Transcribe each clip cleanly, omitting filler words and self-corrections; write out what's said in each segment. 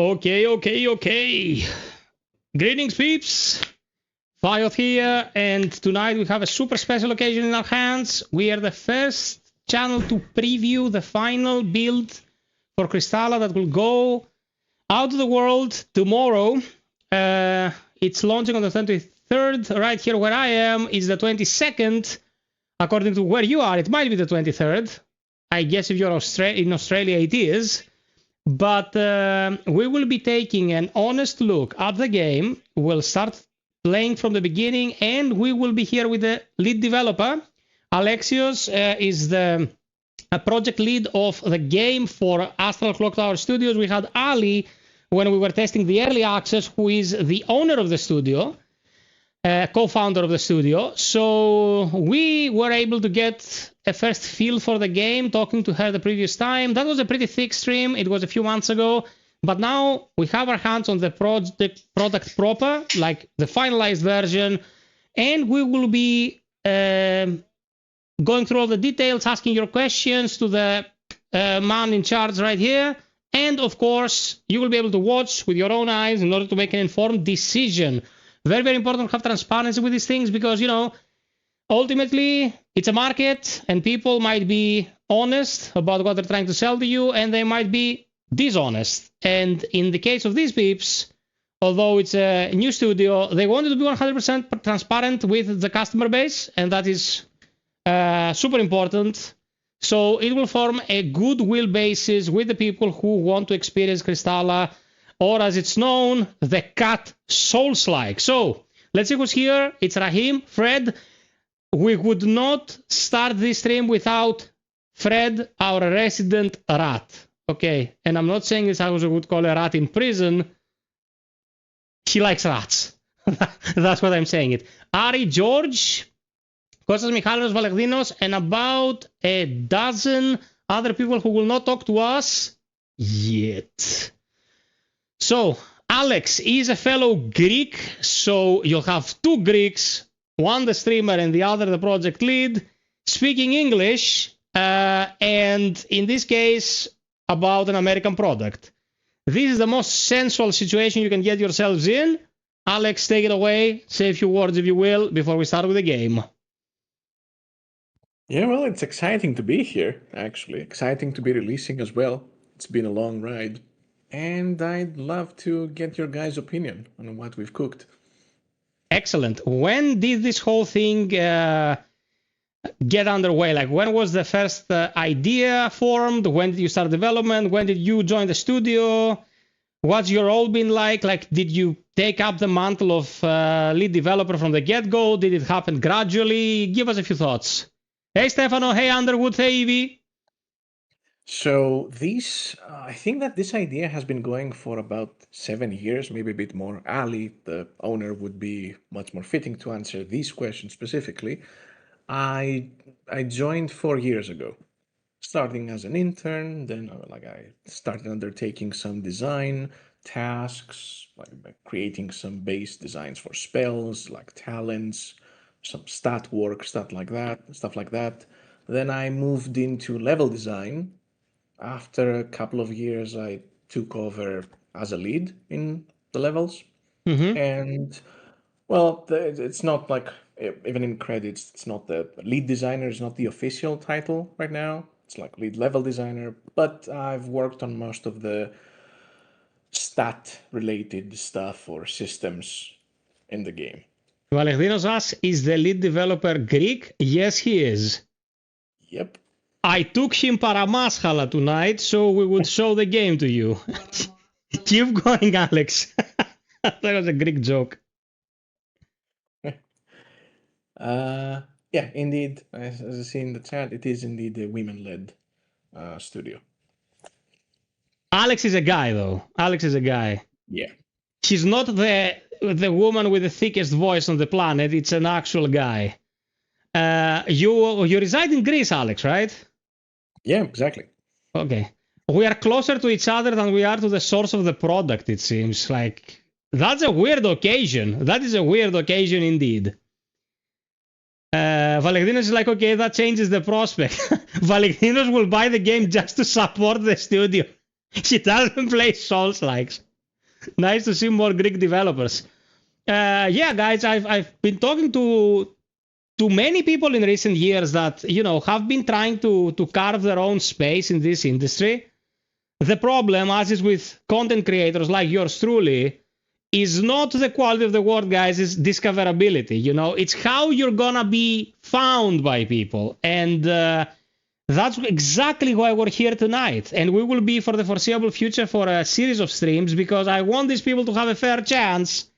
Okay. Greetings, peeps. FiOth here, and tonight we have a super special occasion in our hands. We are the first channel to preview the final build for Kristala that will go out to the world tomorrow. It's launching on the 23rd. Right here where I am is the 22nd. According to where you are, it might be the 23rd. I guess if you're in Australia, it is. But we will be taking an honest look at the game. We'll start playing from the beginning, and we will be here with the lead developer. Alexios is the project lead of the game for Astral Clock Tower Studios. We had Ali when we were testing the early access, who is the owner of the studio, co-founder of the studio. So we were able to get a first feel for the game, talking to her the previous time. That was a pretty thick stream. It was a few months ago. But now we have our hands on the product proper, like the finalized version. And we will be going through all the details, asking your questions to the man in charge right here. And of course, you will be able to watch with your own eyes in order to make an informed decision. Very, very important to have transparency with these things because, you know, ultimately it's a market and people might be honest about what they're trying to sell to you, and they might be dishonest. And in the case of these peeps, although it's a new studio, they wanted to be 100% transparent with the customer base, and that is super important. So it will form a goodwill basis with the people who want to experience Kristala, or as it's known, the cat Soulslike. So let's see who's here. It's Rahim, Fred. We would not start this stream without Fred, our resident rat. Okay, and I'm not saying this as I would call a rat in prison. He likes rats. That's what I'm saying it. Ari, George, Kostas Michalos, Valerinos, and about a dozen other people who will not talk to us yet. So, Alex is a fellow Greek, so you'll have two Greeks, one the streamer and the other the project lead, speaking English, and in this case, about an American product. This is the most sensual situation you can get yourselves in. Alex, take it away. Say a few words, if you will, before we start with the game. Yeah, well, it's exciting to be here, actually. Exciting to be releasing as well. It's been a long ride. And I'd love to get your guys' opinion on what we've cooked. Excellent. When did this whole thing get underway? Like, when was the first idea formed? When did you start development? When did you join the studio? What's your role been like? Like, did you take up the mantle of lead developer from the get-go? Did it happen gradually? Give us a few thoughts. Hey, Stefano. Hey, Underwood. Hey, Evie. So I think that this idea has been going for about 7 years, maybe a bit more. Ali, the owner, would be much more fitting to answer these questions specifically. I joined 4 years ago, starting as an intern. Then I started undertaking some design tasks, like creating some base designs for spells, like talents, some stat work, stuff like that. Then I moved into level design. After a couple of years, I took over as a lead in the levels. Mm-hmm. And, well, it's not like, even in credits, it's not the lead designer, is not the official title right now. It's like lead level designer. But I've worked on most of the stat-related stuff or systems in the game. Valerinos asks, is the lead developer Greek? Yes, he is. Yep. I took him Paramashala tonight, so we would show the game to you. Keep going, Alex. That was a Greek joke. Yeah, indeed. As I see in the chat, it is indeed a women-led studio. Alex is a guy, though. Alex is a guy. Yeah. She's not the woman with the thickest voice on the planet. It's an actual guy. You reside in Greece, Alex, right? Yeah, exactly. Okay. We are closer to each other than we are to the source of the product, it seems. Like, that's a weird occasion. That is a weird occasion indeed. Valerinos is like, okay, that changes the prospect. Valerinos will buy the game just to support the studio. He doesn't play Soulslikes. Nice to see more Greek developers. Yeah, guys, I've been talking to many people in recent years that, you know, have been trying to carve their own space in this industry. The problem, as is with content creators like yours truly, is not the quality of the work, guys, is discoverability. You know, it's how you're gonna be found by people. And that's exactly why we're here tonight. And we will be for the foreseeable future for a series of streams, because I want these people to have a fair chance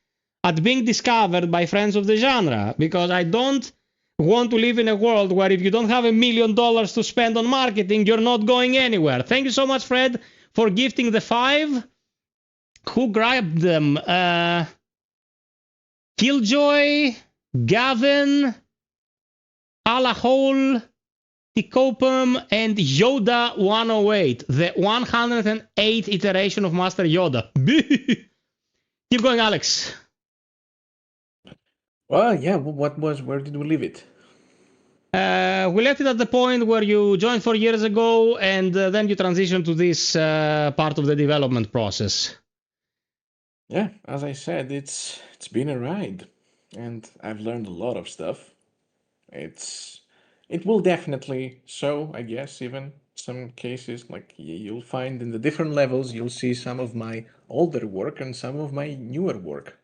at being discovered by friends of the genre. Because I don't want to live in a world where if you don't have $1 million to spend on marketing, you're not going anywhere. Thank you so much, Fred, for gifting the 5. Who grabbed them? Killjoy, Gavin, Alahol, Ticopum, and Yoda 108, the 108th iteration of Master Yoda. Keep going, Alex. Well, yeah, where did we leave it? We left it at the point where you joined 4 years ago, and then you transitioned to this part of the development process. Yeah, as I said, it's been a ride, and I've learned a lot of stuff. It will definitely show, I guess, even some cases, like you'll find in the different levels, you'll see some of my older work and some of my newer work.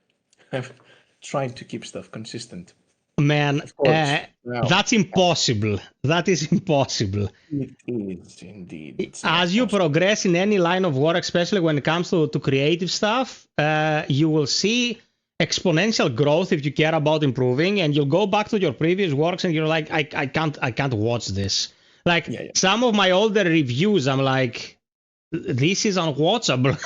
I've tried to keep stuff consistent. Man, Of course. that's impossible. That is impossible. It is indeed. It's As you progress in any line of work, especially when it comes to creative stuff, you will see exponential growth if you care about improving, and you'll go back to your previous works and you're like, I can't watch this. Like some of my older reviews, I'm like, this is unwatchable.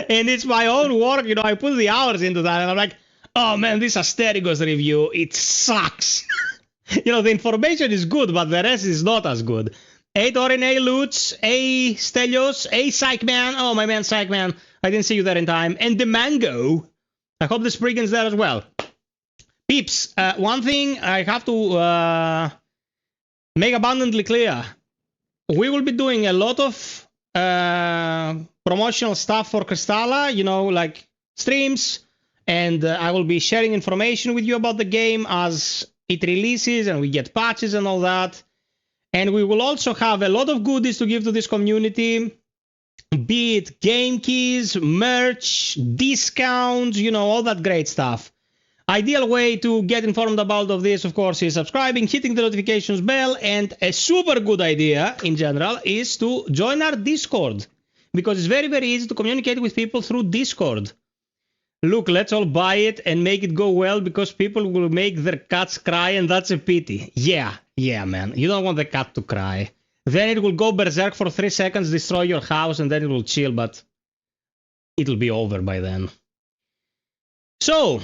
And it's my own work, you know, I put the hours into that and I'm like, oh man, this Asterigos review, it sucks. You know, the information is good, but the rest is not as good. A Torin, A Lutz, A Stelios, A Psychman. Oh, my man, Psychman. I didn't see you there in time. And the Mango. I hope the Spriggan's there as well. Peeps, one thing I have to make abundantly clear. We will be doing a lot of promotional stuff for Kristala, you know, like streams. And I will be sharing information with you about the game as it releases and we get patches and all that. And we will also have a lot of goodies to give to this community, be it game keys, merch, discounts, you know, all that great stuff. Ideal way to get informed about all of this, of course, is subscribing, hitting the notifications bell, and a super good idea in general is to join our Discord, because it's very, very easy to communicate with people through Discord. Look, let's all buy it and make it go well, because people will make their cats cry, and that's a pity. Yeah, man. You don't want the cat to cry. Then it will go berserk for 3 seconds, destroy your house, and then it will chill, but it'll be over by then. So,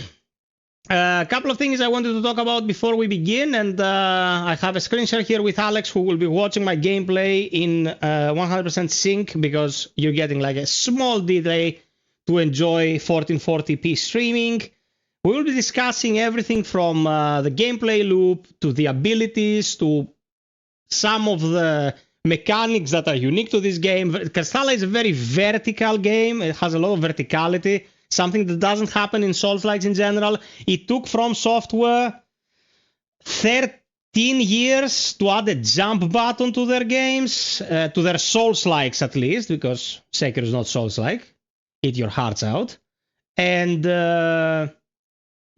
a couple of things I wanted to talk about before we begin, and I have a screen share here with Alex, who will be watching my gameplay in 100% sync, because you're getting like a small delay to enjoy 1440p streaming. We will be discussing everything from the gameplay loop to the abilities to some of the mechanics that are unique to this game. Kristala is a very vertical game. It has a lot of verticality, something that doesn't happen in Soulslikes in general. It took From Software 13 years to add a jump button to their games, to their Soulslikes at least, because Sekiro is not Soulslike. Eat your hearts out. And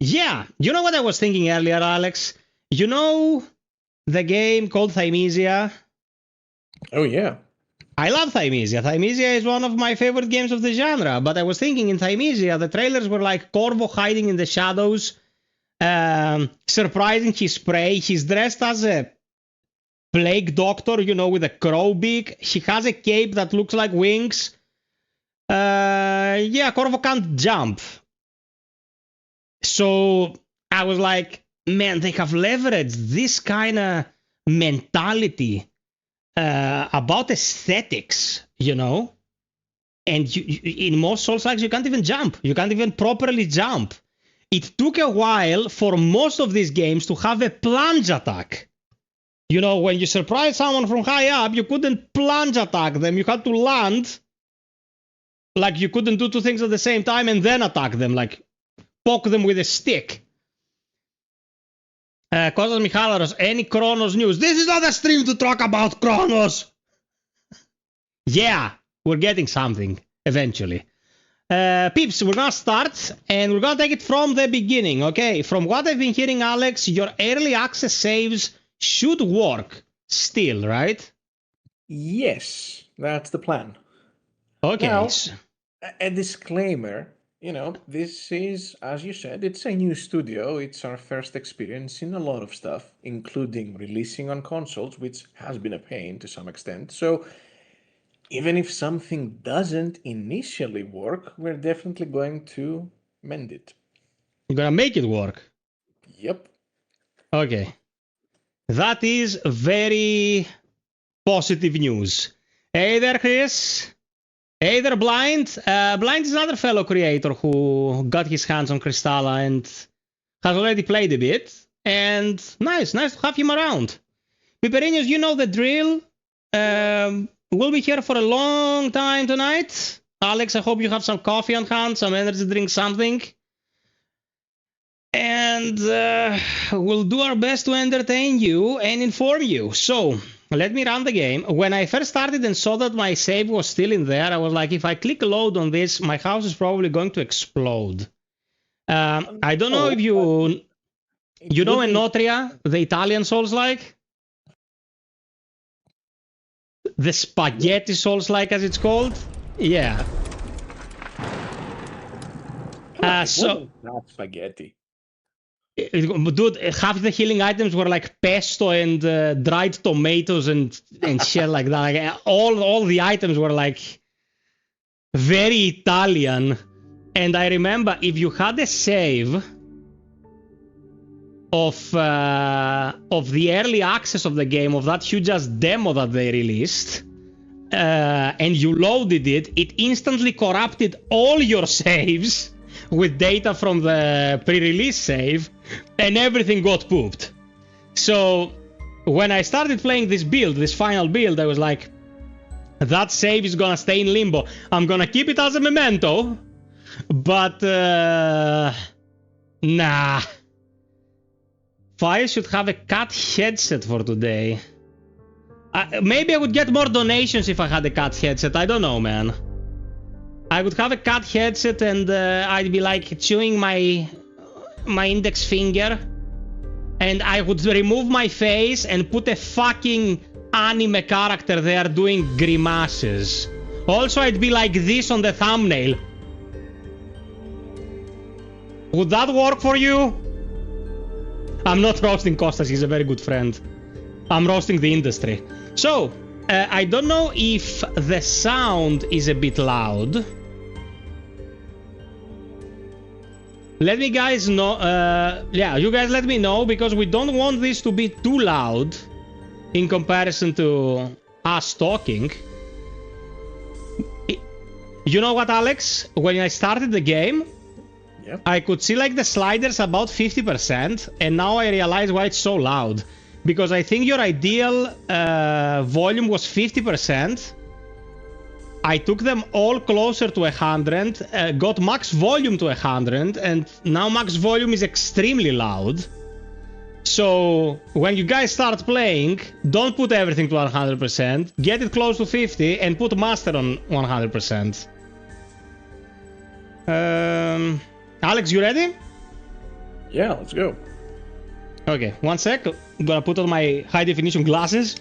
yeah, you know what I was thinking earlier, Alex? You know the game called Thymesia? Oh, yeah. I love Thymesia. Thymesia is one of my favorite games of the genre, but I was thinking in Thymesia, the trailers were like Corvo hiding in the shadows, surprising his prey. He's dressed as a plague doctor, you know, with a crow beak. He has a cape that looks like wings. Yeah, Corvo can't jump. So I was like, man, they have leveraged this kind of mentality about aesthetics, you know? And in most Soulslikes, you can't even jump. You can't even properly jump. It took a while for most of these games to have a plunge attack. You know, when you surprise someone from high up, you couldn't plunge attack them. You had to land Like you couldn't do two things at the same time and then attack them, like poke them with a stick. Kostas Michalaros, any Kronos news? This is not a stream to talk about Kronos! Yeah, we're getting something eventually. Peeps, we're gonna start and we're gonna take it from the beginning, okay? From what I've been hearing, Alex, your early access saves should work still, right? Yes, that's the plan. Okay. Now, a disclaimer, you know, this is, as you said, it's a new studio. It's our first experience in a lot of stuff, including releasing on consoles, which has been a pain to some extent. So even if something doesn't initially work, we're definitely going to mend it. You're gonna make it work? Yep. Okay. That is very positive news. Hey there, Chris. Hey there, Blind. Blind is another fellow creator who got his hands on Kristala and has already played a bit. And nice to have him around. Piperinos, you know the drill. We'll be here for a long time tonight. Alex, I hope you have some coffee on hand, some energy drink, something. And we'll do our best to entertain you and inform you. So, let me run the game. When I first started and saw that my save was still in there, I was like, if I click load on this, my house is probably going to explode. I don't know if you know Enotria, the Italian Soulslike? The spaghetti Soulslike, as it's called? Yeah. So not spaghetti. Dude, half the healing items were like pesto and dried tomatoes and shit like that. Like, all the items were like very Italian. And I remember if you had a save of the early access of the game, of that huge ass demo that they released, and you loaded it, it instantly corrupted all your saves with data from the pre-release save, and everything got pooped. So when I started playing this build, this final build, I was like, that save is gonna stay in limbo. I'm gonna keep it as a memento, but nah. FiOth should have a cat headset for today. Maybe I would get more donations if I had a cat headset. I don't know, man. I would have a cat headset and I'd be like chewing my index finger, and I would remove my face and put a fucking anime character there doing grimaces. Also, I'd be like this on the thumbnail. Would that work for you? I'm not roasting Kostas, he's a very good friend. I'm roasting the industry. So, I don't know if the sound is a bit loud. Let me guys know, yeah, you guys let me know, because we don't want this to be too loud in comparison to us talking. You know what, Alex? When I started the game, yep, I could see like the sliders about 50%, and now I realize why it's so loud. Because I think your ideal volume was 50%. I took them all closer to 100, got max volume to 100, and now max volume is extremely loud. So when you guys start playing, don't put everything to 100%, get it close to 50, and put master on 100%. Alex, you ready? Yeah, let's go. Okay, one sec. I'm gonna put on my high definition glasses.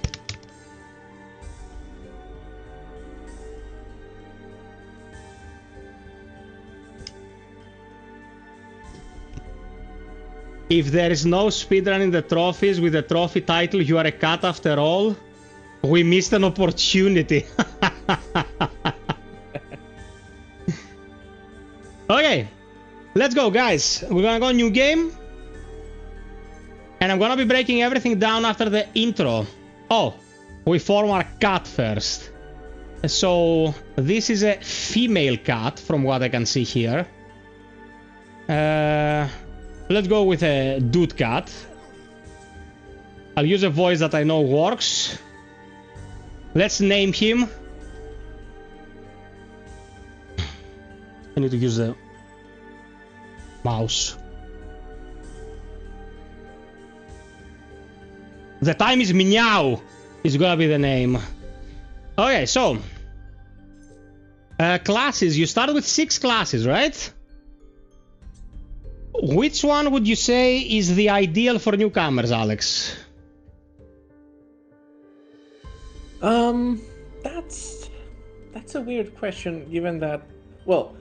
If there is no speedrun in the trophies with the trophy title, you are a cat after all. We missed an opportunity. Okay, let's go, guys. We're gonna go new game. And I'm gonna be breaking everything down after the intro. Oh, we form our cat first. So, this is a female cat, from what I can see here. Let's go with a dude cat. I'll use a voice that I know works. Let's name him I need to use the mouse. The time is meow. Is gonna be the name. Okay, so classes. You started with 6 classes, right? Which one would you say is the ideal for newcomers, Alex? That's a weird question, given that, well,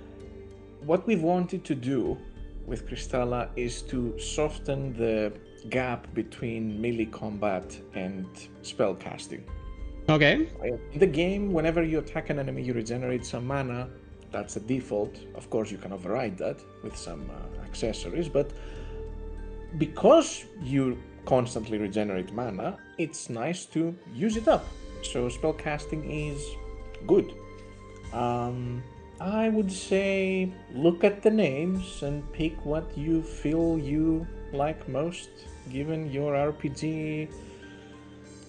what we've wanted to do with Kristala is to soften the gap between melee combat and spell casting. Okay. In the game, whenever you attack an enemy, you regenerate some mana. That's the default. Of course, you can override that with some accessories, but because you constantly regenerate mana, it's nice to use it up. So spell casting is good. I would say look at the names and pick what you feel you like most, given your RPG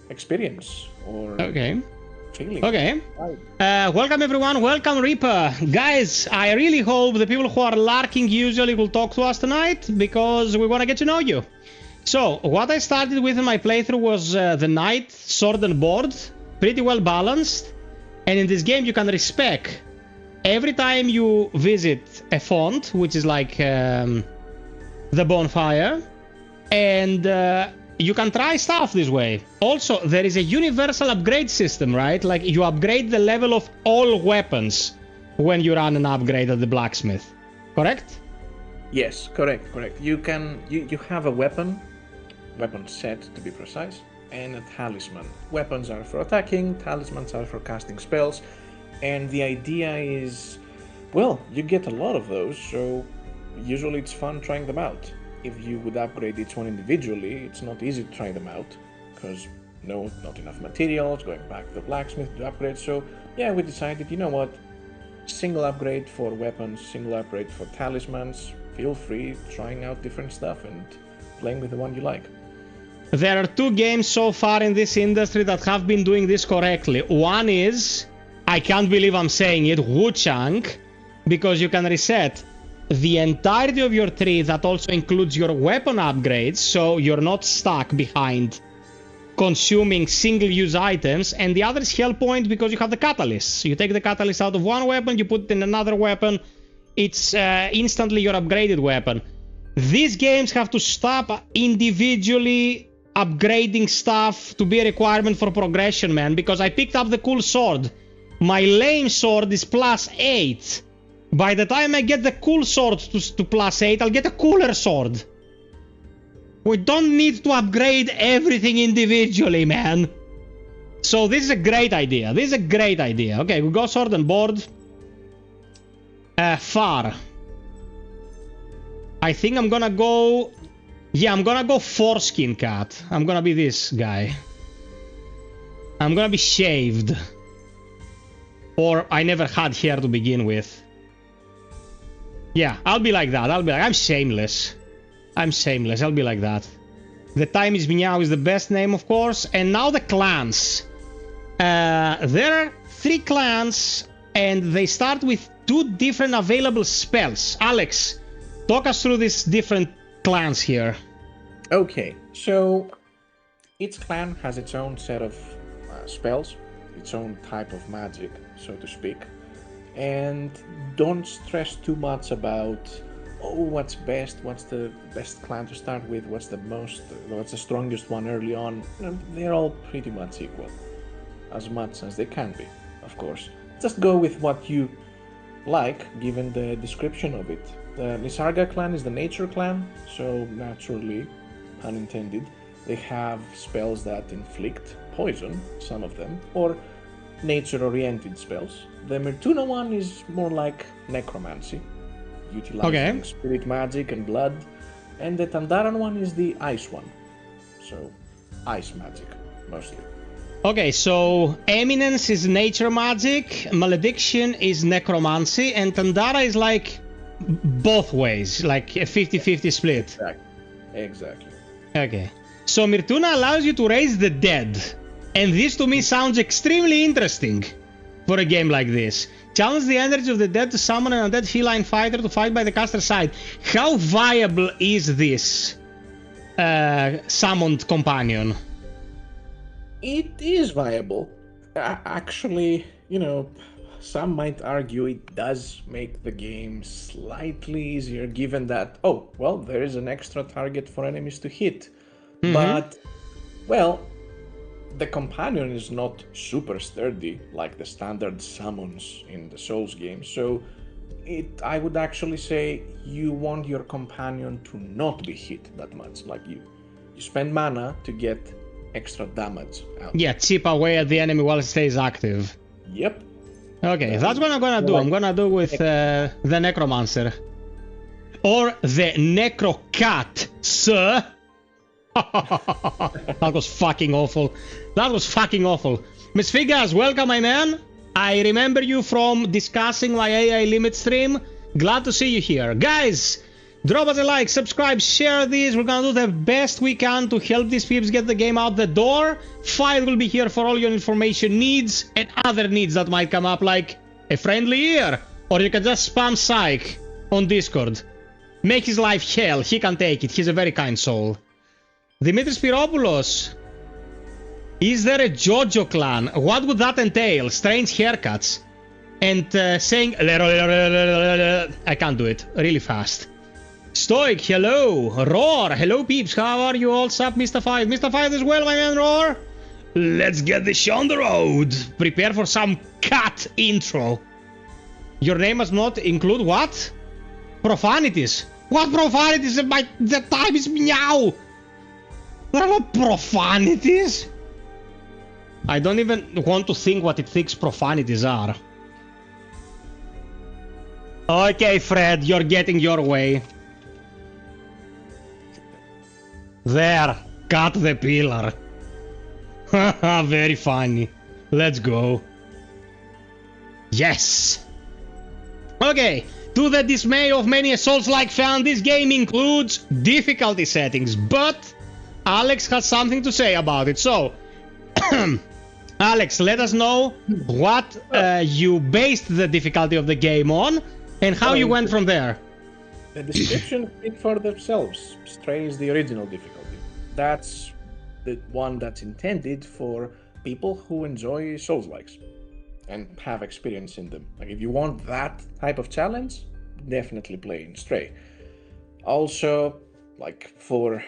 experience or feeling. Okay. Welcome everyone. Welcome Reaper. Guys, I really hope the people who are lurking usually will talk to us tonight, because we want to get to know you. So, what I started with in my playthrough was the knight, sword and board. Pretty well balanced. And in this game you can respec every time you visit a font, which is like the bonfire, and you can try stuff this way. Also, there is a universal upgrade system, right? Like you upgrade the level of all weapons when you run an upgrade at the blacksmith. Correct? Yes, correct. You have a weapon set to be precise, and a talisman. Weapons are for attacking, talismans are for casting spells, and the idea is, well, you get a lot of those, so usually it's fun trying them out. If you would upgrade each one individually, it's not easy to try them out, because not enough materials, going back to the blacksmith to upgrade. So yeah, we decided, you know what, single upgrade for weapons, single upgrade for talismans. Feel free trying out different stuff and playing with the one you like. There are 2 games so far in this industry that have been doing this correctly. One is, I can't believe I'm saying it, Wu-Chang, because you can reset the entirety of your tree. That also includes your weapon upgrades, so you're not stuck behind consuming single-use items. And the other is Hellpoint, because you have the catalyst. So you take the catalyst out of one weapon, you put it in another weapon, it's instantly your upgraded weapon. These games have to stop individually upgrading stuff to be a requirement for progression, man, because I picked up the cool sword. My lame sword is +8. By the time I get the cool sword to +8, I'll get a cooler sword. We don't need to upgrade everything individually, man. So this is a great idea. Okay, we go sword and board. Far. I think I'm gonna go... Yeah, I'm gonna go foreskin cat. I'm gonna be this guy. I'm gonna be shaved. Or I never had hair to begin with. Yeah, I'll be like that. I'm shameless. I'll be like that. The Time is Meow is the best name, of course. And now the clans. There are 3 clans, and they start with 2 different available spells. Alex, talk us through these different clans here. Okay, so each clan has its own set of spells, its own type of magic, so to speak, and don't stress too much about, oh, what's best, what's the best clan to start with, what's the strongest one early on. They're all pretty much equal, as much as they can be, of course. Just go with what you like, given the description of it. The Nisarga clan is the nature clan, so naturally, pun intended, they have spells that inflict poison, some of them, or nature-oriented spells. The Mirtuna one is more like necromancy, utilizing spirit magic and blood, and the Tandaran one is the ice one, so ice magic, mostly. Okay, so Eminence is nature magic, Malediction is necromancy, and Tandara is like both ways, like a 50-50 split. Exactly. Okay. So Mirtuna allows you to raise the dead. And this to me sounds extremely interesting for a game like this. Challenge the energy of the dead to summon an undead feline fighter to fight by the caster's side. How viable is this summoned companion? It is viable. Actually, you know, some might argue it does make the game slightly easier given that, oh, well, there is an extra target for enemies to hit. But, well, the companion is not super sturdy like the standard summons in the Souls game, so I would actually say you want your companion to not be hit that much. Like you spend mana to get extra damage out. Yeah, chip away at the enemy while it stays active. Yep. Okay, that's what I'm gonna do. I'm gonna do with the Necromancer. Or the Necrocat, sir! That was fucking awful. That was fucking awful. Miss Figas, welcome, my man. I remember you from discussing my AI limit stream. Glad to see you here. Guys, drop us a like, subscribe, share this. We're gonna do the best we can to help these peeps get the game out the door. FiOth will be here for all your information needs and other needs that might come up, like a friendly ear. Or you can just spam Psych on Discord. Make his life hell. He can take it. He's a very kind soul. Dimitris Spiropoulos. Is there a JoJo clan? What would that entail? Strange haircuts. And saying... I can't do it. Really fast. Stoic, hello. Roar, hello peeps. How are you all? Sup, Mr. FiOth? Mr. FiOth as well, my man, Roar. Let's get this show on the road. Prepare for some cat intro. Your name must not include what? Profanities. What profanities? The time is meow. There are no profanities. I don't even want to think what it thinks profanities are. Okay, Fred, you're getting your way. There, cut the pillar. Haha, very funny. Let's go. Yes. Okay, to the dismay of many a Soulslike fan, this game includes difficulty settings, but Alex has something to say about it. So, Alex, let us know what you based the difficulty of the game on and how you went from there. The descriptions speak for themselves. Stray is the original difficulty. That's the one that's intended for people who enjoy Souls-likes and have experience in them. Like, if you want that type of challenge, definitely play in Stray. Also, like, for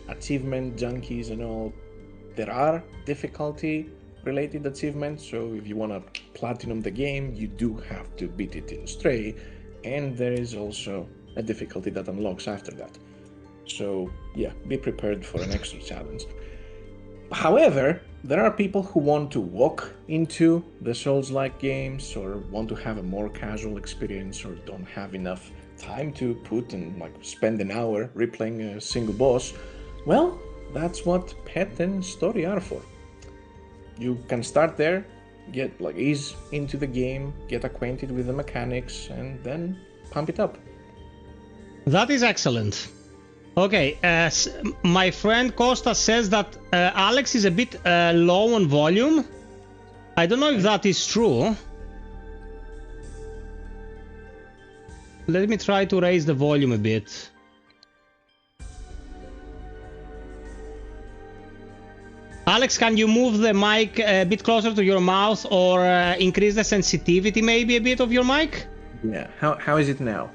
achievement junkies and all, there are difficulty related achievements, so if you want to platinum the game, you do have to beat it in Stray, and there is also a difficulty that unlocks after that. So yeah, be prepared for an extra challenge. However, there are people who want to walk into the Souls-like games or want to have a more casual experience or don't have enough time to put and like spend an hour replaying a single boss. Well, that's what Pet and Story are for. You can start there, get like ease into the game, get acquainted with the mechanics, and then pump it up. That is excellent. Okay, my friend Costa says that Alex is a bit low on volume. I don't know if that is true. Let me try to raise the volume a bit. Alex, can you move the mic a bit closer to your mouth or increase the sensitivity maybe a bit of your mic? Yeah, how is it now?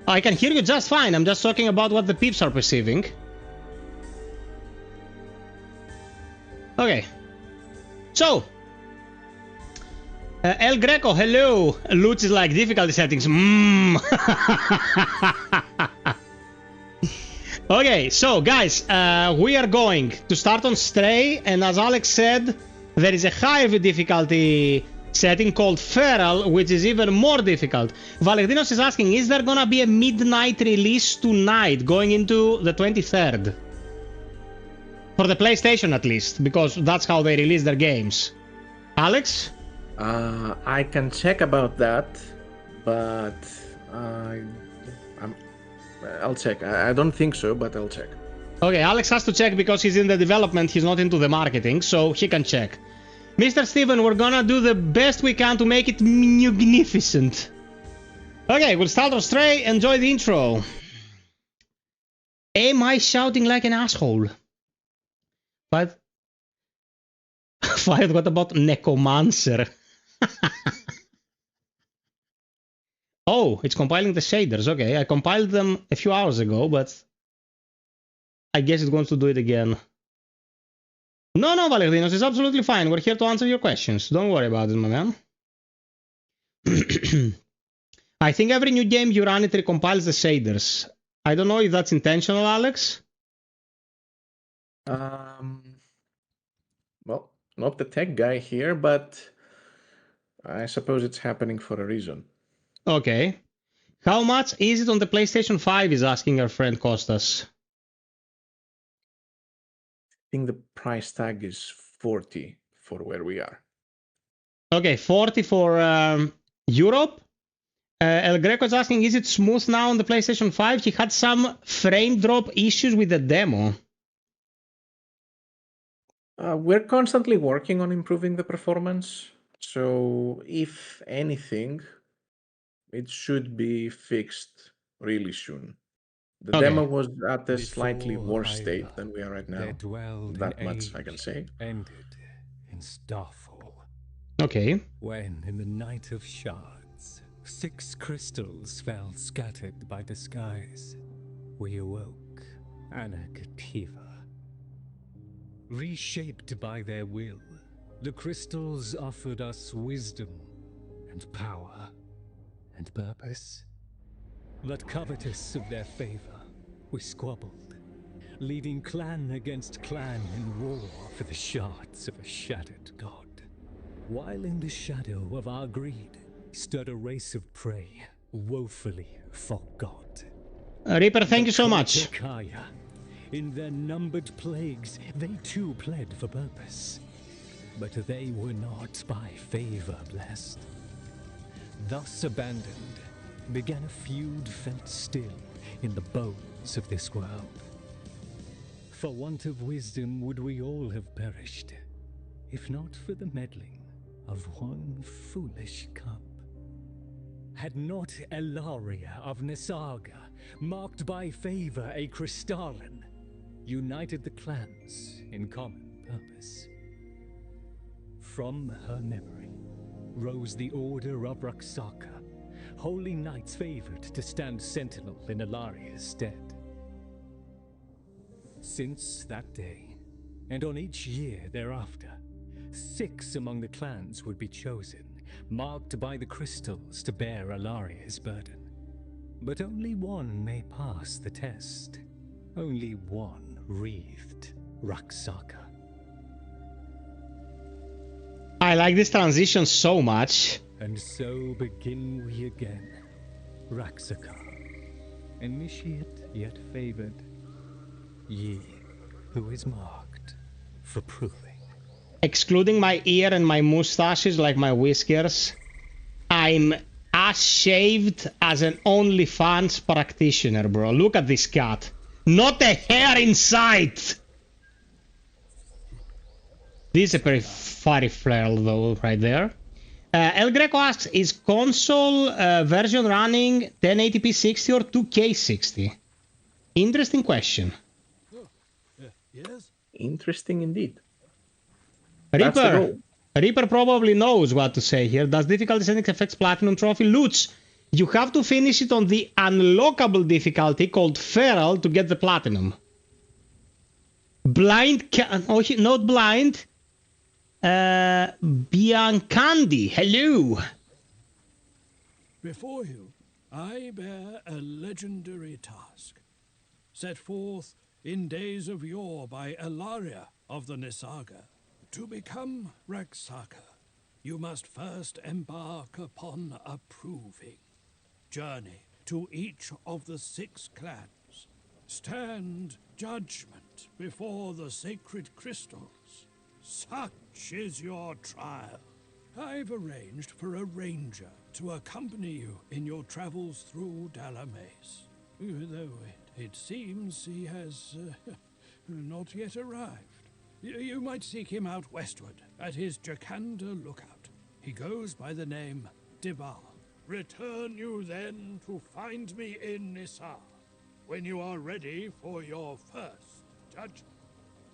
I can hear you just fine. I'm just talking about what the peeps are perceiving. Okay. So. El Greco, hello. Lutz is like difficulty settings. Okay, so guys, we are going to start on Stray, and as Alex said, there is a higher difficulty setting called Feral, which is even more difficult. Valentinos is asking, is there gonna be a midnight release tonight, going into the 23rd? For the PlayStation at least, because that's how they release their games. Alex? I can check about that, but I'll check. I don't think so, but I'll check. Okay, Alex has to check because he's in the development, he's not into the marketing, so he can check. Mr. Steven, we're gonna do the best we can to make it magnificent. Okay, we'll start our stray. Enjoy the intro. Am I shouting like an asshole? But FiOth, what about Necromancer? Oh, it's compiling the shaders. Okay, I compiled them a few hours ago, but I guess it's going to do it again. No, Valerinos, it's absolutely fine. We're here to answer your questions. Don't worry about it, my man. I think every new game you run, it recompiles the shaders. I don't know if that's intentional, Alex. Well, not the tech guy here, but I suppose it's happening for a reason. Okay. How much is it on the PlayStation 5, is asking our friend Kostas. I think the price tag is 40 for where we are. Okay, 40 for Europe. El Greco is asking, is it smooth now on the PlayStation 5? He had some frame drop issues with the demo. We're constantly working on improving the performance. So if anything, it should be fixed really soon. The demo was at a slightly worse state than we are right now. That much I can say. Ended in Starfall. Okay. When, in the night of shards, 6 crystals fell scattered by the skies, we awoke Anakativa. Reshaped by their will, the crystals offered us wisdom and power and purpose. But covetous of their favor, we squabbled, leading clan against clan in war for the shards of a shattered god. While in the shadow of our greed stood a race of prey, woefully forgot. Reaper, thank you so much. Kaya, in their numbered plagues, they too pled for purpose. But they were not by favor blessed. Thus abandoned, began a feud felt still in the bones of this world. For want of wisdom would we all have perished, if not for the meddling of one foolish cup. Had not Elaria of Nisaga, marked by favor a Kristalan, united the clans in common purpose. From her memory rose the Order of Raksaka, holy knights favored to stand sentinel in Elaria's stead. Since that day, and on each year thereafter, 6 among the clans would be chosen, marked by the crystals to bear Elaria's burden. But only one may pass the test. Only one wreathed Raksaka. I like this transition so much. And so begin we again. Raksaka, initiate yet favored, ye who is marked for proving. Excluding my ear and my mustaches like my whiskers, I'm as shaved as an OnlyFans practitioner, bro. Look at this cat. Not a hair in sight! This is a very fiery flare though, right there. El Greco asks, is console version running 1080p 60 or 2K 60? Interesting question. Yes? Interesting indeed. Reaper probably knows what to say here. Does difficulty settings affect Platinum Trophy? Lutz, you have to finish it on the unlockable difficulty called Feral to get the Platinum. Not blind. Biancandi, hello. Before you, I bear a legendary task, set forth in days of yore by Elaria of the Nisaga. To become Raksaka, you must first embark upon a proving journey to each of the 6 clans. Stand judgment before the sacred crystals. Such is your trial. I've arranged for a ranger to accompany you in your travels through Dalamace, though it seems he has not yet arrived. You might seek him out westward, at his Jakanda lookout. He goes by the name Dibar. Return you then to find me in Nisar, when you are ready for your first judgment.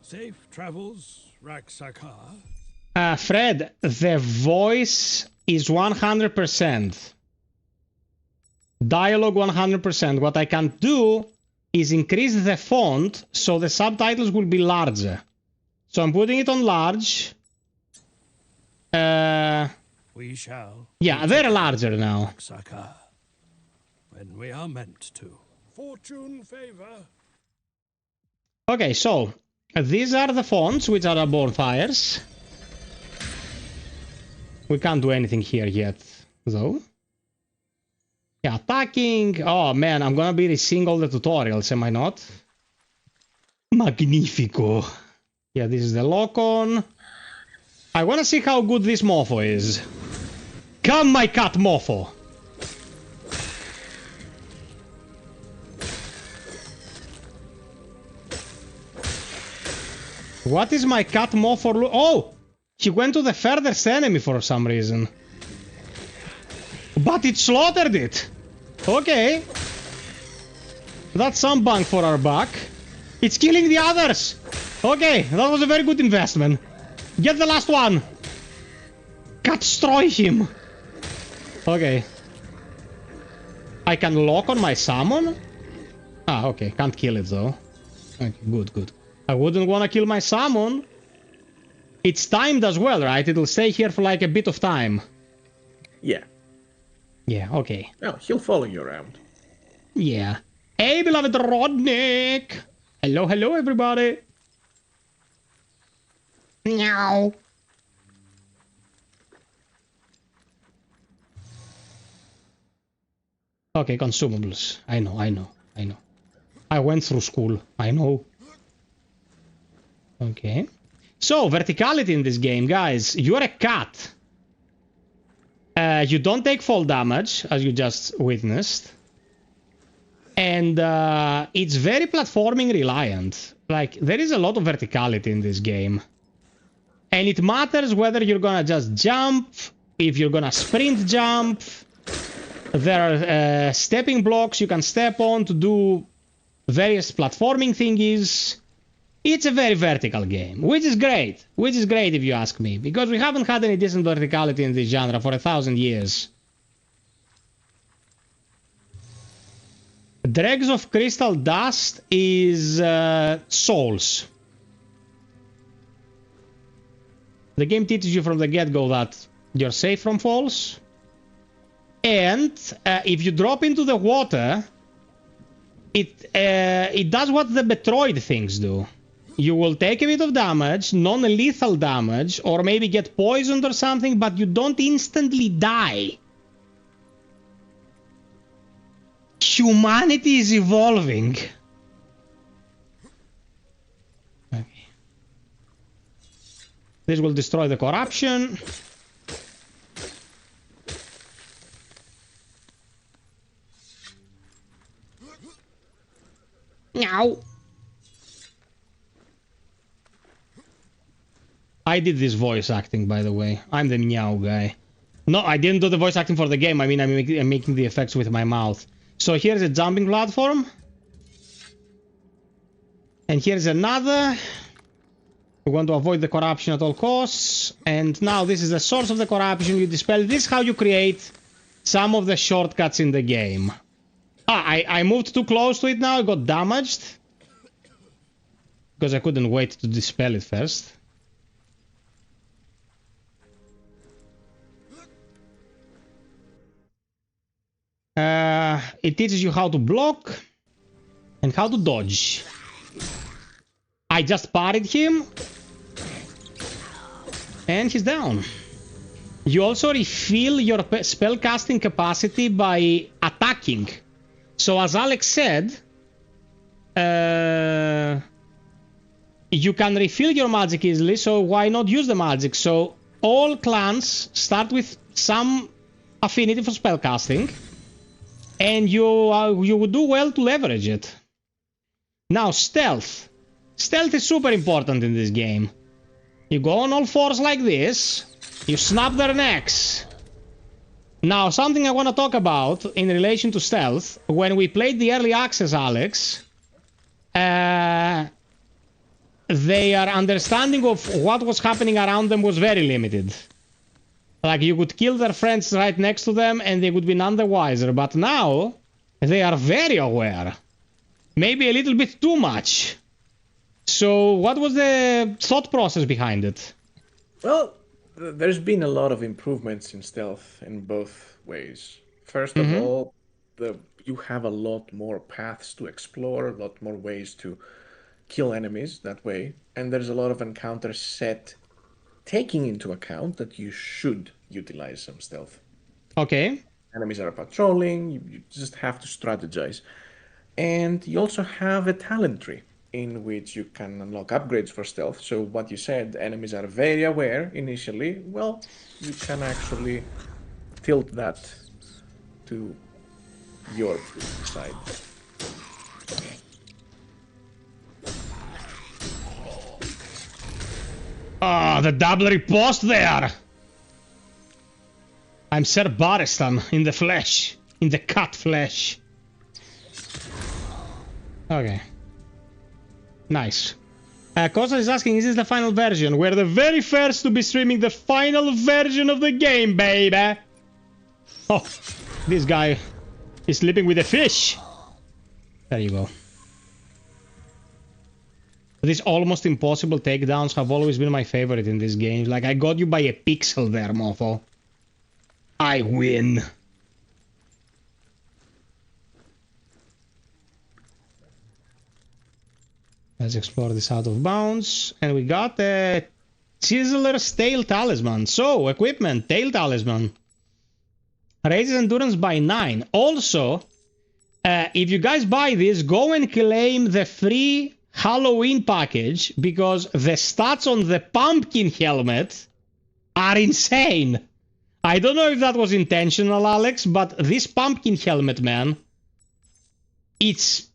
Safe travels, Raksakar. Fred, the voice is 100%. Dialogue 100%. What I can do is increase the font so the subtitles will be larger. So I'm putting it on large. We shall. Yeah, they're larger now. Raksakar, when we are meant to. Fortune favor. Okay, so these are the fonts, which are our bonfires. We can't do anything here yet, though. Yeah, attacking. Oh man, I'm gonna be reseeing all the tutorials, am I not? Magnifico. Yeah, this is the lock-on. I wanna see how good this mofo is. Come, my cat mofo! What is my cat mofo? Oh! He went to the furthest enemy for some reason. But it slaughtered it! Okay. That's some bang for our buck. It's killing the others! Okay, that was a very good investment. Get the last one! Destroy him! Okay. I can lock on my summon? Ah, okay. Can't kill it though. Okay, good, good. I wouldn't want to kill my summon. It's timed as well, right? It'll stay here for like a bit of time. Yeah. Yeah, okay. Oh, he'll follow you around. Yeah. Hey, beloved Rodnik! Hello, hello, everybody! Meow. Okay, consumables. I know. I went through school. I know. Okay. So, verticality in this game, guys. You're a cat. You don't take fall damage, as you just witnessed. And it's very platforming reliant. Like, there is a lot of verticality in this game. And it matters whether you're gonna just jump, if you're gonna sprint jump. There are stepping blocks you can step on to do various platforming thingies. It's a very vertical game, which is great. Which is great if you ask me, because we haven't had any decent verticality in this genre for 1,000 years. Dregs of Crystal Dust is Souls. The game teaches you from the get-go that you're safe from falls. And if you drop into the water, it does what the Metroid things do. You will take a bit of damage, non-lethal damage, or maybe get poisoned or something, but you don't instantly die. Humanity is evolving. Okay. This will destroy the corruption. Meow. I did this voice acting, by the way. I'm the meow guy. No, I didn't do the voice acting for the game. I mean, I'm making the effects with my mouth. So here's a jumping platform. And here's another. We want to avoid the corruption at all costs. And now this is the source of the corruption. You dispel. This is how you create some of the shortcuts in the game. Ah, I moved too close to it now. I got damaged. Because I couldn't wait to dispel it first. It teaches you how to block and how to dodge. I just parried him. And he's down. You also refill your spellcasting capacity by attacking. So as Alex said, you can refill your magic easily, so why not use the magic? So all clans start with some affinity for spellcasting. And you would do well to leverage it. Now, stealth. Stealth is super important in this game. You go on all fours like this. You snap their necks. Now, something I want to talk about in relation to stealth. When we played the early access, Alex, their understanding of what was happening around them was very limited. Like, you could kill their friends right next to them and they would be none the wiser. But now, they are very aware. Maybe a little bit too much. So, what was the thought process behind it? Well, there's been a lot of improvements in stealth in both ways. First of all, you have a lot more paths to explore, a lot more ways to kill enemies that way, and there's a lot of encounters set taking into account that you should utilize some stealth. Okay. Enemies are patrolling, you just have to strategize. And you also have a talent tree in which you can unlock upgrades for stealth. So what you said, enemies are very aware initially. Well, you can actually tilt that to your side. Ah, the double riposte there! I'm Sir Baristan in the flesh. In the cut flesh. Okay. Nice. Kosa is asking, is this the final version? We're the very first to be streaming the final version of the game, baby! Oh, this guy is sleeping with a fish! There you go. These almost impossible takedowns have always been my favorite in this game. Like, I got you by a pixel there, mofo. I win. Let's explore this out of bounds. And we got a Chiseler's Tail Talisman. So, equipment, Tail Talisman. Raises endurance by 9. Also, if you guys buy this, go and claim the free Halloween package, because the stats on the pumpkin helmet are insane. I don't know if that was intentional, Alex, but this pumpkin helmet, man, it's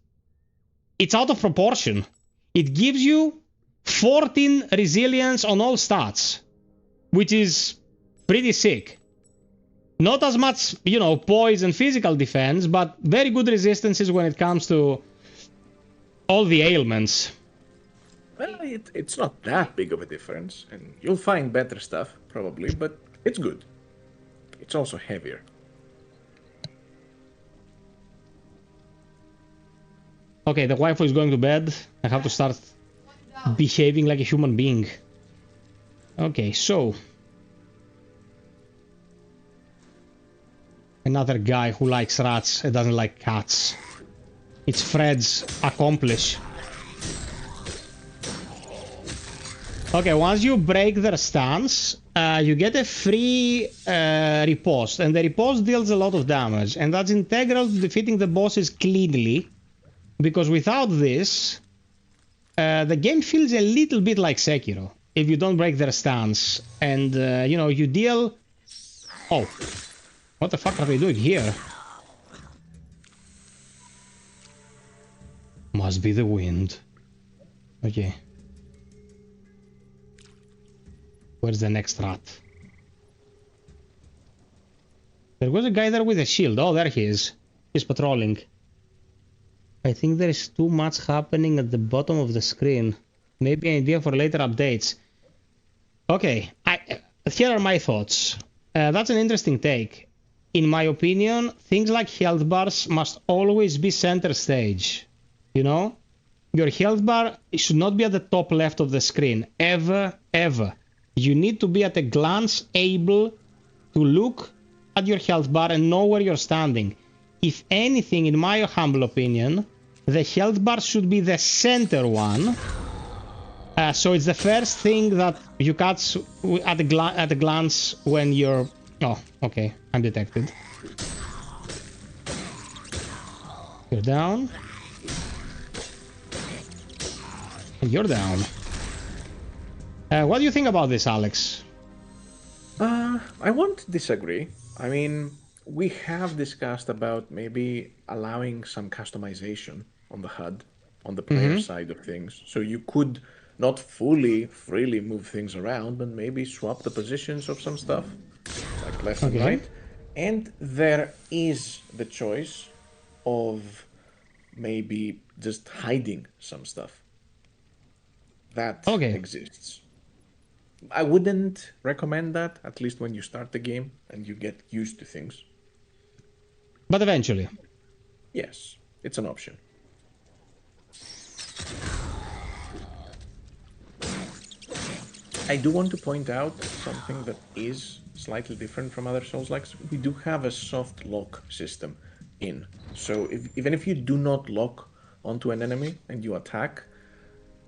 out of proportion. It gives you 14 resilience on all stats, which is pretty sick. Not as much, you know, poise and physical defense, but very good resistances when it comes to all the ailments. Well, it's not that big of a difference, and you'll find better stuff, probably, but it's good. It's also heavier. Okay, the waifu is going to bed. I have to start behaving like a human being. Okay, so... another guy who likes rats and doesn't like cats. It's Fred's accomplish. Okay, once you break their stance, you get a free riposte, and the riposte deals a lot of damage, and that's integral to defeating the bosses cleanly, because without this, the game feels a little bit like Sekiro, if you don't break their stance, and, you know, you deal... Oh, what the fuck are they doing here? Must be the wind. Okay. Where's the next rat? There was a guy there with a shield. Oh, there he is. He's patrolling. I think there is too much happening at the bottom of the screen. Maybe an idea for later updates. Okay, here are my thoughts. That's an interesting take. In my opinion, things like health bars must always be center stage. You know? Your health bar should not be at the top left of the screen. Ever, ever. You need to be at a glance able to look at your health bar and know where you're standing. If anything, in my humble opinion, the health bar should be the center one. So it's the first thing that you catch at a glance when you're... Oh, okay. I'm detected. You're down. And you're down. What do you think about this, Alex? I won't disagree. I mean, we have discussed about maybe allowing some customization on the HUD, on the player side of things. So you could Not fully, freely move things around, but maybe swap the positions of some stuff, like left and Okay. right. And there is the choice of maybe just hiding some stuff. That Okay. exists. I wouldn't recommend that, at least when you start the game and you get used to things. But eventually. Yes, it's an option. I do want to point out something that is slightly different from other Souls-likes. We do have a soft lock system in. So even if you do not lock onto an enemy and you attack,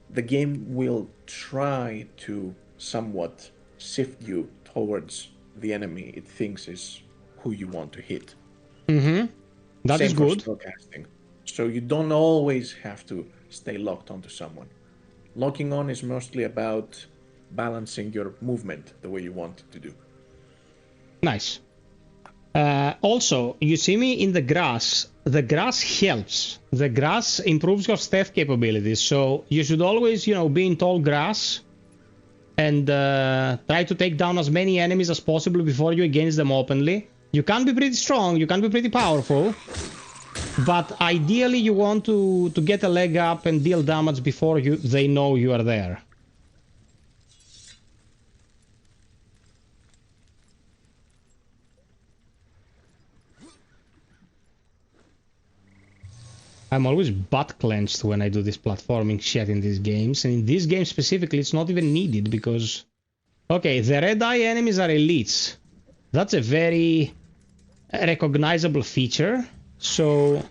the game will try to somewhat sift you towards the enemy it thinks is who you want to hit. Mm-hmm. That is Same for good. spellcasting. So you don't always have to stay locked onto someone. Locking on is mostly about balancing your movement the way you want to do. Nice. Also, you see me in the grass. The grass helps. The grass improves your stealth capabilities. So you should always, you know, be in tall grass and try to take down as many enemies as possible before you engage them openly. You can be pretty strong. You can be pretty powerful. But ideally, you want to get a leg up and deal damage before they know you are there. I'm always butt clenched when I do this platforming shit in these games. And in this game specifically, it's not even needed because... Okay, the red eye enemies are elites. That's a very recognizable feature. So...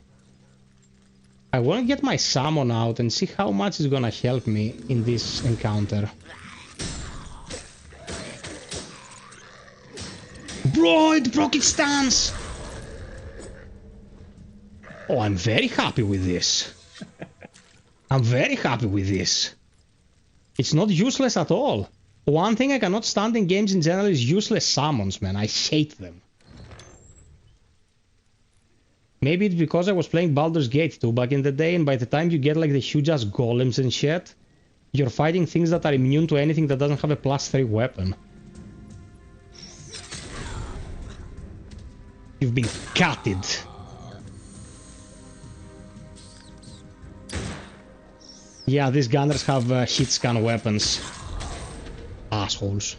I want to get my summon out and see how much it's gonna help me in this encounter. Bro, it broke its stance! Oh, I'm very happy with this. I'm very happy with this. It's not useless at all. One thing I cannot stand in games in general is useless summons, man. I hate them. Maybe it's because I was playing Baldur's Gate 2 back in the day, and by the time you get like the huge-ass golems and shit, you're fighting things that are immune to anything that doesn't have a +3 weapon. You've been cutted. Yeah, these gunners have hit scan weapons. Assholes.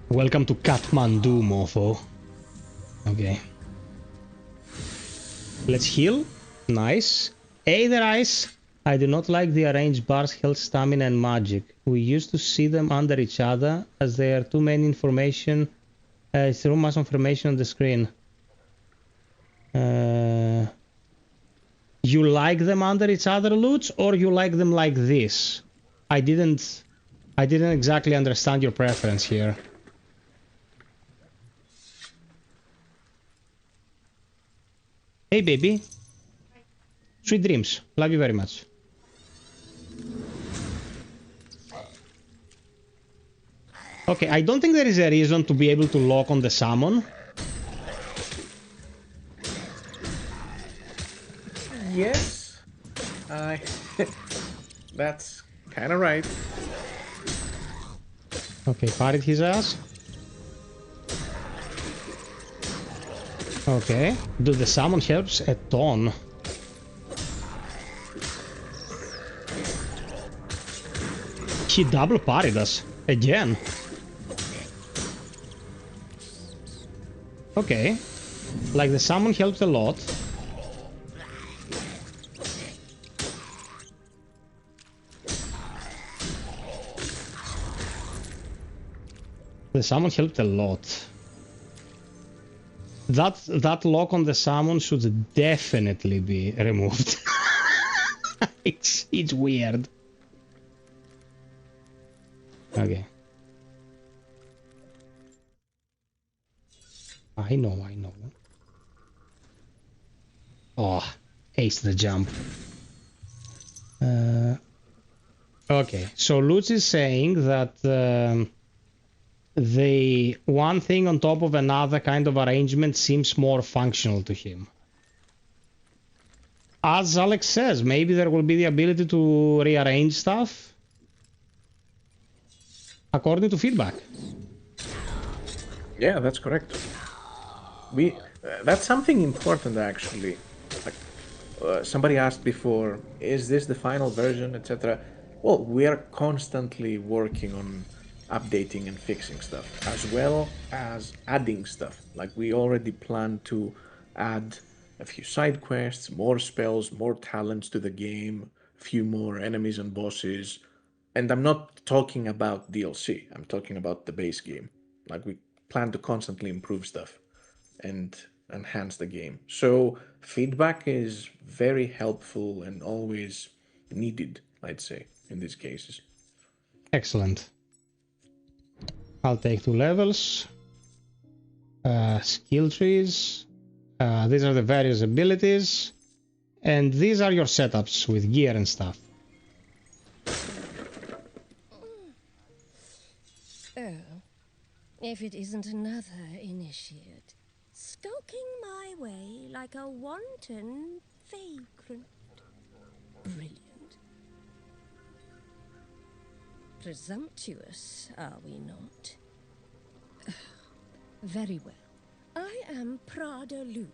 Welcome to Kathmandu, mofo. Okay. Let's heal. Nice. Aether Ice. I do not like the arranged bars, health, stamina, and magic. We used to see them under each other, as there are too many information. It's too much information on the screen. You like them under each other, Lutz, or you like them like this? I didn't exactly understand your preference here. Hey, baby. Sweet dreams. Love you very much. Okay, I don't think there is a reason to be able to lock on the summon. Yes, that's kind of right. Okay, parried his ass. Okay, dude, the summon helps a ton. He double parried us again. Okay, like the summon helps a lot. The summon helped a lot. That lock on the summon should definitely be removed. It's weird. Okay. I know. Oh, ace the jump. Okay, so Lutz is saying that the one thing on top of another kind of arrangement seems more functional to him. as Alex says, maybe there will be the ability to rearrange stuff according to feedback. Yeah, that's correct. That's something important actually. Like somebody asked before, is this the final version, etc. Well, we are constantly working on updating and fixing stuff, as well as adding stuff. Like we already plan to add a few side quests, more spells, more talents to the game, a few more enemies and bosses. And I'm not talking about DLC. I'm talking about the base game. Like we plan to constantly improve stuff and enhance the game. So feedback is very helpful and always needed, I'd say, in these cases. Excellent. I'll take 2 levels. Skill trees. These are the various abilities. And these are your setups with gear and stuff. Oh, if it isn't another initiate, skulking my way like a wanton vagrant. Brilliant. Presumptuous, are we not? Very well. I am Prada Lune,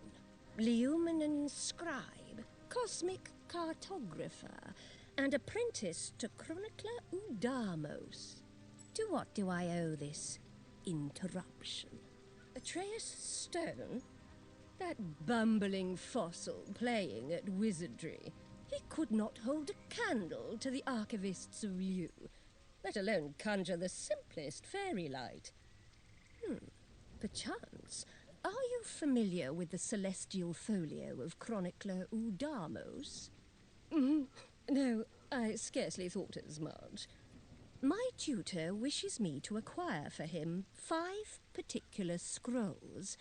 Leuminian scribe, cosmic cartographer, and apprentice to Chronicler Udamos. To what do I owe this interruption? Atreus Stone? That bumbling fossil playing at wizardry. He could not hold a candle to the archivists of Liu, let alone conjure the simplest fairy light. Perchance, are you familiar with the celestial folio of Chronicler Udamos? No, I scarcely thought as much. My tutor wishes me to acquire for him 5 particular scrolls,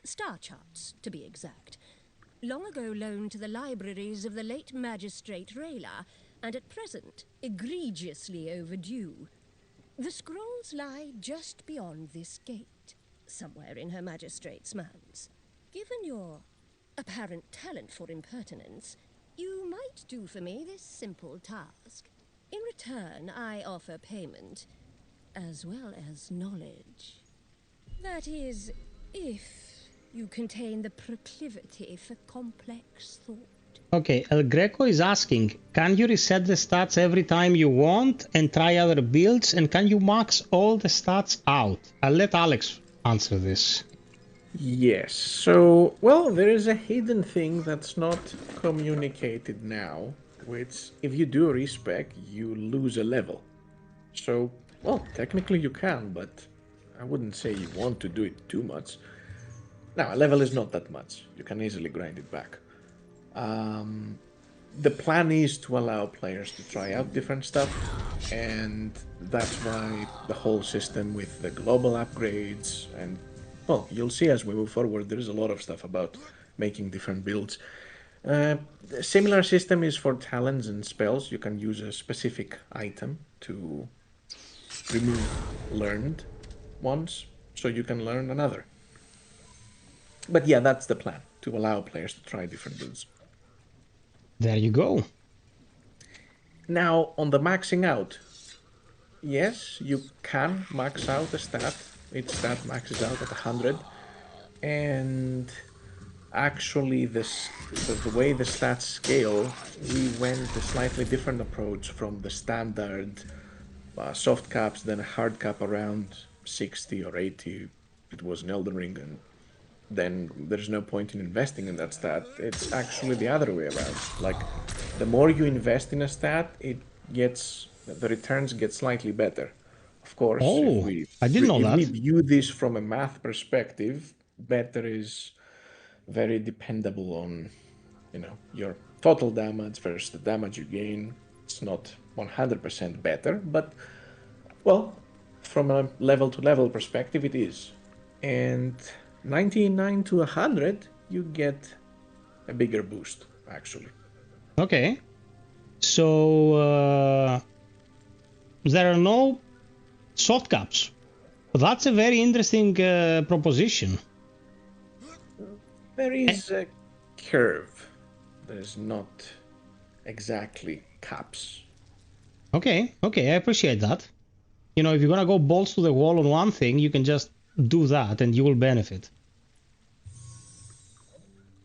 star charts to be exact, long ago loaned to the libraries of the late Magistrate Rayla, and at present egregiously overdue. The scrolls lie just beyond this gate, somewhere in Her Magistrate's manse. Given your apparent talent for impertinence, you might do for me this simple task. In return, I offer payment, as well as knowledge. That is, if you contain the proclivity for complex thought. Okay, El Greco is asking, can you reset the stats every time you want and try other builds, and can you max all the stats out? I'll let Alex answer this. Yes, so, well, there is a hidden thing that's not communicated now, which, if you do a respec, you lose a level. So, well, technically you can, but I wouldn't say you want to do it too much. Now, a level is not that much. You can easily grind it back. The plan is to allow players to try out different stuff, and that's why the whole system with the global upgrades and, well, you'll see as we move forward, there is a lot of stuff about making different builds. The similar system is for talents and spells. You can use a specific item to remove learned ones, so you can learn another. But yeah, that's the plan, to allow players to try different builds. There you go. Now, on the maxing out, yes, you can max out a stat. Each stat maxes out at 100. And actually, the way the stats scale, we went a slightly different approach from the standard soft caps, then a hard cap around 60 or 80. It was an Elden Ring, and then there's no point in investing in that stat. It's actually the other way around. Like, the more you invest in a stat, the returns get slightly better. Of course, I didn't know that. If we view this from a math perspective, better is very dependable on, your total damage versus the damage you gain. It's not 100% better, but, well, from a level-to-level perspective, it is. And 99 to 100, you get a bigger boost, actually. Okay. So, there are no soft caps. That's a very interesting proposition. There is a curve. There's not exactly caps. Okay, okay, I appreciate that. You know, if you're gonna go balls to the wall on one thing, you can just do that and you will benefit.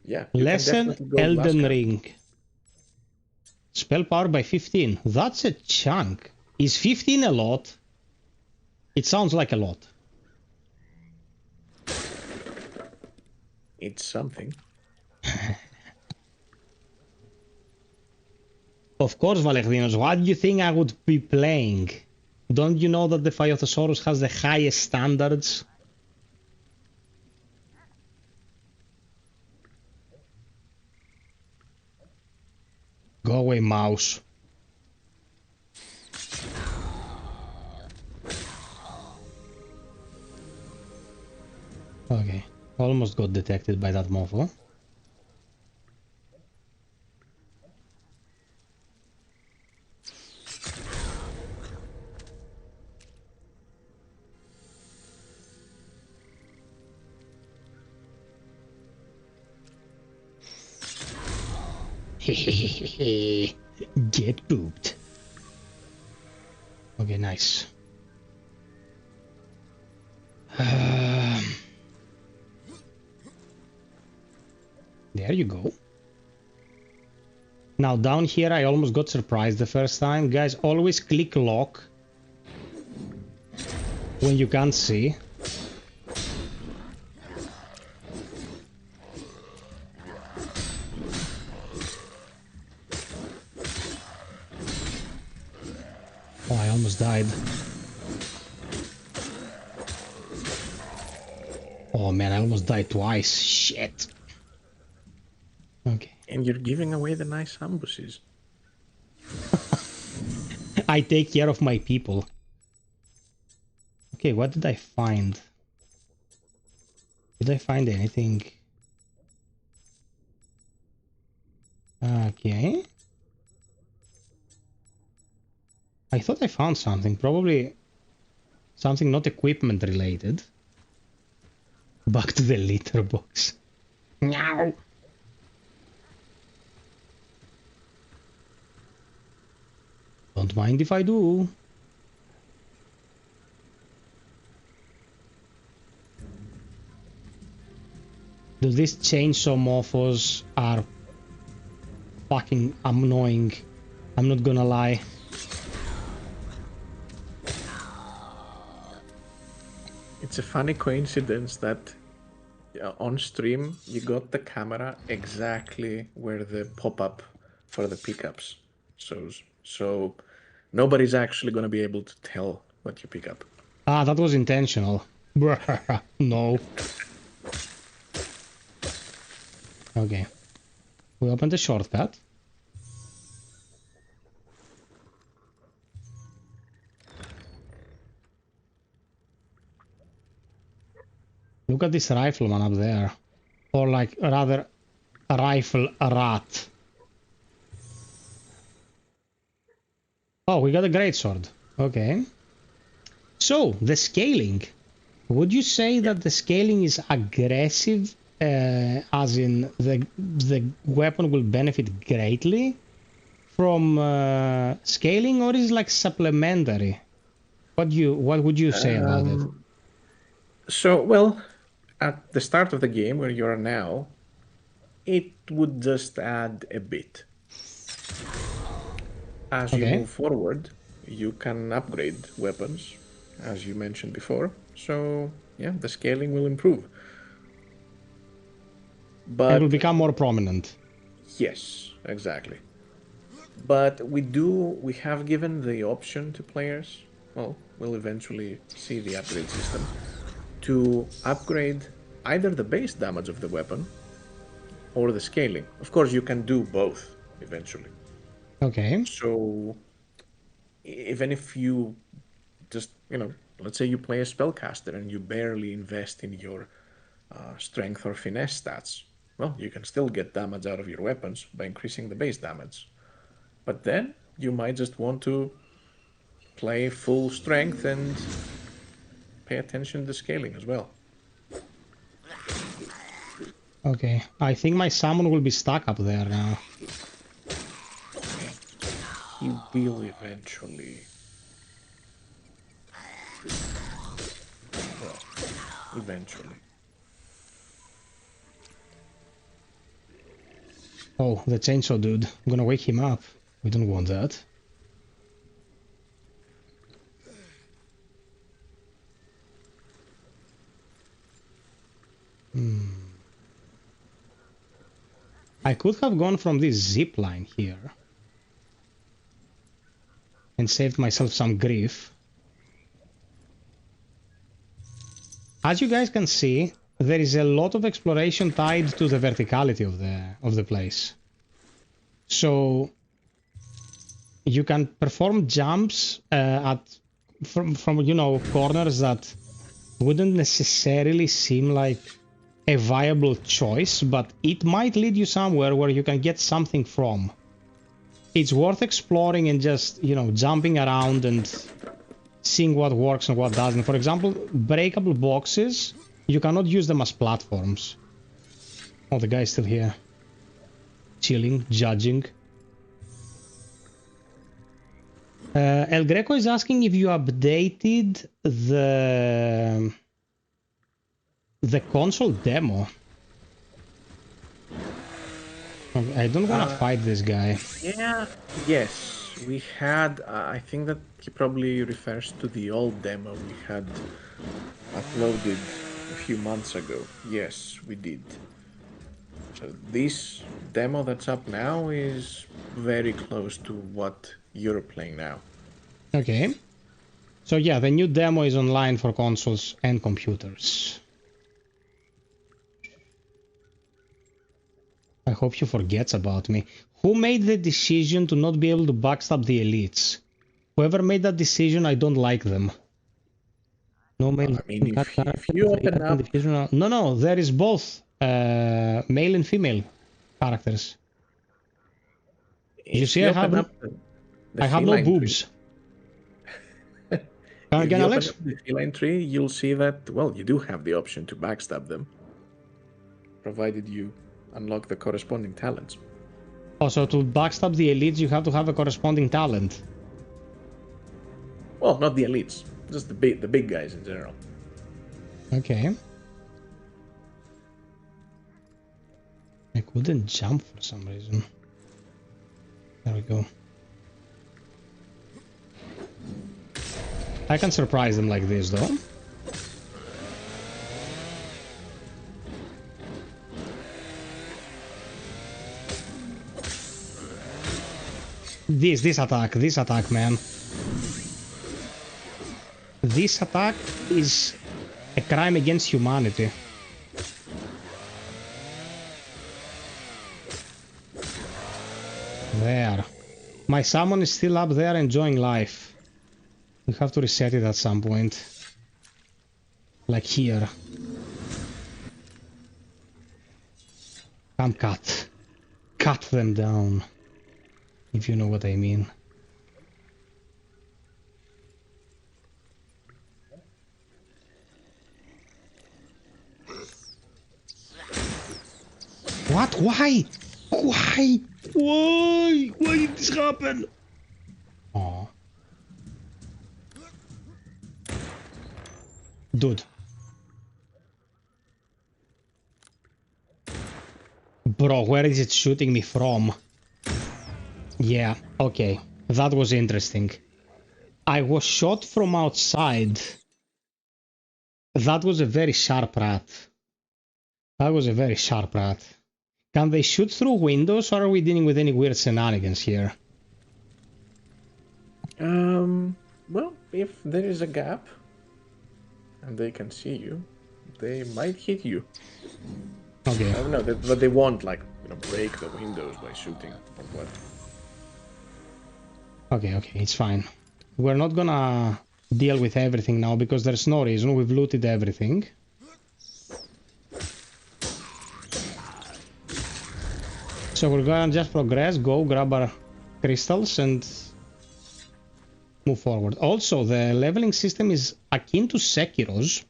Yeah, you can Lesson definitely go Elden Lascar. Ring. Spell power by 15. That's a chunk. Is 15 a lot? It sounds like a lot. It's something. Of course, Valerinos, what do you think I would be playing? Don't you know that the FiOth has the highest standards? Go away, mouse. Okay, almost got detected by that mofo. Get pooped. Okay, nice. There you go. Now down here I almost got surprised the first time. Guys, always click lock when you can't see. Oh, I almost died. Oh man, I almost died twice. Shit. Okay. And you're giving away the nice ambushes. I take care of my people. Okay, what did I find? Did I find anything? Okay. I thought I found something. Probably something not equipment related. Back to the litter box. Meow. Don't mind if I do. These chainsaw mofos are fucking annoying. I'm not gonna lie. It's a funny coincidence that on stream you got the camera exactly where the pop-up for the pickups shows. So nobody's actually going to be able to tell what you pick up. Ah, that was intentional. No. Okay. We opened the shortcut. Look at this rifleman up there. Or like, rather, a rifle rat. Oh, we got a greatsword. Okay. So, the scaling. Would you say that the scaling is aggressive, as in the weapon will benefit greatly from scaling, or is it like supplementary? What would you say about it? So, well, at the start of the game where you are now, it would just add a bit. As you move forward, you can upgrade weapons, as you mentioned before. So, yeah, the scaling will improve. But it will become more prominent. Yes, exactly. But we have given the option to players, well, we'll eventually see the upgrade system, to upgrade either the base damage of the weapon or the scaling. Of course, you can do both eventually. Okay. So, even if you just, let's say you play a spellcaster and you barely invest in your strength or finesse stats, well, you can still get damage out of your weapons by increasing the base damage. But then you might just want to play full strength and pay attention to scaling as well. Okay, I think my summon will be stuck up there now. He will eventually. Well, eventually. Oh, the chainsaw dude. I'm gonna wake him up. We don't want that. I could have gone from this zip line here and saved myself some grief. As you guys can see, there is a lot of exploration tied to the verticality of the place. So you can perform jumps from you know, corners that wouldn't necessarily seem like a viable choice, but it might lead you somewhere where you can get something from. It's worth exploring and just, you know, jumping around and seeing what works and what doesn't. For example, breakable boxes, you cannot use them as platforms. Oh, the guy's still here. Chilling, judging. El Greco is asking if you updated the console demo. I don't want to fight this guy. Yeah, yes, we had, I think that he probably refers to the old demo we had uploaded a few months ago. Yes, we did. So this demo that's up now is very close to what you're playing now. Okay. So yeah, the new demo is online for consoles and computers. I hope he forgets about me. Who made the decision to not be able to backstab the elites? Whoever made that decision, I don't like them. No male. I mean, if you open up... No, there is both male and female characters. You see, I have no boobs. Again, Alex? If you open up the feline tree, you'll see that, well, you do have the option to backstab them, provided you unlock the corresponding talents. Also, to backstab the elites, you have to have a corresponding talent. Well, not the elites, just the big guys in general. Okay. I couldn't jump for some reason. There we go. I can surprise them like this, though. This attack, man. This attack is a crime against humanity. There. My summon is still up there enjoying life. We have to reset it at some point. Like here. Come cut. Cut them down. If you know what I mean. What? Why? Why? Why? Why did this happen? Oh. Dude. Bro, where is it shooting me from? Yeah, okay. That was interesting. I was shot from outside. That was a very sharp rat. That was a very sharp rat. Can they shoot through windows, or are we dealing with any weird shenanigans here? Well, if there is a gap and they can see you, they might hit you. Okay. I don't know, but they won't, like, you know, break the windows by shooting or what. Okay, it's fine. We're not gonna deal with everything now because there's no reason. We've looted everything. So we're gonna just progress, go grab our crystals and move forward. Also, the leveling system is akin to Sekiro's.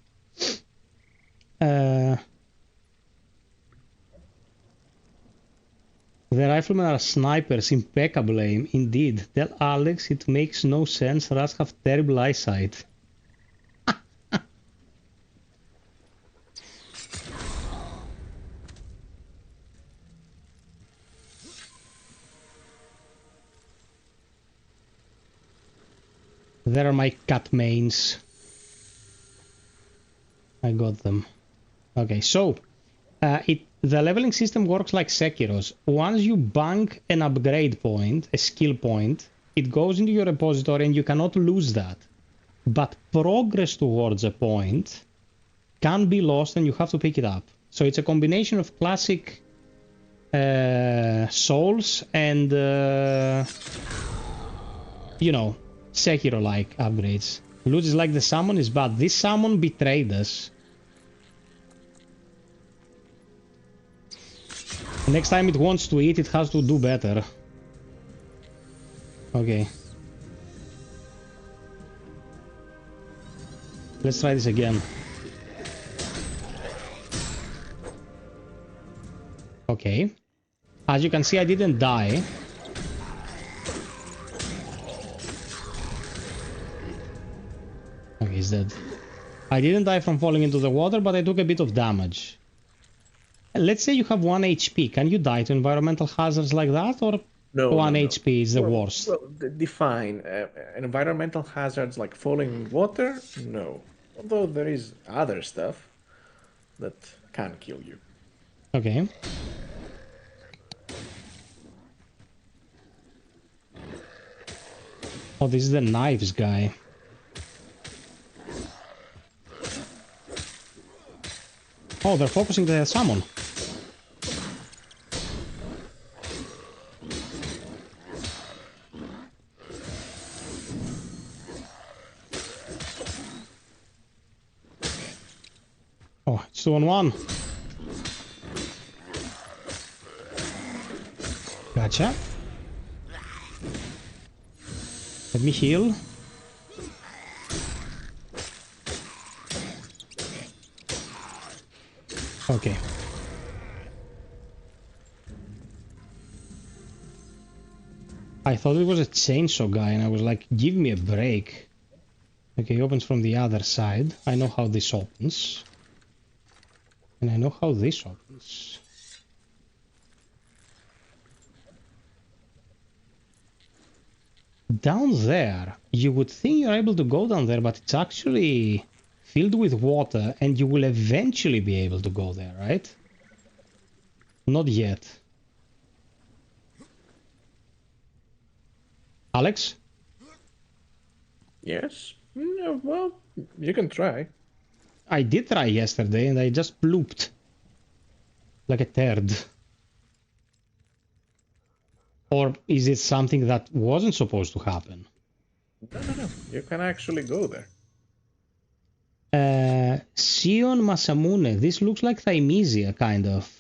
The riflemen are snipers, impeccable aim. Indeed. Tell Alex it makes no sense. Rats have terrible eyesight. There are my cat mains. I got them. Okay, so the leveling system works like Sekiro's. Once you bank an upgrade point, a skill point, it goes into your repository and you cannot lose that. But progress towards a point can be lost and you have to pick it up. So it's a combination of classic Souls and, you know, Sekiro-like upgrades. Loot is like the summon is bad. This summon betrayed us. Next time it wants to eat, it has to do better. Okay. Let's try this again. Okay. As you can see, I didn't die. Okay, he's dead. I didn't die from falling into the water, but I took a bit of damage. Let's say you have 1 HP. Can you die to environmental hazards like that? Or No, 1 no, no. HP is the worst? Well, define environmental hazards like falling in water? No. Although there is other stuff that can kill you. Okay. Oh, this is the knives guy. Oh, they're focusing the summon. Oh, it's 2-on-1. Gotcha. Let me heal. Okay. I thought it was a chainsaw guy and I was like, give me a break. Okay, he opens from the other side. I know how this opens. And I know how this opens. Down there, you would think you're able to go down there, but it's actually filled with water and you will eventually be able to go there, right? Not yet. Alex? Yes? No, well, you can try. I did try yesterday and I just blooped. Like a turd. Or is it something that wasn't supposed to happen? No. You can actually go there. Sion Masamune. This looks like Thymesia, kind of.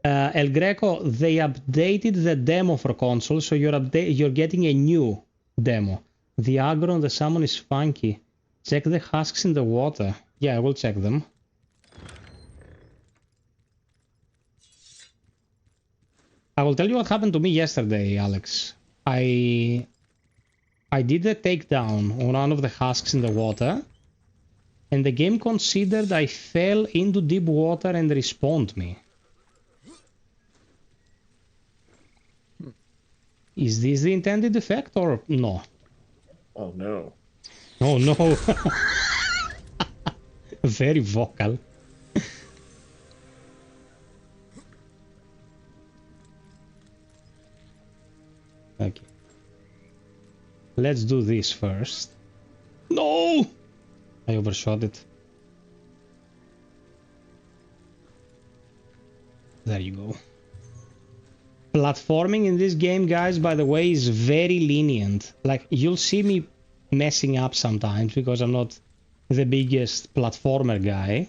El Greco, they updated the demo for console, so you're getting a new demo. The aggro on the summon is funky. Check the husks in the water. Yeah, I will check them. I will tell you what happened to me yesterday, Alex. I did a takedown on one of the husks in the water, and the game considered I fell into deep water and respawned me. Is this the intended effect or no? Oh no. Oh no. Very vocal. Okay. Let's do this first. No! I overshot it. There you go. Platforming in this game, guys, by the way, is very lenient. Like, you'll see me messing up sometimes because I'm not the biggest platformer guy.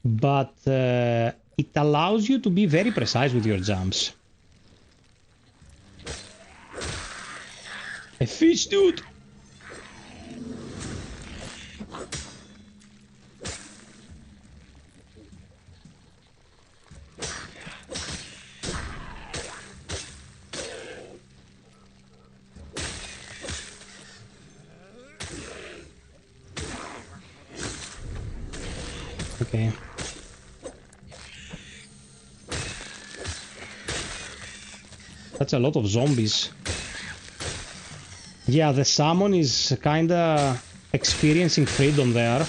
But it allows you to be very precise with your jumps. A fish, dude! Okay. That's a lot of zombies. Yeah, the salmon is kinda experiencing freedom there.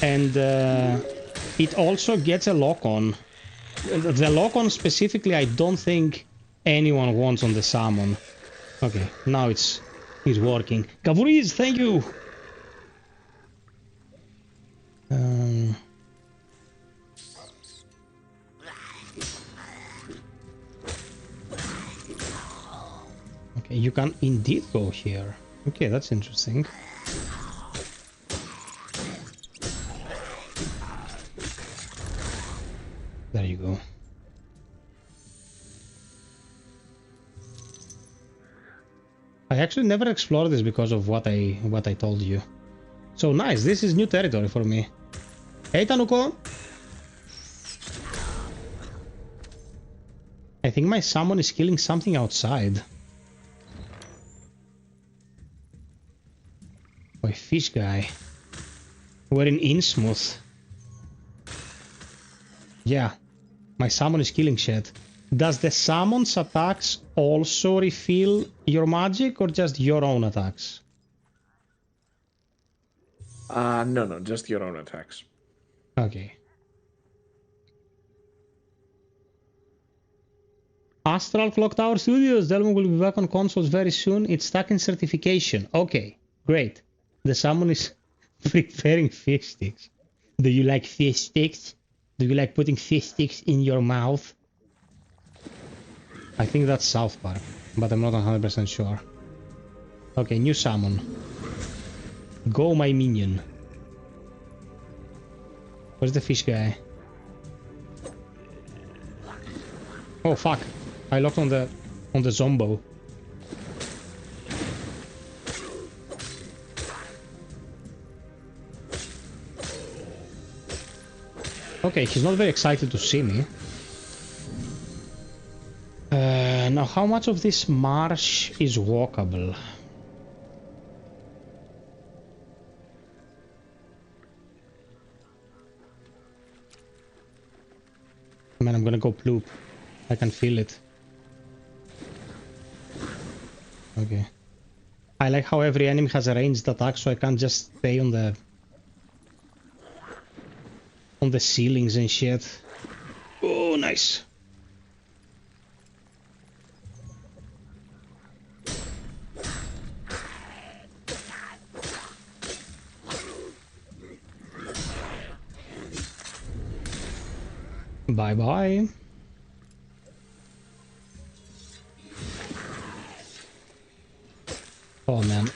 And it also gets a lock-on. The lock-on specifically, I don't think anyone wants on the salmon. Okay, now it's working. Gavuriz, thank you! Okay, you can indeed go here. Okay, that's interesting. There you go. I actually never explored this because of what I told you. So nice, this is new territory for me. Hey Tanuko! I think my summon is killing something outside. Oh, a fish guy. We're in Innsmouth. Yeah, my summon is killing shit. Does the summon's attacks also refill your magic or just your own attacks? No, just your own attacks. Okay. Astral Clock Tower Studios. Delmon will be back on consoles very soon. It's stuck in certification. Okay, great. The summon is preparing fish sticks. Do you like fish sticks? Do you like putting fish sticks in your mouth? I think that's South Park, but I'm not 100% sure. Okay, new summon. Go, my minion. Where's the fish guy? Oh fuck! I locked on the zombo. Okay, he's not very excited to see me. Now, how much of this marsh is walkable? Man, I'm gonna go ploop. I can feel it. Okay. I like how every enemy has a ranged attack, so I can't just stay on the ceilings and shit. Oh, nice. Bye bye. Oh man.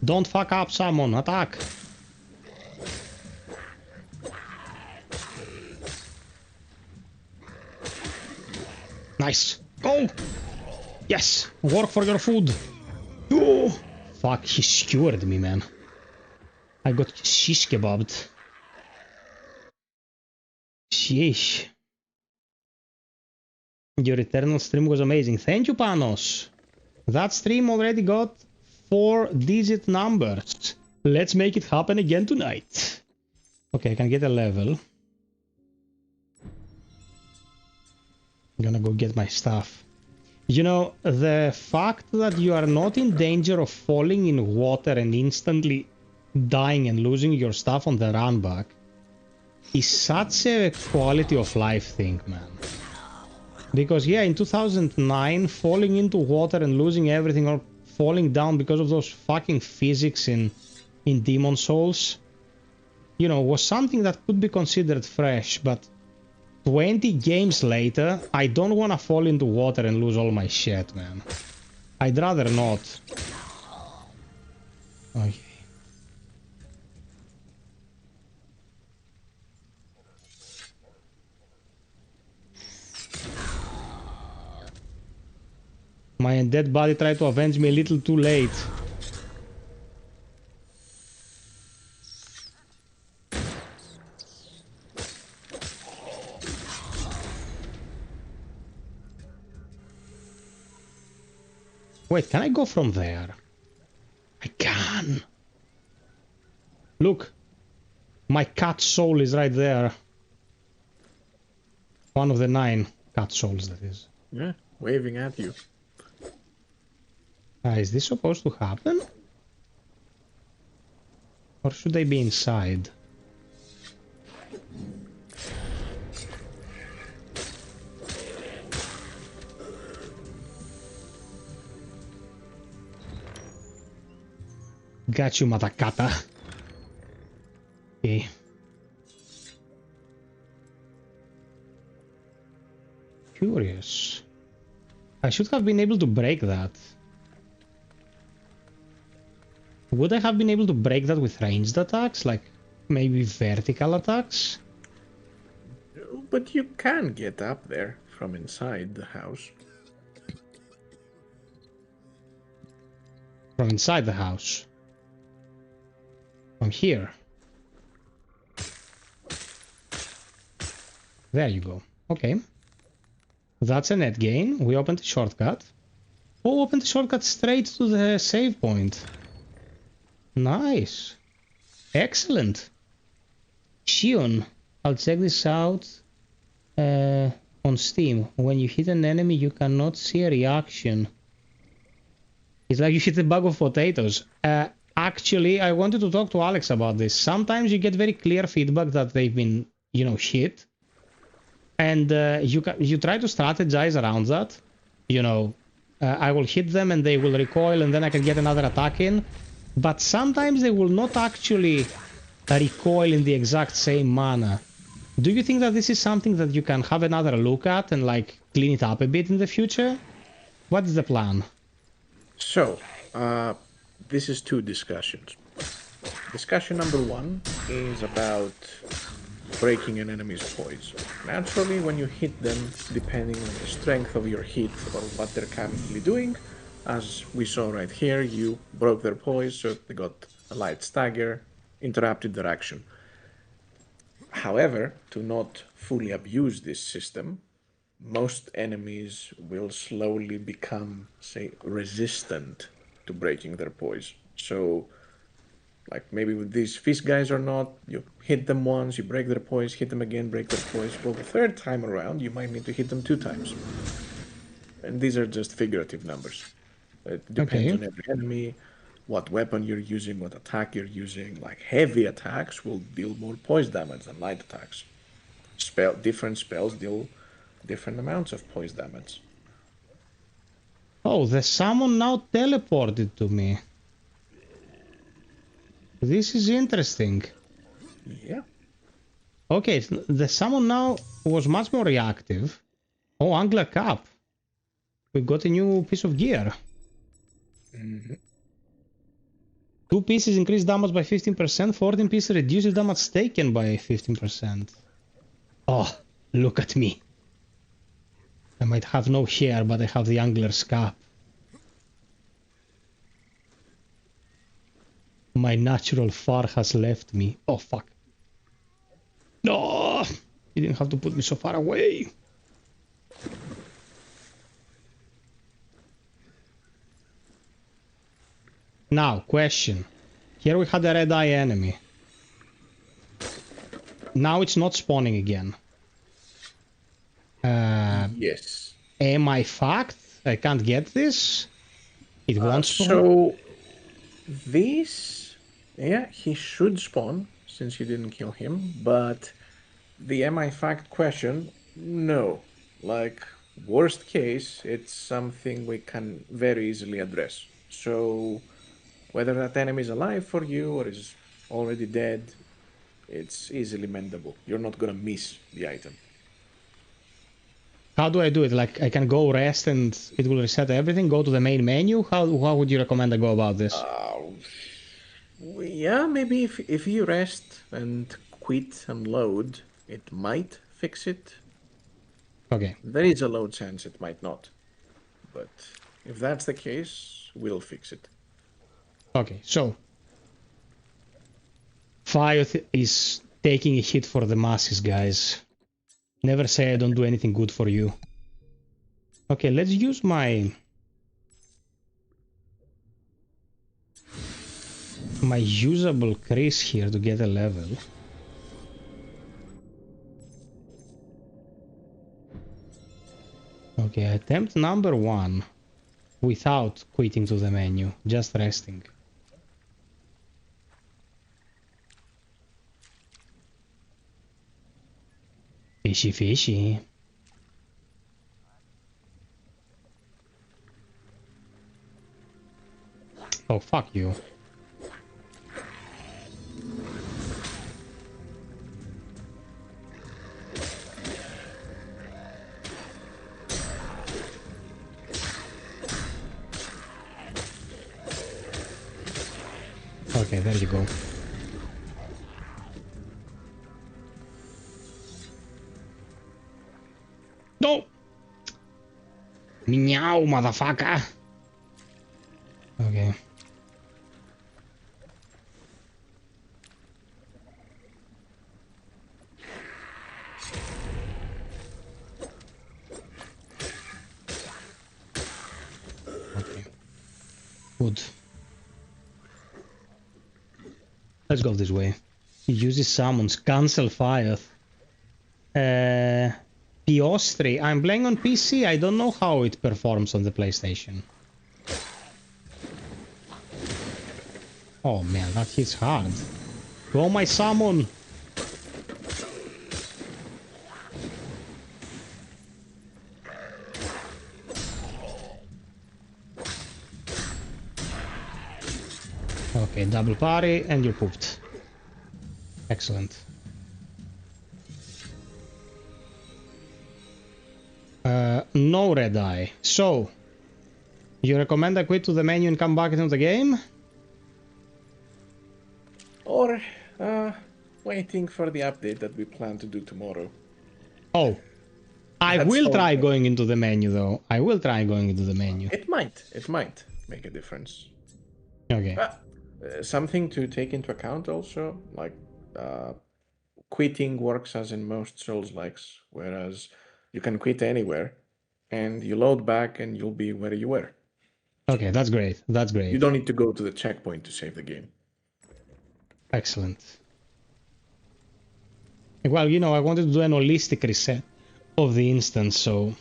Don't fuck up, someone. Attack. Nice. Go. Yes. Work for your food. Oh. Fuck, he skewered me, man. I got shish kebabbed. Sheesh. Your eternal stream was amazing. Thank you, Panos. That stream already got 4-digit numbers. Let's make it happen again tonight. Okay, I can get a level. I'm gonna go get my stuff. You know, the fact that you are not in danger of falling in water and instantly dying and losing your stuff on the run back is such a quality of life thing, man. Because yeah, in 2009, falling into water and losing everything or falling down because of those fucking physics in Demon Souls, you know, was something that could be considered fresh, but 20 games later, I don't want to fall into water and lose all my shit, man. I'd rather not. Okay. My undead body tried to avenge me a little too late. Wait, can I go from there? Look. My cat soul is right there. One of the 9 cat souls, that is. Yeah, waving at you. Is this supposed to happen? Or should I be inside? Got you, Matakata. Okay. Curious. I should have been able to break that. Would I have been able to break that with ranged attacks? Like, maybe vertical attacks? But you can get up there from inside the house. From inside the house? From here? There you go. Okay. That's a net gain. We opened a shortcut. Oh, opened a shortcut straight to the save point. Nice. Excellent. Shion, I'll check this out on Steam. When you hit an enemy, you cannot see a reaction. It's like you hit a bag of potatoes. Actually, I wanted to talk to Alex about this. Sometimes you get very clear feedback that they've been, you know, hit. And you try to strategize around that. You know, I will hit them and they will recoil and then I can get another attack in. But sometimes they will not actually recoil in the exact same manner. Do you think that this is something that you can have another look at and like clean it up a bit in the future? What is the plan? So, this is 2 discussions. Discussion number 1 is about breaking an enemy's poise. Naturally, when you hit them, depending on the strength of your hit or what they're currently doing, as we saw right here, you broke their poise, so they got a light stagger, interrupted their action. However, to not fully abuse this system, most enemies will slowly become, say, resistant to breaking their poise. So, like maybe with these feast guys or not, you hit them once, you break their poise, hit them again, break their poise. Well, the 3rd time around, you might need to hit them 2 times. And these are just figurative numbers. It depends on every enemy, what weapon you're using, what attack you're using. Like heavy attacks will deal more poise damage than light attacks. Different spells deal different amounts of poise damage. Oh, the summon now teleported to me. This is interesting. Yeah. Okay, the summon now was much more reactive. Oh, Angler Cap. We got a new piece of gear. 2 pieces increase damage by 15%, 14 pieces reduces damage taken by 15%. Oh, look at me. I might have no hair, but I have the Angler's Cap. My natural fur has left me. Oh, fuck. No! You didn't have to put me so far away. Now, question. Here we had a red-eye enemy. Now it's not spawning again. Yes. Am I fucked? I can't get this? It won't spawn? So, this, yeah, he should spawn since you didn't kill him, but the am I fucked question, no. Like, worst case, it's something we can very easily address. So, whether that enemy is alive for you or is already dead, it's easily mendable. You're not gonna miss the item. How do I do it? Like, I can go rest and it will reset everything? Go to the main menu? How would you recommend I go about this? Yeah, maybe if you rest and quit and load, it might fix it. Okay. There is a low chance it might not. But if that's the case, we'll fix it. Okay, so FiOth is taking a hit for the masses, guys. Never say I don't do anything good for you. Okay, let's use my... my usable Chris here to get a level. Okay, attempt number 1 without quitting to the menu, just resting. Fishy, fishy. Oh, fuck you. Okay, there you go. No! Meow, motherfucker! Okay. Okay. Good. Let's go this way. He uses summons. Cancel FiOth. FiOth. I'm playing on PC. I don't know how it performs on the PlayStation. Oh man, that hits hard. Go my summon! Okay, double parry and you're pooped. Excellent. No red eye. So, you recommend I quit to the menu and come back into the game? Or waiting for the update that we plan to do tomorrow. Oh, I That's will all try good. going into the menu though. I will try going into the menu. It might make a difference. Okay. But something to take into account also, like quitting works as in most Souls-likes, whereas you can quit anywhere and you load back and you'll be where you were. Okay, that's great. That's great. You don't need to go to the checkpoint to save the game. Excellent. Well, you know, I wanted to do an holistic reset of the instance, so...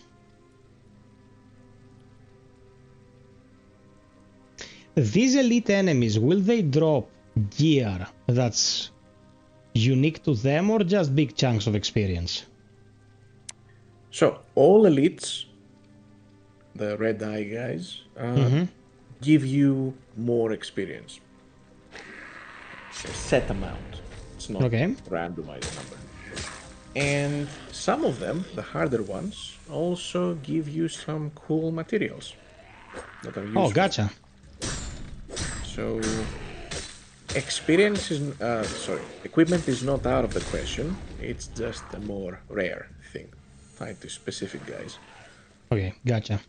These elite enemies, will they drop gear that's unique to them or just big chunks of experience? So, all elites, the red eye guys, give you more experience. A set amount. It's not Okay. randomized number. And some of them, the harder ones, also give you some cool materials that are useful. Oh, gotcha. So, experience is, equipment is not out of the question. It's just a more rare thing, tied to specific guys. Okay, gotcha.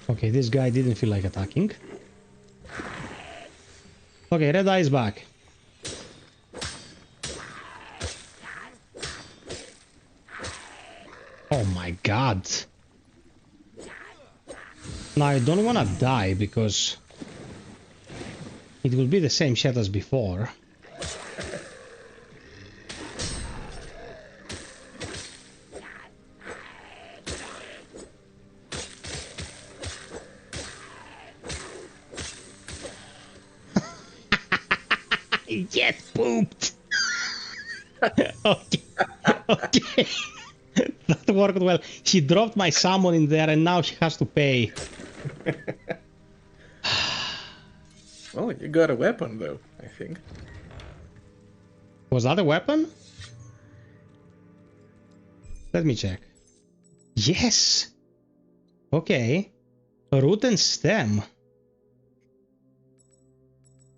Okay, this guy didn't feel like attacking. Okay, red eye is back. Oh my god. Now I don't wanna die because it will be the same shit as before. Get pooped! Okay. Okay. That worked well. She dropped my summon in there and now she has to pay. Well, you got a weapon though, I think. Was that a weapon? Let me check. Yes! Okay. Root and stem.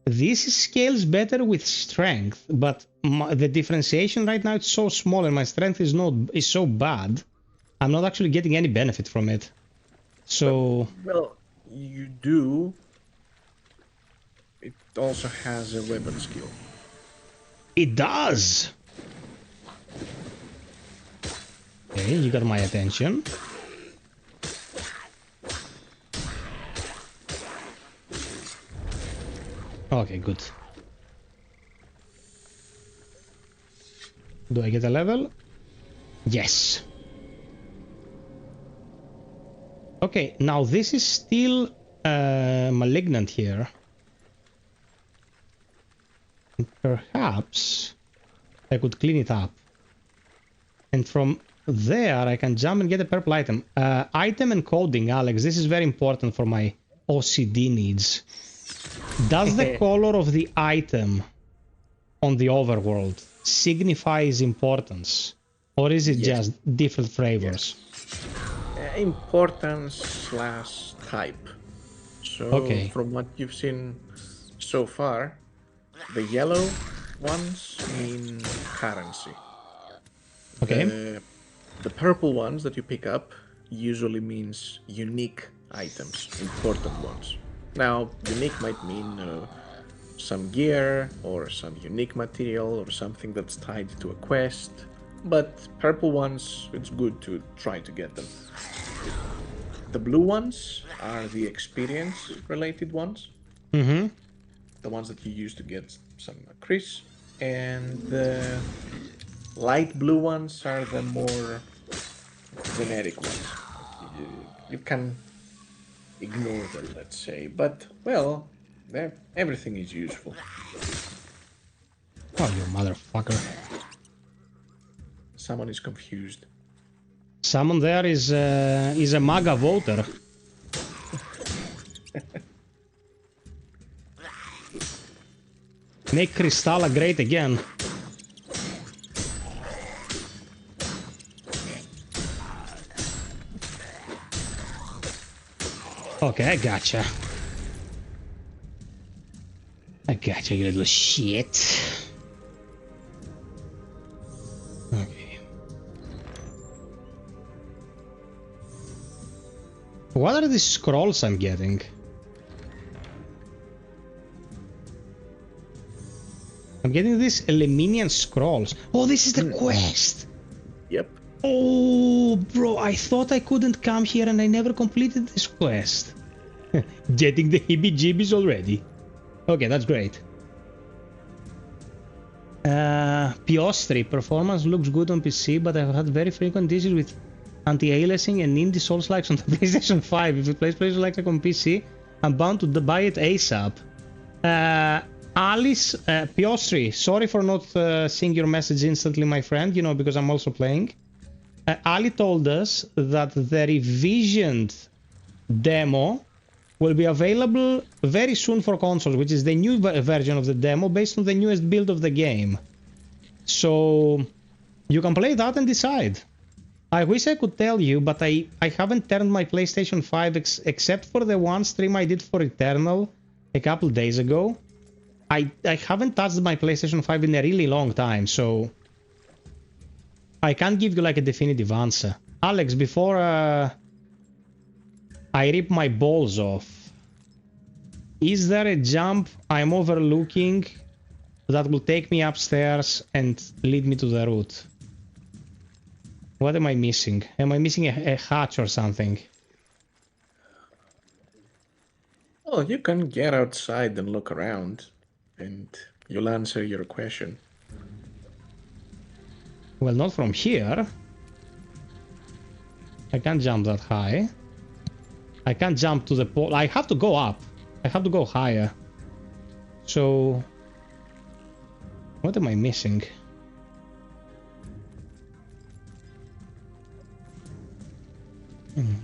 This scales better with strength, but the differentiation right now is so small and my strength is so bad. I'm not actually getting any benefit from it. So... Well, you do. It also has a weapon skill. It does! Okay, you got my attention. Okay, good. Do I get a level? Yes. Okay, now this is still malignant here. Perhaps I could clean it up. And from there I can jump and get a purple item. Item encoding, Alex, this is very important for my OCD needs. Does the color of the item on the overworld signifies importance? Or is it just different flavors? Importance / type. So from what you've seen so far, the yellow ones mean currency. Okay. The purple ones that you pick up usually means unique items, important ones. Now, unique might mean some gear or some unique material or something that's tied to a quest, but purple ones, it's good to try to get them. The blue ones are the experience related ones. Mm-hmm. The ones that you use to get some Chris, and the light blue ones are the more generic ones. You can ignore them, let's say, but well, everything is useful. Oh, you motherfucker. Someone is confused. Someone there is a MAGA voter. Make Kristala great again. Okay, I gotcha. I gotcha, you little shit. Okay. What are these scrolls I'm getting? I'm getting these Eleminian scrolls. Oh, this is the quest! Yep. Oh, bro, I thought I couldn't come here and I never completed this quest. Getting the heebie-jeebies already. Okay, that's great. FiOth performance looks good on PC, but I've had very frequent issues with anti-aliasing and indie Soulslikes on the PlayStation 5. If it plays PlayStation on PC, I'm bound to buy it ASAP. Alice, FiOth, sorry for not seeing your message instantly, my friend, you know, because I'm also playing. Ali told us that the revisioned demo will be available very soon for consoles, which is the new version of the demo based on the newest build of the game. So you can play that and decide. I wish I could tell you, but I haven't turned my PlayStation 5 except for the one stream I did for Eternal a couple days ago. I haven't touched my PlayStation 5 in a really long time, so I can't give you like a definitive answer. Alex, before I rip my balls off, is there a jump I'm overlooking that will take me upstairs and lead me to the route? What am I missing? Am I missing a hatch or something? Well, you can get outside and look around, and you'll answer your question. Well, not from here. I can't jump that high. I can't jump to the pole. I have to go up. I have to go higher. So, what am I missing?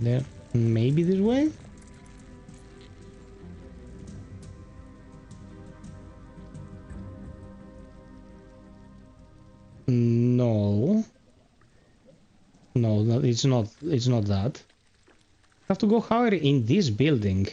There, maybe this way? No. No, it's not that. I have to go higher in this building.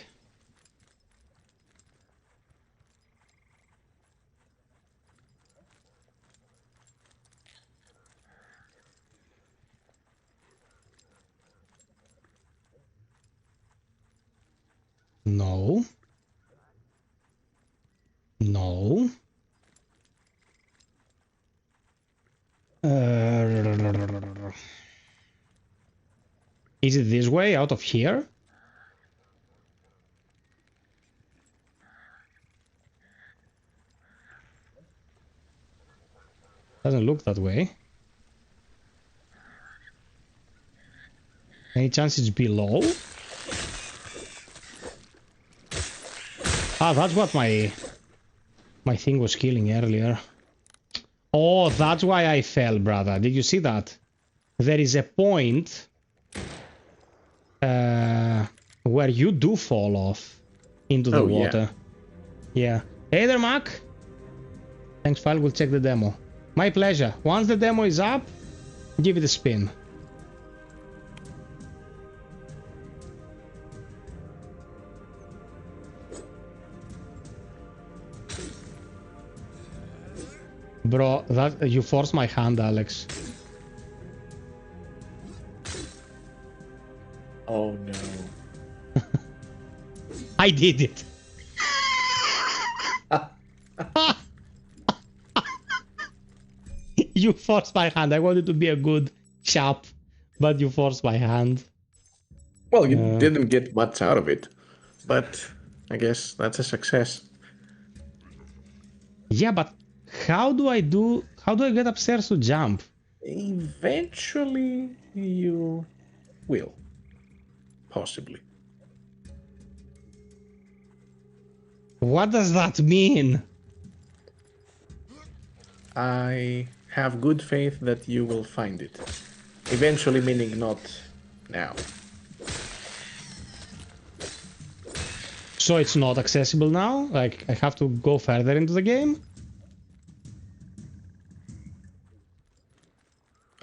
No. No. way out of here? Doesn't look that way. Any chance it's below? Ah, that's what my thing was killing earlier. Oh, that's why I fell, brother. Did you see that? There is a point where you do fall off into the water. Yeah. Hey there, Mac. Thanks, Phil. We'll check the demo. My pleasure. Once the demo is up, give it a spin. Bro, that you forced my hand, Alex. Oh no. I did it. You forced my hand. I wanted to be a good chap, but you forced my hand. Well, you didn't get much out of it, but I guess that's a success. Yeah, but how do I get upstairs to jump? Eventually, you will. Possibly. What does that mean? I have good faith that you will find it. Eventually, meaning not now. So it's not accessible now? Like, I have to go further into the game?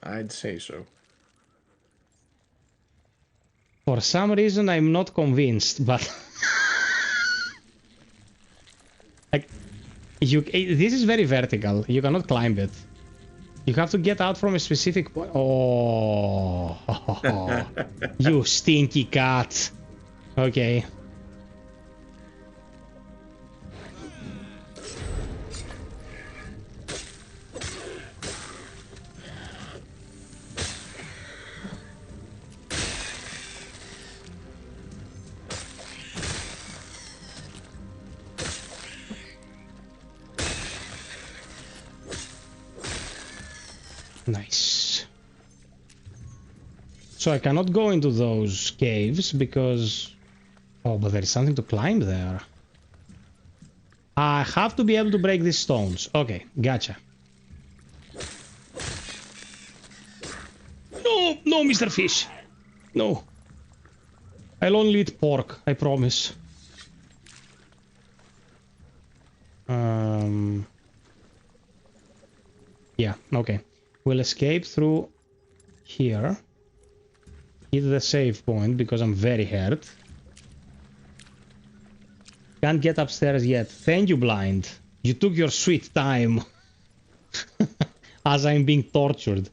I'd say so. For some reason, I'm not convinced, but... like, this is very vertical. You cannot climb it. You have to get out from a specific point. Oh, you stinky cat. Okay. Nice. So I cannot go into those caves because... Oh, but there is something to climb there. I have to be able to break these stones. Okay, gotcha. No, no, Mr. Fish. No. I'll only eat pork, I promise. Yeah, okay. We'll escape through here. Hit the save point because I'm very hurt. Can't get upstairs yet. Thank you, Blind. You took your sweet time. As I'm being tortured.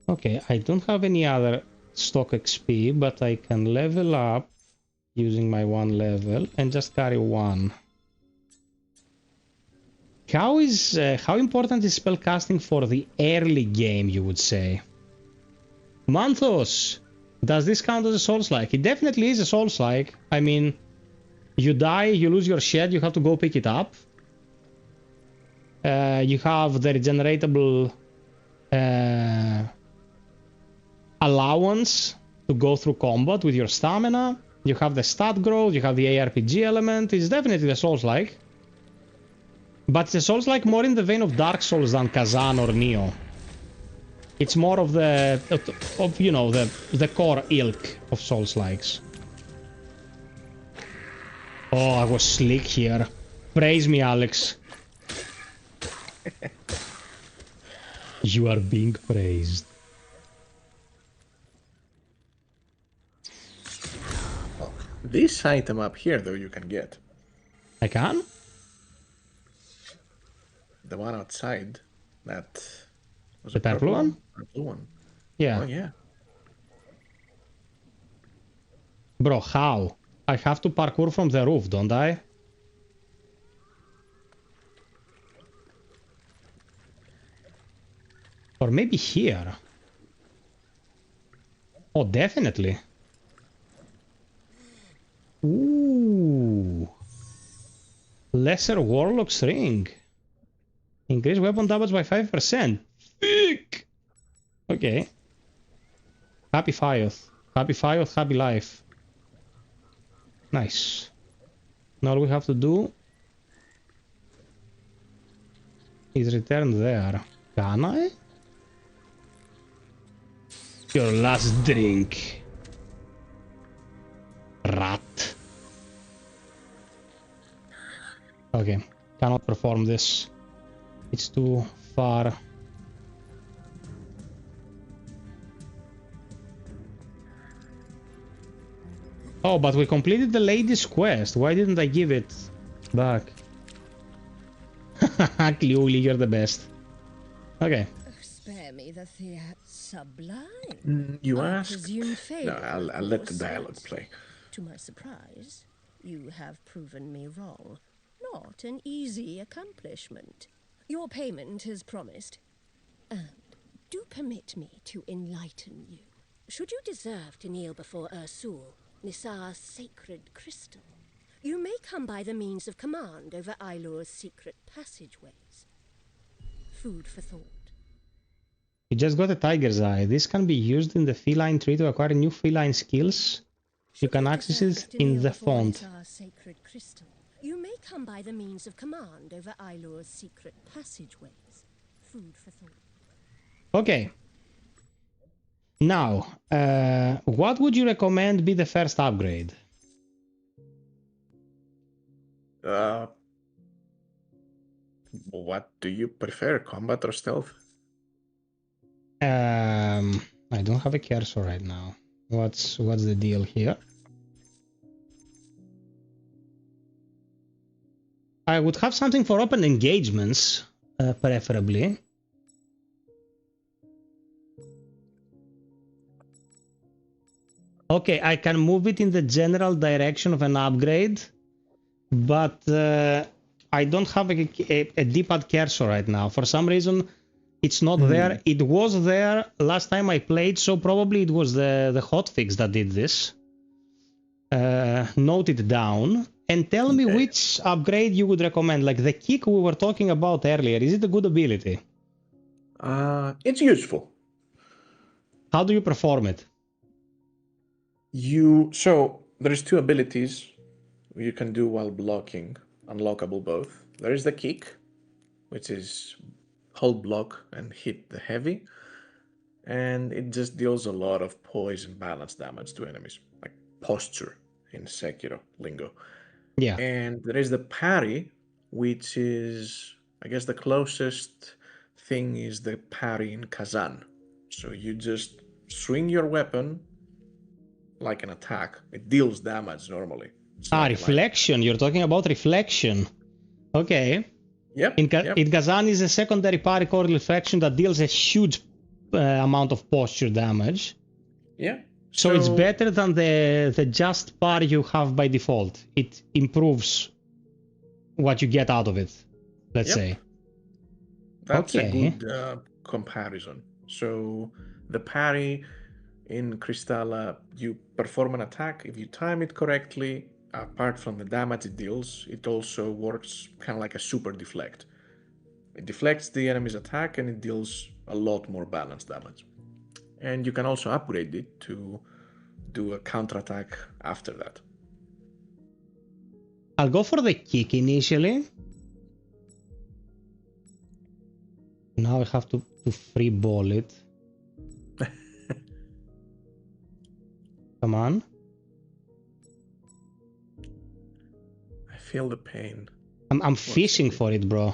Okay, I don't have any other stock XP, but I can level up using my 1 level and just carry 1. How important is spellcasting for the early game, you would say? Manthos, does this count as a Soulslike? It definitely is a Soulslike. I mean, you die, you lose your shed, you have to go pick it up. You have the regeneratable allowance to go through combat with your stamina. You have the stat growth, you have the ARPG element. It's definitely the Soulslike. But the Souls-like more in the vein of Dark Souls than Kazan or Neo. It's more of the, you know, the core ilk of Souls-likes. Oh, I was slick here. Praise me, Alex. You are being praised. This item up here, though, you can get. I can? The one outside, that was the purple one? Purple one. Yeah. Oh, yeah. Bro, how? I have to parkour from the roof, don't I? Or maybe here. Oh, definitely. Ooh. Lesser Warlock's Ring. Increase weapon damage by 5%. Thick! Okay. Happy FiOth. Happy FiOth, happy life. Nice. Now all we have to do is return there. Can I? Your last drink. Rat. Okay. Cannot perform this. It's too far. Oh, but we completed the lady's quest. Why didn't I give it back? Clearly, you're the best. Okay. Spare me the theat sublime. You I asked? presume No, favour I'll let the was dialogue sent. play. To my surprise, you have proven me wrong. Not an easy accomplishment. Your payment is promised. And do permit me to enlighten you. Should you deserve to kneel before Ursul, Nisar's sacred crystal, you may come by the means of command over Ailur's secret passageways. Food for thought. You just got a tiger's eye. This can be used in the feline tree to acquire new feline skills. You can access it in the font. Nisar's sacred crystal, you may come by the means of command over Ailur's secret passageways. Food for thought. Okay. Now, what would you recommend be the first upgrade? What do you prefer, combat or stealth? I don't have a cursor right now. What's the deal here? I would have something for open engagements, preferably. Okay, I can move it in the general direction of an upgrade, but I don't have a D-pad cursor right now. For some reason, it's not there. It was there last time I played, so probably it was the hotfix that did this. Note it down and tell me which upgrade you would recommend. Like the kick we were talking about earlier, is it a good ability? It's useful. How do you perform it? So there's two abilities you can do while blocking, unlockable both. There is the kick, which is hold block and hit the heavy, and it just deals a lot of poise and balance damage to enemies, like posture in Sekiro lingo. Yeah. And there is the parry, which is, I guess the closest thing is the parry in Kazan. So you just swing your weapon like an attack. It deals damage normally. Reflection. You're talking about reflection. Okay. Yep. In Kazan is a secondary parry called reflection that deals a huge amount of posture damage. Yeah. So it's better than the just parry you have by default. It improves what you get out of it, let's say. That's a good comparison. So the parry in Kristala, you perform an attack. If you time it correctly, apart from the damage it deals, it also works kind of like a super deflect. It deflects the enemy's attack and it deals a lot more balanced damage. And you can also upgrade it to do a counterattack after that. I'll go for the kick initially. Now I have to free ball it. Come on. I feel the pain. I'm fishing for it, bro.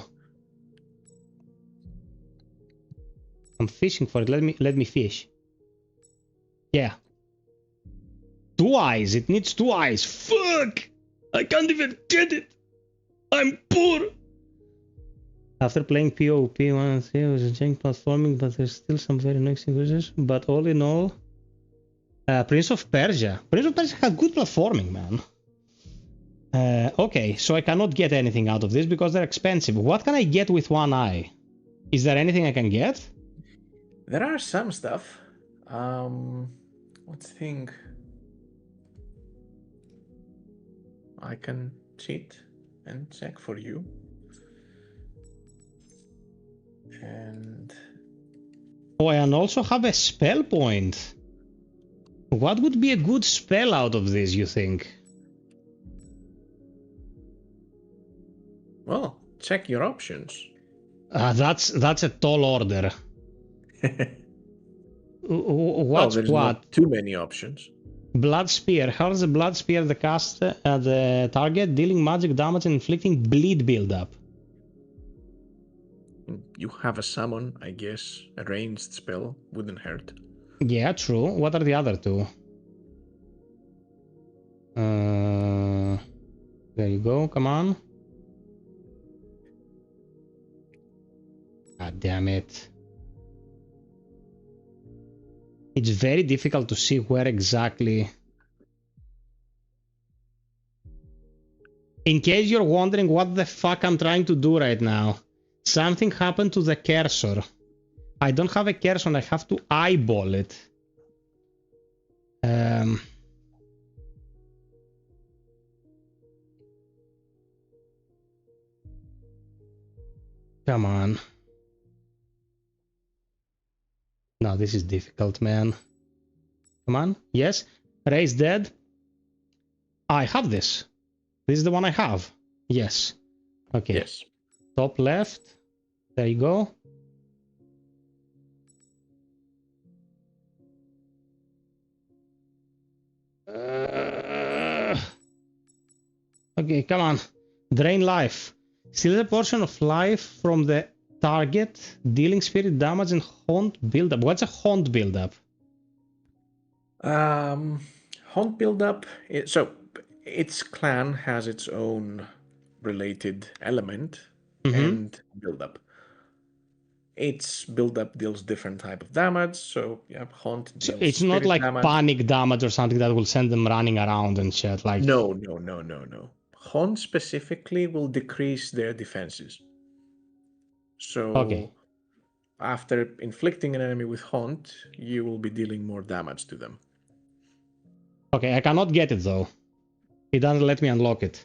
I'm fishing for it. Let me fish. Yeah. 2 eyes. It needs 2 eyes. Fuck! I can't even get it. I'm poor. After playing PoP 1 and 3, I was enjoying platforming, but there's still some very nice increases. But all in all, Prince of Persia. Prince of Persia had good platforming, man. Okay, so I cannot get anything out of this because they're expensive. What can I get with 1 eye? Is there anything I can get? There are some stuff. Let's think. I can cheat and check for you. And oh, and also have a spell point. What would be a good spell out of this, you think? well, check your options. That's a tall order. What's there's what? not too many options. Blood Spear. How does the Blood Spear the cast at the target, dealing magic damage and inflicting bleed buildup? You have a summon, I guess. A ranged spell wouldn't hurt. Yeah, true. What are the other two? There you go. Come on. God damn it. It's very difficult to see where exactly. In case you're wondering what the fuck I'm trying to do right now, something happened to the cursor. I don't have a cursor, I have to eyeball it. Come on. No, this is difficult, man. Come on. Yes. Raise dead. I have this. This is the one I have. Yes. Okay. Yes. Top left. There you go. Okay, come on. Drain life. Steal a portion of life from the target, dealing spirit damage and haunt buildup. What's a haunt buildup? Haunt buildup. So its clan has its own related element and buildup. Its buildup deals different type of damage. So yeah, haunt deals. So it's not like damage. panic damage or something that will send them running around and shit. Like No. Haunt specifically will decrease their defenses. So okay. After inflicting an enemy with haunt, you will be dealing more damage to them. Okay, I cannot get it though. It doesn't let me unlock it.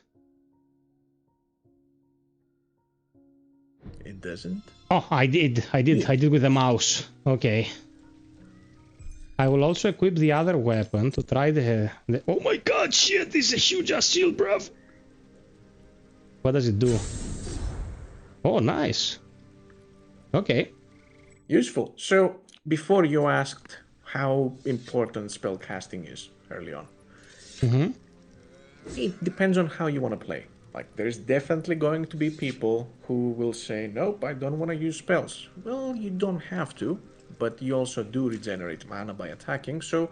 It doesn't? Oh, I did with the mouse. Okay. I will also equip the other weapon to try the... Oh my god, shit, this is a huge ass shield, bruv. What does it do? Oh, nice. Okay. Useful. So, before you asked how important spell casting is early on. It depends on how you want to play. Like, there's definitely going to be people who will say, nope, I don't want to use spells. Well, you don't have to, but you also do regenerate mana by attacking, so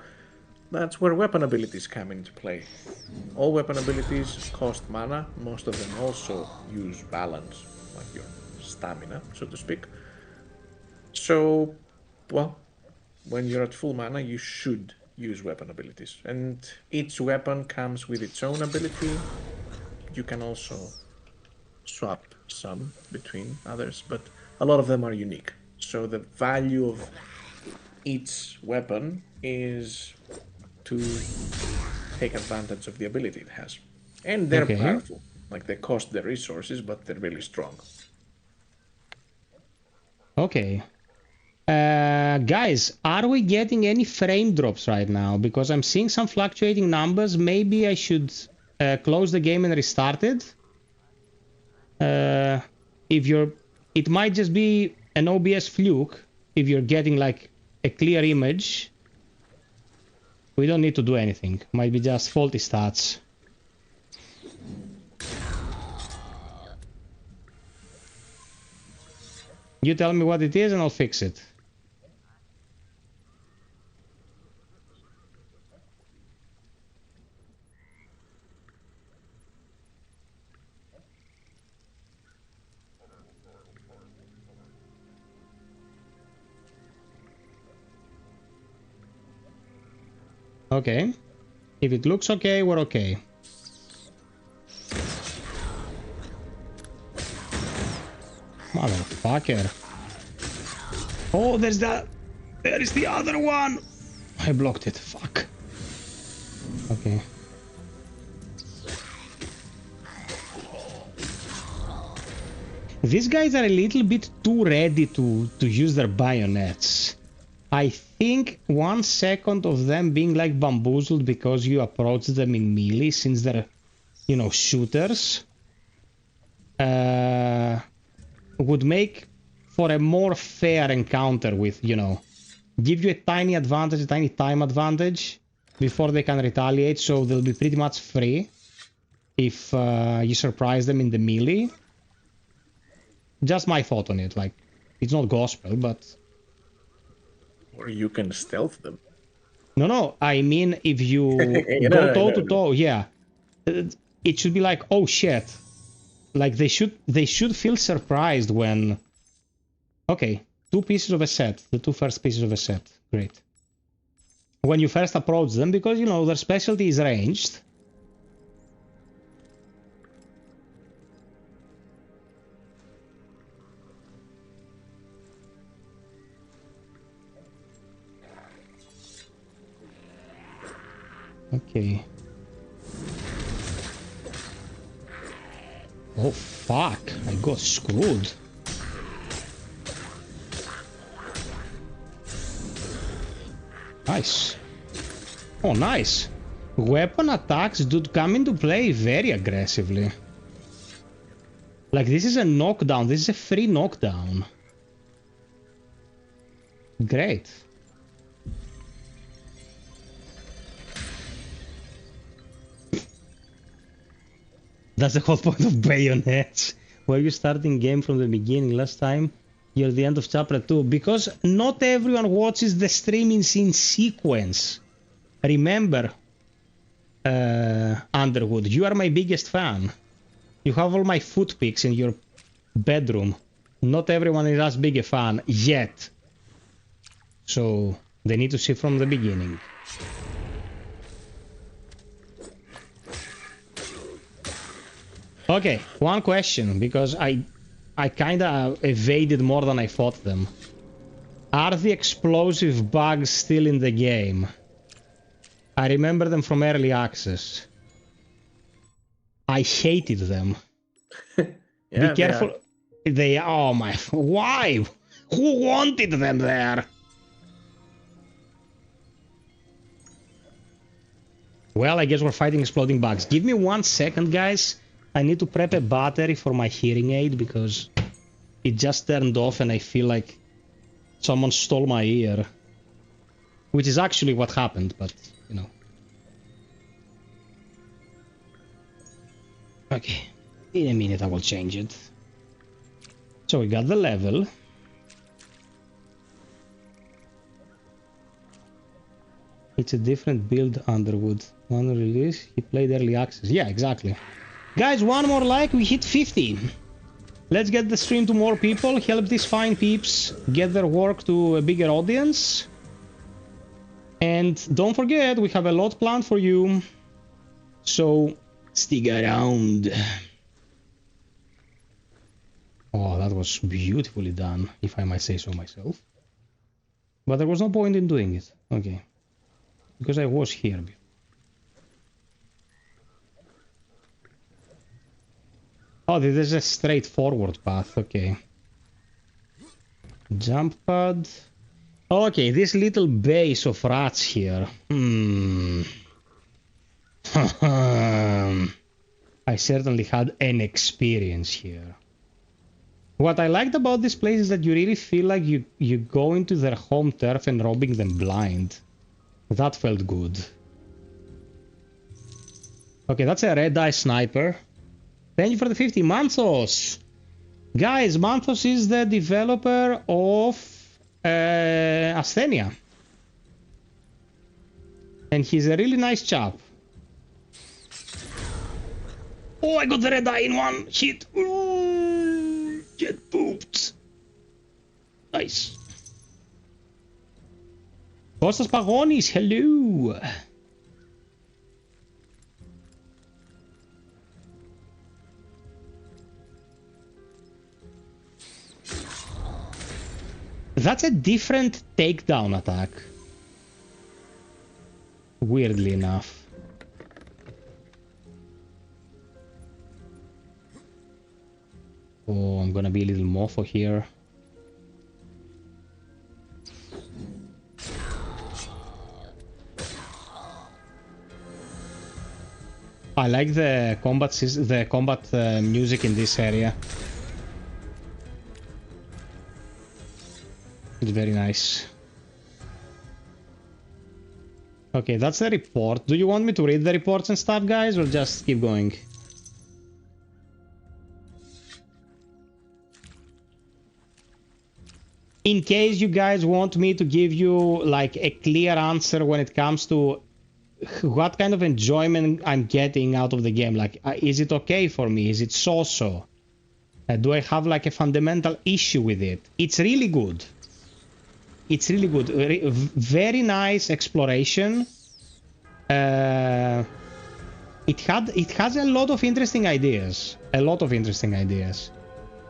that's where weapon abilities come into play. All weapon abilities cost mana. Most of them also use balance, like your stamina, so to speak. So, well, when you're at full mana, you should use weapon abilities. And each weapon comes with its own ability. You can also swap some between others, but a lot of them are unique. So the value of each weapon is to take advantage of the ability it has. And they're powerful. Like, they cost their resources, but they're really strong. Okay. Guys, are we getting any frame drops right now? Because I'm seeing some fluctuating numbers. Maybe I should close the game and restart it. It might just be an OBS fluke if you're getting like a clear image. We don't need to do anything. Might be just faulty stats. You tell me what it is and I'll fix it. Okay. If it looks okay, we're okay. Motherfucker. Oh, there's that. There is the other one! I blocked it. Fuck. Okay. These guys are a little bit too ready to use their bayonets. I think 1 second of them being like bamboozled because you approach them in melee since they're, you know, shooters, would make for a more fair encounter with, you know, give you a tiny advantage, a tiny time advantage before they can retaliate, so they'll be pretty much free if you surprise them in the melee. Just my thought on it, like, it's not gospel, but... Or you can stealth them. No, I mean, if you go toe-to-toe, yeah. It should be like, oh shit. Like, they should feel surprised when... Okay, 2 pieces of a set. The 2 first pieces of a set. Great. When you first approach them, because, you know, their specialty is ranged. Okay. Oh fuck, I got screwed. Nice. Oh, nice. Weapon attacks do come into play very aggressively. Like, this is a knockdown. This is a free knockdown. Great. That's the whole point of bayonets. Were you starting game from the beginning last time? You're the end of chapter 2. Because not everyone watches the streamings in sequence. Remember, Underwood, you are my biggest fan. You have all my foot pics in your bedroom. Not everyone is as big a fan yet. So they need to see from the beginning. Okay, one question, because I kinda evaded more than I fought them. Are the explosive bugs still in the game? I remember them from early access. I hated them. Yeah, be careful. They are. Oh my... Why? Who wanted them there? Well, I guess we're fighting exploding bugs. Give me 1 second, guys. I need to prep a battery for my hearing aid because it just turned off and I feel like someone stole my ear. Which is actually what happened, but, you know. Okay, in a minute I will change it. So we got the level. It's a different build, Underwood. One release, he played early access. Yeah, exactly. Guys, one more like, we hit 50. Let's get the stream to more people, help these fine peeps get their work to a bigger audience. And don't forget, we have a lot planned for you. So, stick around. Oh, that was beautifully done, if I might say so myself. But there was no point in doing it. Okay. Because I was here. Oh, this is a straightforward path, okay. Jump pad. Okay, this little base of rats here. I certainly had an experience here. What I liked about this place is that you really feel like you go into their home turf and robbing them blind. That felt good. Okay, that's a red-eye sniper. Thank you for the 50. Manthos! Guys, Manthos is the developer of Asthenia. And he's a really nice chap. Oh, I got the red eye in one hit. Ooh, get pooped. Nice. Kostas Pagonis, hello. That's a different takedown attack. Weirdly enough. Oh, I'm gonna be a little mofo here. I like the combat music in this area. It's very nice. Okay, that's the report. Do you want me to read the reports and stuff, guys, or just keep going? In case you guys want me to give you like a clear answer when it comes to what kind of enjoyment I'm getting out of the game, like is it okay for me? Is it so-so? Do I have like a fundamental issue with it? It's really good. It's really good. Very nice exploration. It has a lot of interesting ideas.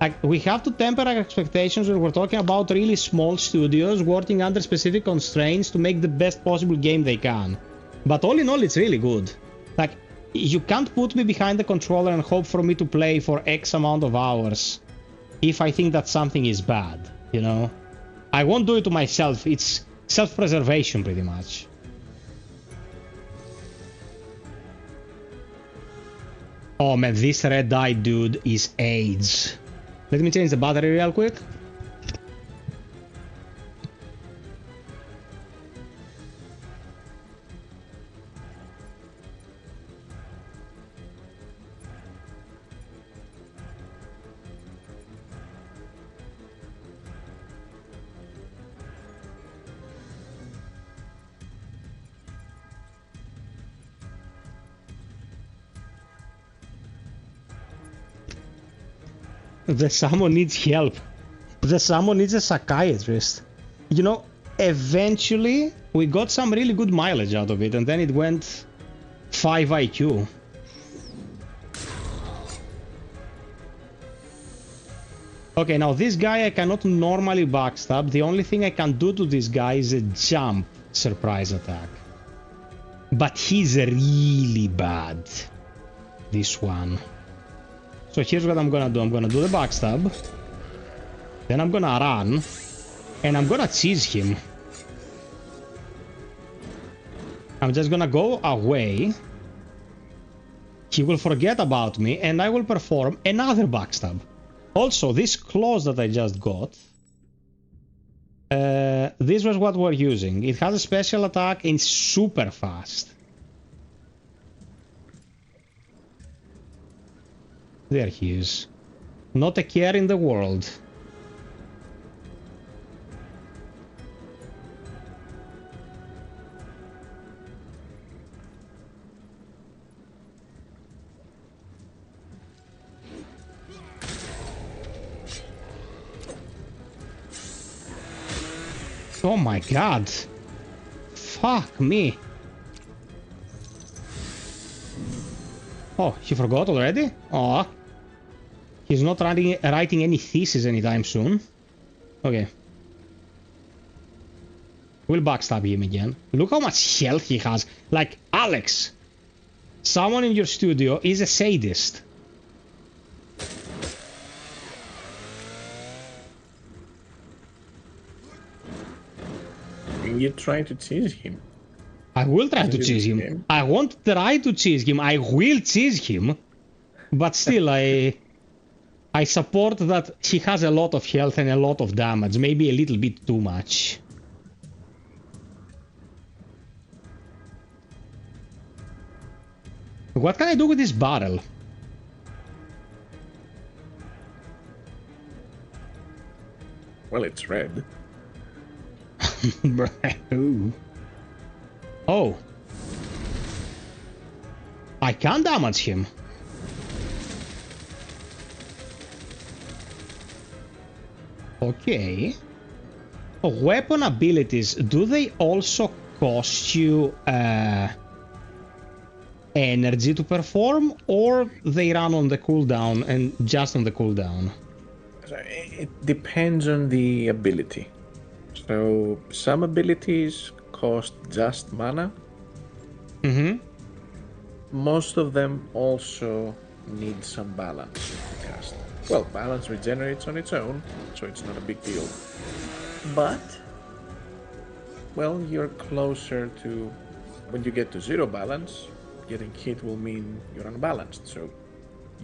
Like, we have to temper our expectations when we're talking about really small studios working under specific constraints to make the best possible game they can. But all in all, it's really good. Like, you can't put me behind the controller and hope for me to play for X amount of hours if I think that something is bad, you know? I won't do it to myself. It's self-preservation, pretty much. Oh man, this red-eyed dude is AIDS. Let me change the battery real quick. The Samo needs help. The Samo needs a psychiatrist. You know, eventually we got some really good mileage out of it, and then it went 5 IQ. Okay, now this guy I cannot normally backstab. The only thing I can do to this guy is a jump surprise attack. But he's really bad. This one. So here's what I'm gonna do. I'm gonna do the backstab. Then I'm gonna run. And I'm gonna cheese him. I'm just gonna go away. He will forget about me, and I will perform another backstab. Also, this claws that I just got, this was what we're using. It has a special attack and super fast. There he is. Not a care in the world. Oh my god. Fuck me. Oh, he forgot already? Oh. He's not writing any thesis anytime soon. Okay. We'll backstab him again. Look how much health he has. Like, Alex, someone in your studio is a sadist. You're trying to cheese him. I will try to cheese him. I won't try to cheese him. I will cheese him. But still, I support that he has a lot of health and a lot of damage. Maybe a little bit too much. What can I do with this barrel? Well, it's red. Oh. I can damage him. Okay. Weapon abilities, do they also cost you energy to perform, or they run on the cooldown and just on the cooldown? It depends on the ability. So some abilities cost just mana. Mm-hmm. Most of them also need some balance to cast. Well, balance regenerates on its own, so it's not a big deal. But, well, you're closer to... When you get to 0 balance, getting hit will mean you're unbalanced, so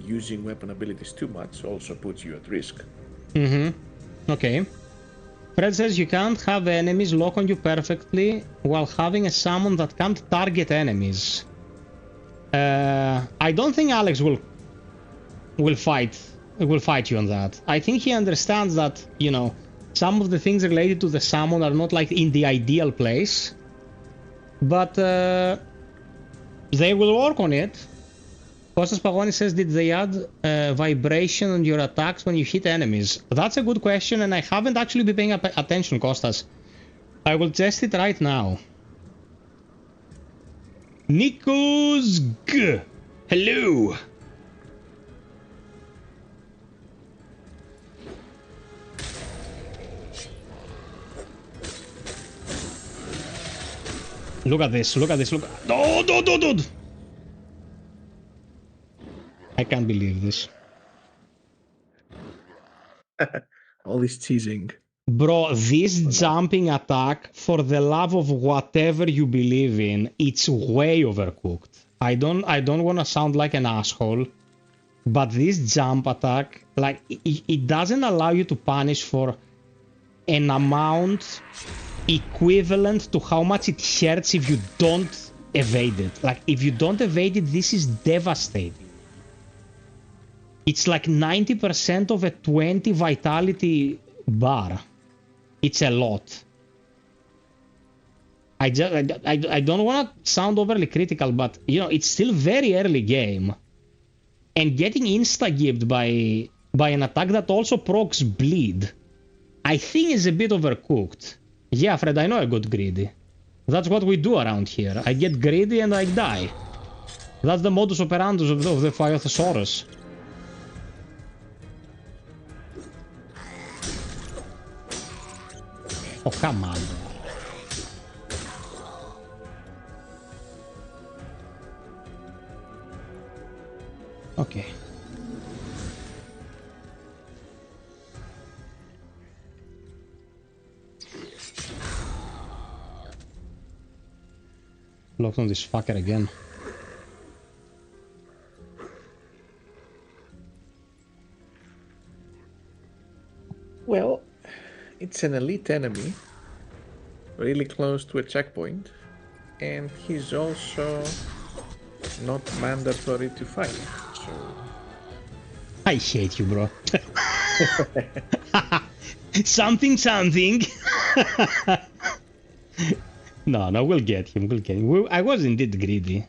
using weapon abilities too much also puts you at risk. Mm-hmm. Okay. Fred says you can't have enemies lock on you perfectly while having a summon that can't target enemies. I don't think Alex will fight you on that. I think he understands that, you know, some of the things related to the summon are not like in the ideal place, but they will work on it. Kostas Pagoni says, did they add vibration on your attacks when you hit enemies? That's a good question, and I haven't actually been paying attention, Kostas. I will test it right now. Nikos G. Hello. Look at this, look at this, look. Oh, dude. I can't believe this. All this teasing. Bro, this jumping attack, for the love of whatever you believe in, it's way overcooked. I don't want to sound like an asshole, but this jump attack, like, it doesn't allow you to punish for an amount equivalent to how much it hurts if you don't evade it. Like, if you don't evade it, this is devastating. It's like 90% of a 20 vitality bar. It's a lot. I don't want to sound overly critical, but, you know, it's still very early game. And getting insta-gibbed by an attack that also procs bleed, I think is a bit overcooked. Yeah, Fred, I know I got greedy. That's what we do around here. I get greedy and I die. That's the modus operandi of the FiOth. Oh, come on. Okay. Locked on this fucker again. Well, it's an elite enemy, really close to a checkpoint, and he's also not mandatory to fight, so... I hate you, bro. something. No, we'll get him, I was indeed greedy.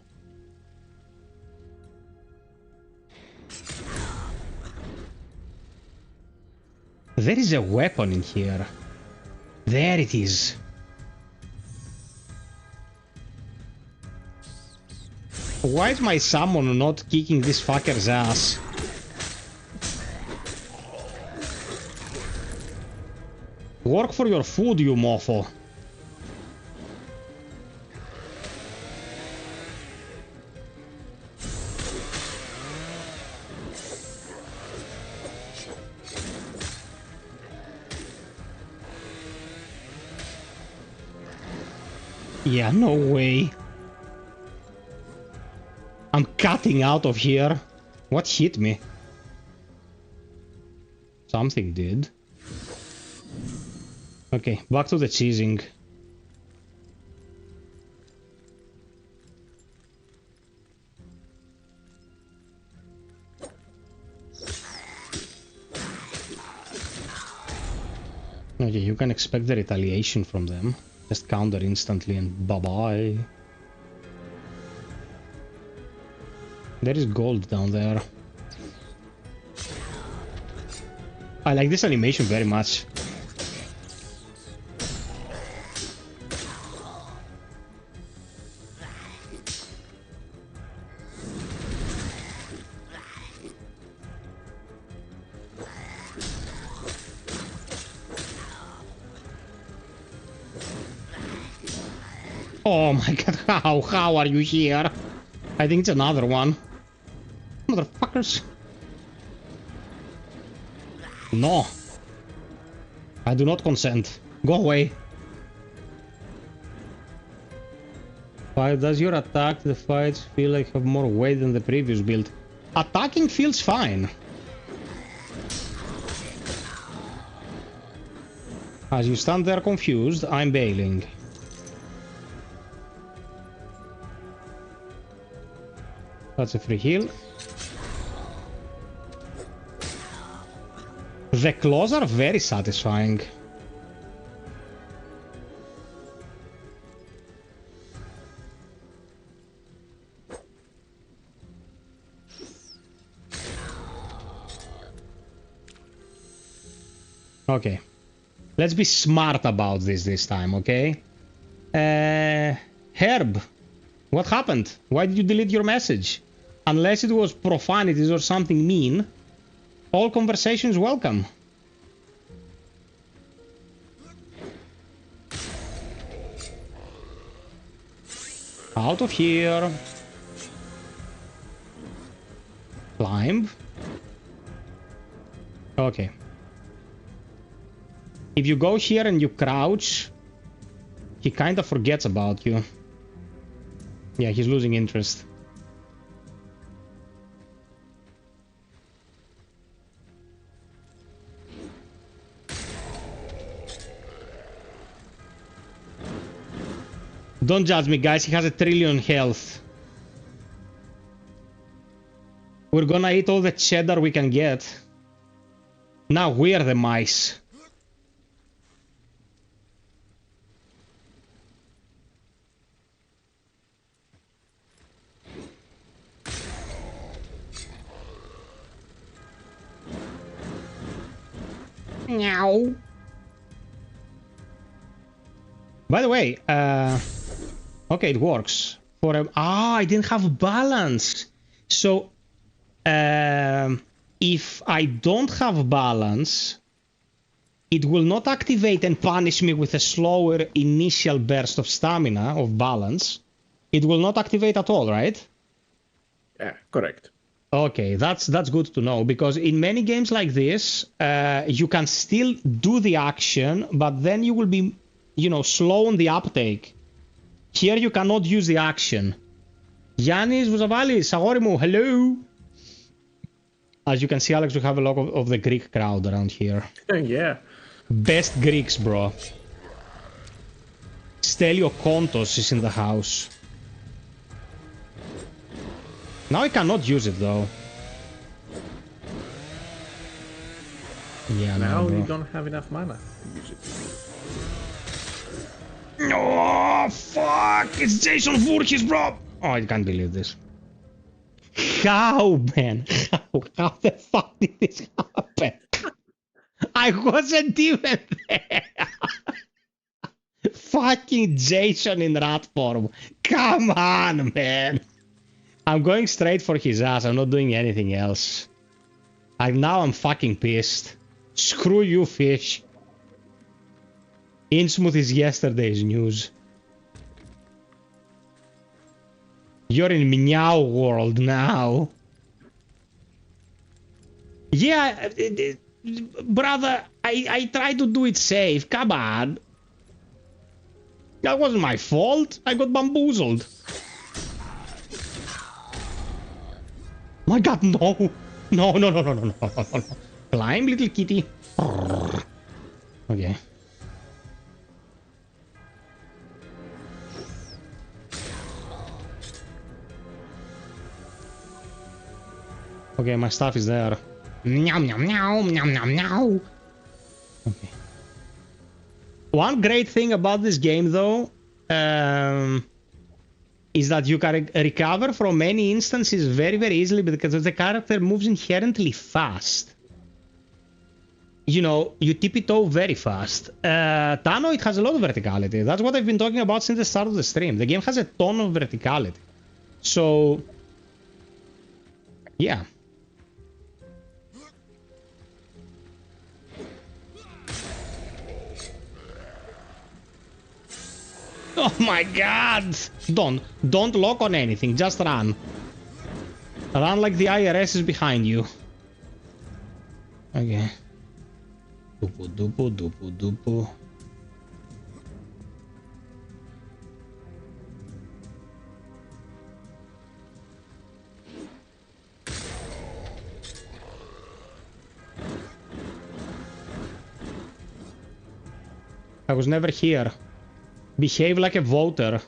There is a weapon in here. There it is. Why is my summon not kicking this fucker's ass? Work for your food, you mofo. Yeah, no way. I'm cutting out of here. What hit me? Something did. Okay, back to the cheesing. Okay, you can expect the retaliation from them. Just counter instantly and bye-bye. There is gold down there. I like this animation very much. Oh my god, how are you here? I think it's another one. Motherfuckers. No. I do not consent. Go away. Why does your attack the fights feel like have more weight than the previous build? Attacking feels fine. As you stand there confused, I'm bailing. That's a free heal. The claws are very satisfying. Okay. Let's be smart about this time, okay? Herb, what happened? Why did you delete your message? Unless it was profanities or something mean, all conversations welcome. Out of here. Climb. Okay. If you go here and you crouch, he kind of forgets about you. Yeah, he's losing interest. Don't judge me, guys. He has 1 trillion health. We're gonna eat all the cheddar we can get. Now we're the mice. Meow. By the way, okay, it works. For a, I didn't have balance. So, if I don't have balance, it will not activate and punish me with a slower initial burst of stamina, of balance. It will not activate at all, right? Yeah, correct. Okay, that's good to know, because in many games like this, you can still do the action, but then you will be, you know, slow on the uptake. Here you cannot use the action. Yannis Vuzavalis, Agorimu, hello! As you can see, Alex, we have a lot of the Greek crowd around here. Yeah. Best Greeks, bro. Stelio Kontos is in the house. Now I cannot use it, though. Yeah, Now no, you don't have enough mana to use it. Oh, fuck! It's Jason Voorhees, bro! Oh, I can't believe this. How, man? How the fuck did this happen? I wasn't even there! Fucking Jason in rat form. Come on, man! I'm going straight for his ass. I'm not doing anything else. Now I'm fucking pissed. Screw you, fish. Innsmouth is yesterday's news. You're in Meow world now. Yeah, brother, I tried to do it safe. Come on. That wasn't my fault. I got bamboozled. My god, no! No, no, no, no, no, no, no, no. Climb, little kitty. Okay. Okay, my stuff is there. Meow, meow, meow, meow, meow, meow. Okay. One great thing about this game, though, is that you can recover from many instances very, very easily because the character moves inherently fast. You know, you tippy-toe very fast. Tano, it has a lot of verticality. That's what I've been talking about since the start of the stream. The game has a ton of verticality. So, yeah. Oh my god! Don't lock on anything, just run. Run like the IRS is behind you. Okay. Dupu, dupu, dupu, dupu. I was never here. Behave like a voter.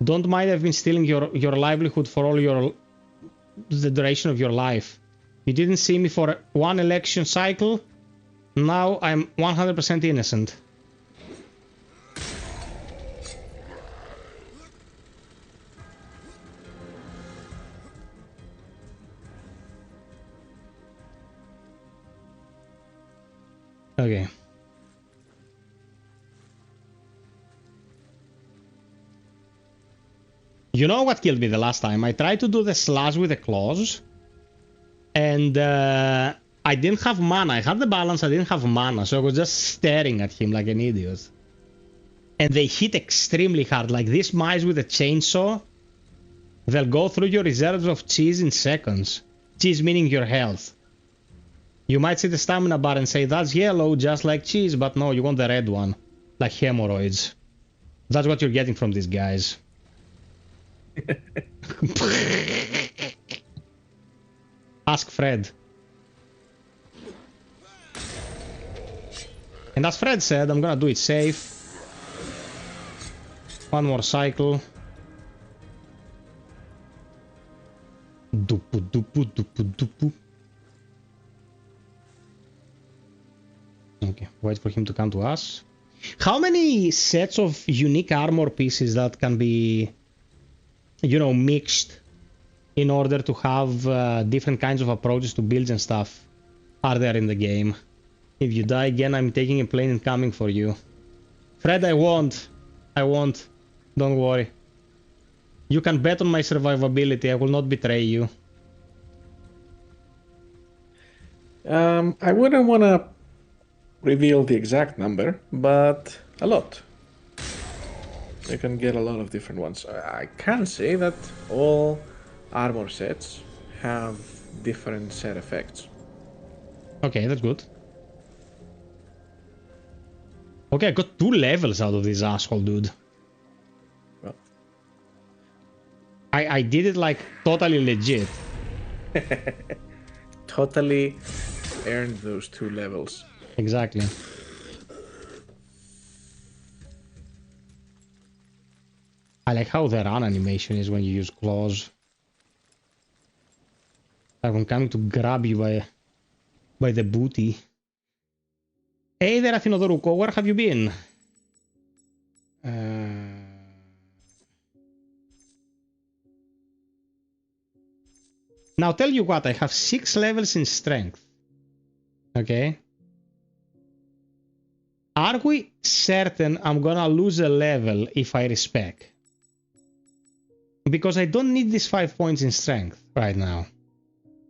Don't mind I've been stealing your livelihood for all the duration of your life. You didn't see me for one election cycle. Now I'm 100% innocent. Okay. You know what killed me the last time? I tried to do the slash with the claws. And I didn't have mana. I had the balance, I didn't have mana. So I was just staring at him like an idiot. And they hit extremely hard. Like these mice with a chainsaw. They'll go through your reserves of cheese in seconds. Cheese meaning your health. You might see the stamina bar and say, that's yellow, just like cheese. But no, you want the red one. Like hemorrhoids. That's what you're getting from these guys. Ask Fred. And as Fred said, I'm gonna do it safe. One more cycle. Dupu, dupu, dupu, dupu. Okay, wait for him to come to us. How many sets of unique armor pieces that can be, you know, mixed in order to have different kinds of approaches to builds and stuff are there in the game? If you die again, I'm taking a plane and coming for you. Fred, I won't. I won't. Don't worry. You can bet on my survivability. I will not betray you. I wouldn't want to reveal the exact number, but a lot. You can get a lot of different ones. I can say that all armor sets have different set effects. Okay, that's good. Okay, I got 2 levels out of this asshole, dude. Well. I did it like totally legit. Totally earned those 2 levels. Exactly. I like how the run animation is when you use claws. Like I'm coming to grab you by the booty. Hey there, Athinodoruko, where have you been? Now tell you what, I have 6 levels in strength. Okay. Are we certain I'm gonna lose a level if I respec? Because I don't need these 5 points in strength right now.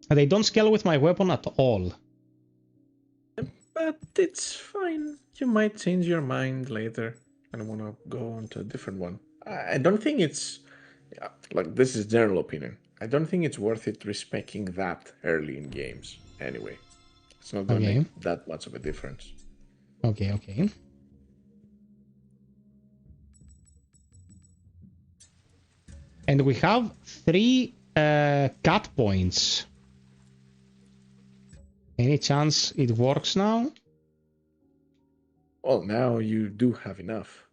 They don't scale with my weapon at all. But it's fine. You might change your mind later and want to go on to a different one. I don't think it's... like, this is general opinion. I don't think it's worth it respecing that early in games. Anyway, it's not going to make that much of a difference. Okay, okay. And we have 3 cut points. Any chance it works now? Well, now you do have enough.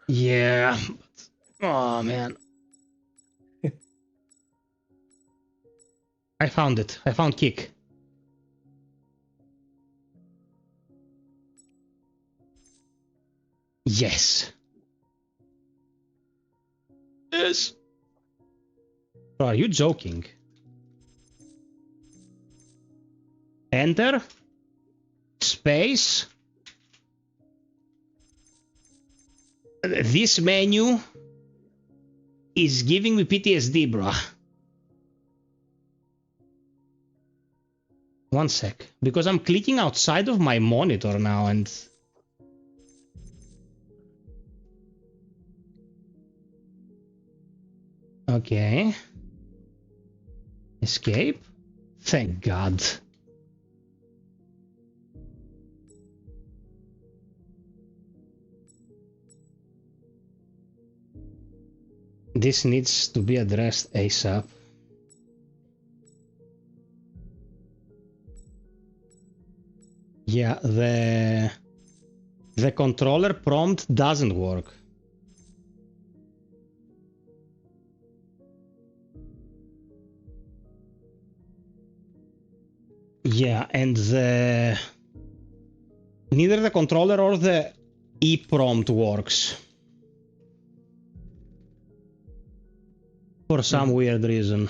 Yeah. But, oh, man. I found it. I found kick. Yes. Yes. Bro, are you joking? Enter. Space. This menu is giving me PTSD, bro. One sec. Because I'm clicking outside of my monitor now and... Okay. Escape? Thank God. This needs to be addressed ASAP. Yeah, the controller prompt doesn't work. Yeah, and neither the controller or the E prompt works. For some weird reason.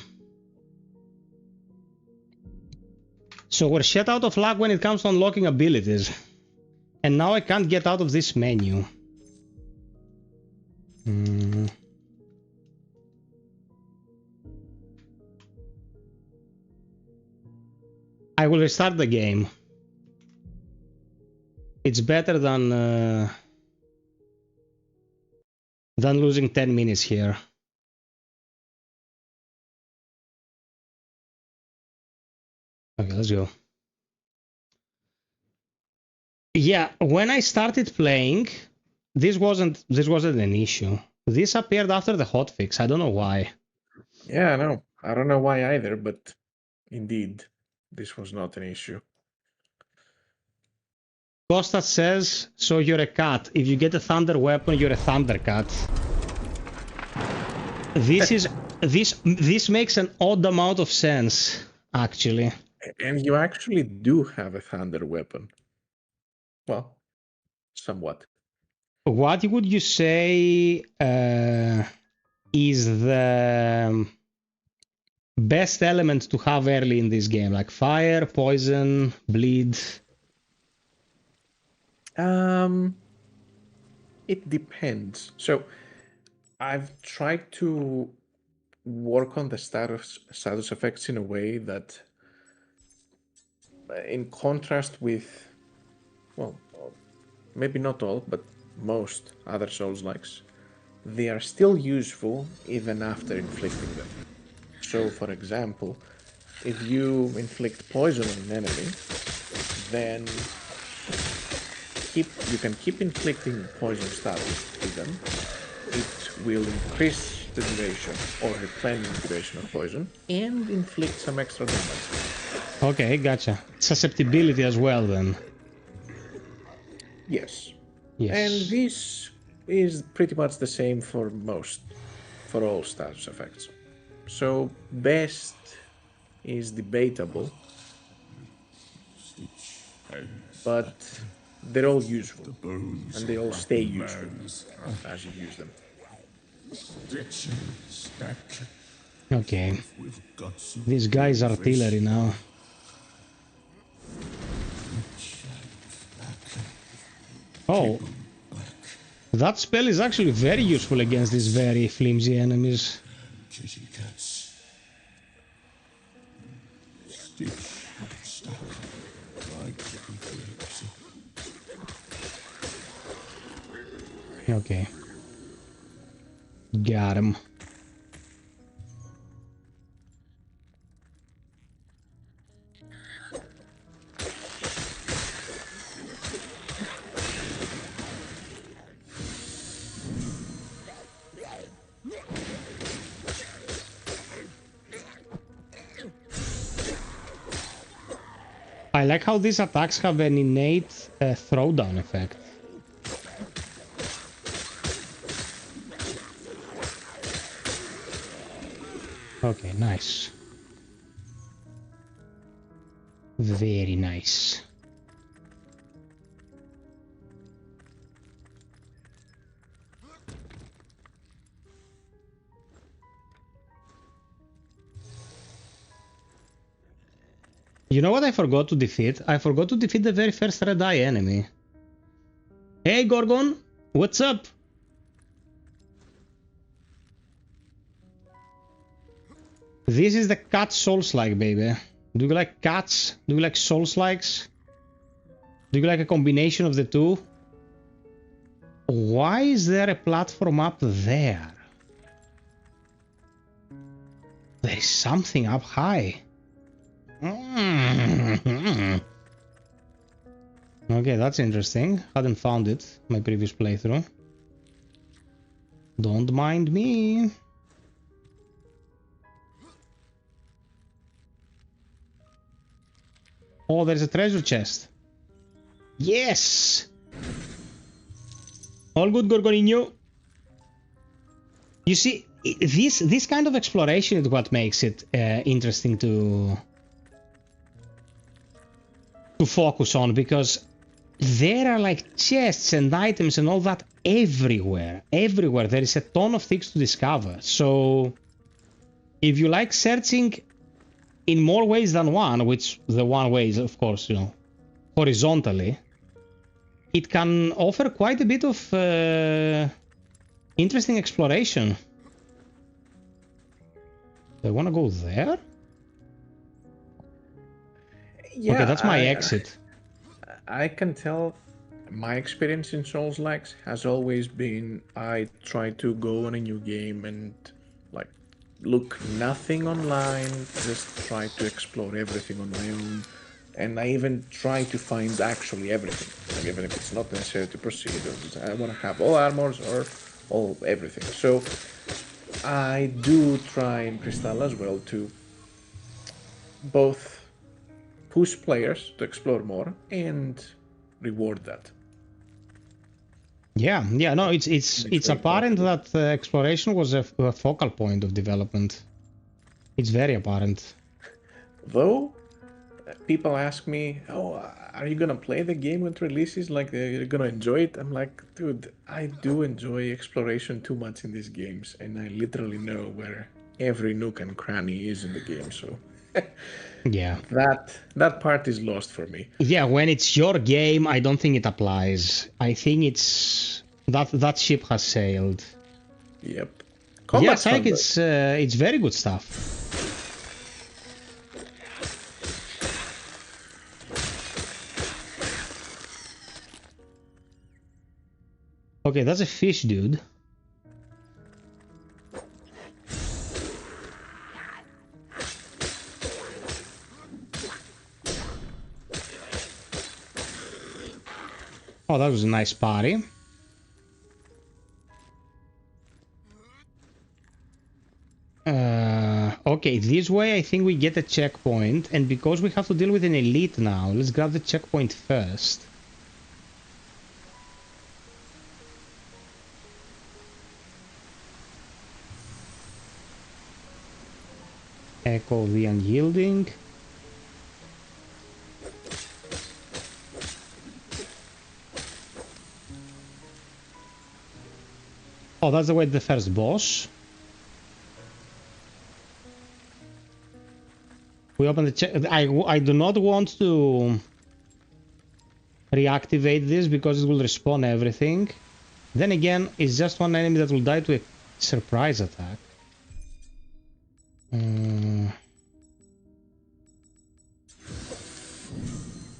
So we're shut out of luck when it comes to unlocking abilities. And now I can't get out of this menu. I will restart the game. It's better than losing 10 minutes here. Okay, let's go. Yeah, when I started playing, this wasn't an issue. This appeared after the hotfix. I don't know why. Yeah, no, I don't know why either, but indeed, this was not an issue. Costa says, so you're a cat. If you get a thunder weapon, you're a thunder cat. This makes an odd amount of sense, actually. And you actually do have a thunder weapon. Well, somewhat. What would you say is the best element to have early in this game? Like fire, poison, bleed? It depends. So I've tried to work on the status effects in a way that, in contrast with, well, maybe not all, but most other Souls-likes, they are still useful even after inflicting them. So, for example, if you inflict poison on an enemy, then you can keep inflicting poison status to them. It will increase the duration or replenish the duration of poison and inflict some extra damage. Okay, gotcha. Susceptibility as well, then. Yes. Yes. And this is pretty much the same for all status effects. So best is debatable, but they're all useful, and they all stay useful as you use them. Okay. This guy's artillery now. Oh. That spell is actually very useful against these very flimsy enemies. Okay. Got him. I like how these attacks have an innate throwdown effect. Okay, nice. Very nice. You know what I forgot to defeat? I forgot to defeat the very first red eye enemy. Hey Gorgon, what's up? This is the cat Soulslike, baby. Do you like cats? Do you like Soulslikes? Do you like a combination of the two? Why is there a platform up there? There's something up high. Okay, that's interesting. Hadn't found it my previous playthrough. Don't mind me. Oh, there's a treasure chest. Yes! All good, Gorgonino. You see, this kind of exploration is what makes it interesting to focus on, because there are like chests and items and all that everywhere. Everywhere there is a ton of things to discover. So if you like searching in more ways than one, which the one way is, of course, you know, horizontally, it can offer quite a bit of interesting exploration. Do I want to go there? Yeah, okay, that's my exit. I can tell my experience in Soulslikes has always been I try to go on a new game and like look nothing online, just try to explore everything on my own. And I even try to find actually everything, like even if it's not necessary to proceed. I want to have all armors or all everything. So I do try in Kristala as well to both push players to explore more and reward that. Yeah, no, it's apparent that exploration was a focal point of development. It's very apparent. Though people ask me, "Oh, are you gonna play the game when it releases? Like, you're gonna enjoy it?" I'm like, dude, I do enjoy exploration too much in these games, and I literally know where every nook and cranny is in the game. So, yeah, that part is lost for me. Yeah, when it's your game, I don't think it applies. I think it's that ship has sailed. Yep. Yeah, Psych, it's very good stuff. Okay, that's a fish, dude. Oh, that was a nice party. Okay, this way I think we get a checkpoint, and because we have to deal with an elite now, let's grab the checkpoint first. Echo the Unyielding. Oh, that's the way to the first boss. We open the check. I do not want to reactivate this because it will respawn everything. Then again, it's just one enemy that will die to a surprise attack.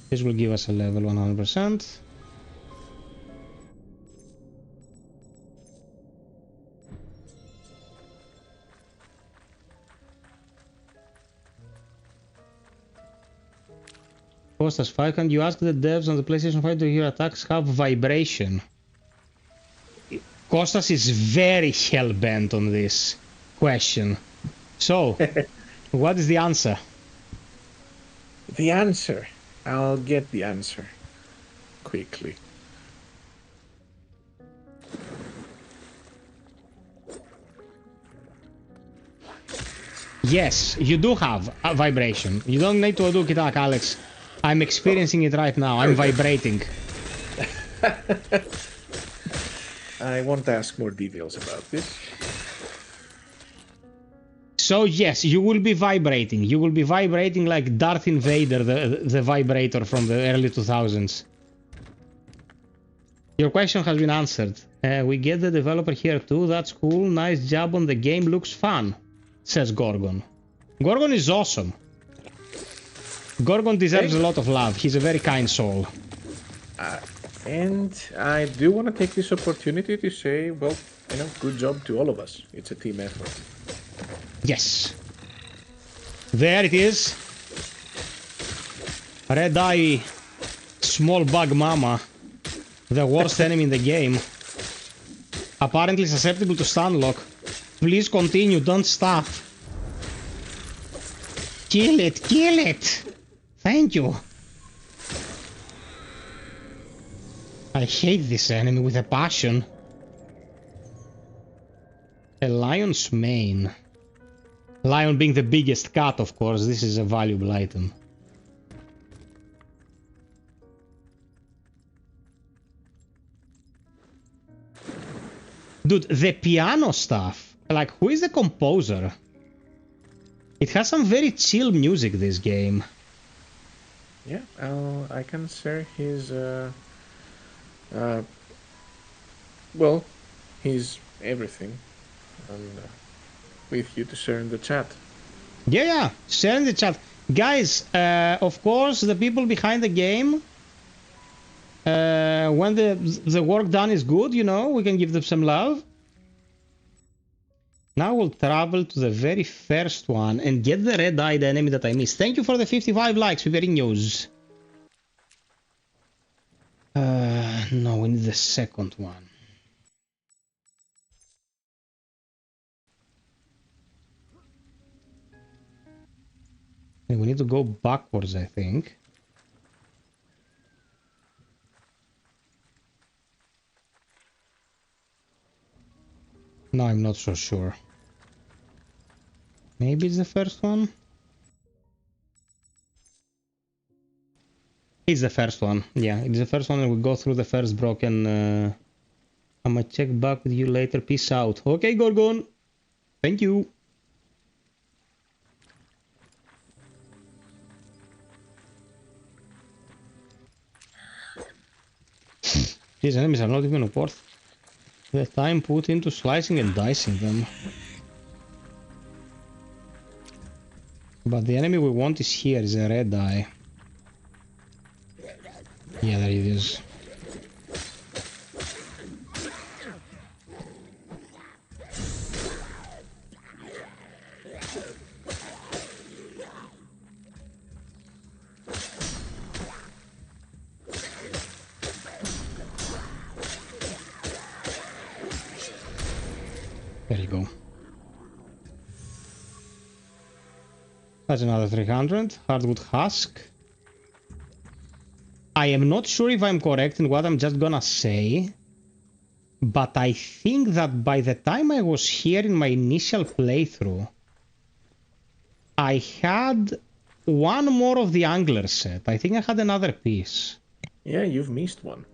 This will give us a level 100%. Costas 5, can you ask the devs on the PlayStation 5 to hear attacks have vibration? Costas is very hell-bent on this question. So, what is the answer? The answer. I'll get the answer quickly. Yes, you do have a vibration. You don't need to do Kitak, Alex. I'm experiencing it right now. I'm vibrating. I want to ask more details about this. So yes, you will be vibrating. You will be vibrating like Darth Invader, the vibrator from the early 2000s. Your question has been answered. We get the developer here too. That's cool. Nice job on the game. Looks fun, says Gorgon. Gorgon is awesome. Gorgon deserves a lot of love. He's a very kind soul. And I do want to take this opportunity to say, well, good job to all of us. It's a team effort. Yes. There it is. Red Eye Small Bug Mama. The worst enemy in the game. Apparently susceptible to stun lock. Please continue, don't stop. Kill it, kill it! Thank you. I hate this enemy with a passion. A lion's mane. Lion being the biggest cat, of course, this is a valuable item. Dude, the piano stuff. Like, who is the composer? It has some very chill music, this game. Yeah, I can share his, well, his everything, and with you to share in the chat. Yeah, share in the chat. Guys, of course, the people behind the game, when the work done is good, you know, we can give them some love. Now we'll travel to the very first one and get the red-eyed enemy that I missed. Thank you for the 55 likes, Viverinos. No, we need the second one. And we need to go backwards, I think. No, I'm not so sure. Maybe it's the first one? It's the first one. Yeah, it's the first one, and we go through the first broken... I'm gonna check back with you later. Peace out. Okay, Gorgon. Thank you. These enemies are not even worth the time put into slicing and dicing them. But the enemy we want is here, is a red eye. Yeah, there it is. There you go. That's another 300. Hardwood husk. I am not sure if I'm correct in what I'm just gonna say, but I think that by the time I was here in my initial playthrough, I had one more of the angler set. I think I had another piece. Yeah, you've missed one,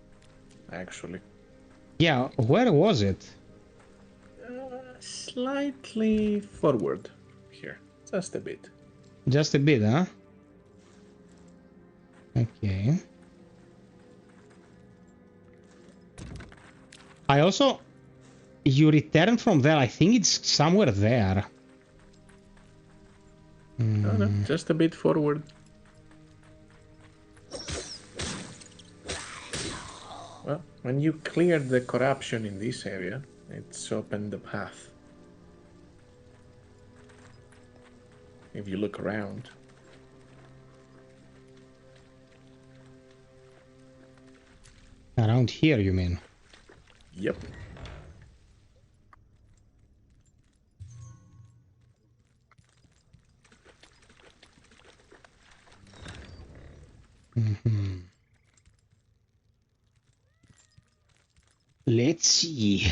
actually. Yeah, where was it? Slightly forward here, just a bit. Just a bit, huh? Okay. I also... You return from there, I think it's somewhere there. No, no, just a bit forward. Well, when you cleared the corruption in this area, it's opened the path. If you look around. Around here, you mean? Yep. Let's see.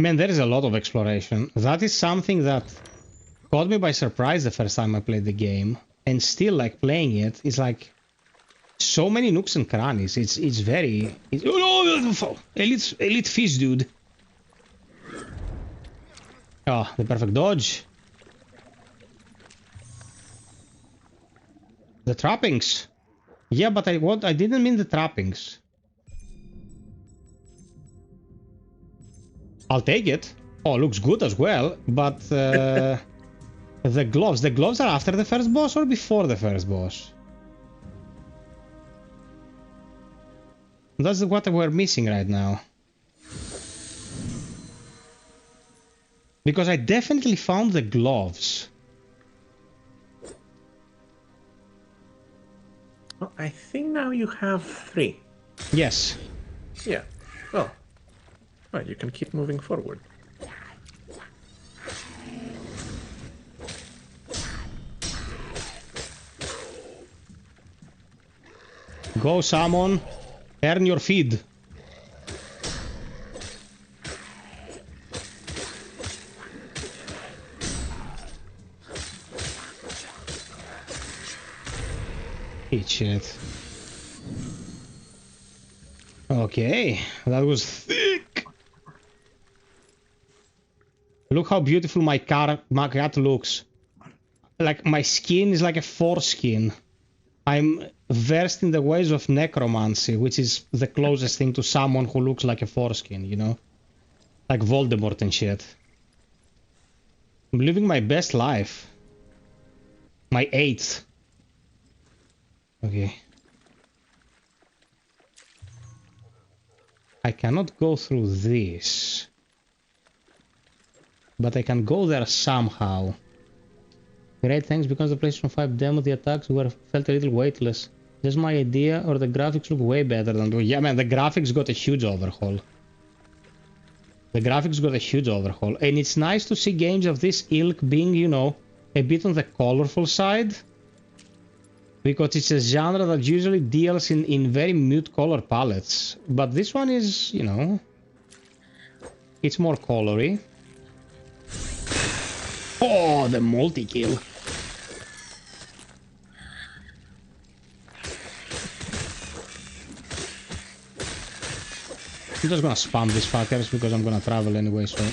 Man, there is a lot of exploration. That is something that caught me by surprise the first time I played the game, and still, like, playing it is like so many nooks and crannies. It's very... elite fish, dude. Oh, the perfect dodge. The trappings. Yeah, but I didn't mean the trappings. I'll take it. Oh, looks good as well, but the gloves are after the first boss or before the first boss? That's what we're missing right now. Because I definitely found the gloves. Well, I think now you have 3. Yes. Yeah. Well, you can keep moving forward. Go, Salmon. Earn your feed. Eat shit. Okay, that was thick. Look how beautiful my cat looks. Like my skin is like a foreskin. I'm versed in the ways of necromancy, which is the closest thing to someone who looks like a foreskin, you know? Like Voldemort and shit. I'm living my best life. My 8th. Okay. I cannot go through this. But I can go there somehow. Great, thanks. Because the PlayStation 5 demo, the attacks felt a little weightless. Is this my idea, or the graphics look way better than... Yeah, man, the graphics got a huge overhaul. The graphics got a huge overhaul. And it's nice to see games of this ilk being, you know, a bit on the colorful side. Because it's a genre that usually deals in very mute color palettes. But this one is, you know... It's more colory. Oh, the multi-kill. I'm just gonna spam these fuckers because I'm gonna travel anyway, so...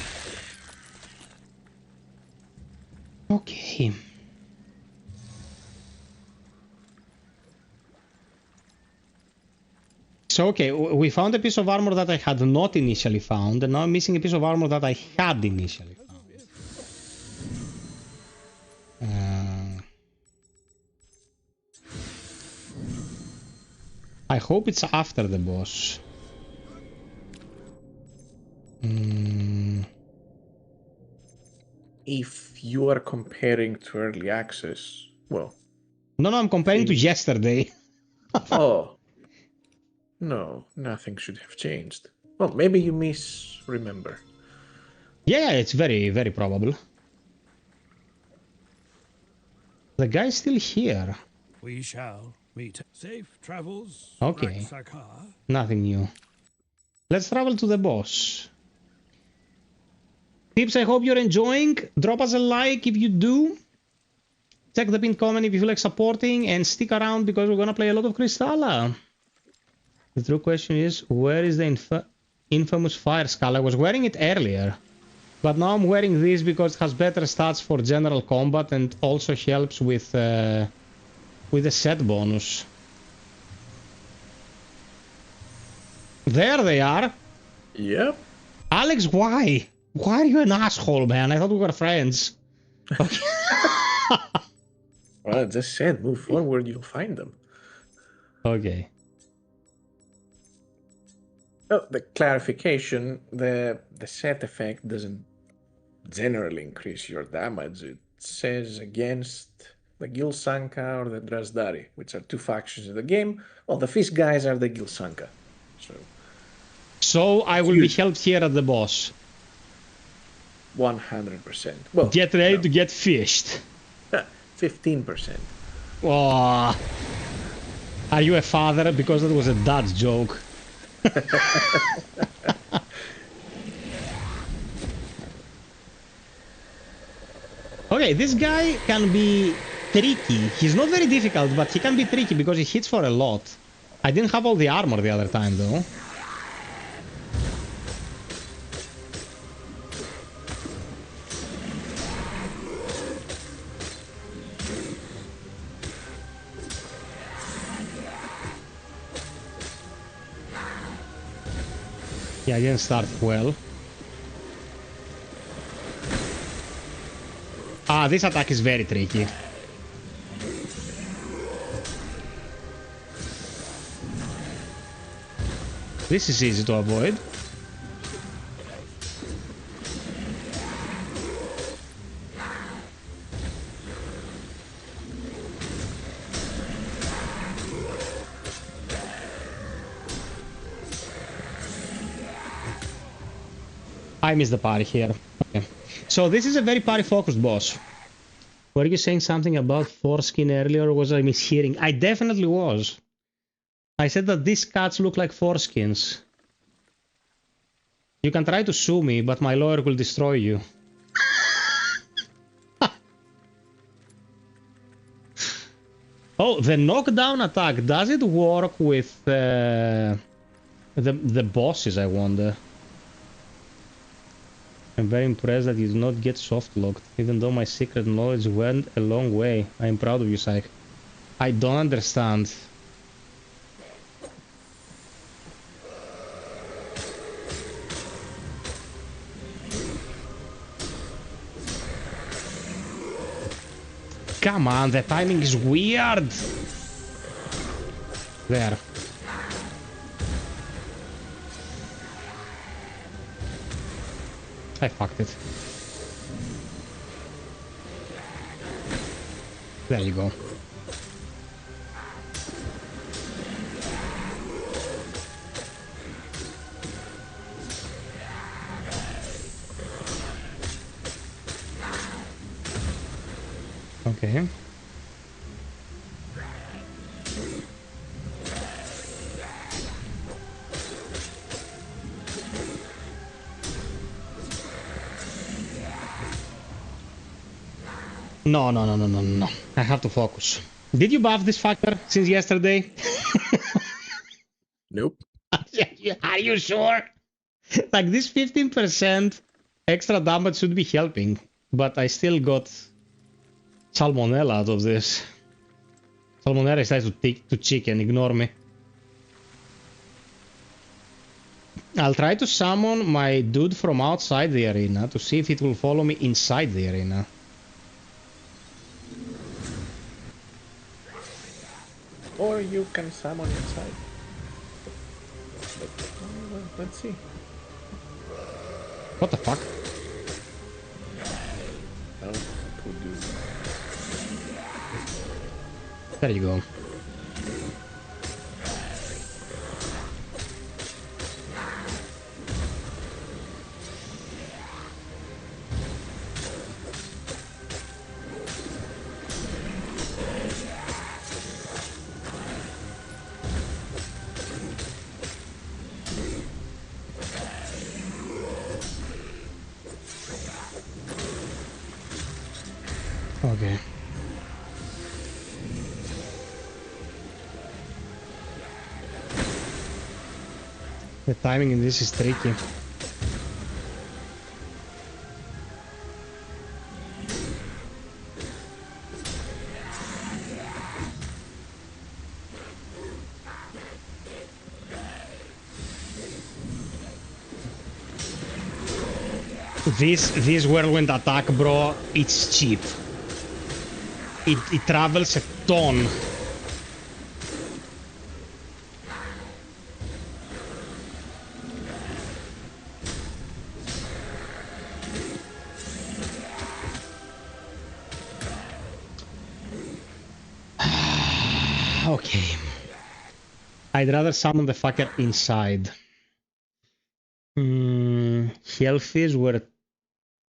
Okay. So, okay, we found a piece of armor that I had not initially found, and now I'm missing a piece of armor that I had initially found. I hope it's after the boss. If you are comparing to early access, well... No, I'm comparing to yesterday. Oh. No, nothing should have changed. Well, maybe you misremember. Yeah, it's very, very probable. The guy's still here. We shall meet. Safe travels. Okay. Raksaka. Nothing new. Let's travel to the boss. Peeps, I hope you're enjoying. Drop us a like if you do. Check the pinned comment if you feel like supporting. And stick around because we're gonna play a lot of Kristala. The true question is, where is the infamous fire skull? I was wearing it earlier. But now I'm wearing this because it has better stats for general combat and also helps with the set bonus. There they are. Yep. Alex, why? Why are you an asshole, man? I thought we were friends. Okay. Well, I just said, move forward, you'll find them. Okay. Oh, the clarification, the set effect doesn't generally increase your damage. It says against the Gilsanka or the Drasdari, which are 2 factions in the game. Well, the fish guys are the Gilsanka. So I will be helped here at the boss. 100%. Well, get ready to get fished. 15%. Oh, are you a father? Because that was a dad's joke. Okay, this guy can be tricky. He's not very difficult, but he can be tricky because he hits for a lot. I didn't have all the armor the other time, though. Yeah, I didn't start well. Ah, this attack is very tricky. This is easy to avoid. I missed the parry here. Okay. So this is a very parry-focused boss. Were you saying something about foreskin earlier, or was I mishearing? I definitely was. I said that these cats look like foreskins. You can try to sue me, but my lawyer will destroy you. Oh, the knockdown attack, does it work with the bosses, I wonder? I'm very impressed that you did not get soft-locked, even though my secret knowledge went a long way. I am proud of you, Psych. I don't understand. Come on, the timing is weird. There. I fucked it. There you go. Okay. No. I have to focus. Did you buff this fucker since yesterday? Nope. Are you sure? Like, this 15% extra damage should be helping, but I still got salmonella out of this. Salmonella decides to chicken, ignore me. I'll try to summon my dude from outside the arena to see if it will follow me inside the arena. Or you can summon inside. But, well, let's see. What the fuck? Oh, poor dude. There you go. Okay. The timing in this is tricky. This whirlwind attack, bro, it's cheap. It travels a ton. Okay. I'd rather summon the fucker inside. Healthies were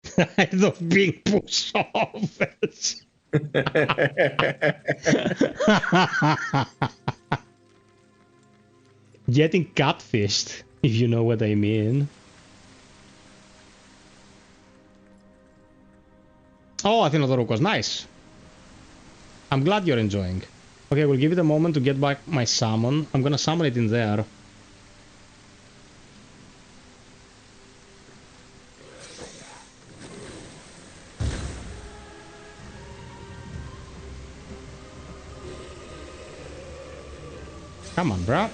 tired of being pushovers. Getting catfished, if you know what I mean. Oh, I think that was nice. I'm glad you're enjoying. Okay, we'll give it a moment to get back my summon. I'm gonna summon it in there. Come on, bro.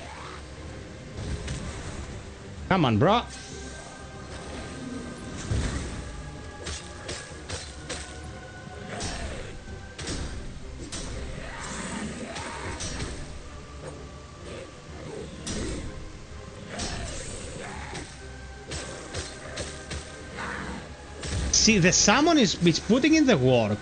Come on, bro. See, the salmon is putting in the work.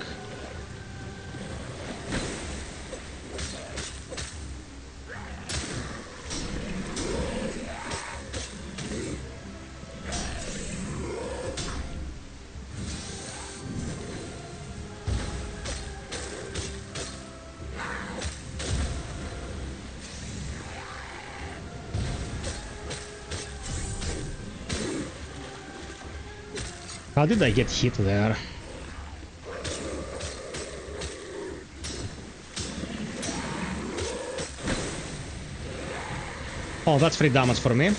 How did I get hit there? Oh, that's free damage for me.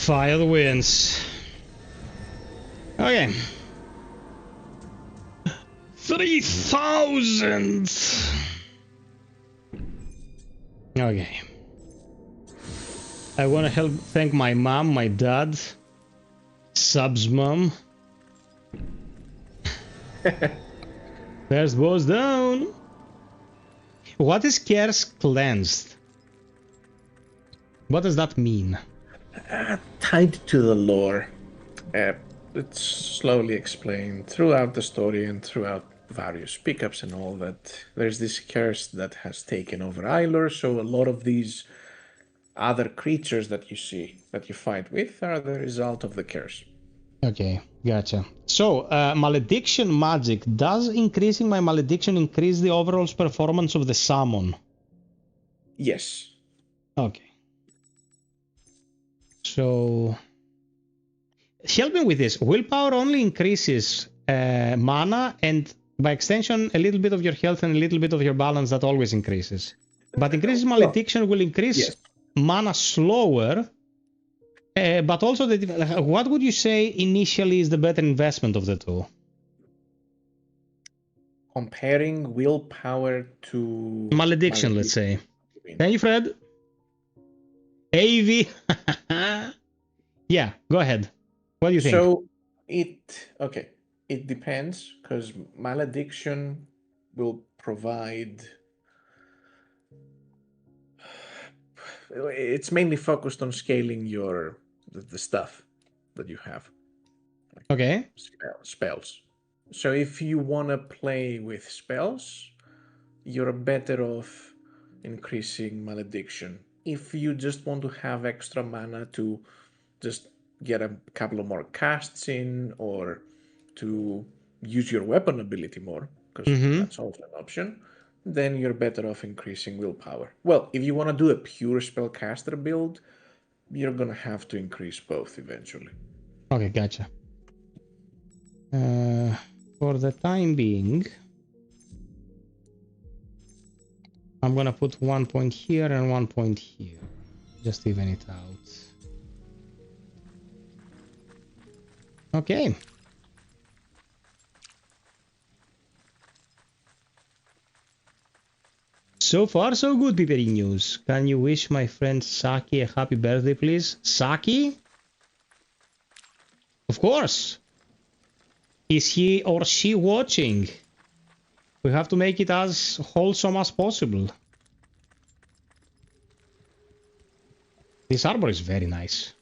FiOth wins. Okay. 3,000! Okay. I want to thank my mom, my dad, Sub's mom. First boss down. What is Curse cleansed? What does that mean? Tied to the lore. It's slowly explained throughout the story and throughout various pickups and all that there's this curse that has taken over Ylor, so a lot of these other creatures that you see, that you fight with, are the result of the curse. Okay, gotcha. So, malediction magic. Does increasing my malediction increase the overall performance of the summon? Yes. Okay. So, help me with this. Willpower only increases mana and by extension a little bit of your health and a little bit of your balance. That always increases. But increases malediction will increase mana slower. But also, what would you say initially is the better investment of the two? Comparing willpower to Malediction, let's say. Thank you, Fred. AV. Yeah, go ahead. What do you think? So it depends, because malediction will provide. It's mainly focused on scaling the stuff that you have. Like okay. Spells. So if you want to play with spells, you're better off increasing malediction. If you just want to have extra mana to just get a couple of more casts in, or to use your weapon ability more, because that's also an option, then you're better off increasing willpower. Well, if you want to do a pure spellcaster build, you're gonna have to increase both eventually. Okay, gotcha. For the time being, I'm gonna put 1 point here and 1 point here. Just even it out. Okay. So far, so good, Piperi News. Can you wish my friend Saki a happy birthday, please? Saki? Of course. Is he or she watching? We have to make it as wholesome as possible. This arbor is very nice.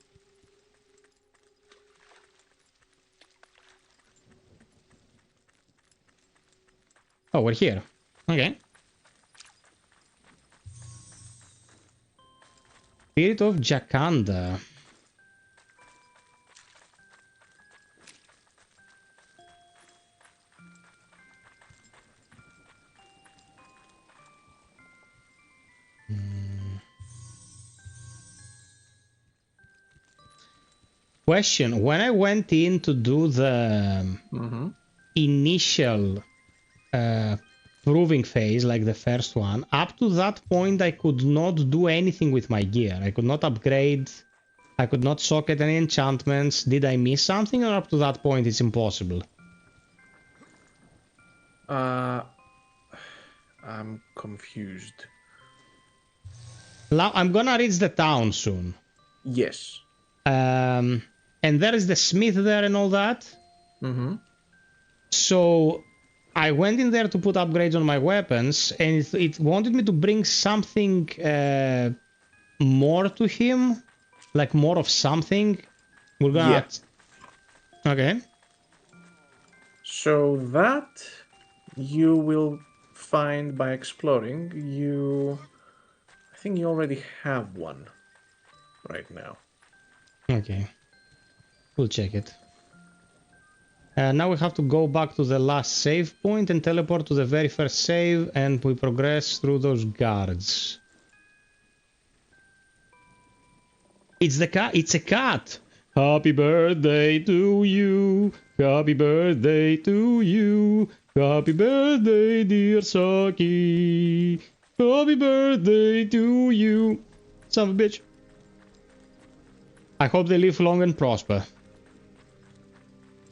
Oh, we're here. Okay. Spirit of Jakanda. Question: when I went in to do the initial proving phase, like the first one, up to that point I could not do anything with my gear. I could not upgrade, I could not socket any enchantments. Did I miss something, or up to that point it's impossible? I'm confused. Now I'm gonna reach the town soon. Yes. And there is the smith there and all that. So I went in there to put upgrades on my weapons, and it wanted me to bring something more to him, like more of something. We're gonna... Yeah. Okay. So that you will find by exploring. I think you already have one right now. Okay. We'll check it. Now we have to go back to the last save point and teleport to the very first save, and we progress through those guards. It's the cat. It's a cat. Happy birthday to you. Happy birthday to you. Happy birthday, dear Saki. Happy birthday to you. Son of a bitch. I hope they live long and prosper.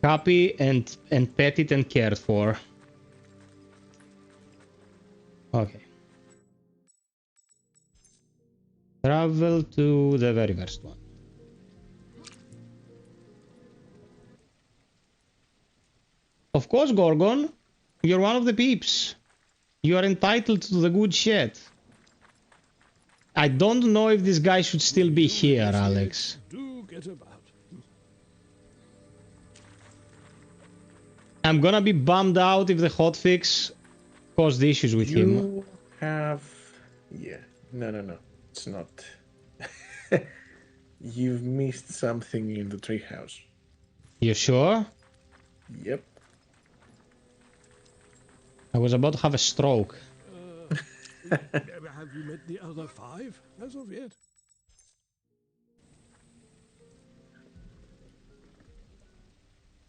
Happy and petted and cared for. Okay. Travel to the very first one. Of course, Gorgon. You're one of the peeps. You are entitled to the good shit. I don't know if this guy should still be here, Alex. Do get about. I'm gonna be bummed out if the hotfix caused issues with him. You have... Yeah. No. It's not. You've missed something in the treehouse. You sure? Yep. I was about to have a stroke. Have you met the other 5 as of yet?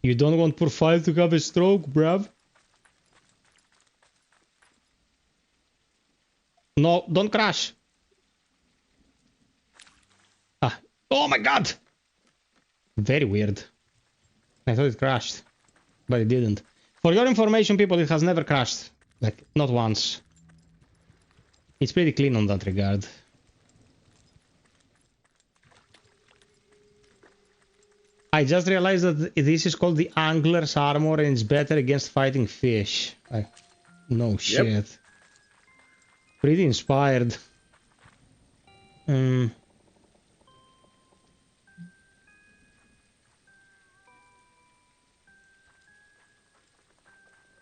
You don't want poor 5 to have a stroke, bruv? No, don't crash. Ah. Oh my god! Very weird. I thought it crashed, but it didn't. For your information, people, it has never crashed. Like, not once. It's pretty clean on that regard. I just realized that this is called the Angler's Armor and it's better against fighting fish. Like, no shit. Yep. Pretty inspired.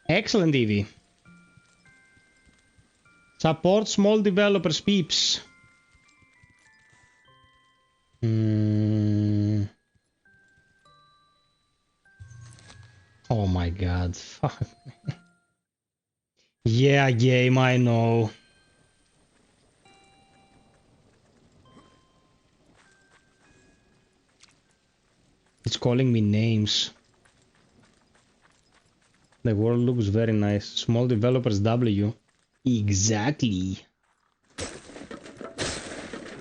Excellent, Evie. Support small developers, peeps. Oh my god. Fuck. Yeah, game, I know. It's calling me names. The world looks very nice. Small developers W. Exactly.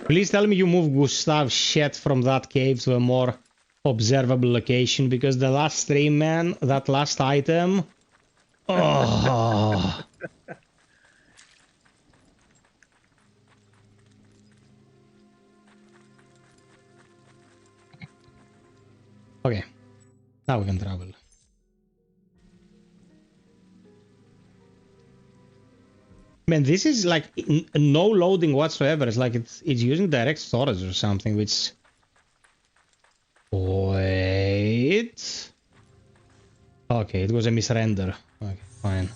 Please tell me you move Gustav's shit from that cave to a more observable location, because the last stream, man, that last item... Oh. Okay. Now we can travel. Man, this is like no loading whatsoever. It's like it's using direct storage or something, which... Wait... Okay, it was a misrender. Okay, fine.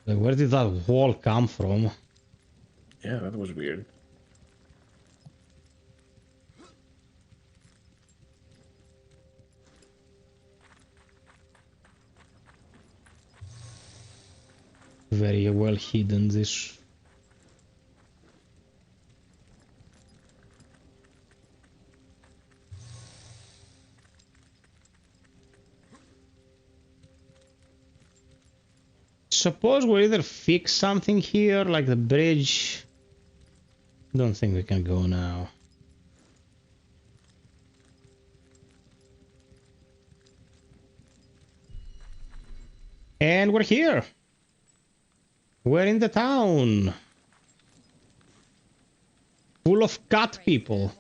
Like, where did that wall come from? Yeah, that was weird. Very well hidden, this. suppose we'll either fix something here, like the bridge. Don't think we can go now. And we're here. We're in the town. Full of cat people.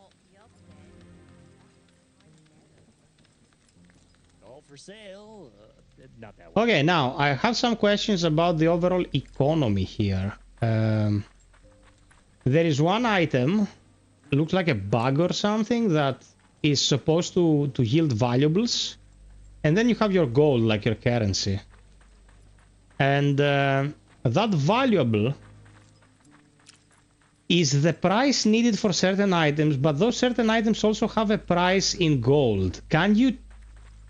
All for sale. Not that way. Okay, now I have some questions about the overall economy here. There is one item, looks like a bug or something, that is supposed to yield valuables. And then you have your gold, like your currency. And that valuable is the price needed for certain items, but those certain items also have a price in gold. Can you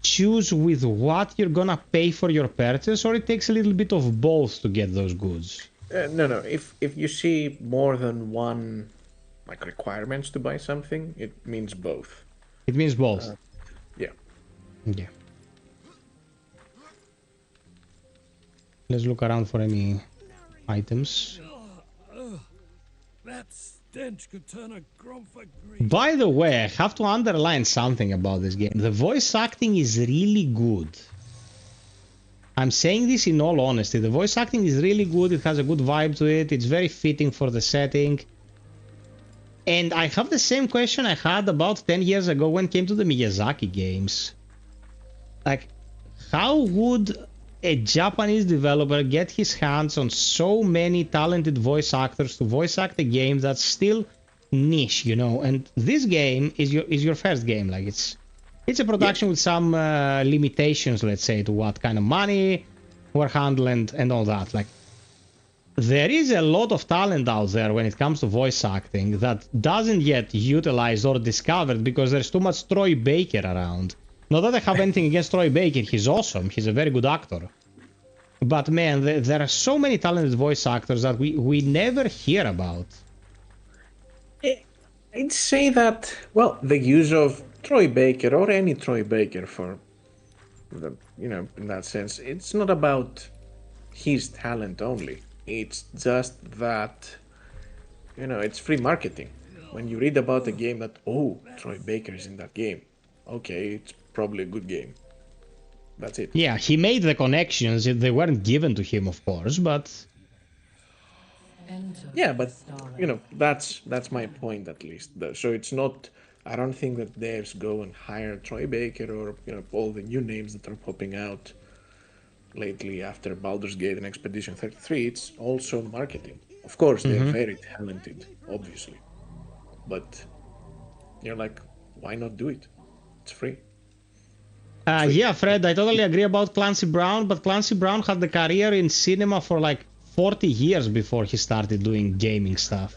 choose with what you're gonna pay for your purchase, or it takes a little bit of both to get those goods? No. If you see more than one like requirements to buy something, it means both. It means both. Yeah. Yeah. Let's look around for any items. That stench could turn a grump for green. By the way, I have to underline something about this game. The voice acting is really good. I'm saying this in all honesty. The voice acting is really good. It has a good vibe to it. It's very fitting for the setting. And I have the same question I had about 10 years ago when it came to the Miyazaki games. Like, how would a Japanese developer get his hands on so many talented voice actors to voice act a game that's still niche, you know? And this game is your first game. Like, it's a production with some limitations, let's say, to what kind of money we're handling and all that. Like, there is a lot of talent out there when it comes to voice acting that doesn't yet utilized or discovered because there's too much Troy Baker around. Not that I have anything against Troy Baker, he's awesome, he's a very good actor. But man, there are so many talented voice actors that we never hear about. I'd say that, well, the use of Troy Baker or any Troy Baker for the, you know, in that sense, it's not about his talent only. It's just that, you know, it's free marketing. When you read about a game that, oh, Troy Baker is in that game, okay, it's probably a good game. That's it. Yeah, he made the connections. They weren't given to him, of course, but... Yeah, but, you know, that's my point at least. So it's not, I don't think that devs go and hire Troy Baker or, you know, all the new names that are popping out lately after Baldur's Gate and Expedition 33. It's also marketing. Of course, they're very talented, obviously. But you're like, why not do it? It's free. Yeah, Fred, I totally agree about Clancy Brown, but Clancy Brown had the career in cinema for like 40 years before he started doing gaming stuff.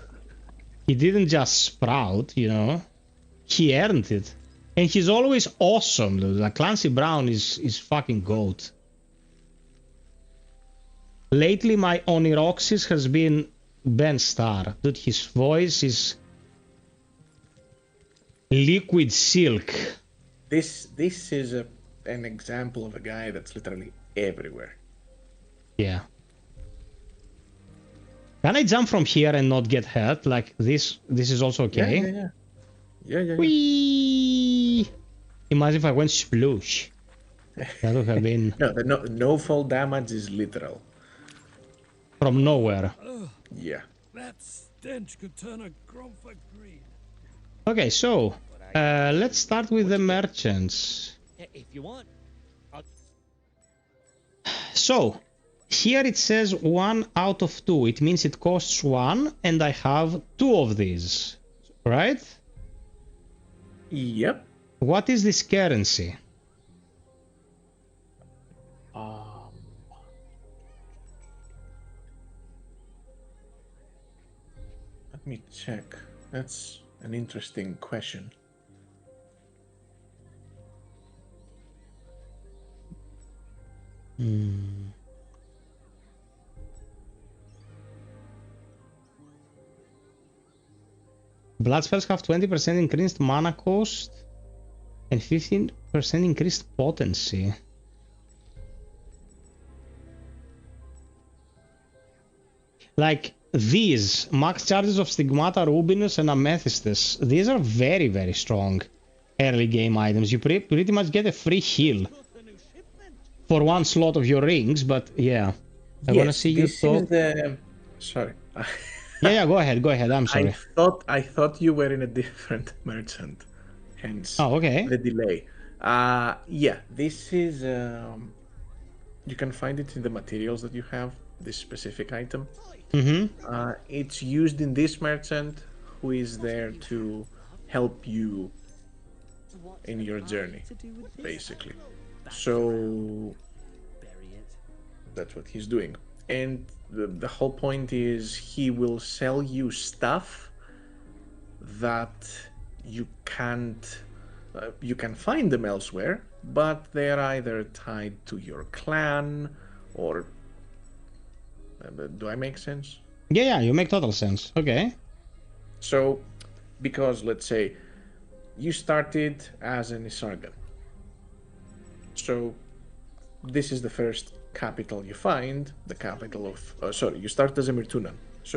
He didn't just sprout, you know. He earned it. And he's always awesome, dude. Like, Clancy Brown is fucking GOAT. Lately, my Oniroxis has been Ben Starr. Dude, his voice is liquid silk. This is an example of a guy that's literally everywhere. Yeah. Can I jump from here and not get hurt? Like, this is also okay? Yeah. Whee! Imagine if I went sploosh. That would have been... No fall damage is literal. From nowhere. Yeah. That stench could turn a grump for green. Okay, so let's start with the merchants. If you want. So here it says 1 out of 2. It means it costs 1, and I have 2 of these, right? Yep. What is this currency? Let me check. That's an interesting question. Blood spells have 20% increased mana cost and 15% increased potency. Like these max charges of Stigmata, Rubinus, and Amethystus. These are very, very strong early game items. You pretty much get a free heal for one slot of your rings, but yeah. I wanna see you talk. Is the... Sorry. Yeah, go ahead, I'm sorry. I thought you were in a different merchant, hence okay. the delay. Yeah, this is... you can find it in the materials that you have, this specific item. It's used in this merchant, who is there to help you in your journey, basically. So that's what he's doing. And the whole point is he will sell you stuff that you can't... you can find them elsewhere, but they're either tied to your clan or... do I make sense? Yeah, you make total sense. Okay. So, because let's say you started as an Isargan. So, this is the first capital you find, the capital of... sorry, you start as a Mirtunan. So,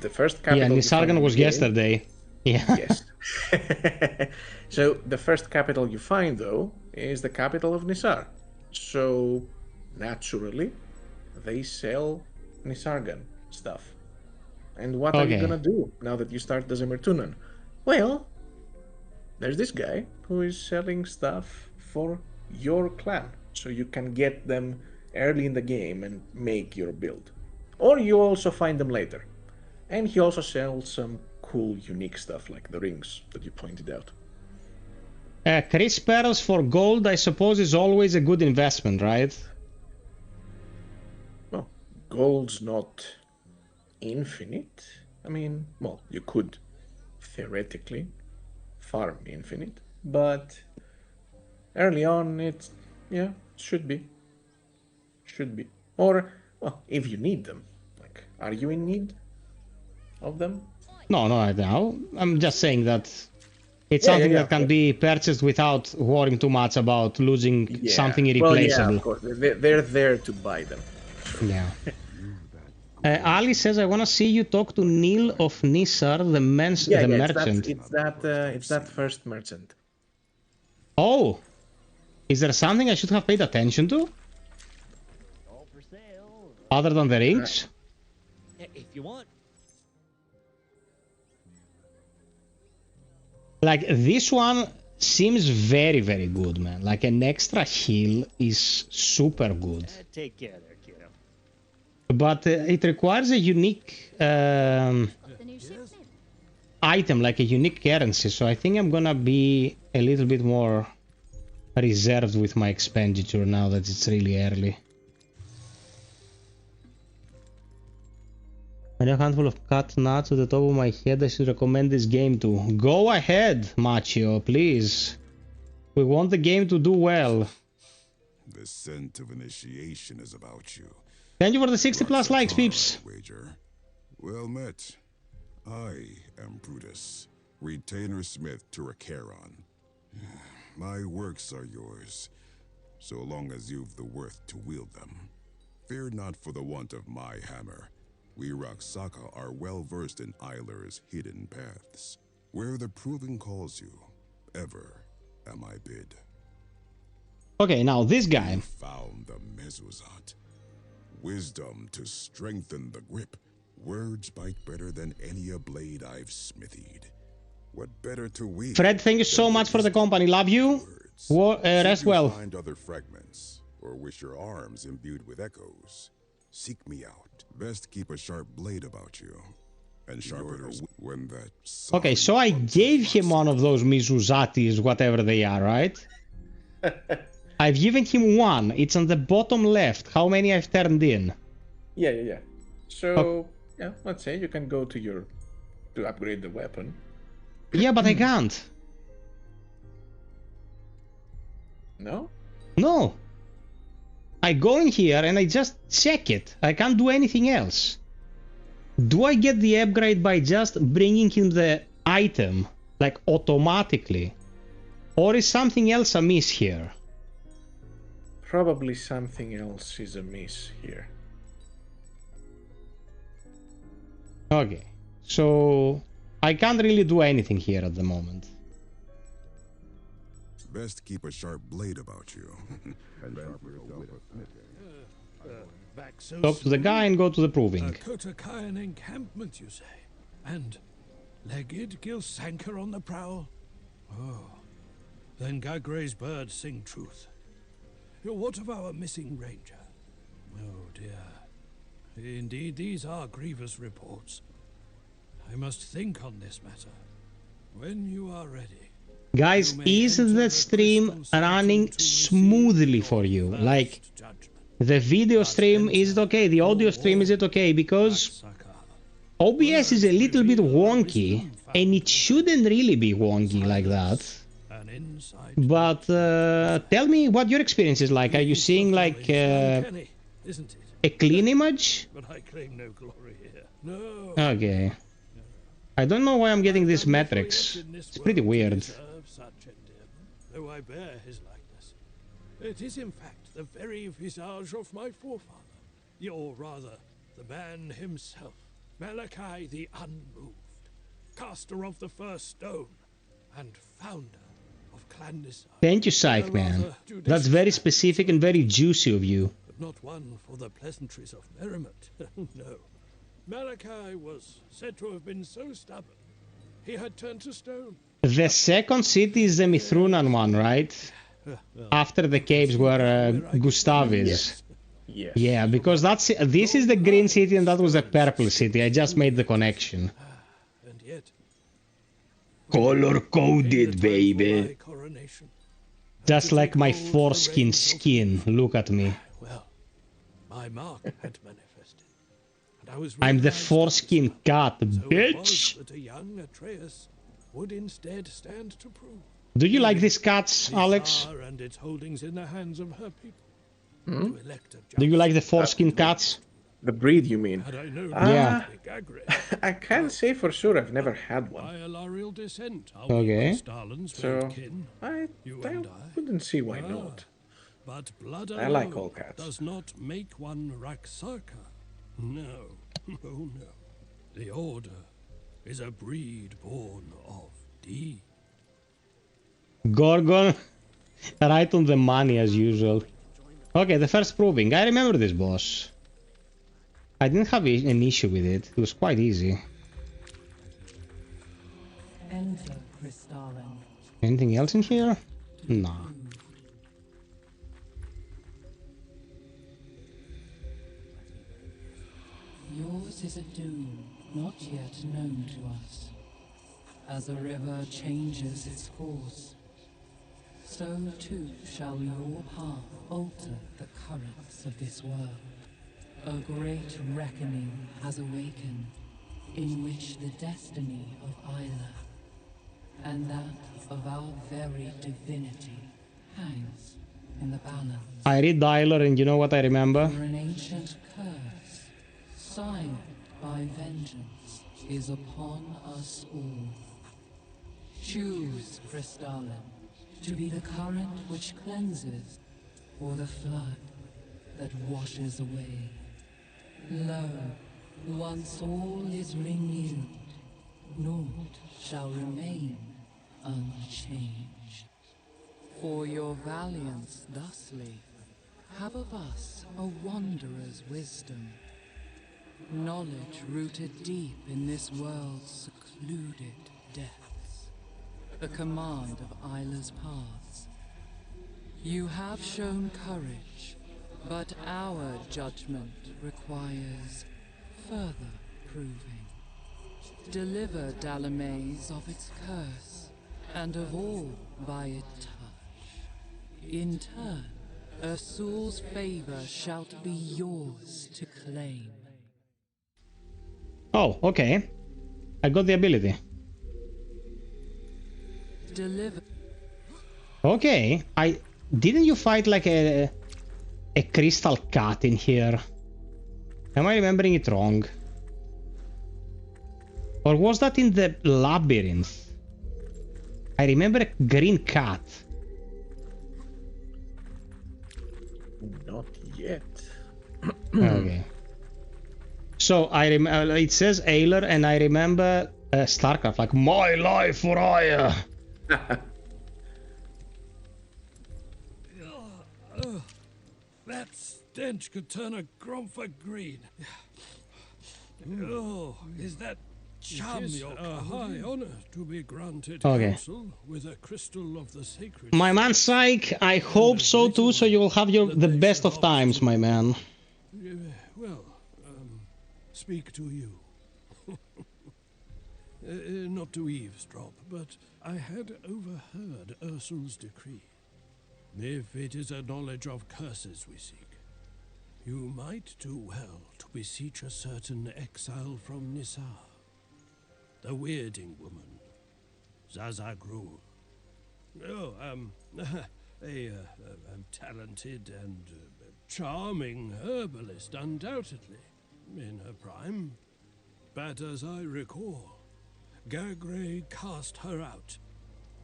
the first capital... Yeah, Nisargan was yesterday. Yeah. Yes. So, the first capital you find, though, is the capital of Nisar. So, naturally, they sell Nisargan stuff. And what are you gonna do now that you start as a Mirtunan? Well, there's this guy who is selling stuff for your clan, so you can get them early in the game and make your build. Or you also find them later. And he also sells some cool, unique stuff like the rings that you pointed out. Chris Pearls for gold, I suppose, is always a good investment, right? Well, gold's not infinite. I mean, well, you could theoretically farm infinite, but early on it's, yeah, should be. Or, well, if you need them. Like, are you in need of them? No, not right now. I'm just saying that it's something that can be purchased without worrying too much about losing something irreplaceable. Well, yeah, of course. They're there to buy them. Yeah. Ali says, I want to see you talk to Neil of Nisar, the merchant. It's that first merchant. Oh! Is there something I should have paid attention to? All for sale. Other than the rings? If you want. Like, this one seems very, very good, man. Like, an extra heal is super good. Take care there, kiddo. But it requires a unique item, like a unique currency. So I think I'm gonna be a little bit more reserved with my expenditure now that it's really early. I know a handful of cut nuts at the top of my head I should recommend this game to. Go ahead, Machio, please. We want the game to do well. The scent of initiation is about you. Thank you for the 60+ likes, peeps. Wager. Well met. I am Brutus, Retainer Smith to Acheron. My works are yours, so long as you've the worth to wield them. Fear not for the want of my hammer. We Raksaka are well versed in Isler's hidden paths. Where the proving calls you, ever am I bid. Okay, now this guy. You found the mezuzat. Wisdom to strengthen the grip. Words bite better than any a blade I've smithied. What better to wield? Fred, thank you so much for the company. Love you. Rest well. Find other fragments, or wish your arms imbued with echoes. Seek me out. Best keep a sharp blade about you. And sharper when that... Okay, so I gave him one of those Mizuzatis, whatever they are, right? I've given him one. It's on the bottom left. How many I've turned in? Yeah. So, yeah, let's say you can go to upgrade the weapon. Yeah, but I can't. No? No. I go in here and I just check it. I can't do anything else. Do I get the upgrade by just bringing him the item, like automatically? Or is something else amiss here? Probably something else is amiss here. Okay, so I can't really do anything here at the moment. Best keep a sharp blade about you. Back so Talk to the guy and go to the proving. Kotakayan encampment, you say? And legged Gilsanker on the prowl? Oh, then Gagre's birds sing truth. What of our missing ranger? Oh dear. Indeed, these are grievous reports. I must think on this matter. When you are ready. Guys, is the stream running smoothly for you? Like, the video stream, is it okay? The audio stream, is it okay? Because OBS is a little bit wonky, and it shouldn't really be wonky like that. But tell me what your experience is like. Are you seeing like a clean image? But I claim no glory here. No. Okay. I don't know why I'm getting these metrics. It's pretty weird. Though I bear his likeness. It is in fact the very visage of my forefather, or rather, the man himself, Malachi the Unmoved, caster of the first stone, and founder of Clan Nisar. Thank you, Scythe Man. That's very specific and very juicy of you. But not one for the pleasantries of merriment. No. Malachi was said to have been so stubborn, he had turned to stone. The second city is the Mithrunan one, right? After the caves where Gustav is. Yes. Yeah, because this is the green city and that was the purple city. I just made the connection. And yet, color-coded, baby. Just like my foreskin skin. Look at me. Well, my mark had manifested. And I was I'm the foreskin cat, bitch. That a young Atreus would instead stand to prove. Do you like these cats, Alex? And its holdings in the hands of her people. Do you like the foreskin cats? The breed, you mean? Yeah. I can't say for sure. I've never had one. Okay. So I wouldn't see why not. But blood I like all cats. does not make one Raksaka. No, oh no. The order is a breed born of deed. Gorgon, right on the money as usual. Okay, the first proving. I remember this boss. I didn't have an issue with it. It was quite easy. Enter Kristala. Anything else in here? Nah. Yours is a doom not yet known to us. As a river changes its course, so too shall your path alter the currents of this world. A great reckoning has awakened, in which the destiny of Isla and that of our very divinity hangs in the balance. I read Dialer and you know what I remember? For an ancient curse, signed by vengeance, is upon us all. Choose, Kristala, to be the current which cleanses, or the flood that washes away. Lo, once all is renewed, naught shall remain unchanged. For your valiance thusly, have of us a wanderer's wisdom, knowledge rooted deep in this world's secluded depths, the command of Isla's paths. You have shown courage, but our judgment requires further proving. Deliver Dalame's of its curse, and of all by it touch. In turn, Ursul's favor shalt be yours to claim. Oh, okay. I got the ability. Deliver. Okay. Didn't you fight like a crystal cat in here? Am I remembering it wrong? Or was that in the labyrinth? I remember a green cat. Not yet. Okay. So I remember it says Ailer, and I remember StarCraft, like my life for hire. That stench could turn a Gromfer green. Oh, is that charm your high honor to be granted counsel with a crystal of the sacred? My man Psych, I hope so too, so you will have the best of times, my man. Well, speak to you. Not to eavesdrop, but I had overheard Ursul's decree. If it is a knowledge of curses we seek, you might do well to beseech a certain exile from Nisar. The weirding woman, Zazagru. Oh, a talented and charming herbalist, undoubtedly, in her prime. But as I recall, Gagre cast her out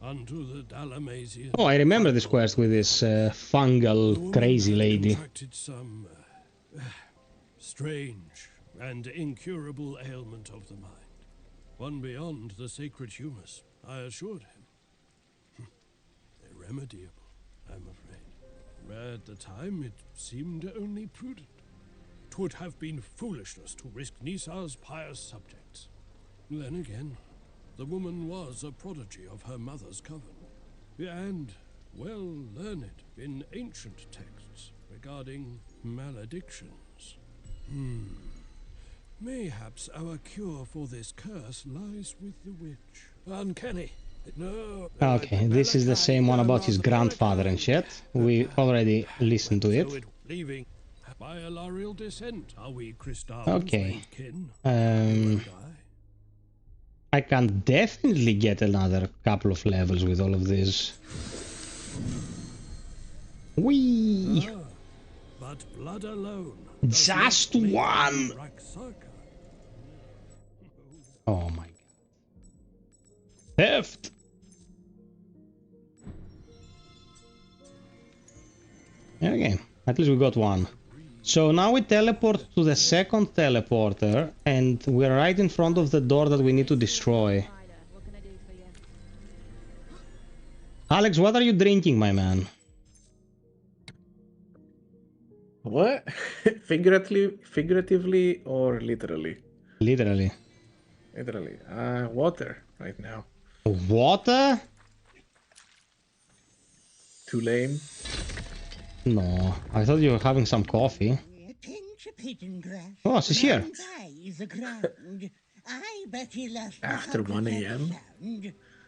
unto the Dalamasian. Oh, I remember this quest with this fungal crazy lady. Contracted some strange and incurable ailment of the mind. One beyond the sacred humus, I assured him. Irremediable, I'm afraid. At the time, it seemed only prudent. 'Twould have been foolishness to risk Nisar's pious subjects. Then again, the woman was a prodigy of her mother's coven, and well learned in ancient texts regarding maledictions. Mayhaps our cure for this curse lies with the witch. Uncanny. No. Okay, this is the same one about his grandfather and shit. We already listened to it. Leaving. By Alarial descent, are we Kristala? Okay. I can definitely get another couple of levels with all of this. Whee! But blood alone. Just one! Oh my god. Theft! Okay, at least we got one. So now we teleport to the second teleporter, and we're right in front of the door that we need to destroy. Alex, what are you drinking, my man? What? Figuratively or literally? Literally. Literally. Water right now. Water? Too lame. No, I thought you were having some coffee. Oh, she's here. After 1 a.m.?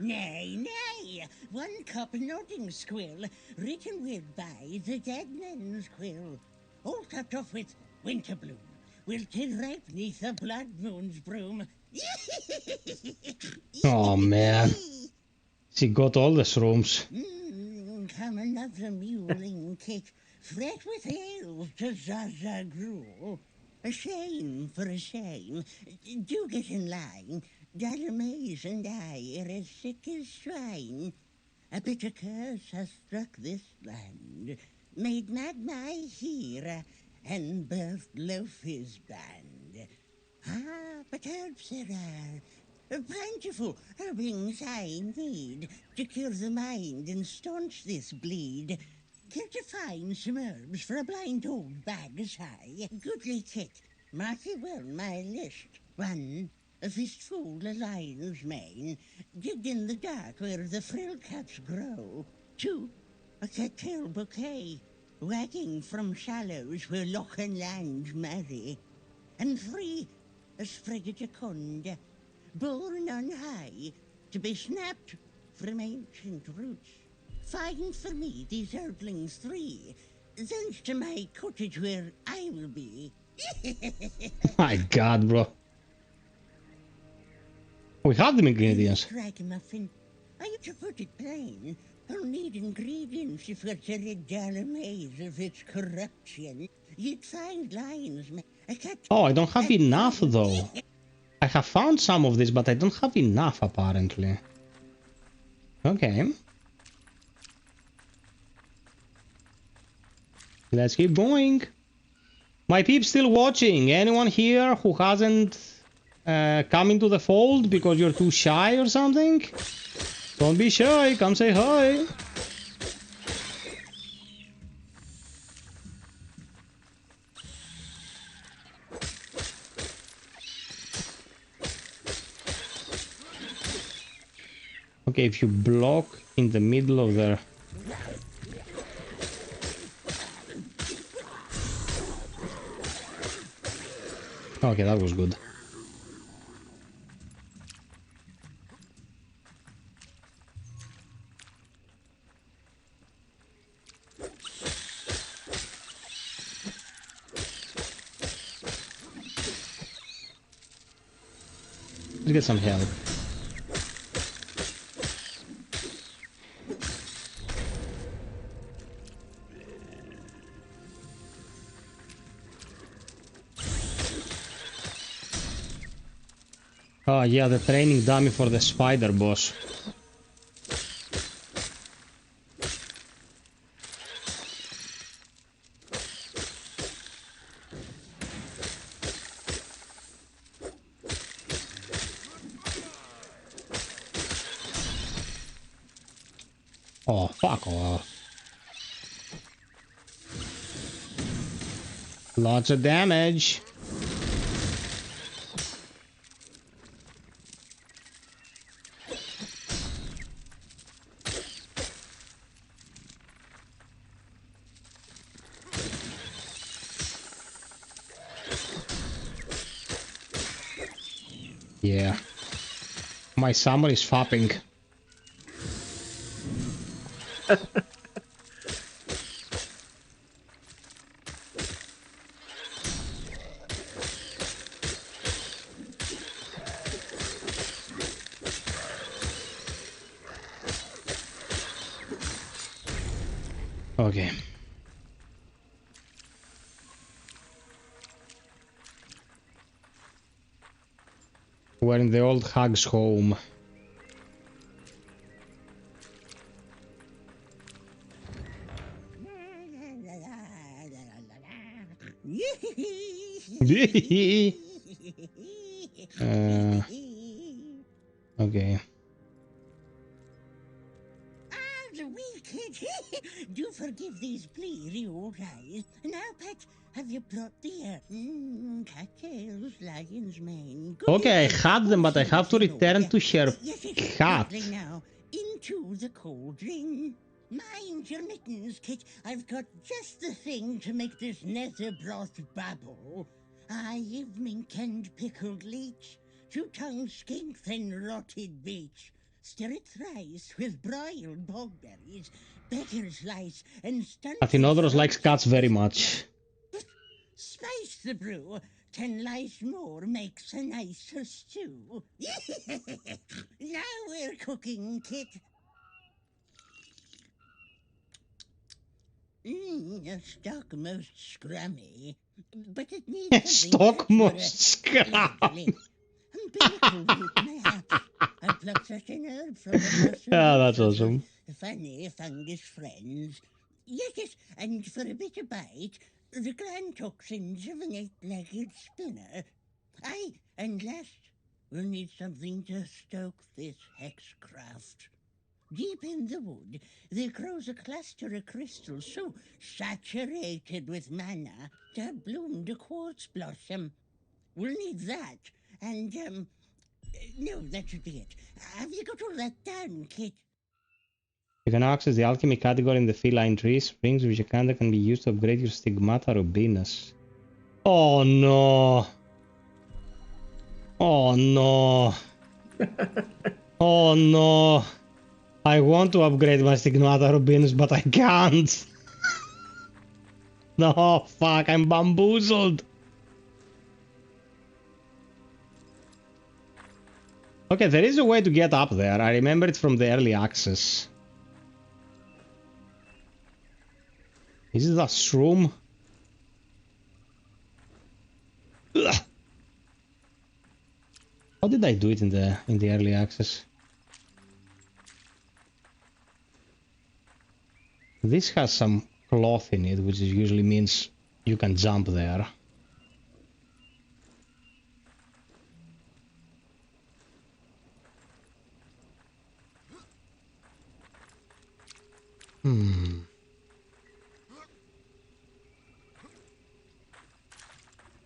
Nay, nay, one cup nodding squill, written with by the dead man's quill, all topped off with winter bloom, wilted ripe neath the blood moon's broom. Oh man, she got all the shrooms. Come another muling kick, fret with ale to Zaza gruel. A shame for a shame, do get in line. Dalamaze and I are as sick as swine. A bitter curse has struck this land, made mad my hero, and birthed Lofi's band. But herbs there are, plentiful herbings I need, to cure the mind and staunch this bleed. Care to find some herbs for a blind old bag as high? Goodly kit, marky well my list. 1, a fistful of lion's mane, digged in the dark where the frail caps grow. 2, a cattail bouquet, wagging from shallows where loch and land marry. And 3, a sprig of jaconda, born on high, to be snapped from ancient roots. Find for me these earthlings 3, thence to my cottage where I will be. My god, bro. We have the ingredients. Ragamuffin, are you to put it plain? I'll need ingredients if you're to rid Dalamaze of its corruption. You'd find lions. Oh, I don't have enough though. I have found some of this, but I don't have enough apparently. Okay. Let's keep going. My peeps still watching. Anyone here who hasn't come into the fold because you're too shy or something? Don't be shy, come say hi. Okay, if you block in the middle of the... Okay, that was good. Let's get some help. Oh yeah, the training dummy for the spider boss. Oh, fuck off. Lots of damage. Yeah. My summer is fapping. Okay. We're in the old hag's home. Okay. The wee kid. Do forgive these bleary old eyes. Now, pet, have you brought the cattails, lion's mane? Okay, I had them, but I have to return to her hat. Now, into the cauldron. Mind your mittens, Kit. I've got just the thing to make this nether broth bubble. I've mink and pickled leech, 2 tongues skink and rotted beech. Stir it thrice with broiled bogberries, better slice and stunted... Athenodorus likes cats very much. Spice the brew, 10 lice more makes a nicer stew. Now we're cooking, Kit. A stock most scrummy, but it needs Stock most scrummy. I plucked such an herb from the Yeah, that's awesome. funny fungus friends. Yes, and for a bit of bite, the gland toxins of an 8-legged spinner. Aye, and last, we'll need something to stoke this hexcraft. Deep in the wood, there grows a cluster of crystals so saturated with mana to have bloomed a quartz blossom. We'll need that, and, no, that should be it. Have you got all that down, Kit? You can access the alchemy category in the feline tree. Springs which can be used to upgrade your stigmata rubinus. Oh no! Oh no! Oh no! I want to upgrade my stigmata rubinus, but I can't! No, fuck, I'm bamboozled! Okay, there is a way to get up there. I remember it from the early access. Is it a shroom? Ugh. How did I do it in the early access? This has some cloth in it, which usually means you can jump there. Hmm.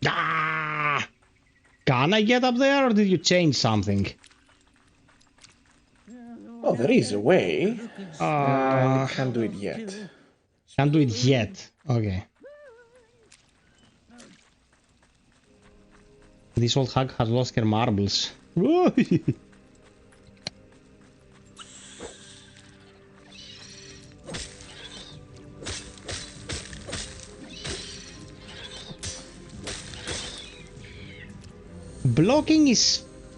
Ah! Can I get up there, or did you change something? Oh, there is a way. Uh, Can't do it yet. Can't do it yet. Okay. This old hag has lost her marbles.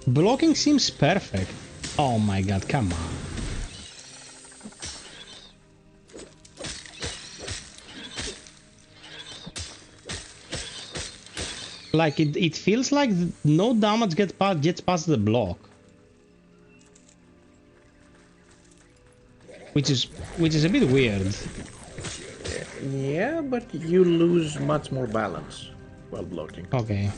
Blocking seems perfect. Oh my god, come on. Like it feels like no damage gets past the block. Which is a bit weird. Yeah, but you lose much more balance while blocking. Okay.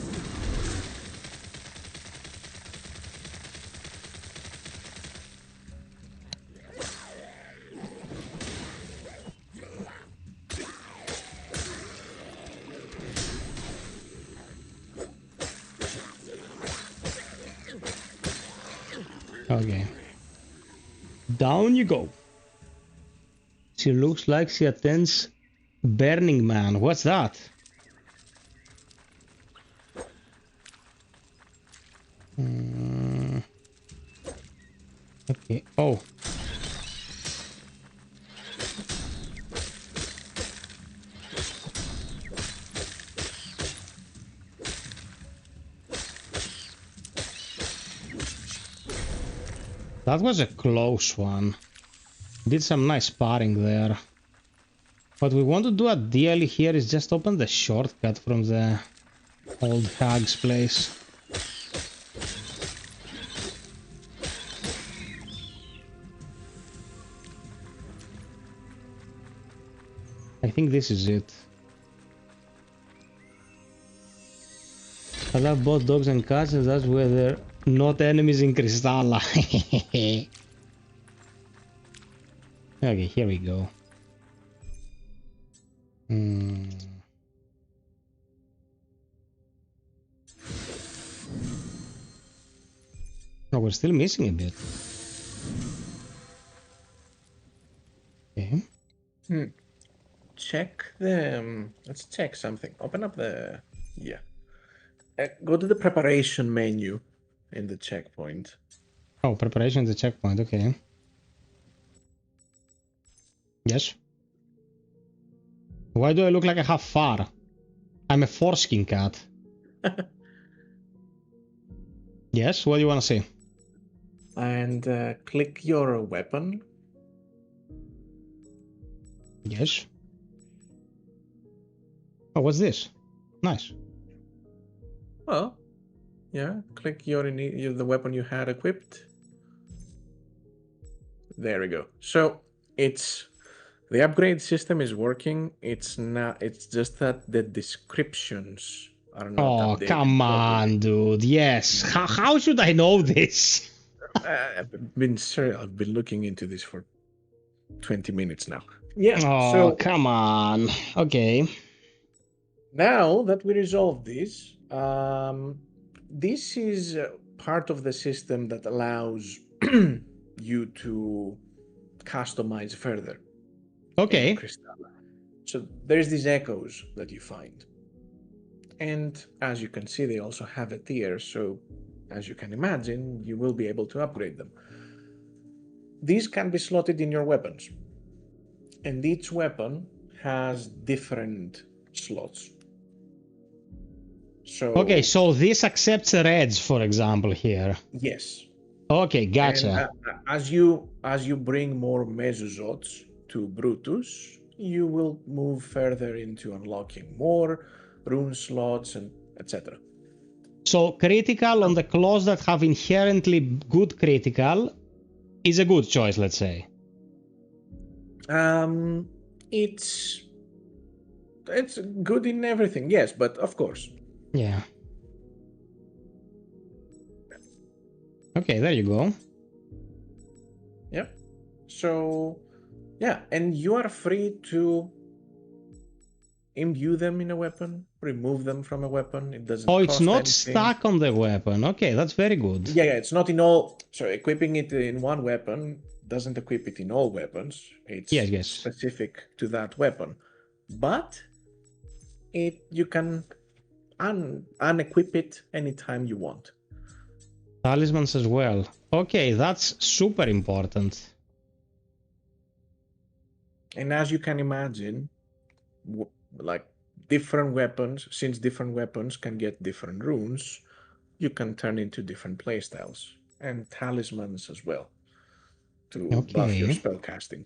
Okay. Down you go. She looks like she attends Burning Man. What's that? Okay. Oh. That was a close one. Did some nice sparring there. What we want to do ideally here is just open the shortcut from the old hag's place. I think this is it. I love both dogs and cats, and that's where they're not enemies in Kristala. Okay, here we go. Oh, we're still missing a bit. Okay. Check the... let's check something. Open up the... yeah. Go to the preparation menu in the checkpoint. Oh, preparation is the checkpoint, okay. Yes. Why do I look like I have far? I'm a foreskin cat. Yes, what do you want to see? And click your weapon. Yes. Oh, what's this? Nice. Well, yeah, click the weapon you had equipped. There we go. So it's the upgrade system is working. It's not. It's just that the descriptions are not updated. Oh, come on, dude. Yes. How should I know this? I've been looking into this for 20 minutes now. Yeah. Oh, so come on. Okay. now that we resolved this, this is part of the system that allows you to customize further. Okay. Kristala. So there's these echoes that you find. And as you can see, they also have a tier. So as you can imagine, you will be able to upgrade them. These can be slotted in your weapons. And each weapon has different slots. So Okay, so this accepts reds, for example, here. yes. Okay, gotcha. And, as you bring more Mesozots to Brutus, you will move further into unlocking more rune slots and etc. So critical on the claws that have inherently good critical is a good choice, let's say. It's good in everything, yes, but of course. Yeah. Okay, there you go. Yep. So Yeah, and you are free to imbue them in a weapon, remove them from a weapon. It doesn't Oh, it's cost not anything. stuck on the weapon. Okay, that's very good. Yeah, it's not in all. So equipping it in one weapon doesn't equip it in all weapons. It's Yes. specific to that weapon. But you can unequip it anytime you want. Talismans as well. Okay, that's super important. And as you can imagine, like different weapons, since different weapons can get different runes, you can turn into different playstyles and talismans as well to buff your spell casting.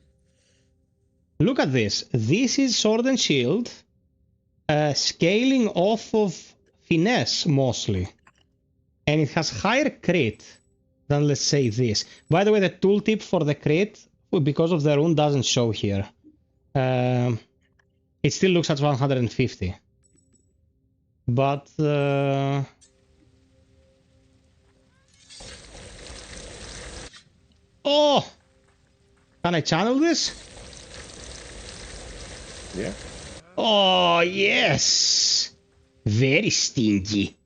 Look at this. This is Sword and Shield, scaling off of finesse mostly. And it has higher crit than, let's say, this. By the way, the tooltip for the crit, because of the rune, doesn't show here. It still looks at 150. But... Oh! Can I channel this? Yeah. Oh, yes! Very stingy.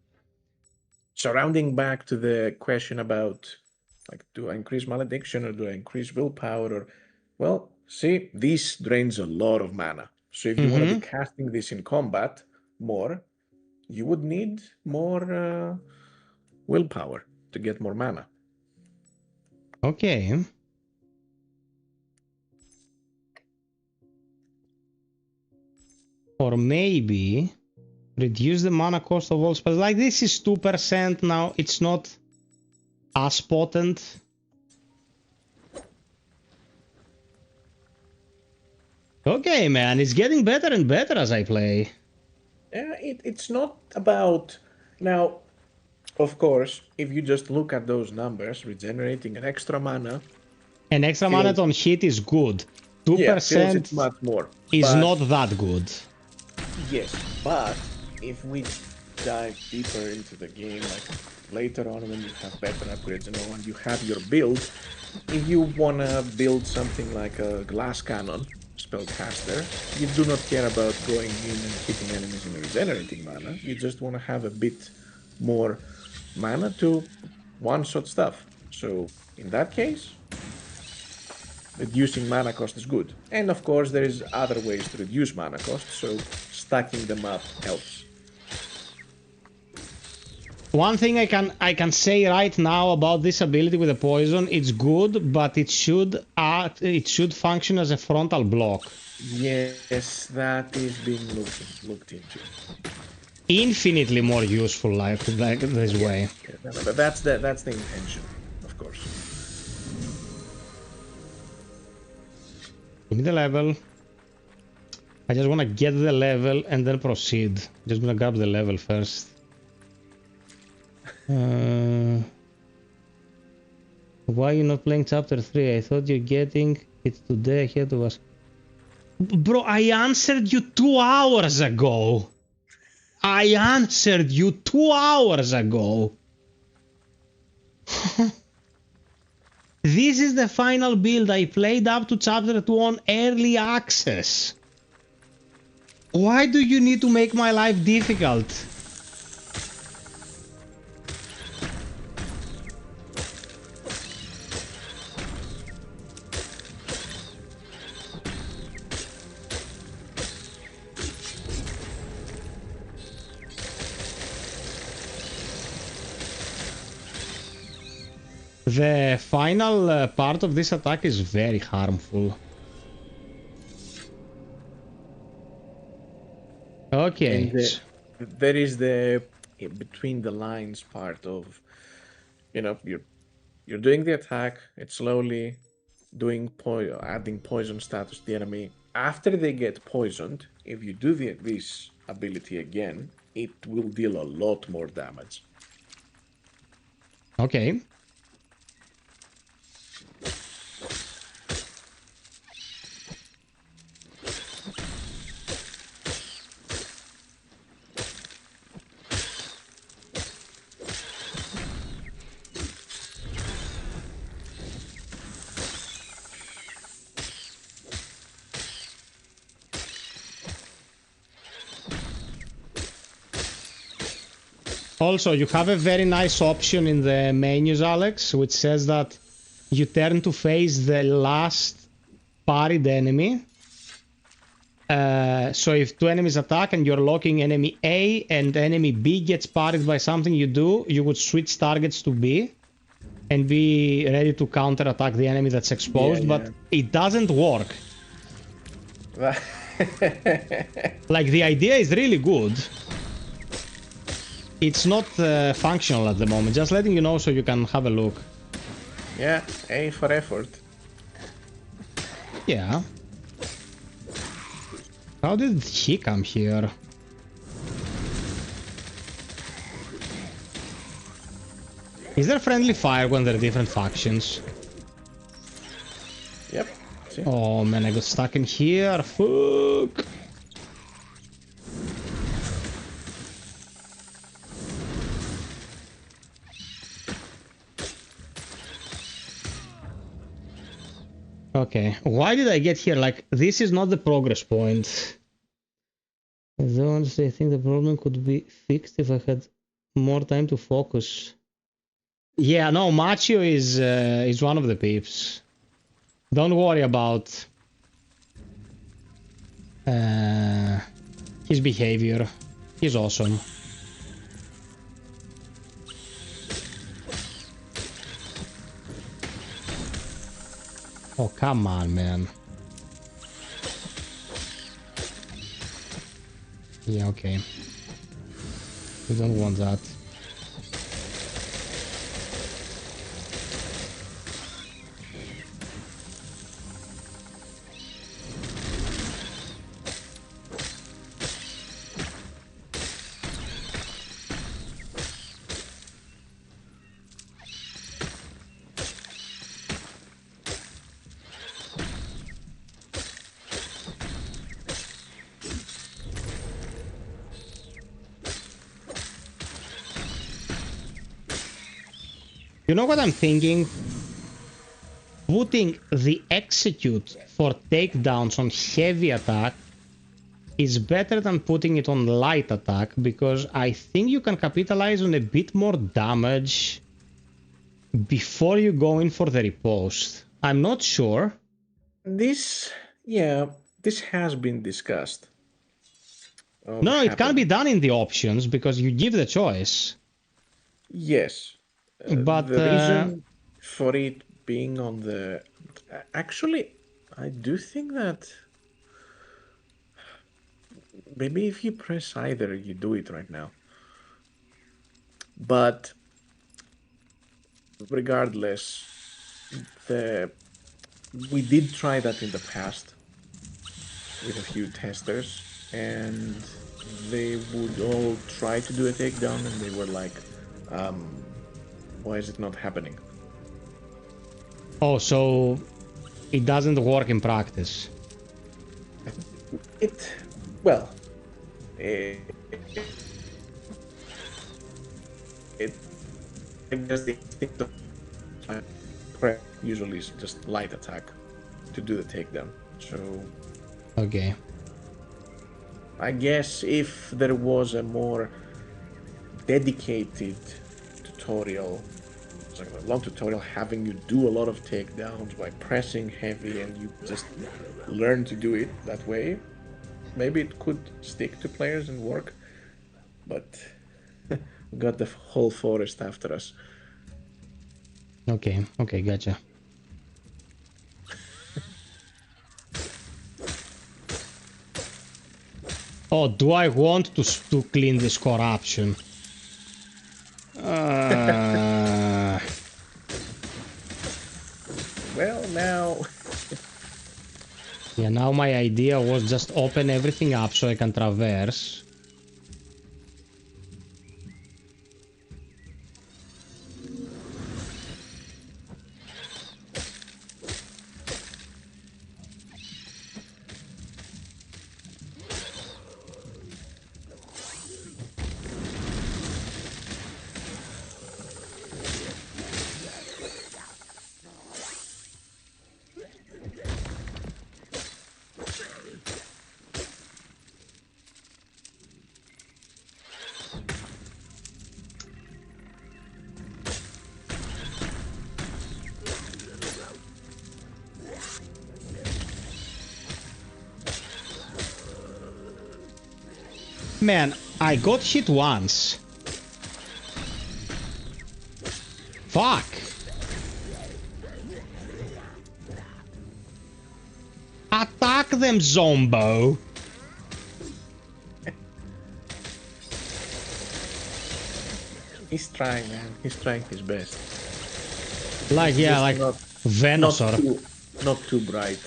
So rounding back to the question about, like, do I increase malediction or do I increase willpower? Or, well, see, this drains a lot of mana. So if you want to be casting this in combat more, you would need more willpower to get more mana. Okay. Or maybe reduce the mana cost of all spells. Like, this is 2% now. It's not as potent. Okay, man. It's getting better and better as I play. Yeah, it's not about... Now, of course, if you just look at those numbers, regenerating an extra mana... An extra mana on hit is good. 2% it's much more. Is not that good. Yes, but if we dive deeper into the game, like later on when you have better upgrades and all, and you have your build, if you want to build something like a glass cannon spellcaster, you do not care about going in and hitting enemies and regenerating mana. You just want to have a bit more mana to one-shot stuff. So in that case, reducing mana cost is good. And of course there is other ways to reduce mana cost, so stacking them up helps. One thing I can say right now about this ability with the poison, it's good, but it should function as a frontal block. Yes, that is being looked into. Infinitely more useful like this way. Yeah, that's the intention, of course. Give me the level. I just want to get the level and then proceed. Just gonna grab the level first. Why are you not playing chapter 3? I thought you're getting it today ahead of us. Bro, I answered you 2 hours ago. I answered you 2 hours ago. This is the final build. I played up to chapter 2 on early access. Why do you need to make my life difficult? The final part of this attack is very harmful. Okay. There is the between the lines part of, you know, you're doing the attack, it's slowly doing adding poison status to the enemy. After they get poisoned, if you do this ability again, it will deal a lot more damage. Okay. Also, you have a very nice option in the menus, Alex, which says that you turn to face the last parried enemy. So if two enemies attack and you're locking enemy A and enemy B gets parried by something you do, you would switch targets to B and be ready to counter-attack the enemy that's exposed, but it doesn't work. Like, the idea is really good. It's not functional at the moment, just letting you know so you can have a look. Yeah, A for effort. Yeah. How did he come here? Is there friendly fire when there are different factions? Yep. See? Oh man, I got stuck in here. Fuck. Okay, why did I get here? Like, this is not the progress point. I don't think the problem could be fixed if I had more time to focus. Yeah, no, Machio is one of the peeps. Don't worry about his behavior. He's awesome. Oh, come on, man. Yeah, okay. We don't want that. You know what I'm thinking? Putting the execute for takedowns on heavy attack is better than putting it on light attack, because I think you can capitalize on a bit more damage before you go in for the riposte. I'm not sure. This has been discussed. No, it can be done in the options because you give the choice. Yes. But the reason for it being on the... Actually, I do think that maybe if you press either, you do it right now. But regardless, we did try that in the past with a few testers, and they would all try to do a takedown, and they were like, why is it not happening? Oh, so it doesn't work in practice. Well, I guess the instinct of prep usually is just light attack to do the takedown. So okay. I guess if there was a more dedicated tutorial, like a long tutorial, having you do a lot of takedowns by pressing heavy, and you just learn to do it that way, maybe it could stick to players and work. But we got the whole forest after us. Okay, gotcha. Oh, do I want to clean this corruption? Well, now... Yeah, now my idea was just open everything up so I can traverse. Man, I got hit once. Fuck. Attack them, Zombo. He's trying, man. He's trying his best. Like, yeah, like Venusaur. Not too bright.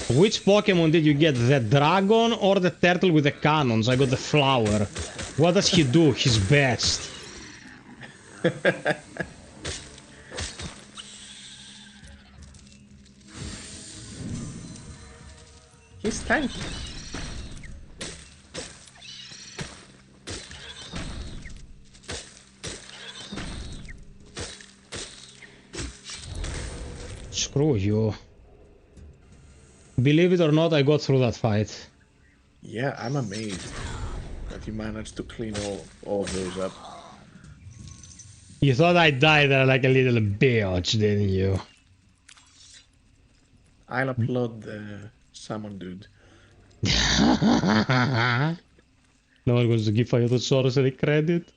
Which Pokemon did you get? The dragon or the turtle with the cannons? I got the flower. What does he do? His best. He's tanky. Screw you. Believe it or not, I got through that fight. Yeah, I'm amazed that you managed to clean all of those up. You thought I died there like a little bitch, didn't you? I'll applaud the salmon dude. No one wants to give FiOth any credit.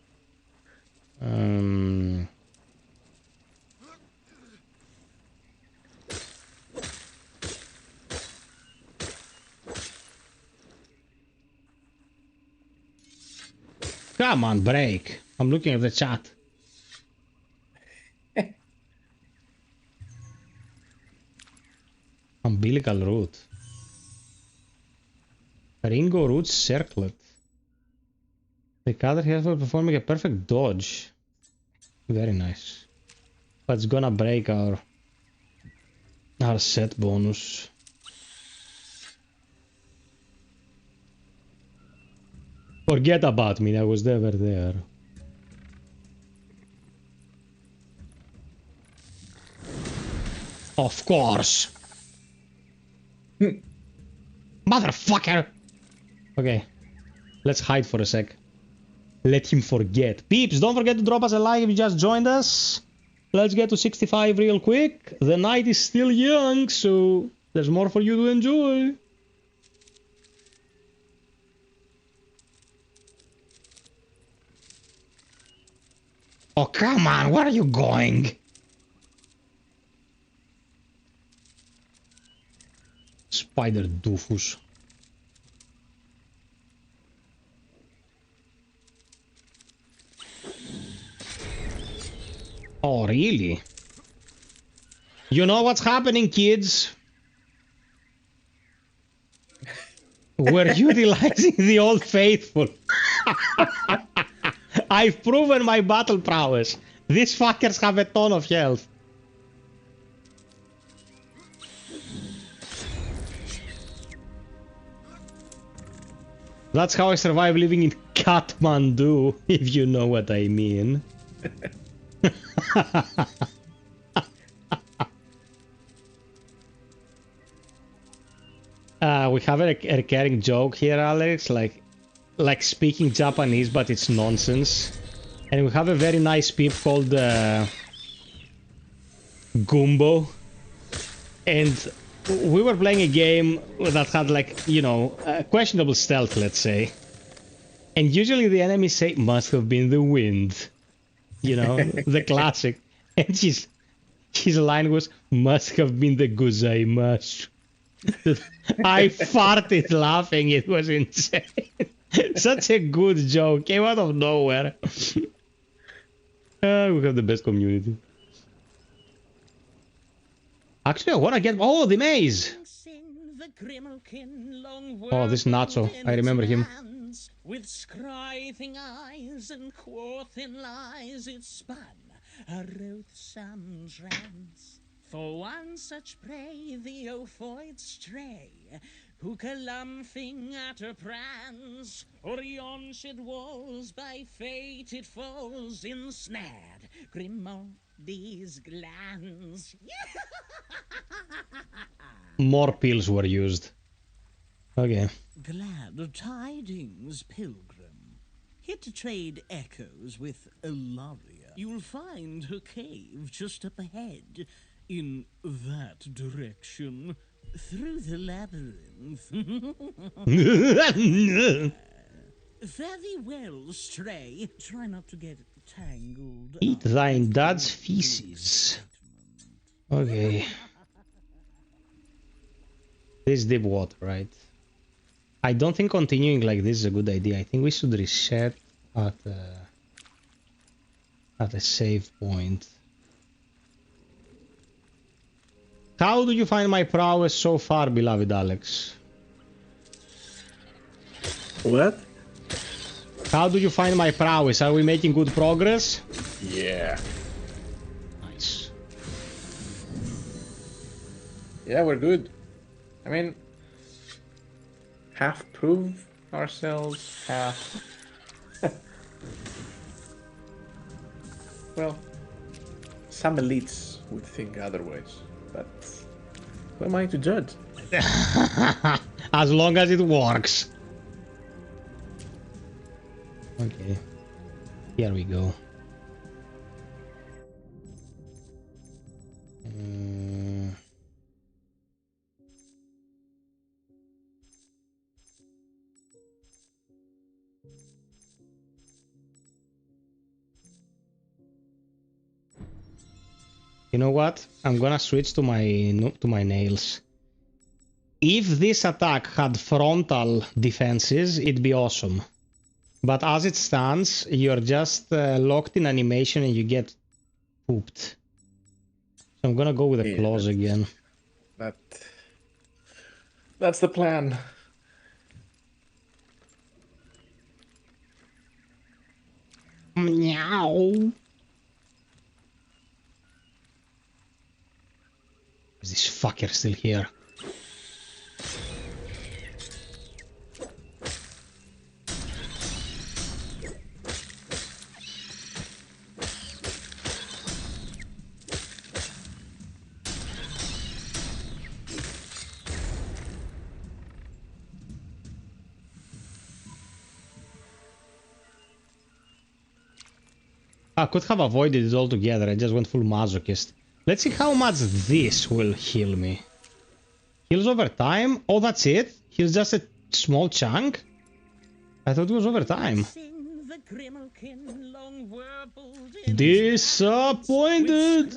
Come on, break. I'm looking at the chat. Umbilical root. Ringo root circlet. The cutter here for performing a perfect dodge. Very nice. But it's gonna break our set bonus. Forget about me, I was never there. Of course. Motherfucker! Okay. Let's hide for a sec. Let him forget. Peeps, don't forget to drop us a like if you just joined us. Let's get to 65 real quick. The night is still young, so there's more for you to enjoy. Oh, come on, where are you going? Spider doofus. Oh, really? You know what's happening, kids? We're utilizing the Old Faithful. I've proven my battle prowess. These fuckers have a ton of health. That's how I survive living in Kathmandu, if you know what I mean. We have a recurring joke here, Alex, like speaking Japanese, but it's nonsense. And we have a very nice peep called Gumbo. And we were playing a game that had, like, you know, questionable stealth, let's say. And usually the enemies say, must have been the wind. You know, the classic. And his line was, must have been the gozaimasu. I farted laughing, it was insane. Such a good joke, came out of nowhere. We have the best community. Actually, I wanna get... Oh, the maze! Oh, this Nacho. I remember him. With scrithing eyes and quothing lies, it spun a loathsome trance. For one such prey, the ophoid stray, who calumphing at her prance, orionshid walls by fate it falls, ensnared Grimaldi's glance. More pills were used. Okay. Glad tidings, pilgrim. Here to trade echoes with Ilaria. You'll find her cave just up ahead, in that direction, through the labyrinth. Very well, Stray. Try not to get tangled. Eat thine dad's feces. Okay. This is deep water, right? I don't think continuing like this is a good idea. I think we should reset at a save point. How do you find my prowess so far, beloved Alex? What? How do you find my prowess? Are we making good progress? Yeah. Nice. Yeah, we're good. I mean, half prove ourselves, half... Well, some elites would think otherwise, but who am I to judge? As long as it works. Okay. Here we go. You know what? I'm gonna switch to my nails. If this attack had frontal defenses, it'd be awesome. But as it stands, you're just locked in animation and you get pooped. So I'm gonna go with the claws again. That's the plan. Meow. Is this fucker still here? I could have avoided it altogether. I just went full masochist. Let's see how much this will heal me. Heals over time? Oh, that's it? Heals just a small chunk? I thought it was over time. Disappointed!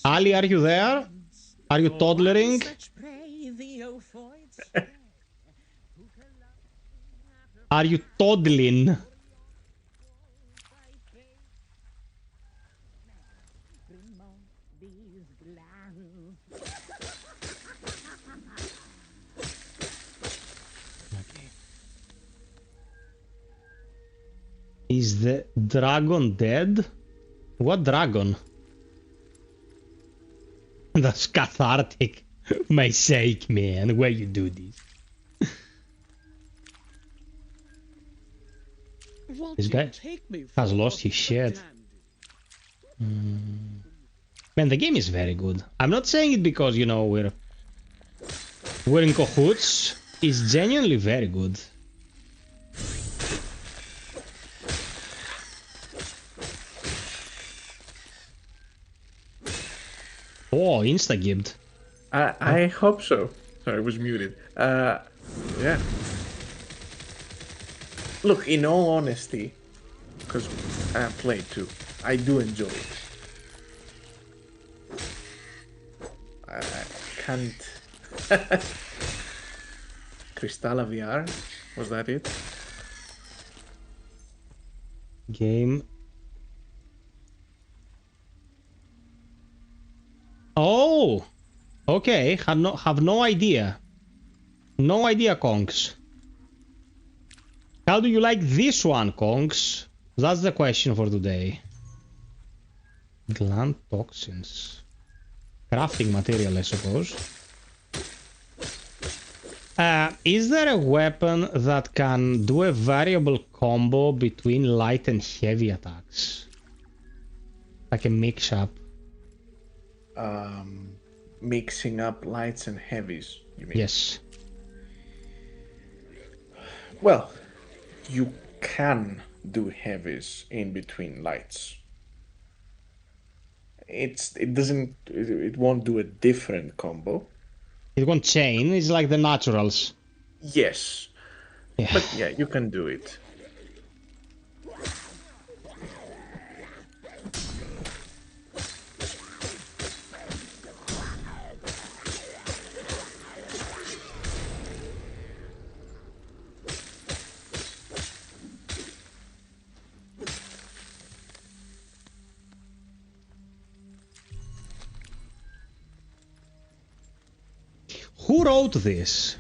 Ali, are you there? Are you toddlering? Are you toddling? Is the dragon dead? What dragon? That's cathartic. My sake, man. Why you do this? This guy has lost his shit. Man, the game is very good. I'm not saying it because, you know, we're in cahoots. It's genuinely very good. Oh, insta-gibbed. I hope so. Sorry, I was muted. Yeah. Look, in all honesty, because I have played too, I do enjoy it. I can't... Kristala VR? Was that it? Game. Oh! Okay, have no idea. No idea, Kongs. How do you like this one, Kongs? That's the question for today. Gland toxins. Crafting material, I suppose. Is there a weapon that can do a variable combo between light and heavy attacks? Like a mix-up? Mixing up lights and heavies, you mean? Yes. Well, you can do heavies in between lights. It won't do a different combo. It won't chain. It's like the naturals. Yes. Yeah. But yeah, you can do it. Who wrote this?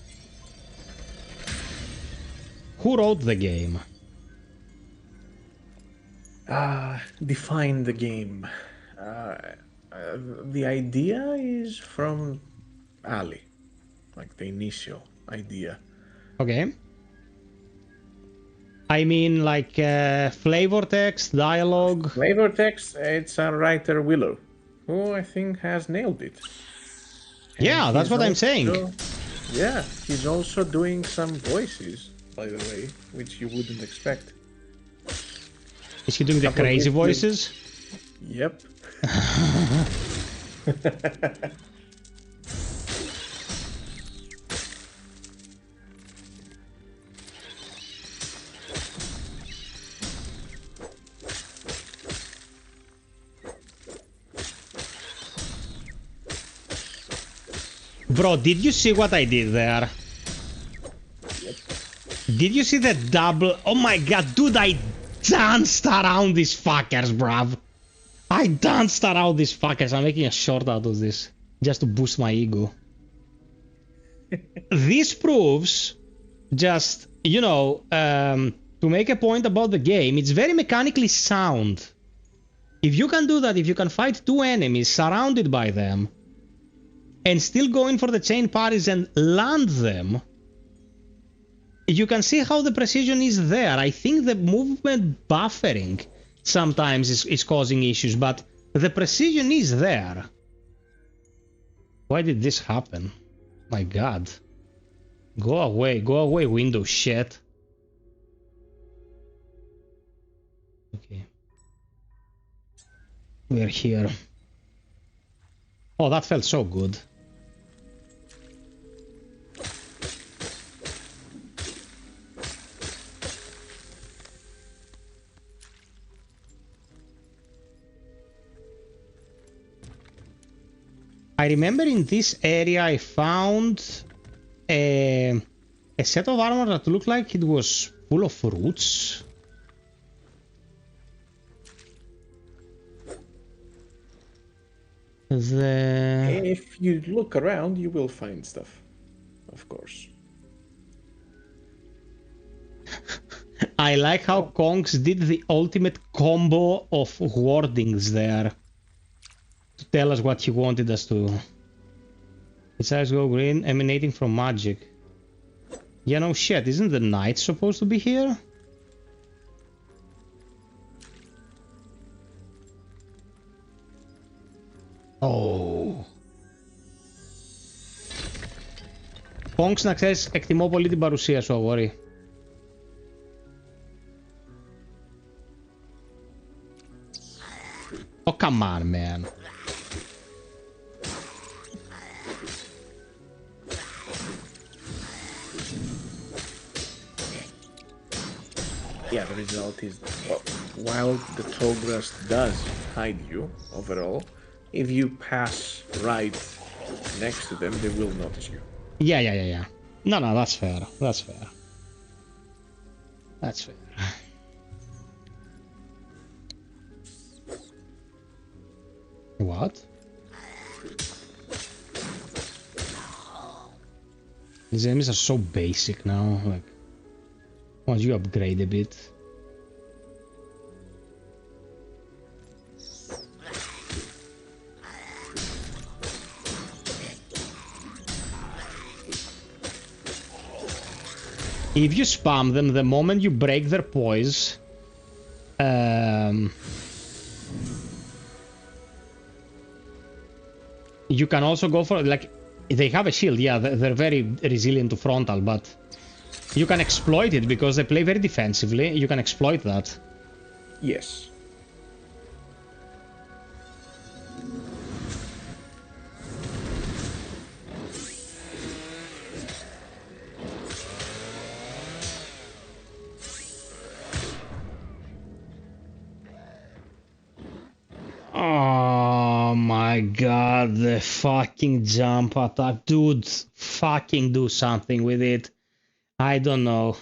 Who wrote the game? Define the game. The idea is from Ali, like the initial idea. Okay. I mean, like flavor text, dialogue. Flavor text, it's a writer Willow, who I think has nailed it. And Yeah, that's what I'm saying. Yeah, he's also doing some voices, by the way, which you wouldn't expect. Is he doing the crazy voices? Yep. Bro, did you see what I did there? Yep. Did you see the double? Oh my god, dude, I danced around these fuckers, bruv. I danced around these fuckers. I'm making a short out of this just to boost my ego. This proves just, you know, to make a point about the game, it's very mechanically sound. If you can do that, if you can fight two enemies surrounded by them and still go in for the chain parries and land them, you can see how the precision is there. I think the movement buffering sometimes is causing issues, but the precision is there. Why did this happen? My god. Go away, Windows shit. Okay. We're here. Oh, that felt so good. I remember in this area I found a set of armor that looked like it was full of roots. If you look around, you will find stuff, of course. I like how Kongs did the ultimate combo of wordings there to tell us what he wanted us to. Its eyes go green, emanating from magic. Yeah, no shit, isn't the knight supposed to be here? Oh. Kongs, να ξέρεις, εκτιμώ πολύ την παρουσία σου, αγόρι. Oh, come on, man. Yeah, the result is, well, while the tall grass does hide you overall, if you pass right next to them, they will notice you. Yeah. No, that's fair. That's fair. That's fair. What? These enemies are so basic now, like, once you upgrade a bit. If you spam them, the moment you break their poise, you can also go for, like, they have a shield, yeah, they're very resilient to frontal, but you can exploit it because they play very defensively. You can exploit that. Yes. my god, the fucking jump attack. Dude, fucking do something with it. I don't know.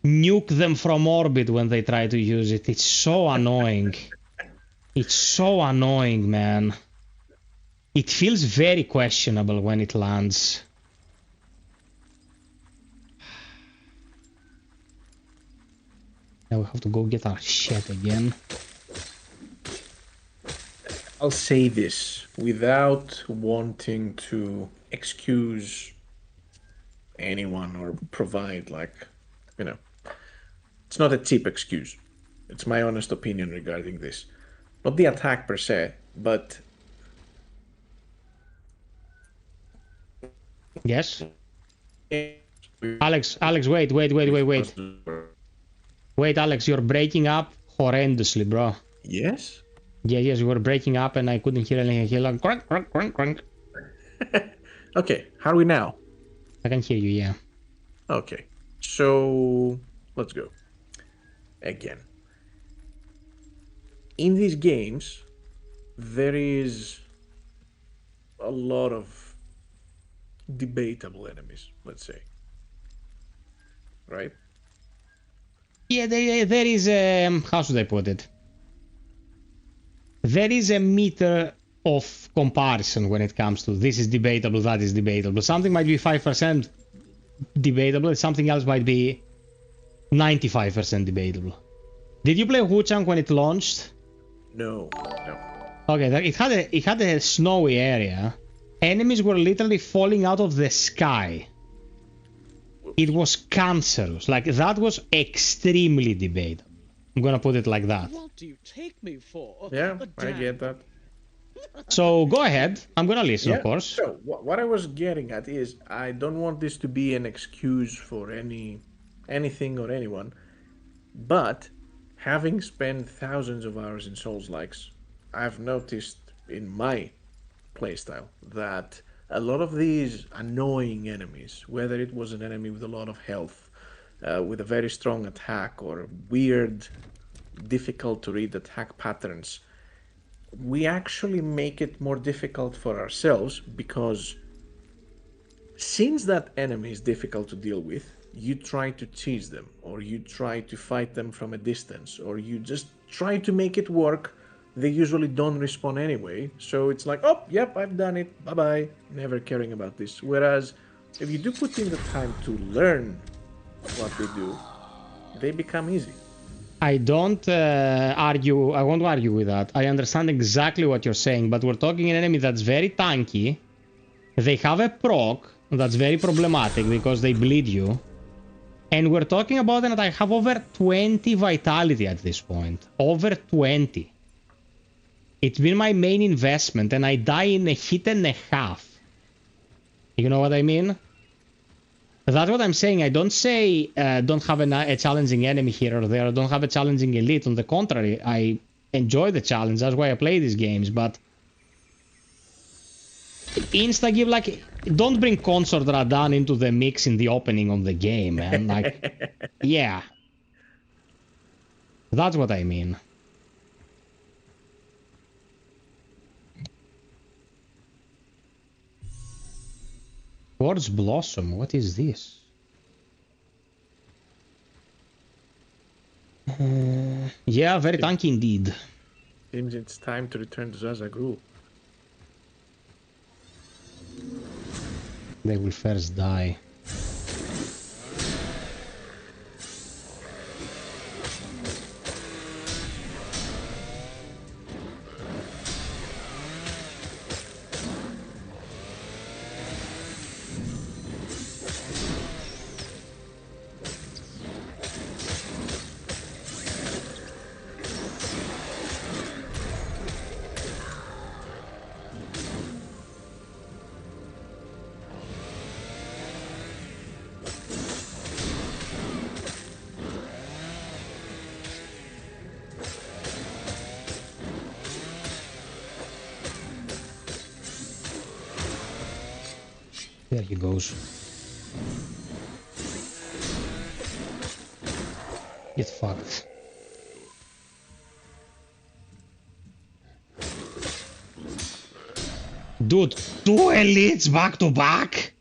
Nuke them from orbit when they try to use it. It's so annoying. It's so annoying, man. It feels very questionable when it lands. Now we have to go get our shit again. I'll say this without wanting to excuse anyone or provide, like, you know, it's not a cheap excuse. It's my honest opinion regarding this. Not the attack per se, but... Yes? Alex, wait. Wait, Alex, you're breaking up horrendously, bro. Yes? Yes, you were breaking up and I couldn't hear anything. Hear like crunk, crunk, crunk, crunk. Okay, how are we now? I can hear you, yeah. Okay, so let's go. Again. In these games, there is a lot of debatable enemies, let's say. Right? Yeah, there is a... How should I put it? There is a meter of comparison when it comes to this is debatable, that is debatable. Something might be 5% debatable, and something else might be 95% debatable. Did you play Wuchang when it launched? No. Okay, it had a snowy area. Enemies were literally falling out of the sky. It was cancerous. Like, that was extremely debatable. I'm gonna put it like that. What do you take me for? Yeah, I get that. So go ahead. I'm gonna listen, of course. So what I was getting at is I don't want this to be an excuse for anything or anyone, but having spent thousands of hours in Soulslikes, I've noticed in my playstyle that a lot of these annoying enemies, whether it was an enemy with a lot of health, with a very strong attack, or weird, difficult to read attack patterns, we actually make it more difficult for ourselves, because since that enemy is difficult to deal with, you try to tease them, or you try to fight them from a distance, or you just try to make it work. They usually don't respawn anyway, so it's like, oh, yep, I've done it, bye-bye, never caring about this. Whereas, if you do put in the time to learn what they do, they become easy. I don't argue, I won't argue with that. I understand exactly what you're saying, but we're talking an enemy that's very tanky. They have a proc that's very problematic because they bleed you. And we're talking about that I have over 20 vitality at this point. Over 20. It's been my main investment, and I die in a hit and a half. You know what I mean? That's what I'm saying. I don't say don't have a challenging enemy here or there, or don't have a challenging elite. On the contrary, I enjoy the challenge. That's why I play these games. But insta-give, like, don't bring Consort Radan into the mix in the opening of the game, man. Like, yeah. That's what I mean. Quartz Blossom, what is this? Yeah, very tanky indeed. Seems it's time to return to Zazagru. They will first die. There he goes. Get fucked. Dude, 2 elites back to back?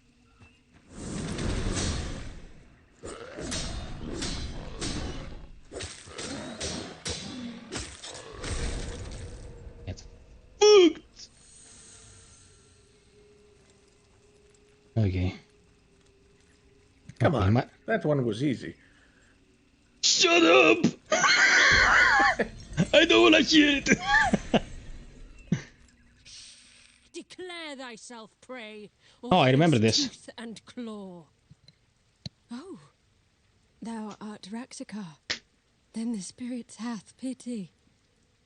It's fucked. Okay. Come Okay, on, that one was easy. Shut up! I don't wanna hear it! Declare thyself prey, or Oh, I remember face this. tooth and claw. Oh, thou art Raxakar. Then the spirits hath pity,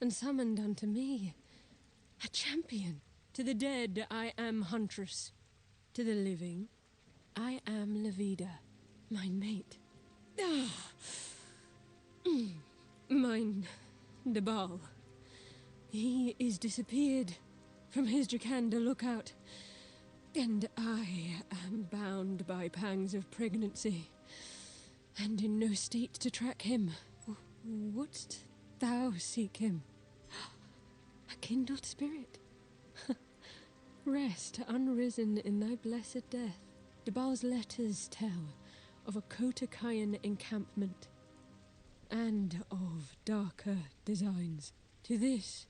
and summoned unto me a champion. To the dead I am Huntress, to the living I am Levida, mine mate. Mine Debal. He is disappeared from his Jakanda lookout, and I am bound by pangs of pregnancy, and in no state to track him. Wouldst thou seek him? A kindled spirit. Rest unrisen in thy blessed death. Debal's letters tell of a Kotakayan encampment, and of darker designs. To this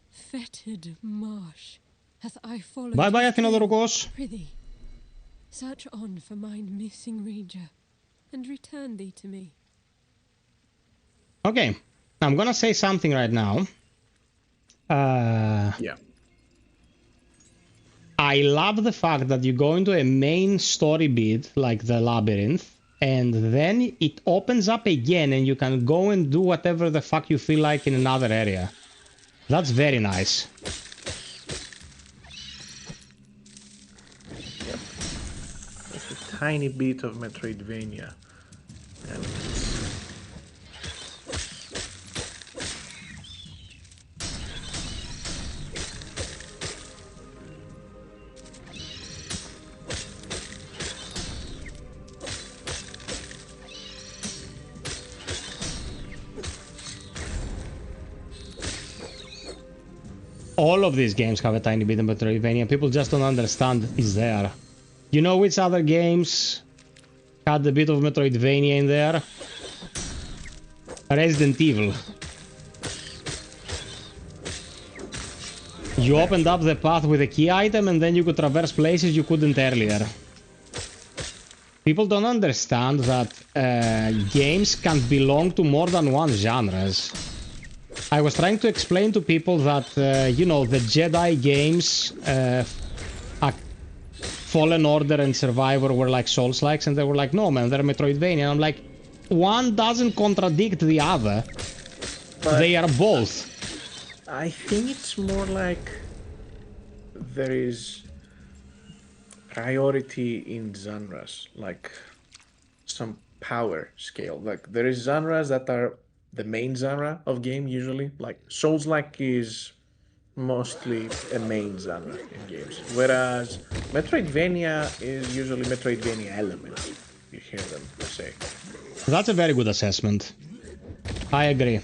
fetid marsh hath I followed. Bye bye, his trail. Athenodorokos. Prithee, search on for mine missing ranger, and return thee to me. Okay, I'm gonna say something right now. Yeah. I love the fact that you go into a main story bit, like the labyrinth, and then it opens up again and you can go and do whatever the fuck you feel like in another area. That's very nice. Yep. Just a tiny bit of Metroidvania. And all of these games have a tiny bit of Metroidvania. People just don't understand it's there. You know which other games had a bit of Metroidvania in there? Resident Evil. You opened up the path with a key item and then you could traverse places you couldn't earlier. People don't understand that games can belong to more than one genres. I was trying to explain to people that, you know, the Jedi games, Fallen Order and Survivor were like Soulslikes, and they were like, no man, they're Metroidvania. And I'm like, one doesn't contradict the other. But they are both. I think it's more like there is priority in genres, like some power scale. Like there is genres that are the main genre of game usually. Like Soulslike is mostly a main genre in games, whereas Metroidvania is usually Metroidvania elements. You hear them say. That's a very good assessment. I agree.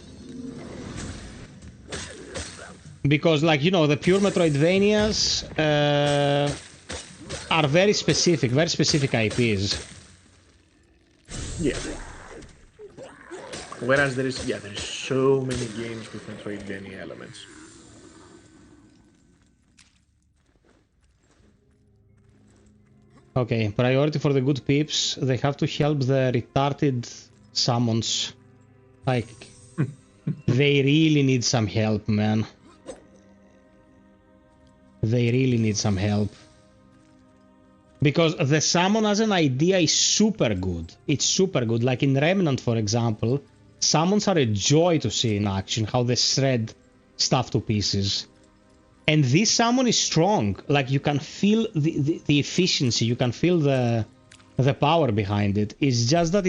Because, like, you know, the pure Metroidvanias are very specific IPs. Yeah. Whereas there is so many games with Metroidvania elements. Okay, priority for the good peeps. They have to help the retarded summons. Like, they really need some help, man. They really need some help. Because the summon as an idea is super good. It's super good. Like in Remnant, for example, summons are a joy to see in action, how they shred stuff to pieces. And this summon is strong. Like, you can feel the efficiency, you can feel the power behind it. It's just that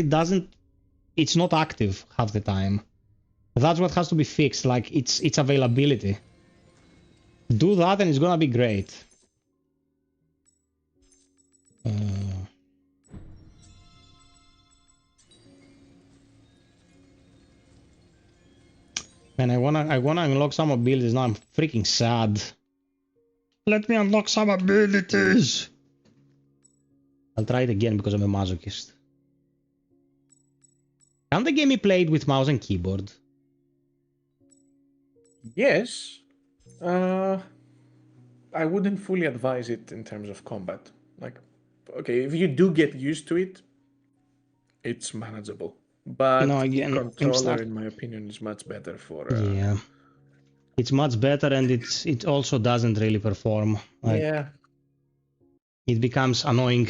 it's not active half the time. That's what has to be fixed, like its availability. Do that and it's gonna be great. Man, I wanna unlock some abilities now. I'm freaking sad. Let me unlock some abilities. I'll try it again because I'm a masochist. Can the game be played with mouse and keyboard? Yes. I wouldn't fully advise it in terms of combat. Like, okay, if you do get used to it, it's manageable. But No, the again, controller, in my opinion, is much better for. Yeah, it's much better, and it also doesn't really perform. Like, yeah. It becomes annoying.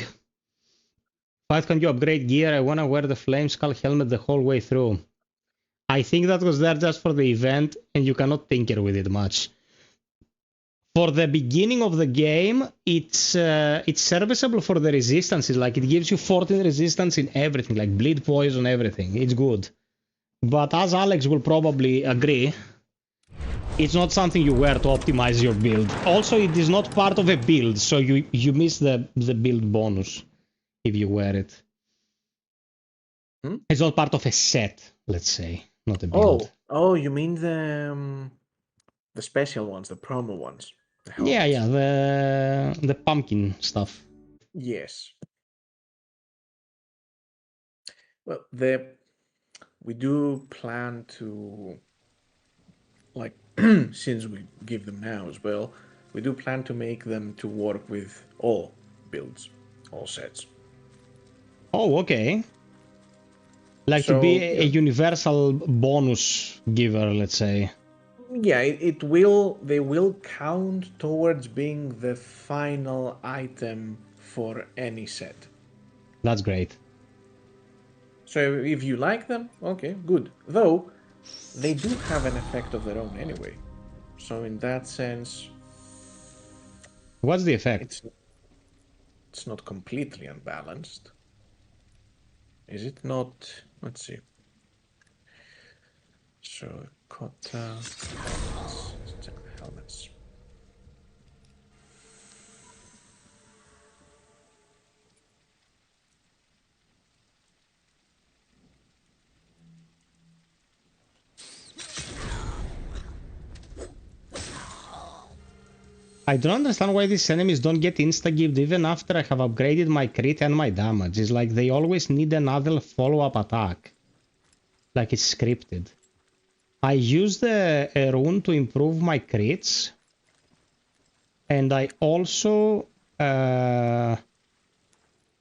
FiOth, can you upgrade gear? I wanna wear the flame skull helmet the whole way through. I think that was there just for the event, and you cannot tinker with it much. For the beginning of the game, it's serviceable for the resistances. Like, it gives you 14 resistance in everything, like bleed, poison, everything. It's good. But as Alex will probably agree, it's not something you wear to optimize your build. Also, it is not part of a build, so you miss the build bonus if you wear it. It's not part of a set, let's say, not a build. Oh, you mean the special ones, the promo ones? Yeah, the pumpkin stuff. Yes. Well, we do plan to, like, since we give them now as well, we do plan to make them to work with all builds, all sets. Oh, okay. Like, to be a universal bonus giver, let's say. Yeah, they will count towards being the final item for any set. That's great. So if you like them, okay, good. Though, they do have an effect of their own anyway. So in that sense... What's the effect? It's not completely unbalanced. Is it not? Let's see. So, Kota... Let's check the helmets. I don't understand why these enemies don't get insta-gived even after I have upgraded my crit and my damage. It's like they always need another follow-up attack. Like it's scripted. I used a rune to improve my crits. And I also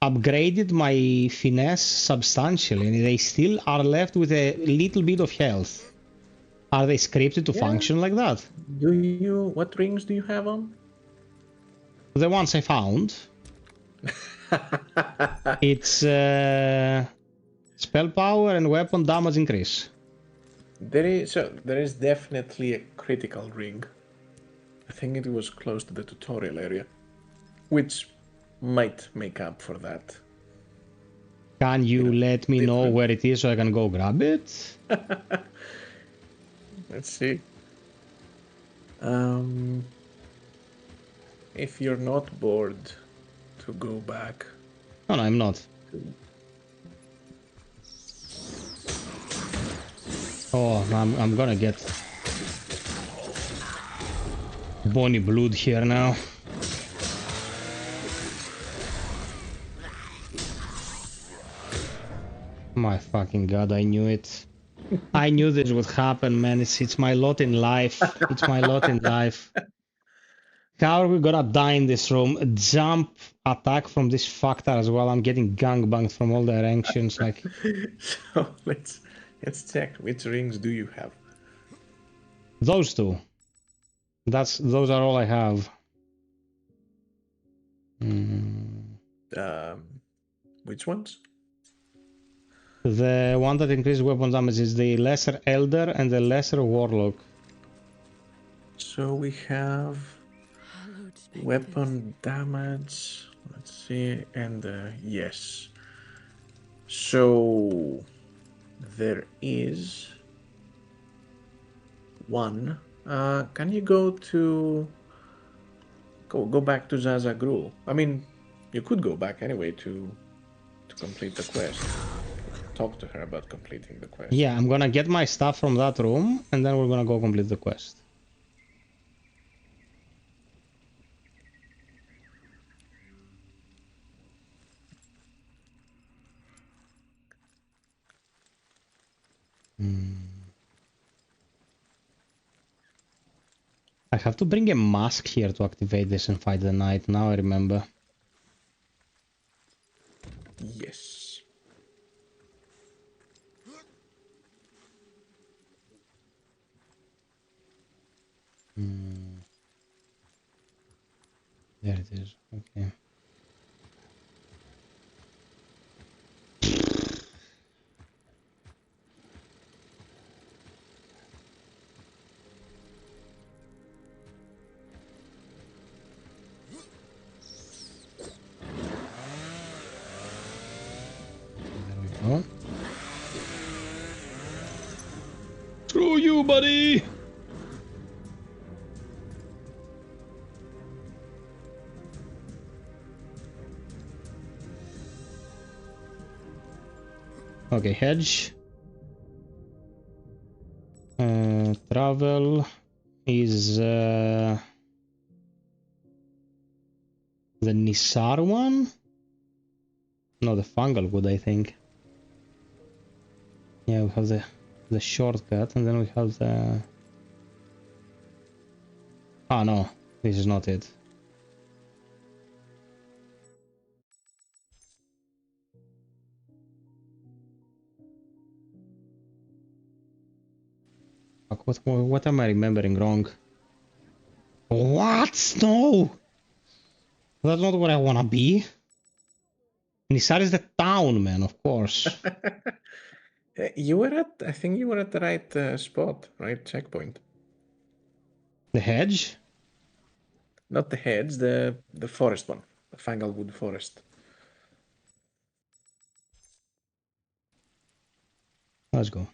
upgraded my finesse substantially. And they still are left with a little bit of health. Are they scripted to function like that? What rings do you have on? The ones I found. It's spell power and weapon damage increase. There is definitely a critical ring. I think it was close to the tutorial area, which might make up for that. Can you let me know where it is so I can go grab it? Let's see. If you're not bored to go back. No, I'm not. Oh, I'm gonna get Bonnie Blood here now. My fucking god, I knew it. I knew this would happen, man. It's my lot in life. It's my lot in life. How are we gonna die in this room? Jump attack from this fucker as well. I'm getting gangbanged from all directions. Like, so let's check which rings do you have. Those two. Those are all I have. Which ones? The one that increases weapon damage is the Lesser Elder and the Lesser Warlock. So we have weapon damage. Let's see, and yes. So there is one. Can you go back to Zaza Gruul? I mean, you could go back anyway to complete the quest. Talk to her about completing the quest. Yeah, I'm gonna get my stuff from that room, and then we're gonna go complete the quest. I have to bring a mask here to activate this and fight the knight. Now I remember. Yes. There it is. Okay. There we go. Screw you, buddy! Okay, hedge. Travel is the Nisar one? No, the fungal wood, I think. Yeah, we have the shortcut, and then we have the... Ah, no, this is not it. Fuck, what am I remembering wrong? What? No! That's not where I wanna be. Nisar is the town, man, of course. You were at, I think you were at the right spot, right checkpoint. The hedge? Not the hedge, the forest one, the Fanglewood forest. Let's go.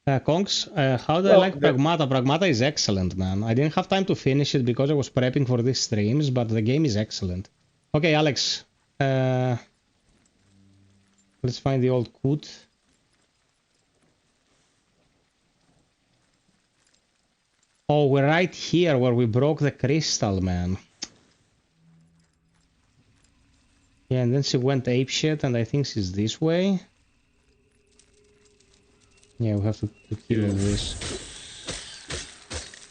Kongs, how do I Well, like Pragmata? Pragmata is excellent, man. I didn't have time to finish it because I was prepping for these streams, but the game is excellent. Okay, Alex. Let's find the old coot. Oh, we're right here where we broke the crystal, man. Yeah, and then she went apeshit, and I think she's this way. Yeah, we have to kill this.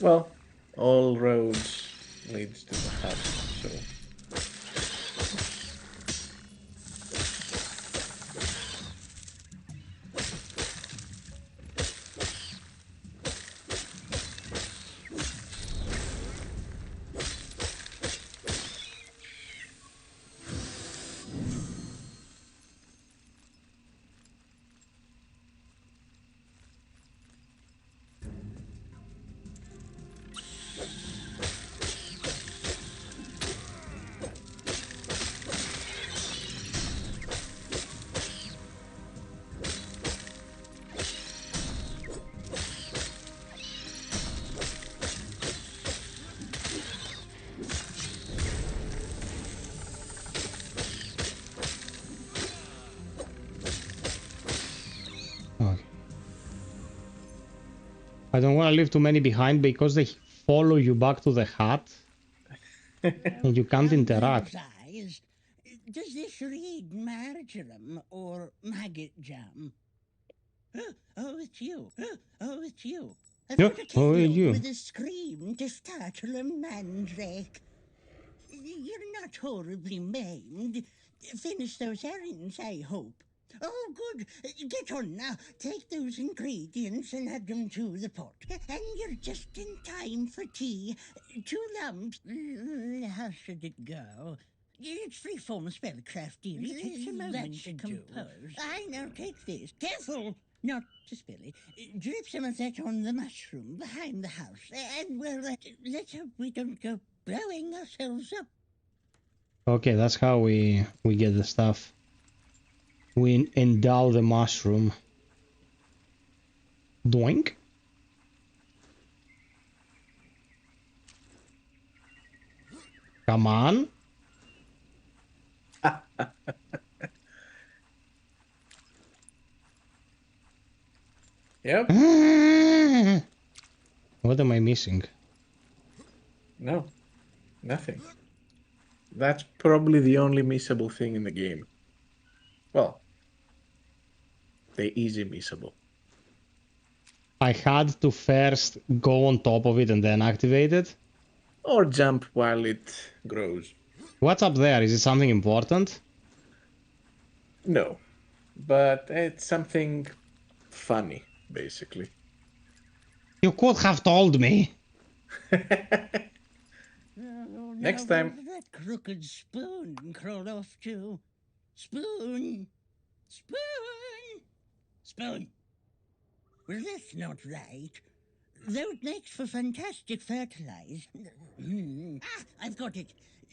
Well, all roads leads to the hut, so... I don't want to leave too many behind because they follow you back to the hut and you can't interact. Does this read marjoram or maggot jam? Oh, it's you. Oh, it's you. I've Yeah, got a who are tale you? with a scream to startle a mandrake. You're not horribly maimed. Finish those errands, I hope. Oh, good. Get on now. Take those ingredients and add them to the pot. And you're just in time for tea. 2 lumps. How should it go? It's freeform spellcraft, dearie. It takes a moment to compose. I now take this. Careful! Not to spill it. Drip some of that on the mushroom behind the house. And, well, let's hope we don't go blowing ourselves up. Okay, that's how we get the stuff. We endow the mushroom. Doink. Come on. Yep. What am I missing? No, nothing. That's probably the only missable thing in the game. Well, They're easy missable. I had to first go on top of it and then activate it. Or jump while it grows. What's up there? Is it something important? No, but it's something funny, basically. You could have told me. Next time. Where did that crooked spoon crawl off to? Spoon! Spoon! Spoon! Well, that's not right. Though it makes for fantastic fertilize. I've got it.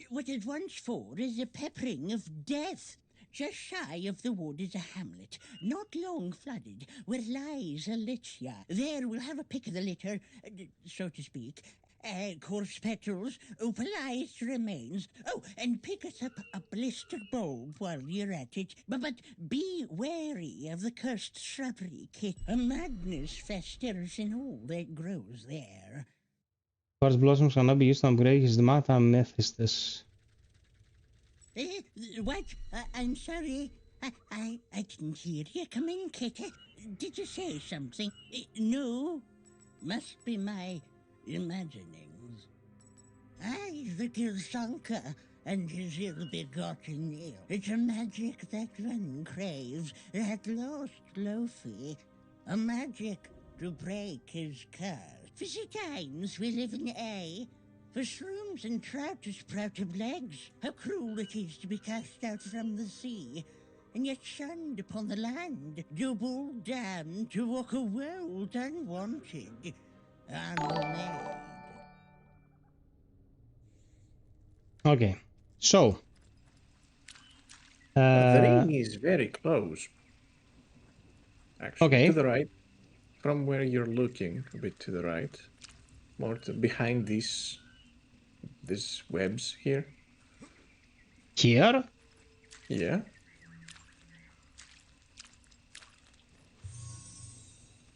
What it wants for is a peppering of death. Just shy of the wood is a hamlet, not long flooded, where lies a lichya. There we'll have a pick of the litter, so to speak. Coarse petals, opalized remains. Oh, and pick us up a blistered bulb while you're at it. But be wary of the cursed shrubbery, Kit. A madness festers in all that grows there. Forest blossoms cannot be used to upgrade his metamethystus. What? I'm sorry. I didn't hear you. Come in, Kitty. Did you say something? No. Must be my imaginings. Aye, the Gilsalka and his ill-begotten nail. It's a magic that one craves, that lost Lofi. A magic to break his curse. Busy times we live in, eh? For shrooms and trout to sprout of legs. How cruel it is to be cast out from the sea, and yet shunned upon the land. Double damned to walk a world unwanted, unmade. Okay, so. The ring is very close. Actually, okay. To the right. From where you're looking, a bit to the right. More behind these webs here. Here? Yeah.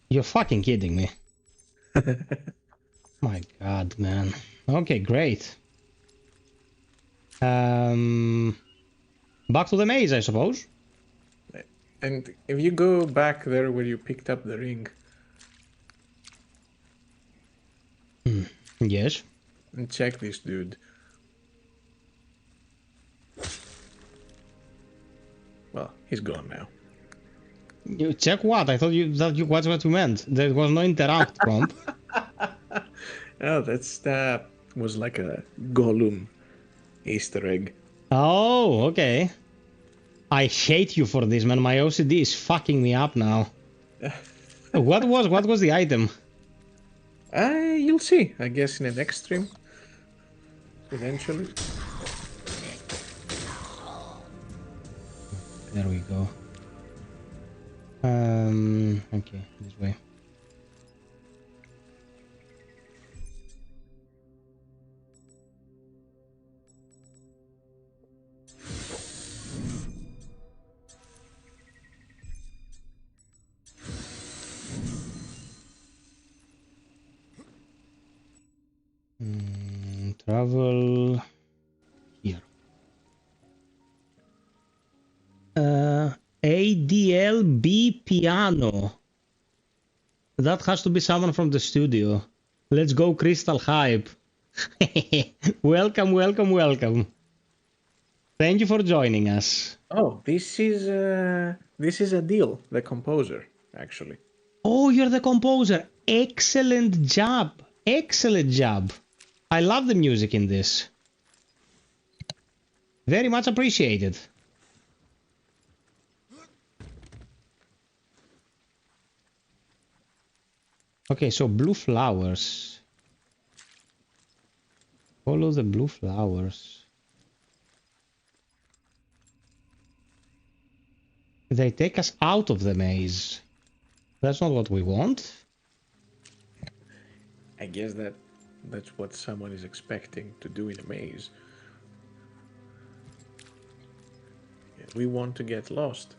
You're fucking kidding me. My god, man. Okay, great. Back to the maze, I suppose. And if you go back there where you picked up the ring. Yes. And check this dude. Well, he's gone now. You check what? I thought that's what you meant. There was no interrupt prompt. Oh, that was like a Gollum Easter egg. Oh, okay. I hate you for this, man. My OCD is fucking me up now. What was the item? You'll see, I guess, in the next stream. Eventually. There we go. Okay, this way. Travel here. ADLB piano. That has to be someone from the studio. Let's go, Crystal Hype. Welcome, welcome, welcome. Thank you for joining us. Oh, this is Adil, the composer, actually. Oh, you're the composer. Excellent job. Excellent job. I love the music in this. Very much appreciated. Okay, so blue flowers. Follow the blue flowers. They take us out of the maze. That's not what we want. I guess that's what someone is expecting to do in a maze. Yeah, we want to get lost.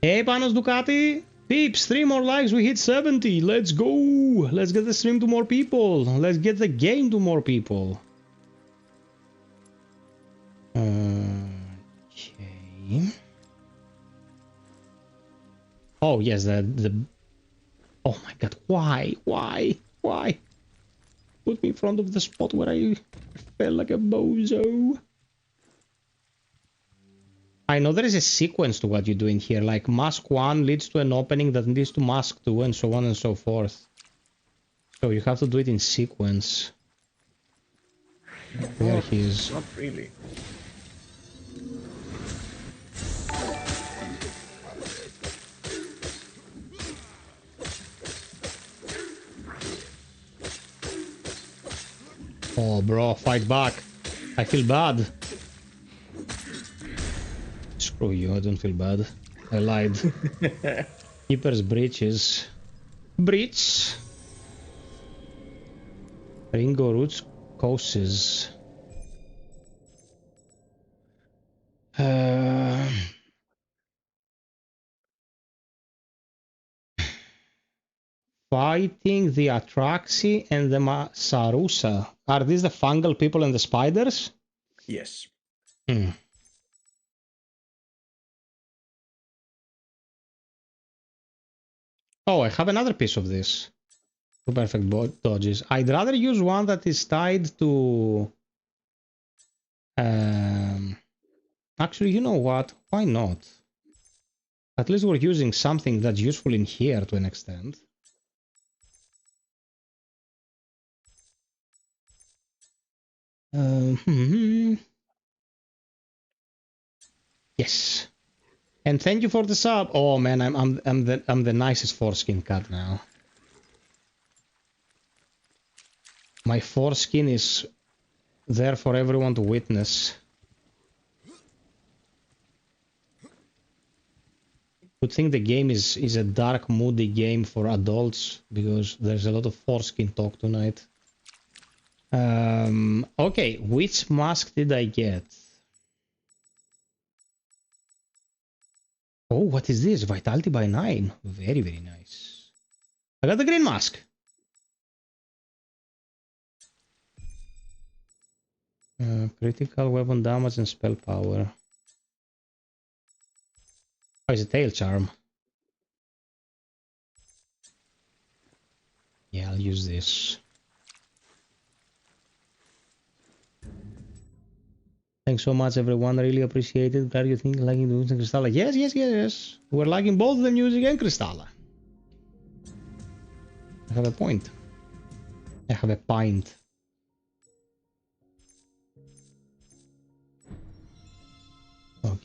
Hey, Panos Ducati. Peeps, 3 more likes, we hit 70. Let's go. Let's get the stream to more people. Let's get the game to more people. Okay. Oh yes, the. Oh my god! Why? Why? Put me in front of the spot where I felt like a bozo. I know there is a sequence to what you're doing here. Like mask 1 leads to an opening that leads to mask 2, and so on and so forth. So you have to do it in sequence. There he is. Not really. Oh, bro, fight back. I feel bad. Screw you, I don't feel bad. I lied. Keeper's breeches. Breach. Ringo roots causes. Fighting the Atraxi and the Sarusa. Are these the fungal people and the spiders? Yes. Oh, I have another piece of this. Two perfect dodges. I'd rather use one that is tied to... Actually, you know what? Why not? At least we're using something that's useful in here to an extent. Yes. And thank you for the sub. Oh man, I'm the nicest foreskin cat now. My foreskin is there for everyone to witness. Good thing the game is a dark, moody game for adults because there's a lot of foreskin talk tonight. Okay, which mask did I get? Oh, what is this? Vitality by 9. Very, very nice. I got the green mask. Critical weapon damage and spell power. Oh, it's a tail charm. Yeah, I'll use this. Thanks so much, everyone. I really appreciate it. Glad you think liking the music and Kristala. Yes, yes, yes. We're liking both the music and Kristala. I have a point. I have a pint. Okay.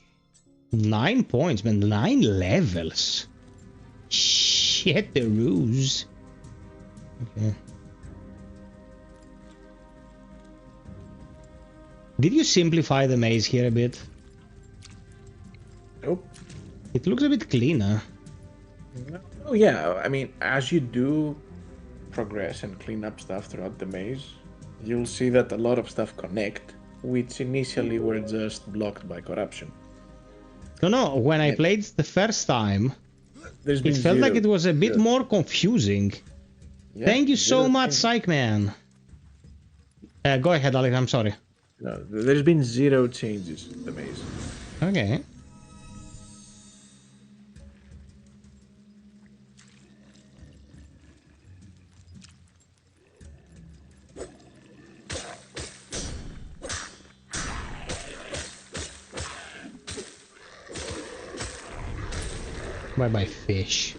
9 points, man. 9 levels. Shit, the ruse. Okay. Did you simplify the maze here a bit? Nope. It looks a bit cleaner. Oh yeah, I mean, as you do progress and clean up stuff throughout the maze, you'll see that a lot of stuff connect, which initially were just blocked by corruption. No, when I played the first time, it felt zero, like it was a bit more confusing. Yeah, thank you so much, Psych Man. Go ahead, Alex, I'm sorry. No, there's been 0 changes in the maze. Okay. Bye-bye, fish.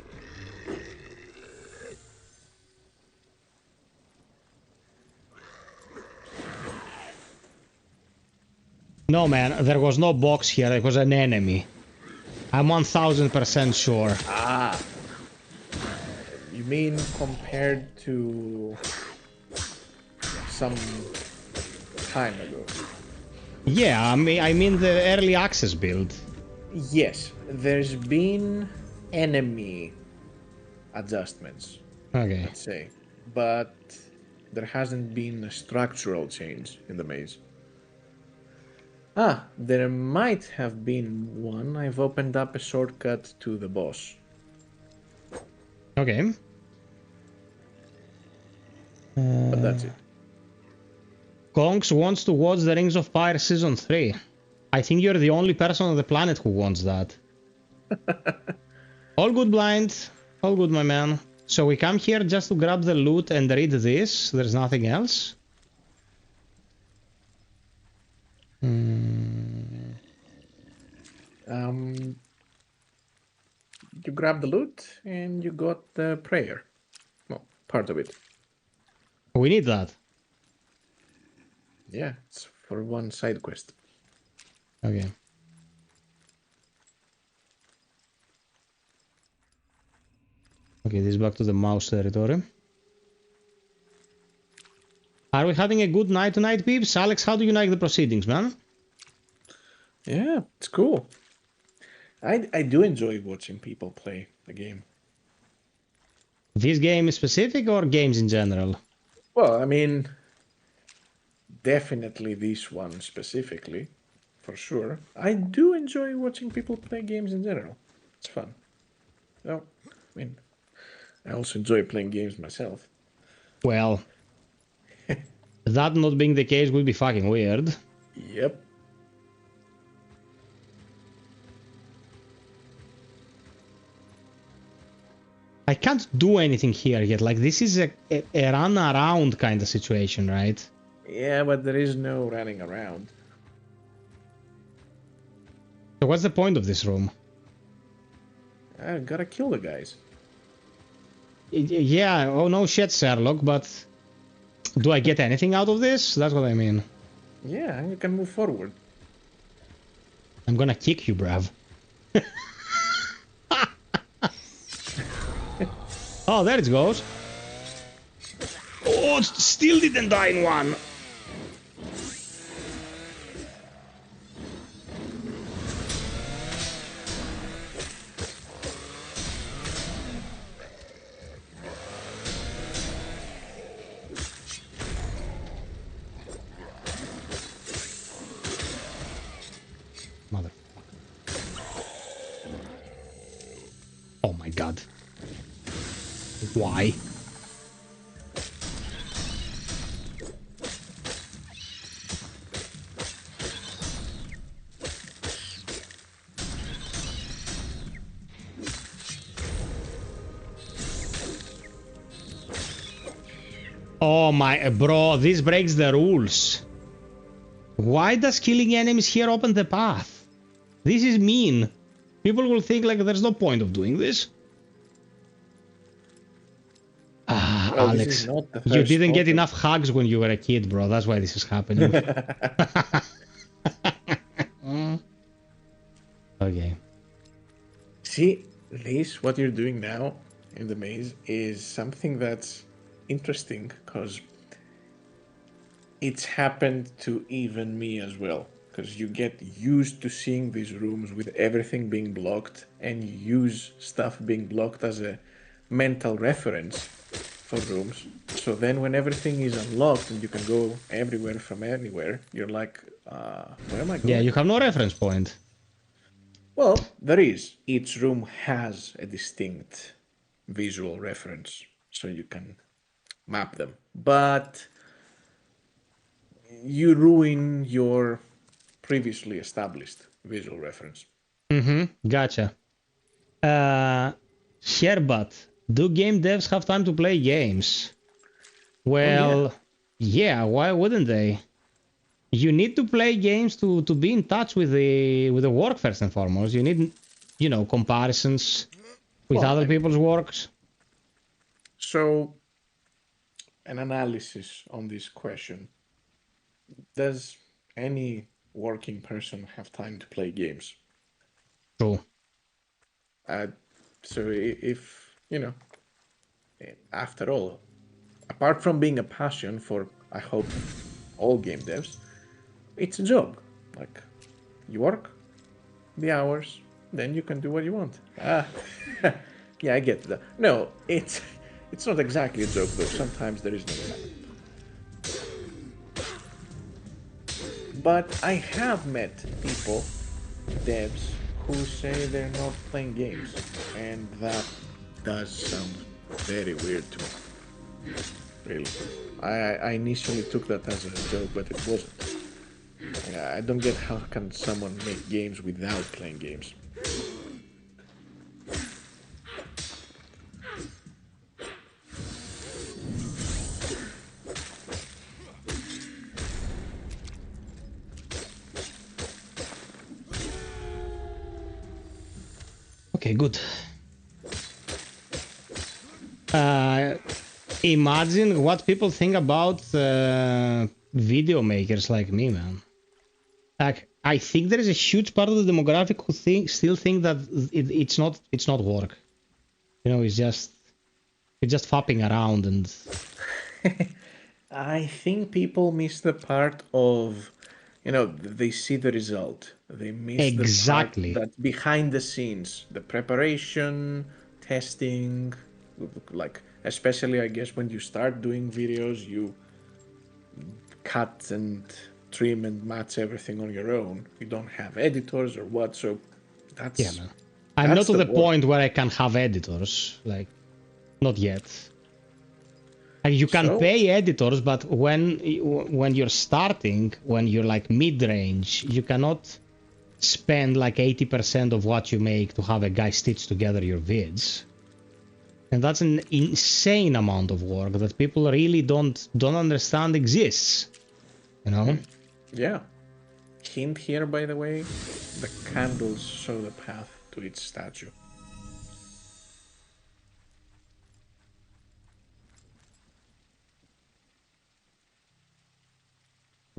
No, man, there was no box here. It was an enemy. I'm 1000% sure. Ah. You mean compared to some time ago? Yeah, I mean the early access build. Yes, there's been enemy adjustments. Okay. Let's say, but there hasn't been a structural change in the maze. Ah, there might have been one. I've opened up a shortcut to the boss. Okay. But that's it. Kongs wants to watch the Rings of Fire Season 3. I think you're the only person on the planet who wants that. All good, Blind. All good, my man. So we come here just to grab the loot and read this. There's nothing else. You grab the loot and you got the prayer. Well, part of it. We need that. Yeah, it's for one side quest. Okay. Okay, this is back to the mouse territory. Are we having a good night tonight, peeps? Alex, how do you like the proceedings, man? Yeah, it's cool. I do enjoy watching people play the game. This game is specific or games in general? Well, I mean, definitely this one specifically, for sure. I do enjoy watching people play games in general. It's fun. No, I mean, I also enjoy playing games myself. Well, that not being the case would be fucking weird. Yep. I can't do anything here yet. Like, this is a run around kind of situation, right? Yeah, but there is no running around. So what's the point of this room? I gotta kill the guys. Yeah, oh no shit, Sherlock, but do I get anything out of this? That's what I mean. Yeah, and you can move forward. I'm gonna kick you, bruv. Oh, there it goes. Oh, still didn't die in one. Mother. Oh my god. Why? Oh my, bro, this breaks the rules. Why does killing enemies here open the path? This is mean. People will think like there's no point of doing this. Ah, Well, Alex, you didn't get enough hugs when you were a kid, bro. That's why this is happening. Okay. See, this, what you're doing now in the maze, is something that's interesting because it's happened to even me as well. Because you get used to seeing these rooms with everything being blocked, and you use stuff being blocked as a mental reference for rooms. So then when everything is unlocked and you can go everywhere from anywhere, you're like, where am I going? Yeah, you have no reference point. Well, there is. Each room has a distinct visual reference, so you can map them. But you ruin your previously established visual reference. Gotcha. Herbat, do game devs have time to play games? Well, yeah, why wouldn't they? You need to play games to be in touch with the work first and foremost. You need, you know, comparisons with other people's works. So, an analysis on this question. Does any working person have time to play games? True. So if, you know, after all, apart from being a passion for, I hope, all game devs, it's a job. Like, you work the hours, then you can do what you want. Yeah, I get that. No, it's not exactly a joke though. Sometimes there is no time. But I have met people, devs, who say they're not playing games, and that does sound very weird to me. Really. I initially took that as a joke, but it wasn't. I don't get how can someone make games without playing games. Okay, good. Imagine what people think about video makers like me, man. Like, I think there is a huge part of the demographic who still think that it's not work. You know, it's just fapping around and. I think people miss the part of, they see the result. They miss the part Exactly. that's behind the scenes, the preparation, testing, like especially I guess when you start doing videos, you cut and trim and match everything on your own. You don't have editors or what, so Yeah, that's man. I'm not that's to the the work. point where I can have editors, like, not yet. Like, you can So pay editors, but when you're starting, when you're like mid-range, you cannot spend like 80% of what you make to have a guy stitch together your vids. And that's an insane amount of work that people really don't understand exists. You know? yeah. Hint here, by the way, the candles show the path to its statue.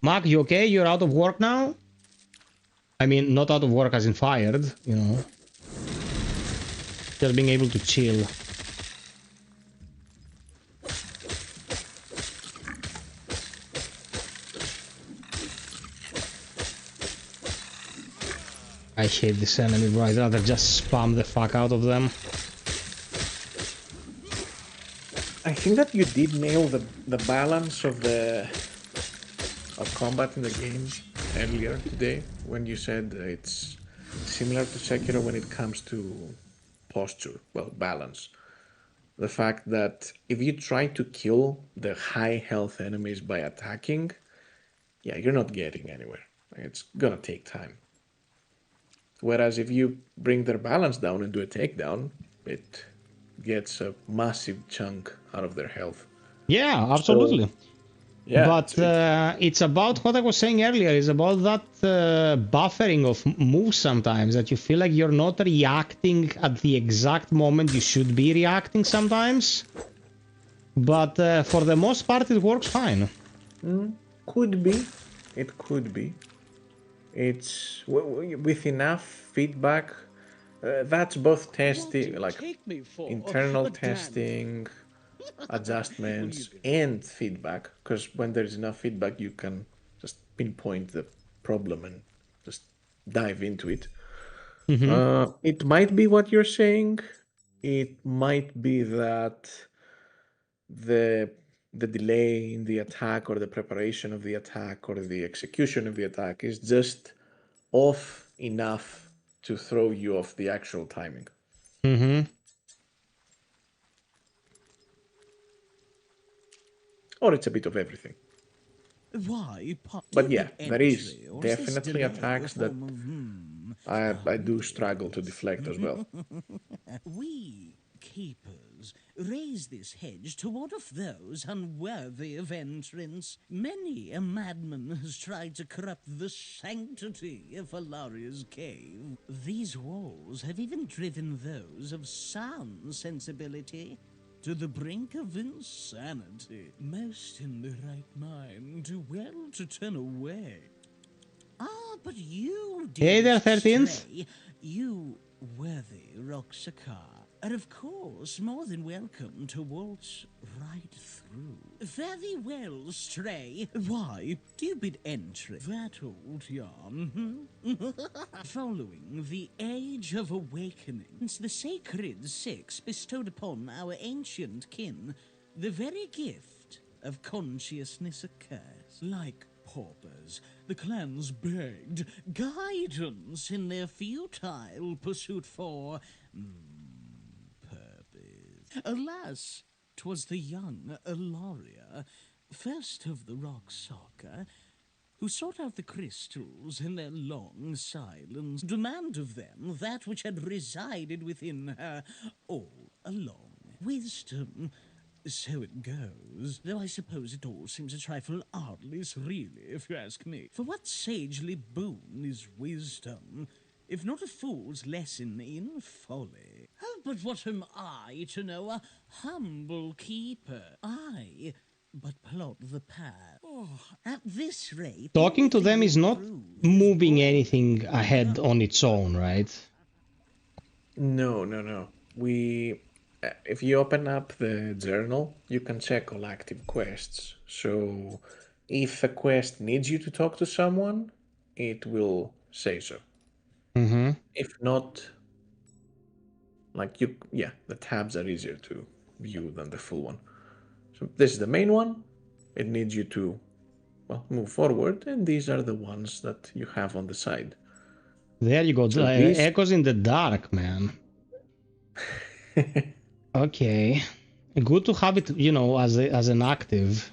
Mark, you okay? You're out of work now? I mean, not out of work as in fired, you know. Just being able to chill. I hate this enemy, bro. I'd rather just spam the fuck out of them. I think that you did nail the balance of combat in the game earlier today when you said it's similar to Sekiro when it comes to posture, well, balance. The fact that if you try to kill the high health enemies by attacking, yeah, you're not getting anywhere. It's gonna take time. Whereas if you bring their balance down and do a takedown, it gets a massive chunk out of their health. Yeah, So, absolutely. yeah, But it's about what I was saying earlier. It's about that buffering of moves sometimes, that you feel like you're not reacting at the exact moment you should be reacting sometimes. But for the most part, it works fine. could be. It could be. It's with enough feedback. That's both testing, like internal testing, adjustments, and feedback. Because when there is enough feedback, you can just pinpoint the problem and just dive into it. It might be what you're saying. It might be that the the delay in the attack or the preparation of the attack or the execution of the attack is just off enough to throw you off the actual timing. Or it's a bit of everything. Why, But yeah, stupid there is entry, or is this definitely delay a attacks that form of, I do struggle to deflect as well. We keepers raise this hedge to ward off those unworthy of entrance. Many a madman has tried to corrupt the sanctity of Alaria's cave. These walls have even driven those of sound sensibility to the brink of insanity. Most in the right mind do well to turn away. Ah, but you, Hey there, dearest 13th. stray, you worthy Roxakar, are of course more than welcome to waltz right through. Fare thee well, stray. Why, do you bid entry? That old yarn, Following the Age of Awakening, since the sacred six bestowed upon our ancient kin the very gift of consciousness occurs. Like paupers, the clans begged guidance in their futile pursuit for purpose. Alas, 'twas the young Ilaria, first of the rock soccer, who sought out the crystals in their long silence, demand of them that which had resided within her all along. Wisdom. So it goes, though I suppose it all seems a trifle artless, really, if you ask me. For what sagely boon is wisdom, if not a fool's lesson in folly? Oh, but what am I to know, a humble keeper? I but plot the path. Oh, at this rate... Talking to them is not moving anything ahead on its own, right? No, no, no. If you open up the journal, you can check all active quests. So if a quest needs you to talk to someone, it will say so. Mm-hmm. If not, the tabs are easier to view than the full one. So this is the main one. It needs you to, move forward, and these are the ones that you have on the side. There you go. So Echoes in the dark, man. Okay. Good to have it, as an active.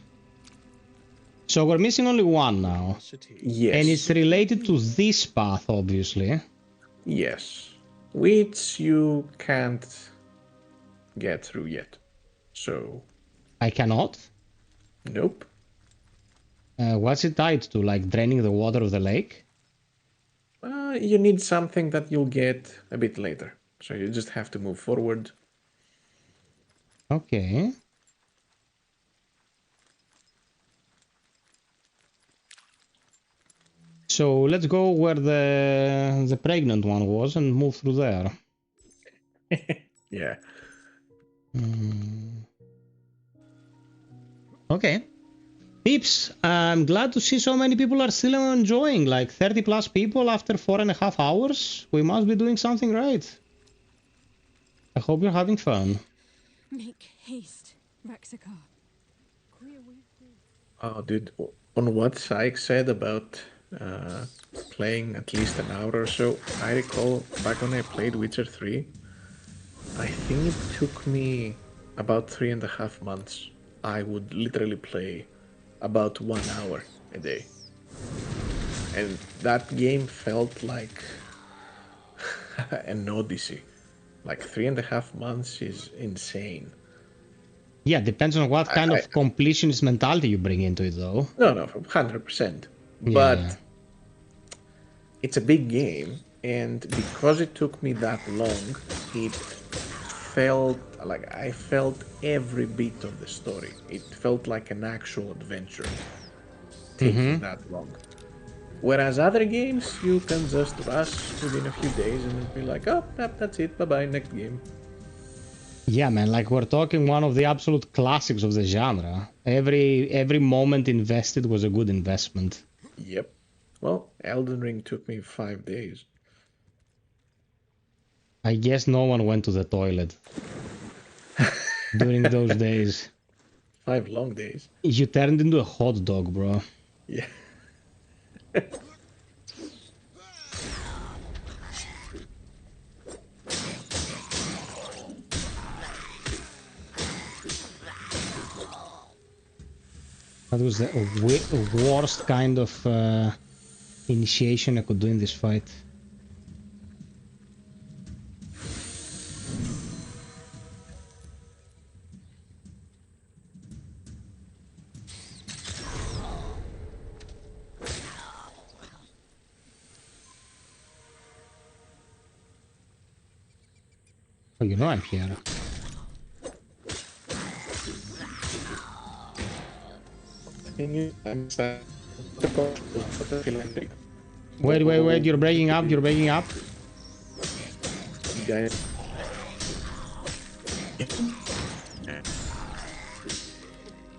So we're missing only one now. Yes. And it's related to this path, obviously. Yes. Which you can't get through yet. So... I cannot? Nope. What's it tied to? Like draining the water of the lake? You need something that you'll get a bit later. So you just have to move forward. Okay. So let's go where the pregnant one was and move through there. Yeah. Okay. Peeps, I'm glad to see so many people are still enjoying, like 30 plus people after 4.5 hours. We must be doing something right. I hope you're having fun. Make haste, Rexakar. Oh, dude, on what Syke said about playing at least an hour or so, I recall back when I played Witcher 3, I think it took me about 3.5 months. I would literally play about 1 hour a day. And that game felt like an odyssey. Like 3.5 months is insane. Yeah, depends on what kind of completionist mentality you bring into it, though. No, 100%. But it's a big game, and because it took me that long, it felt like I felt every bit of the story. It felt like an actual adventure taking that long. Whereas other games, you can just rush within a few days and be like, oh, that's it, bye-bye, next game. Yeah, man, like we're talking one of the absolute classics of the genre. Every moment invested was a good investment. Yep. Well, Elden Ring took me 5 days. I guess no one went to the toilet during those days. 5 long days. You turned into a hot dog, bro. Yeah. That was the worst kind of initiation I could do in this fight. Oh, you know I'm here. Wait, you're breaking up, You guys.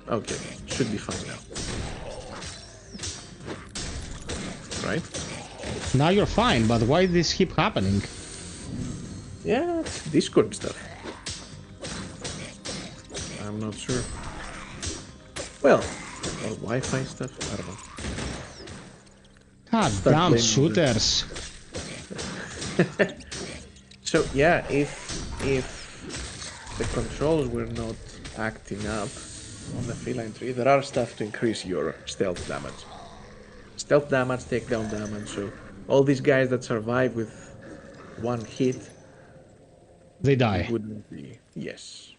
Okay, should be fine now. Right? Now you're fine, but why did this keep happening? Yeah, it's Discord stuff. I'm not sure. Well, or Wi-Fi stuff, I don't know. God damn shooters. So yeah, if the controls were not acting up on the feline tree, there are stuff to increase your stealth damage. stealth damage, takedown damage. So all these guys that survive with one hit, they die. Wouldn't be. Yes.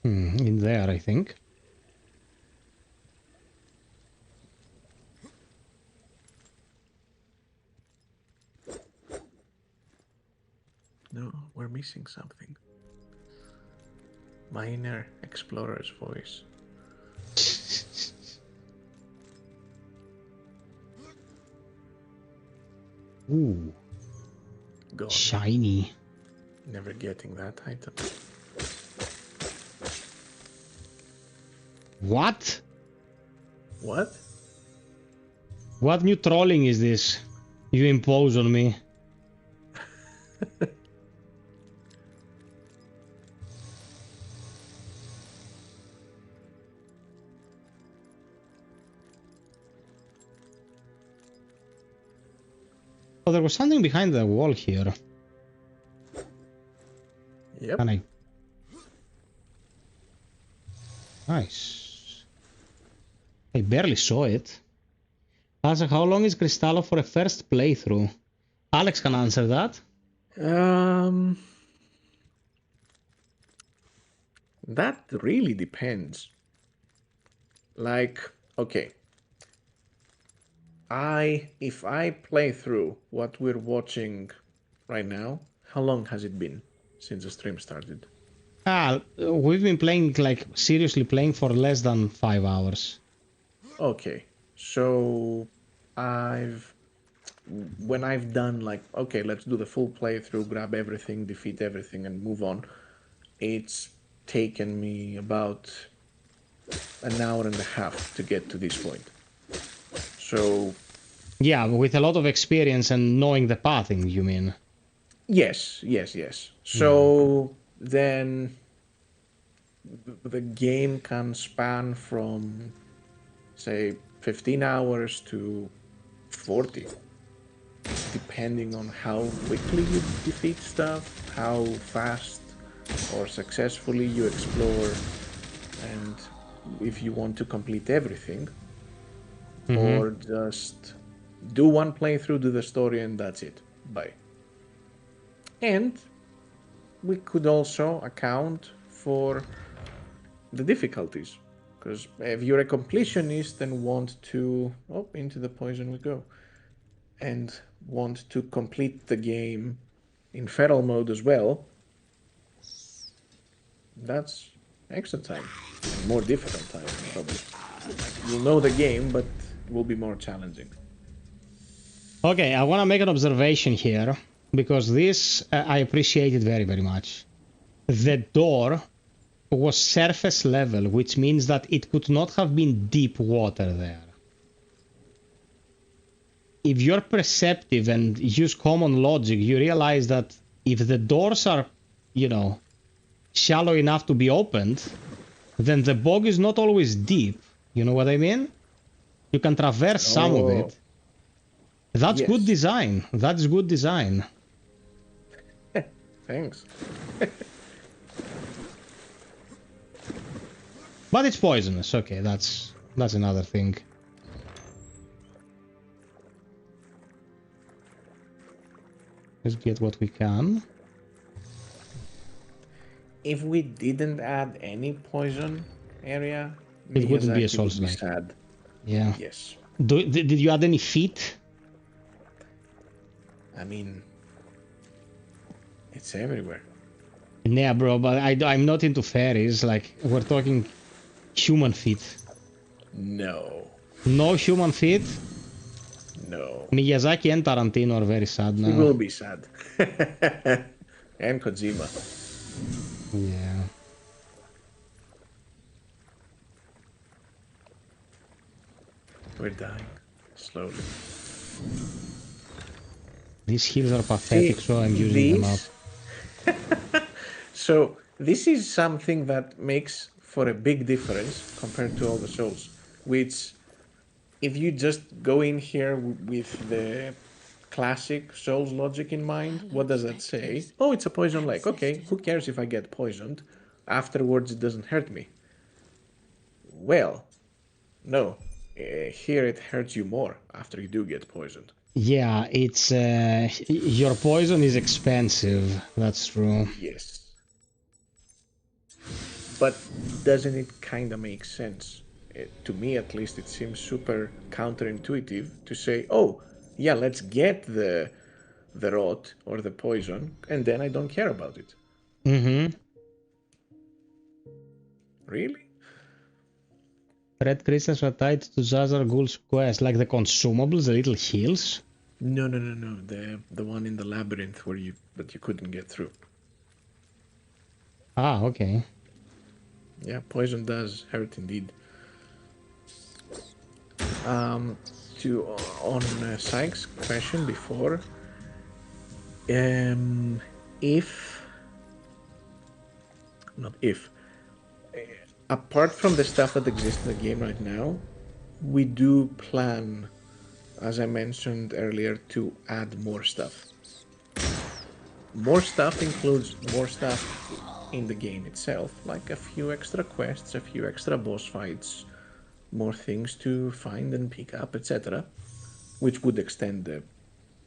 In there, I think. No, we're missing something. My inner explorer's voice. Ooh. Gone. Shiny. Never getting that item. What? What? What new trolling is this you impose on me? Oh, there was something behind the wall here. Yep. Can I? Nice. I barely saw it. Asa, how long is Kristala for a first playthrough? Alex can answer that. That really depends. Like, okay. If I play through what we're watching right now, how long has it been since the stream started? We've been playing, like, seriously playing for less than 5 hours. Okay, so when I've done like, okay, let's do the full playthrough, grab everything, defeat everything, and move on, it's taken me about an hour and a half to get to this point. So... Yeah, with a lot of experience and knowing the pathing, you mean? Yes. So then the game can span from, say, 15 hours to 40, depending on how quickly you defeat stuff, how fast or successfully you explore, and if you want to complete everything, or just do one playthrough, do the story, and that's it. Bye. And we could also account for the difficulties, because if you're a completionist and want to... Oh, into the poison we go. And want to complete the game in feral mode as well, that's extra time. And more difficult time, probably. You'll know the game, but it will be more challenging. Okay, I want to make an observation here, because this I appreciate it very, very much. The door was surface level, which means that it could not have been deep water there. If you're perceptive and use common logic, you realize that if the doors are, you know, shallow enough to be opened, then the bog is not always deep. You know what I mean? You can traverse some of it. That's good design. That's good design. Thanks. But it's poisonous. Okay, that's another thing. Let's get what we can. If we didn't add any poison area, it wouldn't be a Soulslike. Soulslike. Yeah. Yes. Did you add any feet? I mean, it's everywhere. Yeah, bro, but I'm not into fairies. Like, we're talking human feet. No. No human feet? No. Miyazaki and Tarantino are very sad now. He will be sad. And Kojima. Yeah. We're dying. Slowly. These heals are pathetic, so I'm using them up. So, this is something that makes for a big difference compared to all the souls. Which, if you just go in here with the classic Souls logic in mind, what does that say? Oh, it's a poison lake. Okay, who cares if I get poisoned? Afterwards, it doesn't hurt me. Well, no. Here it hurts you more after you do get poisoned. Yeah, it's your poison is expensive. That's true. Yes. But doesn't it kind of make sense? To me, at least, it seems super counterintuitive to say, "Oh, yeah, let's get the rot or the poison, and then I don't care about it." Mm-hmm. Really? Red crystals are tied to Zazar Ghul's quest, like the consumables, the little heals. No. The one in the labyrinth where you couldn't get through. Ah, okay. Yeah, poison does hurt indeed. On Sykes' question before, apart from the stuff that exists in the game right now, we do plan, as I mentioned earlier, to add more stuff. More stuff includes more stuff in the game itself, like a few extra quests, a few extra boss fights, more things to find and pick up, etc., which would extend the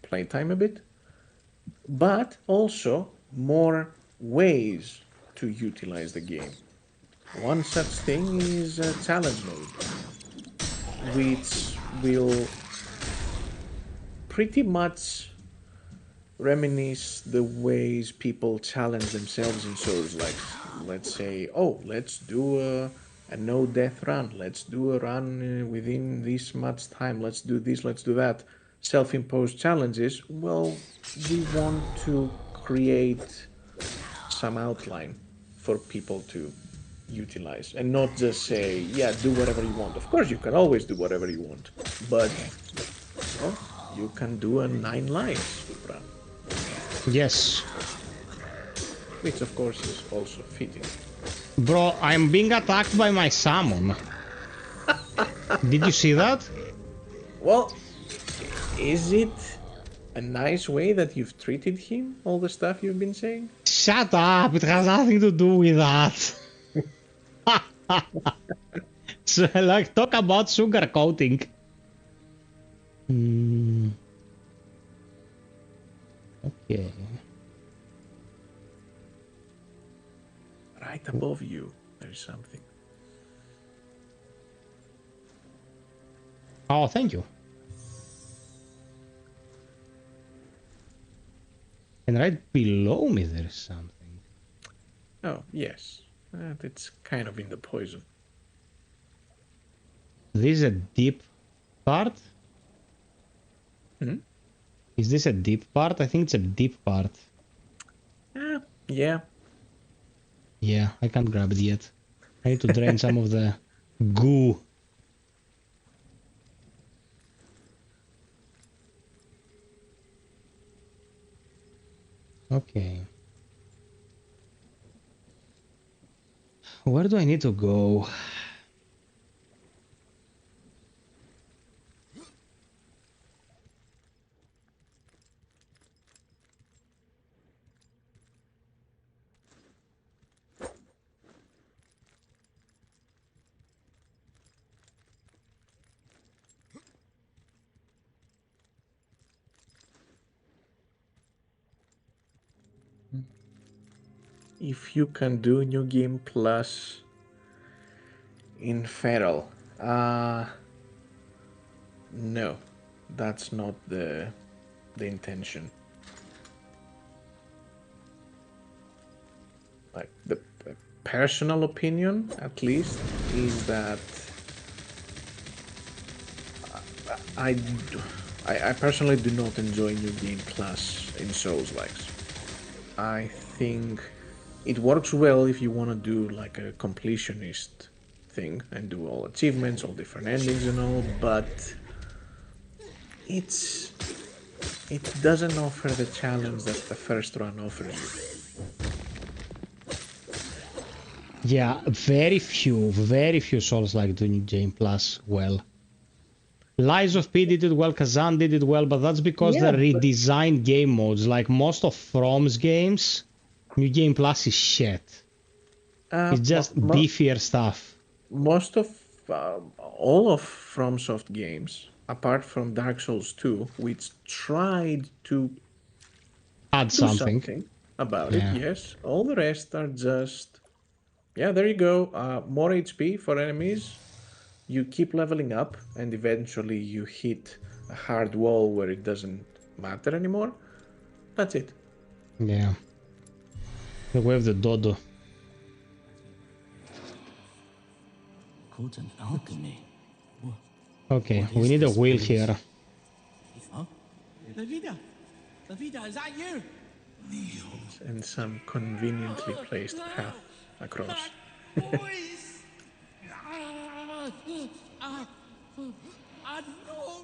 playtime a bit, but also more ways to utilize the game. One such thing is a challenge mode, which will pretty much reminisce the ways people challenge themselves in Souls. Like, let's say, oh, let's do a no-death run. Let's do a run within this much time. Let's do this, let's do that. Self-imposed challenges. Well, we want to create some outline for people to utilize and not just say, yeah, do whatever you want. Of course, you can always do whatever you want, but well, you can do a 9 lives run. Yes. Which of course is also fitting. Bro, I'm being attacked by my salmon. Did you see that? Well, is it a nice way that you've treated him, all the stuff you've been saying? Shut up, it has nothing to do with that. So, like, talk about sugar coating. Okay. Right above you, there's something. Oh, thank you. And right below me there's something. Oh, yes. It's kind of in the poison. This is a deep part? Hmm? Is this a deep part? I think it's a deep part. Yeah. Yeah, I can't grab it yet. I need to drain some of the goo. Okay. Where do I need to go? If you can do New Game Plus in Feral, no, that's not the intention. Like the personal opinion, at least, is that I personally do not enjoy New Game Plus in Soulslikes. I think it works well if you want to do like a completionist thing and do all achievements, all different endings and all, but it doesn't offer the challenge that the first run offers you. Yeah, very few Souls like do New Game Plus well. Lies of P did it well, Kazan did it well, but that's because Yeah, they redesigned game modes. Like most of From's games, New Game Plus is shit. It's just beefier stuff. Most of all of FromSoft games, apart from Dark Souls 2, which tried to add do something about it, yes. All the rest are just, yeah, there you go. More HP for enemies. You keep leveling up, and eventually you hit a hard wall where it doesn't matter anymore. That's it. Yeah. The way of the dodo. Called an alchemy. Okay, we need a wheel here. Huh? Lavida! Lavida, is that you? And some conveniently placed path across.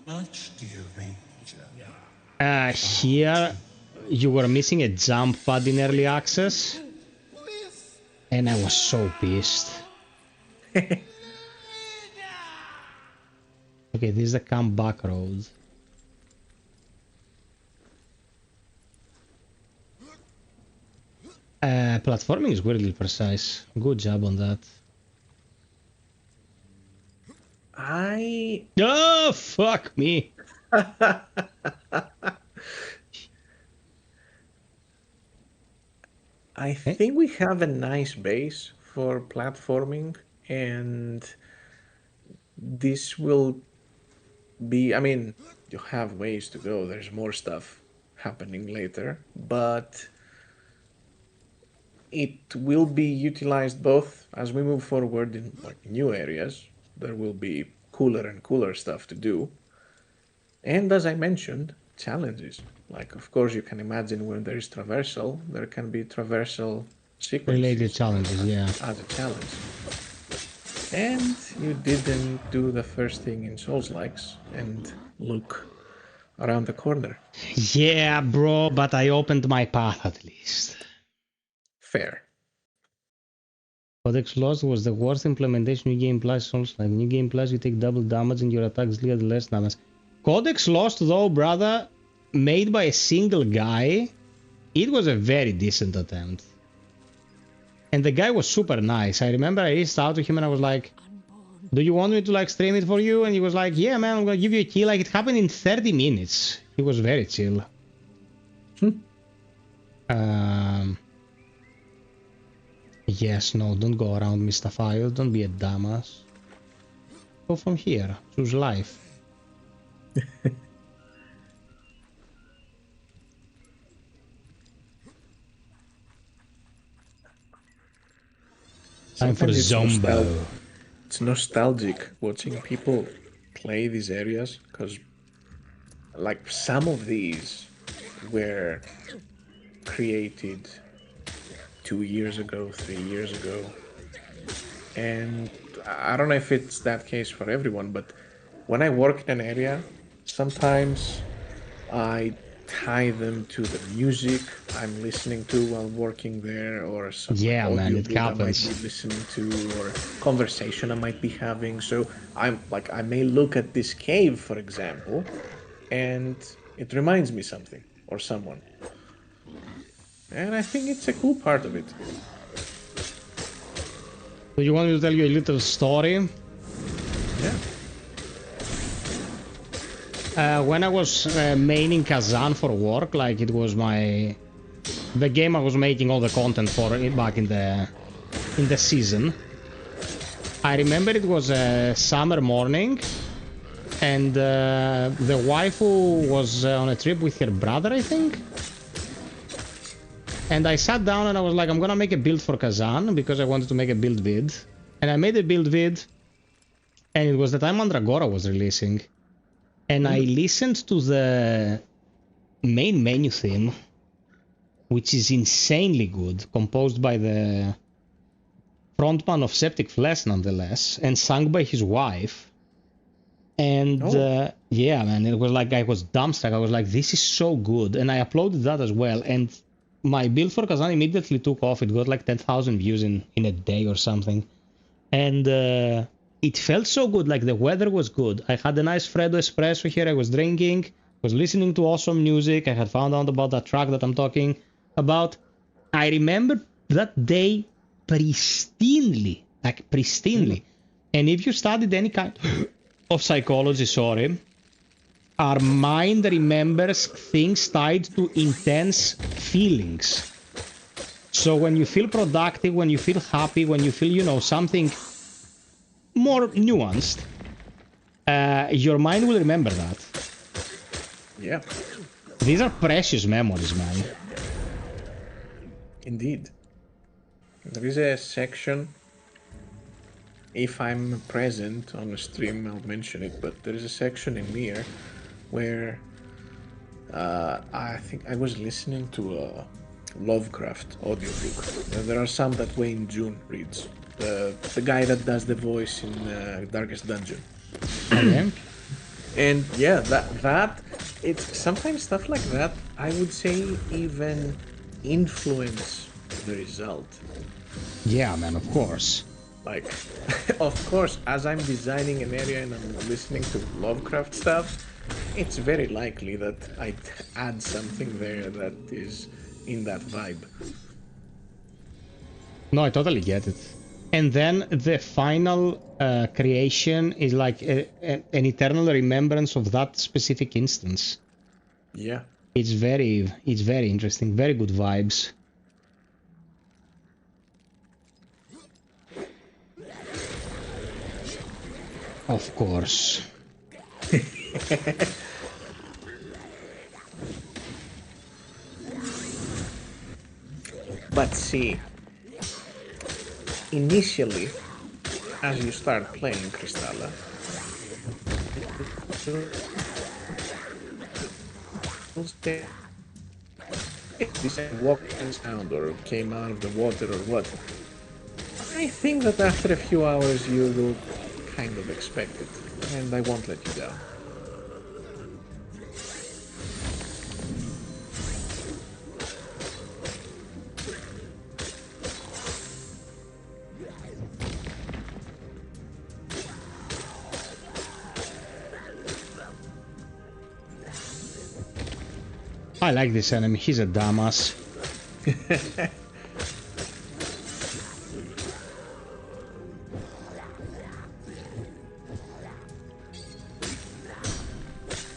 Much do you mean? Here, you were missing a jump pad in early access. And I was so pissed. Okay, this is the comeback road. Platforming is weirdly precise. Good job on that. Oh, fuck me. I think we have a nice base for platforming, and this will be, I mean, you have ways to go. There's more stuff happening later, but it will be utilized both as we move forward in like new areas. There will be cooler and cooler stuff to do. And as I mentioned, challenges. Like, of course, you can imagine when there is traversal, there can be traversal sequences. Related challenges, yeah. As a challenge. And you didn't do the first thing in Soulslikes and look around the corner. Yeah, bro, but I opened my path at least. Fair. Codex Lost was the worst implementation. New Game Plus, Soulslike. New Game Plus, you take double damage and your attacks deal less damage. Codex Lost, though, brother, made by a single guy, it was a very decent attempt. And the guy was super nice. I remember I reached out to him and I was like, do you want me to like stream it for you? And he was like, yeah, man, I'm gonna give you a key. Like, it happened in 30 minutes. He was very chill. Yes, no, don't go around Mr. FiOth. Don't be a dumbass. Go from here. Choose life. Time for Zombo. It's nostalgic watching people play these areas, because like some of these were created 2 years ago, 3 years ago, and I don't know if it's that case for everyone, but when I work in an area, sometimes I tie them to the music I'm listening to while working there, or some audiobook I might be listening to, or conversation I might be having. So I'm like, I may look at this cave, for example, and it reminds me something or someone. And I think it's a cool part of it. Do you want me to tell you a little story? Yeah. When I was maining Kazan for work, like it was the game I was making all the content for it back in the season. I remember it was a summer morning, and the waifu was on a trip with her brother, I think. And I sat down and I was like, I'm gonna make a build for Kazan because I wanted to make a build vid. And I made a build vid, and it was the time Mandragora was releasing. And I listened to the main menu theme, which is insanely good, composed by the frontman of Septic Flesh, nonetheless, and sung by his wife. And yeah, man, it was like I was dumbstruck. I was like, this is so good. And I uploaded that as well. And my build for Kazan immediately took off. It got like 10,000 views in a day or something. And it felt so good. Like the weather was good. I had a nice Freddo espresso here. I was drinking, was listening to awesome music. I had found out about that track that I'm talking about. I remember that day pristinely, like pristinely. And if you studied any kind of psychology, our mind remembers things tied to intense feelings. So when you feel productive, when you feel happy, when you feel, you know, something more nuanced, your mind will remember that. Yeah. These are precious memories, man. Indeed. There is a section, if I'm present on a stream, I'll mention it, but there is a section in here where I think I was listening to a Lovecraft audiobook. There are some that Wayne June reads. The guy that does the voice in Darkest Dungeon. Okay. And yeah, that it's sometimes stuff like that, I would say, even influence the result. Yeah, man, of course. Like, of course, as I'm designing an area and I'm listening to Lovecraft stuff, it's very likely that I'd add something there that is in that vibe. No, I totally get it. And then the final creation is like an eternal remembrance of that specific instance. Yeah. It's very interesting. Very good vibes. Of course. But see, initially, as you start playing Kristala, this walking sound or came out of the water or what, I think that after a few hours you will kind of expect it, and I won't let you down. I like this enemy. He's a dumbass.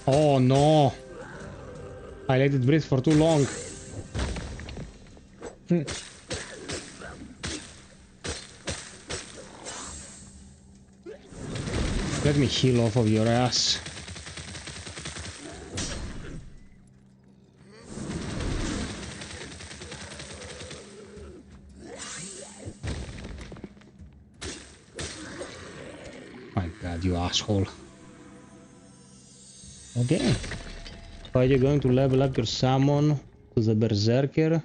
Oh no! I let it breathe for too long. Let me heal off of your ass. My god, you asshole. Okay. Are you going to level up your summon to the Berserker?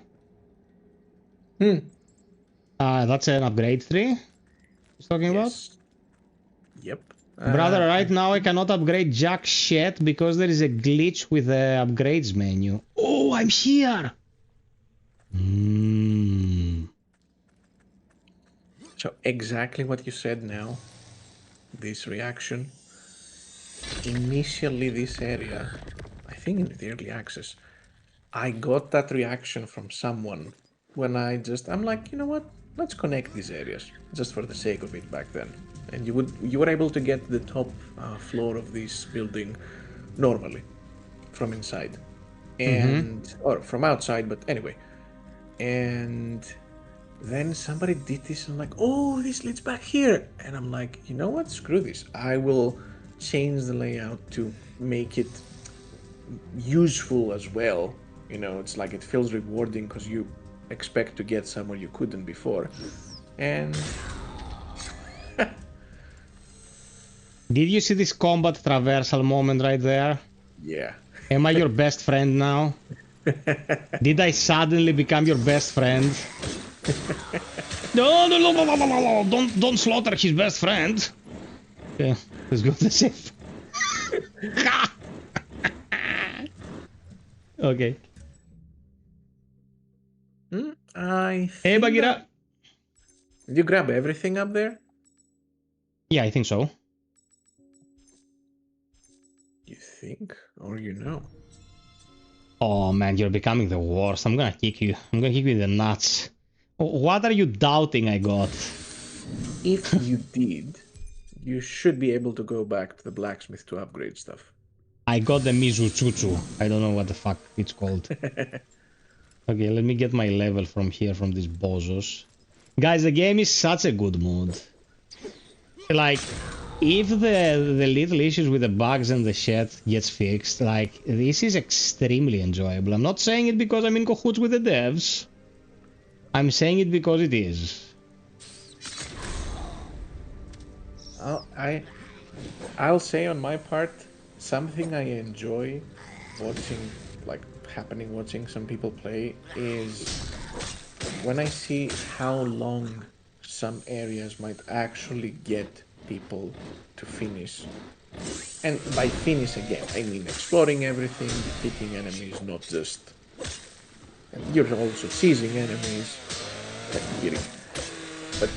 That's an upgrade tree he's talking about? Yep. Brother, right now I cannot upgrade jack shit because there is a glitch with the upgrades menu. Oh, I'm here! So exactly what you said now, this reaction. Initially this area, I think in the early access, I got that reaction from someone when I'm like, you know what, let's connect these areas, just for the sake of it back then. And you were able to get the top floor of this building normally, from inside. And, or from outside, but anyway. And then somebody did this and I'm like, oh, this leads back here. And I'm like, you know what, screw this. I will change the layout to make it useful as well. You know, it's like it feels rewarding because you expect to get somewhere you couldn't before. And did you see this combat traversal moment right there? Yeah. Am I your best friend now? Did I suddenly become your best friend? No, don't slaughter his best friend. Okay, let's go to safe. Okay. I Hey, think Bagheera. Did you grab everything up there? Yeah, I think so. You think, or you know? Oh man, you're becoming the worst. I'm gonna kick you. I'm gonna kick you in the nuts. What are you doubting I got? If you did, you should be able to go back to the blacksmith to upgrade stuff. I got the Mizutsutsu. I don't know what the fuck it's called. Okay, let me get my level from here, from these bozos. Guys, the game is such a good mood. Like, if the little issues with the bugs and the shit gets fixed, like, this is extremely enjoyable. I'm not saying it because I'm in cahoots with the devs. I'm saying it because it is. I'll say on my part, something I enjoy watching, like watching some people play, is when I see how long some areas might actually get people to finish. And by finish again, I mean exploring everything, defeating enemies, not just... And you're also seizing enemies, but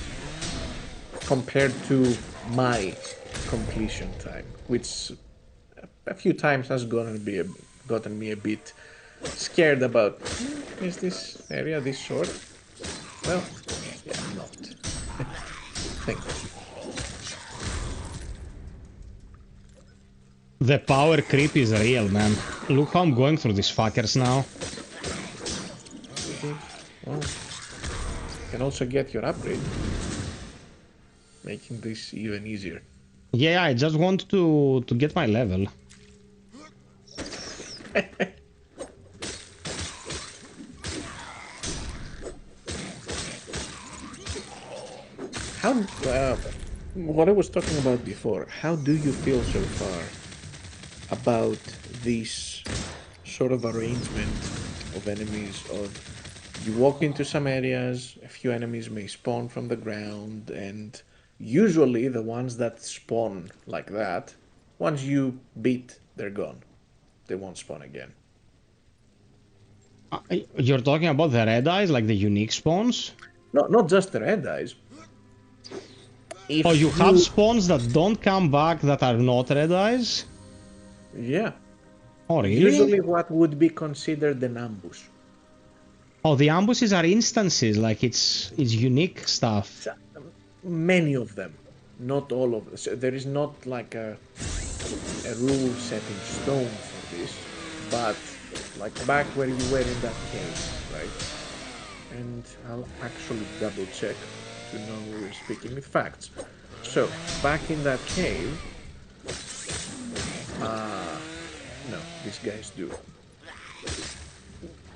compared to my completion time, which a few times has gotten me a bit scared about, is this area this short? Well, yeah, not. Thank you. The power creep is real, man. Look how I'm going through these fuckers now. Well, you can also get your upgrade, making this even easier. Yeah, I just want to get my level. How, what I was talking about before, how do you feel so far about this sort of arrangement of enemies? Of you walk into some areas, a few enemies may spawn from the ground, and usually the ones that spawn like that, once you beat, they're gone. They won't spawn again. You're talking about the red eyes, like the unique spawns? No, not just the red eyes. If you have spawns that don't come back that are not red eyes? Yeah. Oh, really? Usually what would be considered an ambush. Oh, the ambushes are instances, like it's unique stuff. Many of them, not all of them. So there is not like a rule set in stone for this, but like back where you were in that cave, right? And I'll actually double check to know we're speaking with facts. So back in that cave, no, these guys do.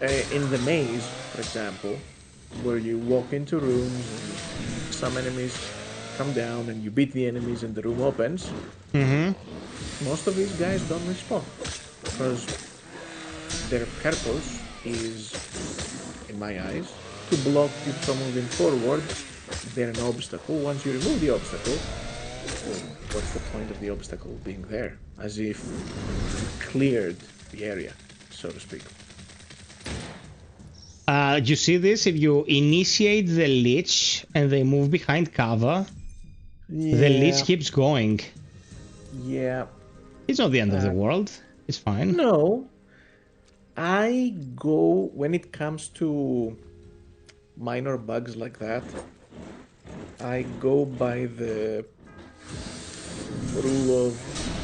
In the maze, for example, where you walk into rooms and some enemies come down and you beat the enemies and the room opens, most of these guys don't respawn because their purpose is, in my eyes, to block you from moving forward. They're an obstacle. Once you remove the obstacle, well, what's the point of the obstacle being there? As if cleared the area, so to speak. You see this? If you initiate the Lich and they move behind cover, the Lich keeps going. Yeah. It's not the end of the world. It's fine. No. I go, when it comes to minor bugs like that, I go by the rule of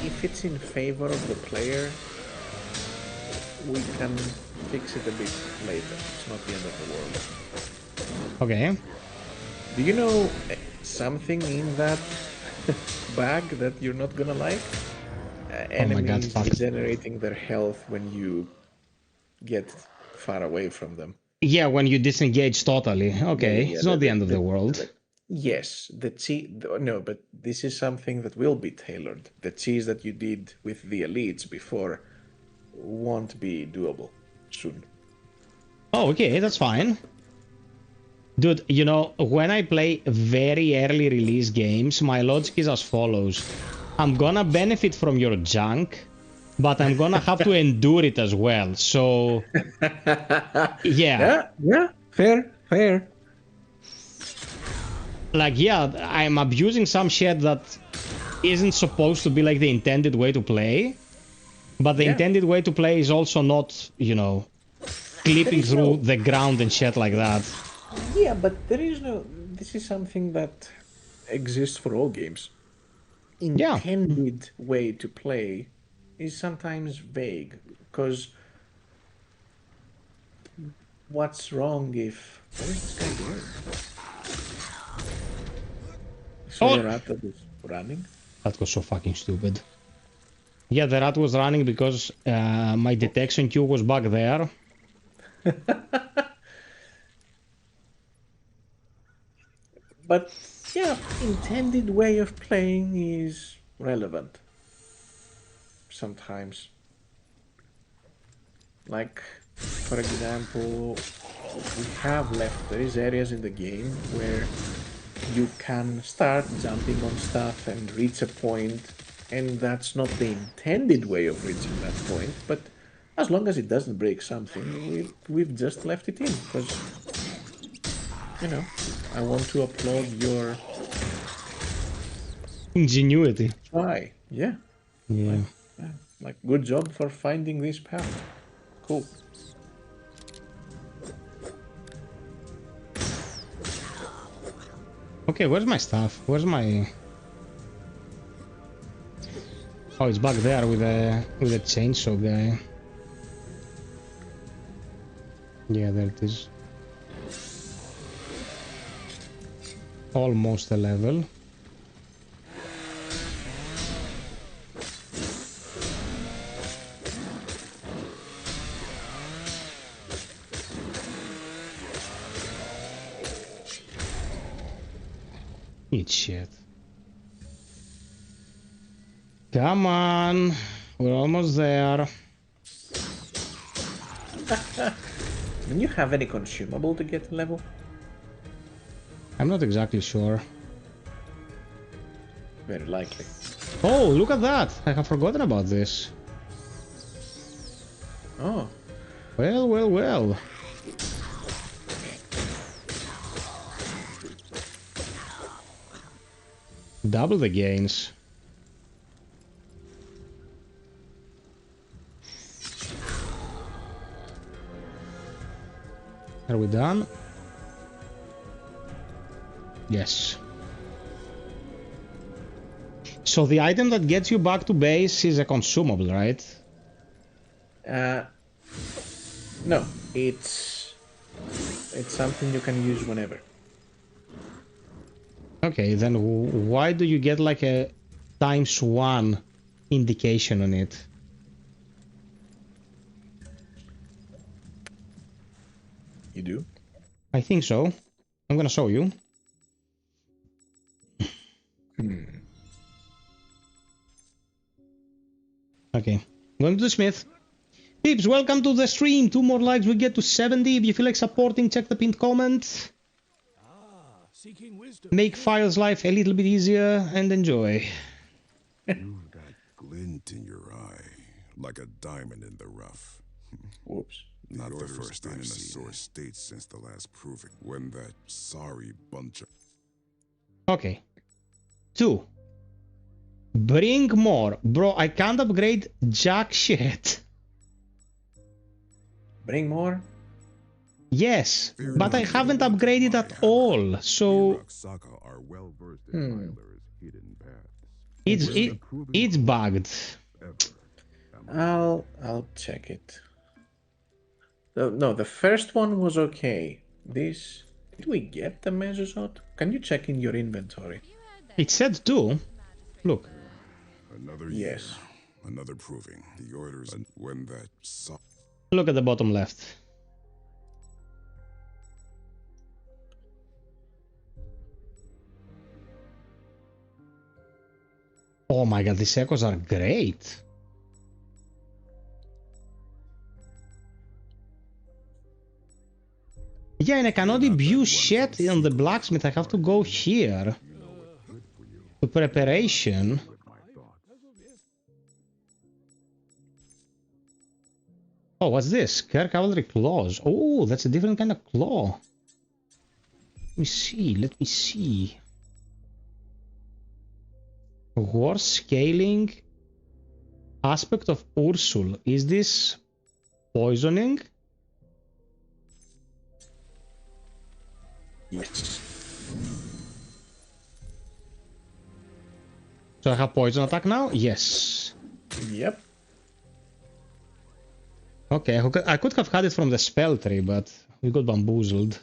if it's in favor of the player, we can fix it a bit later. It's not the end of the world. Okay. Do you know something in that bag that you're not gonna like? Enemies regenerating their health when you get far away from them. Yeah, when you disengage totally. Okay, it's not the end of the world. Yes, no, but this is something that will be tailored. The cheese that you did with the elites before won't be doable soon. Oh, okay, that's fine. Dude, you know, when I play very early release games, my logic is as follows. I'm gonna benefit from your junk, but I'm gonna have to endure it as well, so... Yeah. Yeah, fair. Like, yeah, I'm abusing some shit that isn't supposed to be like the intended way to play. But the intended way to play is also not, you know, clipping through the ground and shit like that. Yeah, but there is no... This is something that exists for all games. Intended way to play is sometimes vague, because what's wrong if... What is this guy doing? So the rat that was running? That was so fucking stupid. Yeah, the rat was running because my detection queue was back there. But yeah, intended way of playing is relevant. Sometimes. Like, for example, we have left, there is areas in the game where you can start jumping on stuff and reach a point, and that's not the intended way of reaching that point, but as long as it doesn't break something, we've just left it in, because, you know, I want to applaud your ingenuity. Try, yeah. Yeah. Like, good job for finding this path. Cool. Okay, where's my stuff? Where's my... Oh, it's back there with the chainsaw guy. Yeah, there it is. Almost a level. Eat shit. Come on, we're almost there. Do you have any consumable to get level? I'm not exactly sure. Very likely. Oh, look at that! I have forgotten about this. Oh. Well, well, well. Double the gains. Are we done? Yes. So the item that gets you back to base is a consumable, right? No, it's something you can use whenever. Okay, then why do you get like a ×1 indication on it? You do? I think so. I'm gonna show you. Okay, going to the smith. Peeps, welcome to the stream. 2 more likes, we get to 70. If you feel like supporting, check the pinned comment. Make FiOth's life a little bit easier and enjoy. You've that glint in your eye, like a diamond in the rough. Whoops. Not the first time in a sore state since the last proving, when that sorry bunch of... Okay. 2. Bring more. Bro, I can't upgrade jack shit. Bring more? Yes, but I haven't upgraded at all, so... It's bugged. I'll check it. No, the first one was okay. This... Did we get the Mezuzot? Can you check in your inventory? It said 2. Look. Another yes. Another proving. The orders when that... Look at the bottom left. Oh my god, these echoes are great. Yeah, and I cannot abuse shit on the blacksmith. I have to go here. To preparation. Oh, what's this? Care cavalry claws. Oh, that's a different kind of claw. Let me see. War scaling aspect of Ursul. Is this poisoning? Yes. So I have poison attack now? Yes. Yep. Okay, I could have had it from the spell tree, but we got bamboozled.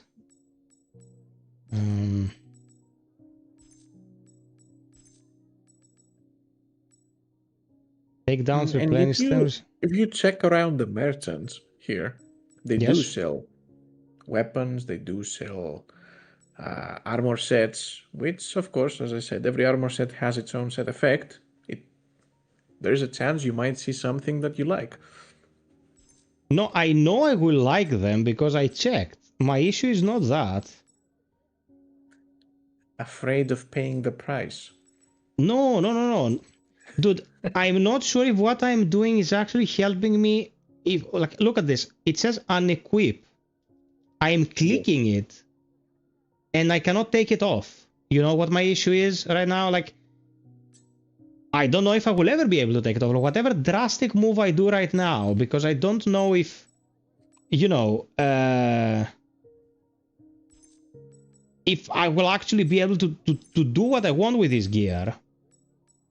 Take down, replenish stems. If you check around the merchants here, they do Yes. sell weapons, they do sell armor sets, which, of course, as I said, every armor set has its own set effect. There's a chance you might see something that you like. No, I know I will like them because I checked. My issue is not that. Afraid of paying the price. No. Dude, I'm not sure if what I'm doing is actually helping me. If, like, look at this. It says unequip. I'm clicking it and I cannot take it off. You know what my issue is right now? Like, I don't know if I will ever be able to take it off. Whatever drastic move I do right now, because I don't know if, you know, if I will actually be able to do what I want with this gear,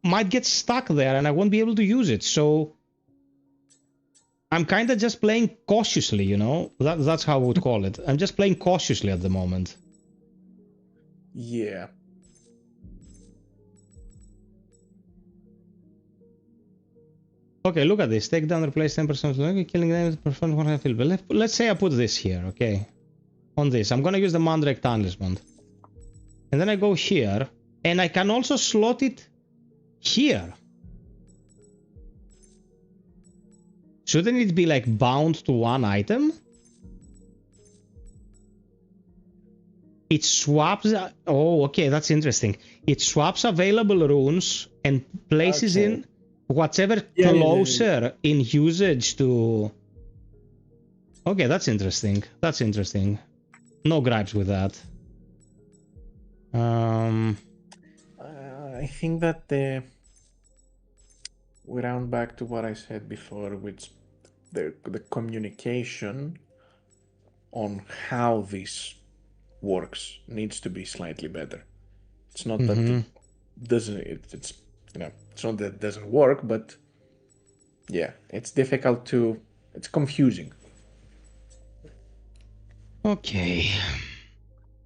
might get stuck there and I won't be able to use it. So I'm kind of just playing cautiously, you know? That's how I would call it. I'm just playing cautiously at the moment. Yeah. Okay, look at this. Take down, replace 10% killing them, perform 100 field. But let's say I put this here, okay? On this. I'm gonna use the Mandrake Talisman. And then I go here. And I can also slot it here. Shouldn't it be like bound to one item? It swaps... Oh, okay, that's interesting. It swaps available runes and places in whatever closer in usage to... Okay, that's interesting. That's interesting. No gripes with that. I think that we round back to what I said before, which the communication on how this works needs to be slightly better. It's not that it doesn't. It's you know, it's not that it doesn't work, but yeah, it's difficult to. It's confusing. Okay.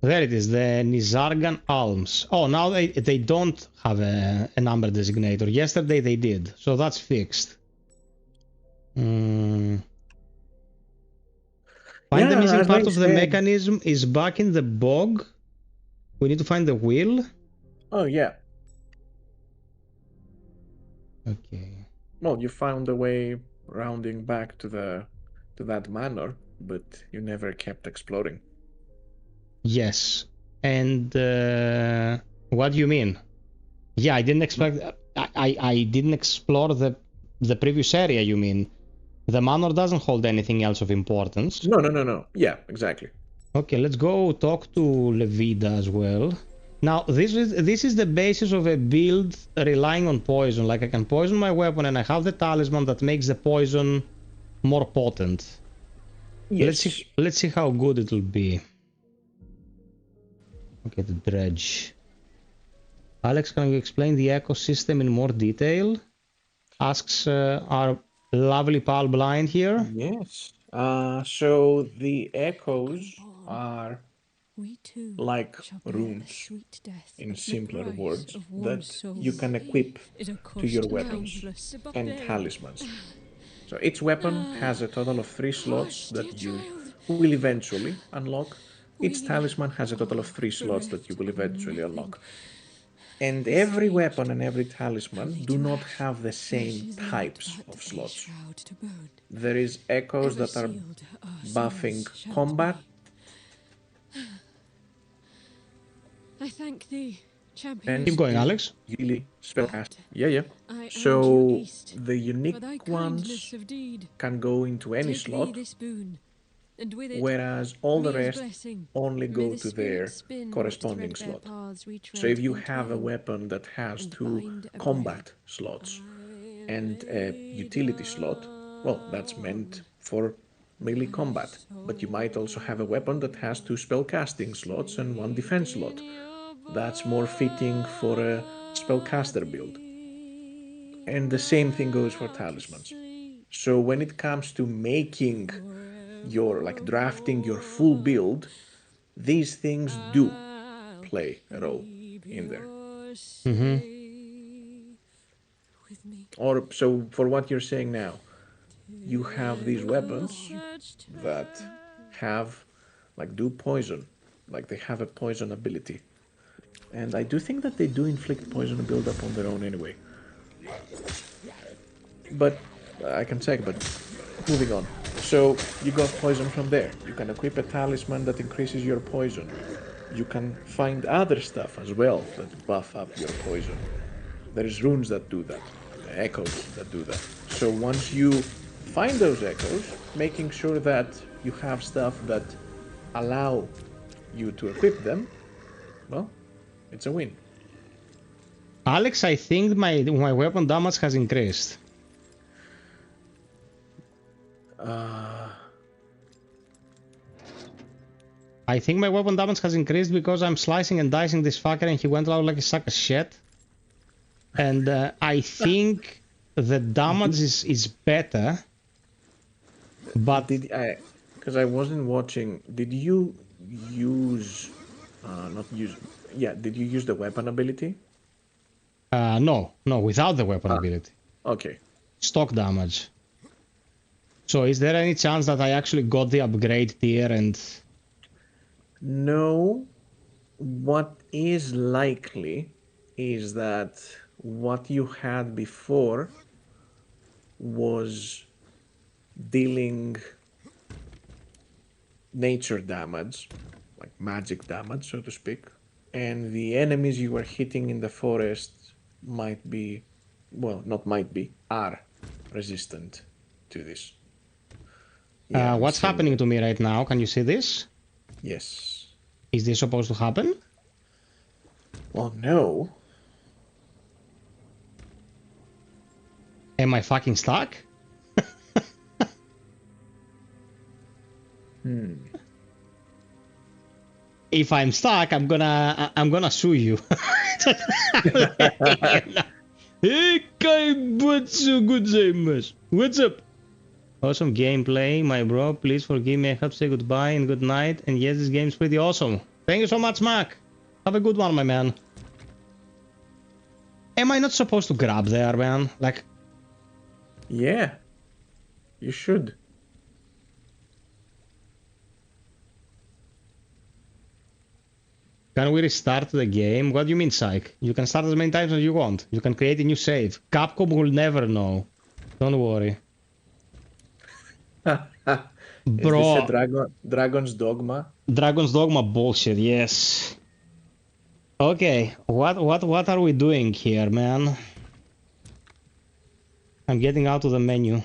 There it is, the Nizargan Alms. Oh, now they don't have a number designator. Yesterday they did, so that's fixed. Find the missing part of the mechanism is back in the bog. We need to find the wheel. Oh, yeah. Okay. Well, you found a way rounding back to that manor, but you never kept exploring. Yes. And what do you mean? Yeah, I didn't expect. I didn't explore the previous area. You mean? The manor doesn't hold anything else of importance. No. Yeah, exactly. Okay, let's go talk to Levida as well. Now, this is the basis of a build relying on poison. Like, I can poison my weapon and I have the talisman that makes the poison more potent. Yes. Let's see how good it will be. Okay, the dredge. Alex, can you explain the ecosystem in more detail? Asks our lovely pal Blind here. Yes. So the echoes are like runes, in simpler words, that you can equip to your weapons and talismans. So each weapon has a total of 3 slots that you will eventually unlock. Each talisman has a total of 3 slots that you will eventually unlock. And every weapon and every talisman do not have the same types of slots. There is echoes that are buffing combat. I thank thee, champion. Keep going, Alex. Really spellcast. Yeah. So the unique ones can go into any slot. And with it, whereas all the Mia's rest blessing. only May go the to spirit their spin what corresponding threadbare slot. paths we So tread if you in have a time, weapon that has and 2 bind a combat blade. slots and a utility slot, well, that's meant for melee combat. But you might also have a weapon that has 2 spellcasting slots and 1 defense slot. That's more fitting for a spellcaster build. And the same thing goes for talismans. So when it comes to making your, like drafting your full build, these things do play a role in there. Or so for what you're saying now, you have these weapons that have like do poison, like they have a poison ability. And I do think that they do inflict poison build up on their own anyway. But I can check, but moving on. So you got poison from there. You can equip a talisman that increases your poison. You can find other stuff as well that buff up your poison. There's runes that do that, echoes that do that. So once you find those echoes, making sure that you have stuff that allow you to equip them, well, it's a win. Alex, I think my weapon damage has increased. I think my weapon damage has increased because I'm slicing and dicing this fucker and he went out like a sack of shit. And I think the damage is better. But because I wasn't watching, did you use, not use, yeah, did you use the weapon ability? No, without the weapon ability. Okay. Stock damage. So is there any chance that I actually got the upgrade tier and... No. What is likely is that what you had before was dealing nature damage, like magic damage, so to speak, and the enemies you were hitting in the forest might be, well, not might be, are resistant to this. Yeah, what's happening to me right now? Can you see this? Yes. Is this supposed to happen? Well, no. Am I fucking stuck? If I'm stuck, I'm gonna sue you. What's up? Awesome gameplay, my bro. Please forgive me. I have to say goodbye and good night. And yes, this game's pretty awesome. Thank you so much, Mac. Have a good one, my man. Am I not supposed to grab there, man? Like... Yeah. You should. Can we restart the game? What do you mean, psych? You can start as many times as you want. You can create a new save. Capcom will never know. Don't worry. Is this a Dragon's Dogma? Dragon's Dogma bullshit, yes. Okay, what are we doing here, man? I'm getting out of the menu.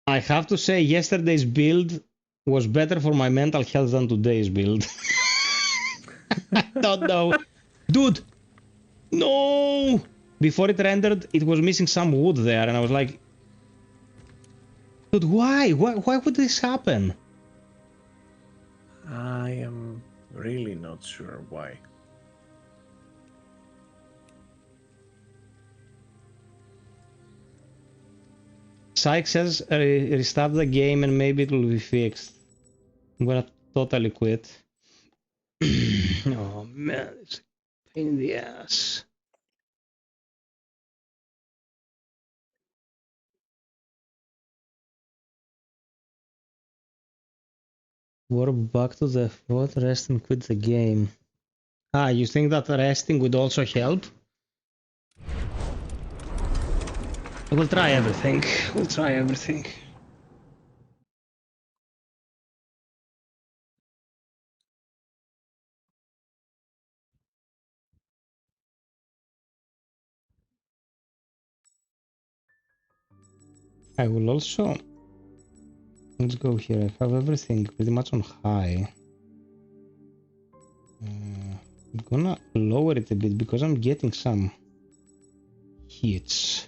I have to say, yesterday's build was better for my mental health than today's build. I don't know. Dude! No! Before it rendered, it was missing some wood there, and I was like... Dude, why? Why would this happen? I am really not sure why. Psych says restart the game and maybe it will be fixed. I'm gonna totally quit. Oh man, it's a pain in the ass. Warp back to the fourth, rest and quit the game. Ah, you think that resting would also help? We'll try everything. We'll try everything. I will also... Let's go here. I have everything pretty much on high. I'm gonna lower it a bit because I'm getting some hits.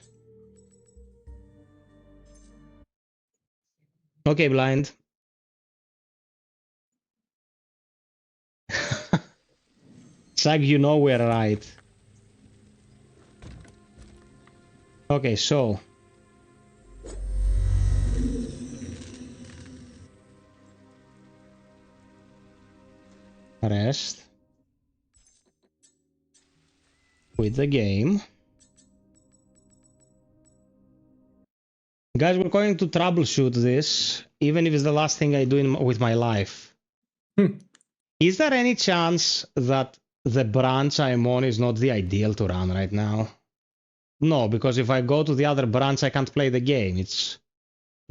Okay, blind. Sag, you know we're right. Okay, so... Rest. Quit the game. Guys, we're going to troubleshoot this, even if it's the last thing I do with my life. Is there any chance that the branch I'm on is not the ideal to run right now? No, because if I go to the other branch, I can't play the game. It's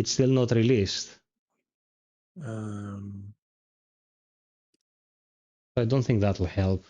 still not released. I don't think that will help.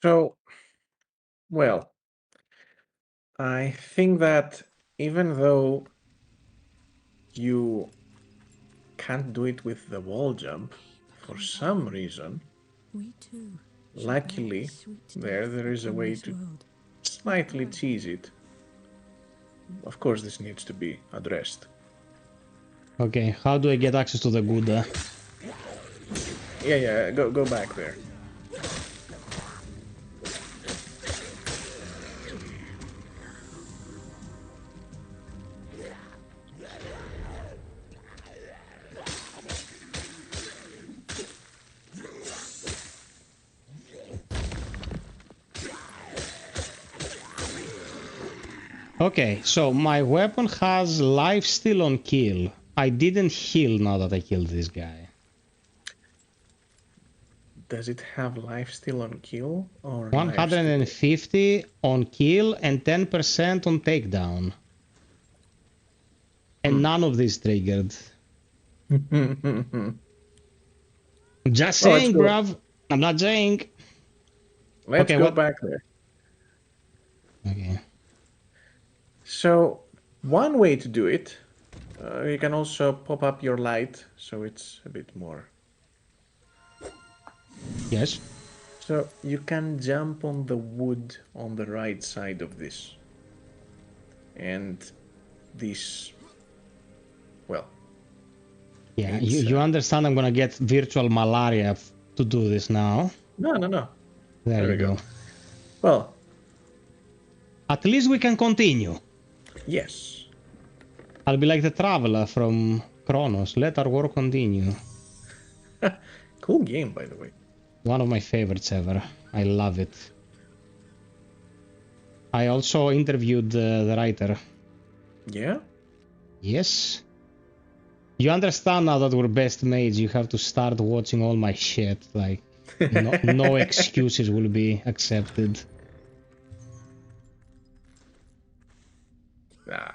So, well, I think that even though you can't do it with the wall jump, for some reason, luckily, there is a way to slightly cheese it. Of course, this needs to be addressed. Okay, how do I get access to the Gouda? Yeah, go back there. Okay, so my weapon has life steal on kill. I didn't heal now that I killed this guy. Does it have lifesteal on kill or 150 on kill and 10% on takedown. And none of these triggered. Just saying, bruv. I'm not saying. Let's go back there. Okay. So, one way to do it, you can also pop up your light, so it's a bit more. Yes. So, you can jump on the wood on the right side of this. And this, well. Yeah, you understand I'm gonna get virtual malaria to do this now. No. There you go. Well. At least we can continue. Yes. I'll be like the traveler from Chronos. Let our war continue. Cool game, by the way. One of my favorites ever. I love it. I also interviewed the writer. Yeah? Yes. You understand now that we're best mates, you have to start watching all my shit. Like, no excuses will be accepted.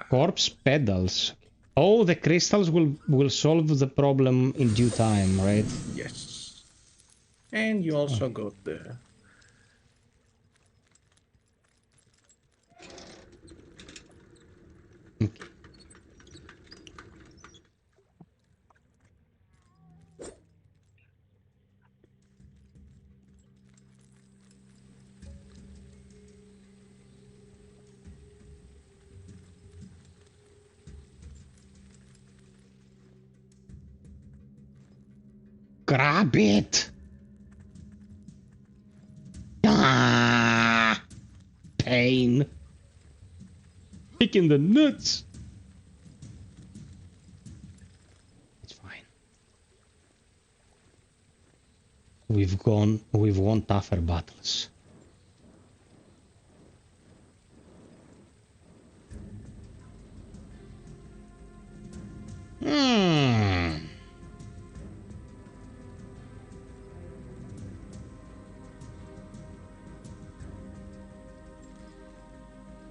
Corpse pedals. Oh, the crystals will solve the problem in due time, right? Yes. And you also got the... Okay. Grab it! Ah! Pain. Kick in the nuts. It's fine. We've won tougher battles.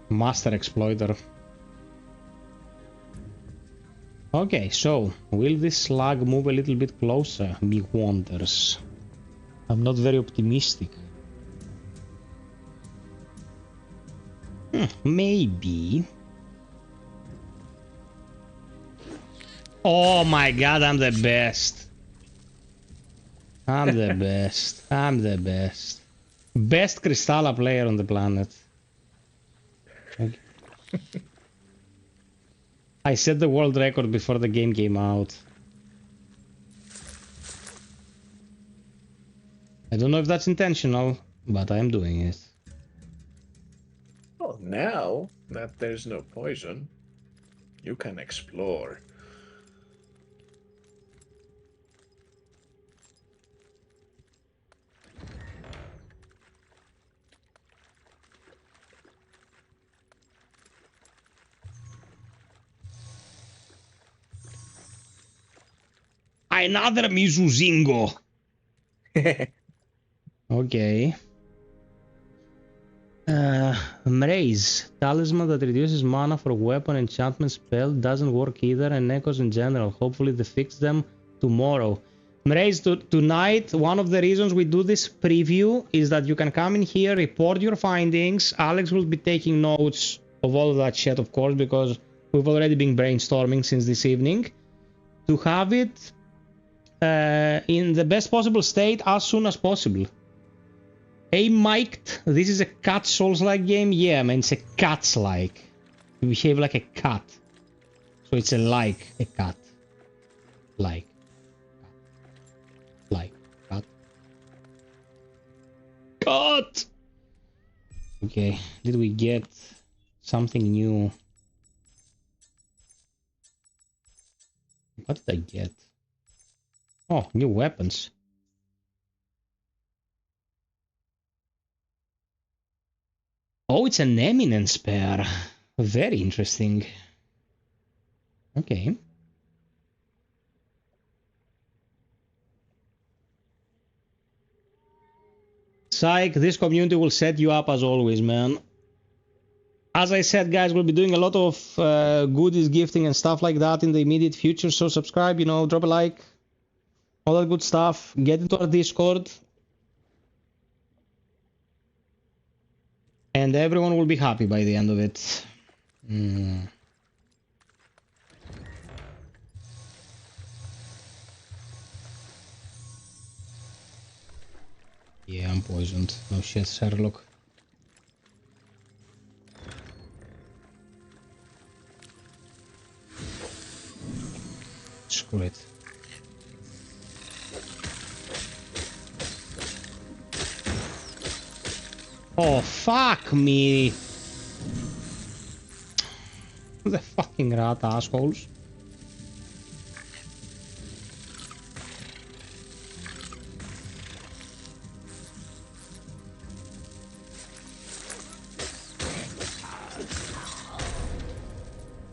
Master exploiter. Okay, so will this slug move a little bit closer? Me wonders. I'm not very optimistic. Maybe. Oh my god, I'm the best. I'm the best. I'm the best. Best Kristala player on the planet. Okay. I set the world record before the game came out. I don't know if that's intentional, but I'm doing it. Well, now that there's no poison, you can explore. Another Mizuzingo. Okay. Mraze. Talisman that reduces mana for weapon enchantment spell doesn't work either, and echoes in general. Hopefully they fix them tomorrow. Mraze, tonight, one of the reasons we do this preview is that you can come in here, report your findings. Alex will be taking notes of all of that shit, of course, because we've already been brainstorming since this evening. To have it in the best possible state as soon as possible. Hey, mic'd. This is a cat Soulslike game? Yeah, man, it's a cat's-like. You behave like a cat. So it's a cat. Like. Cat. Cat! Okay, did we get something new? What did I get? Oh, new weapons. Oh, it's an eminence pair. Very interesting. Okay. Psych, this community will set you up as always, man. As I said, guys, we'll be doing a lot of goodies, gifting, and stuff like that in the immediate future. So subscribe, you know, drop a like, all that good stuff. Get into our Discord. And everyone will be happy by the end of it. Yeah, I'm poisoned. No shit, Sherlock. Screw it. Oh, fuck me! The fucking rat assholes.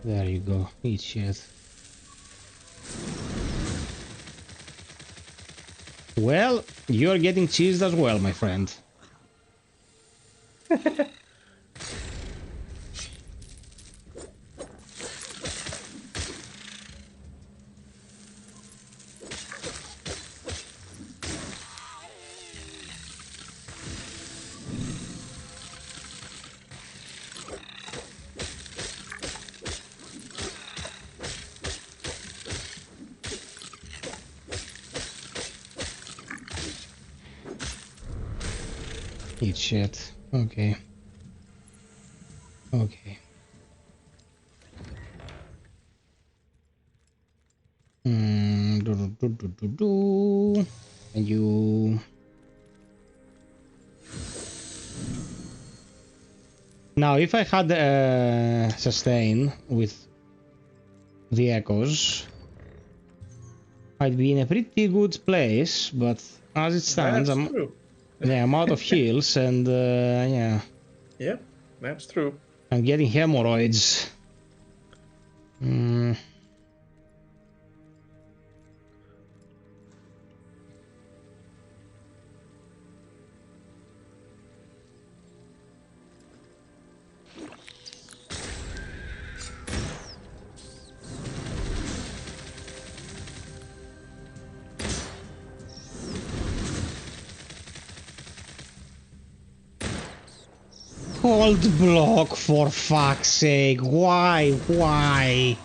There you go. Eat shit. Well, you're getting cheesed as well, my friend. Eat shit. Okay. Okay. And you... Now, if I had sustain with the echoes, I'd be in a pretty good place, but as it stands, That's true. Yeah, I'm out of heals, and yeah. Yeah, that's true. I'm getting hemorrhoids. Cold block, for fuck's sake. Why? Why?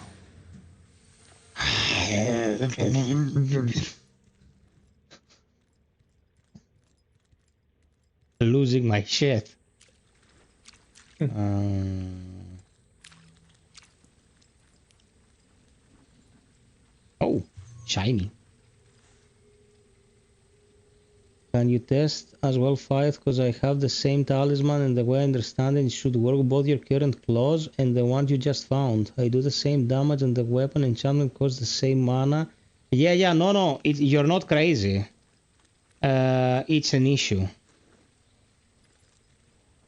Losing my shit. Oh, shiny. Can you test as well, FiOth? Because I have the same talisman, and the way I understand it should work both your current claws and the one you just found. I do the same damage, and the weapon enchantment costs the same mana. Yeah, no, you're not crazy. It's an issue.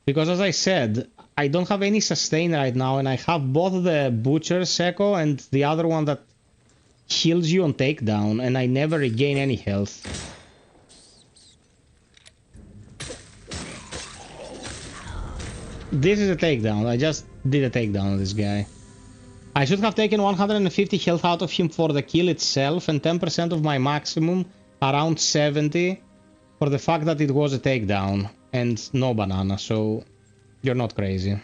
Because as I said, I don't have any sustain right now, and I have both the Butcher's Echo and the other one that heals you on takedown, and I never regain any health. This is a takedown. I just did a takedown of this guy. I should have taken 150 health out of him for the kill itself and 10% of my maximum, around 70, for the fact that it was a takedown and no banana, so you're not crazy.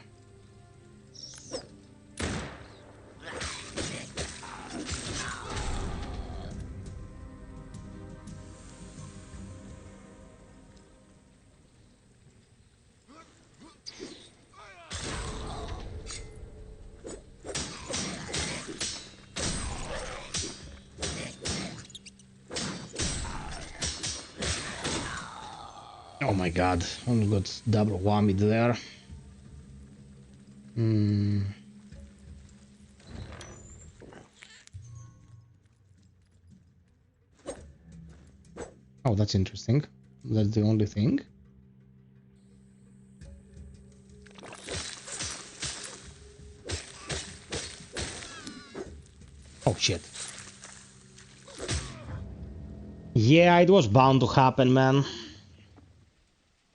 Oh my god, almost got double whammy there. Oh, that's interesting. That's the only thing. Oh shit. Yeah, it was bound to happen, man.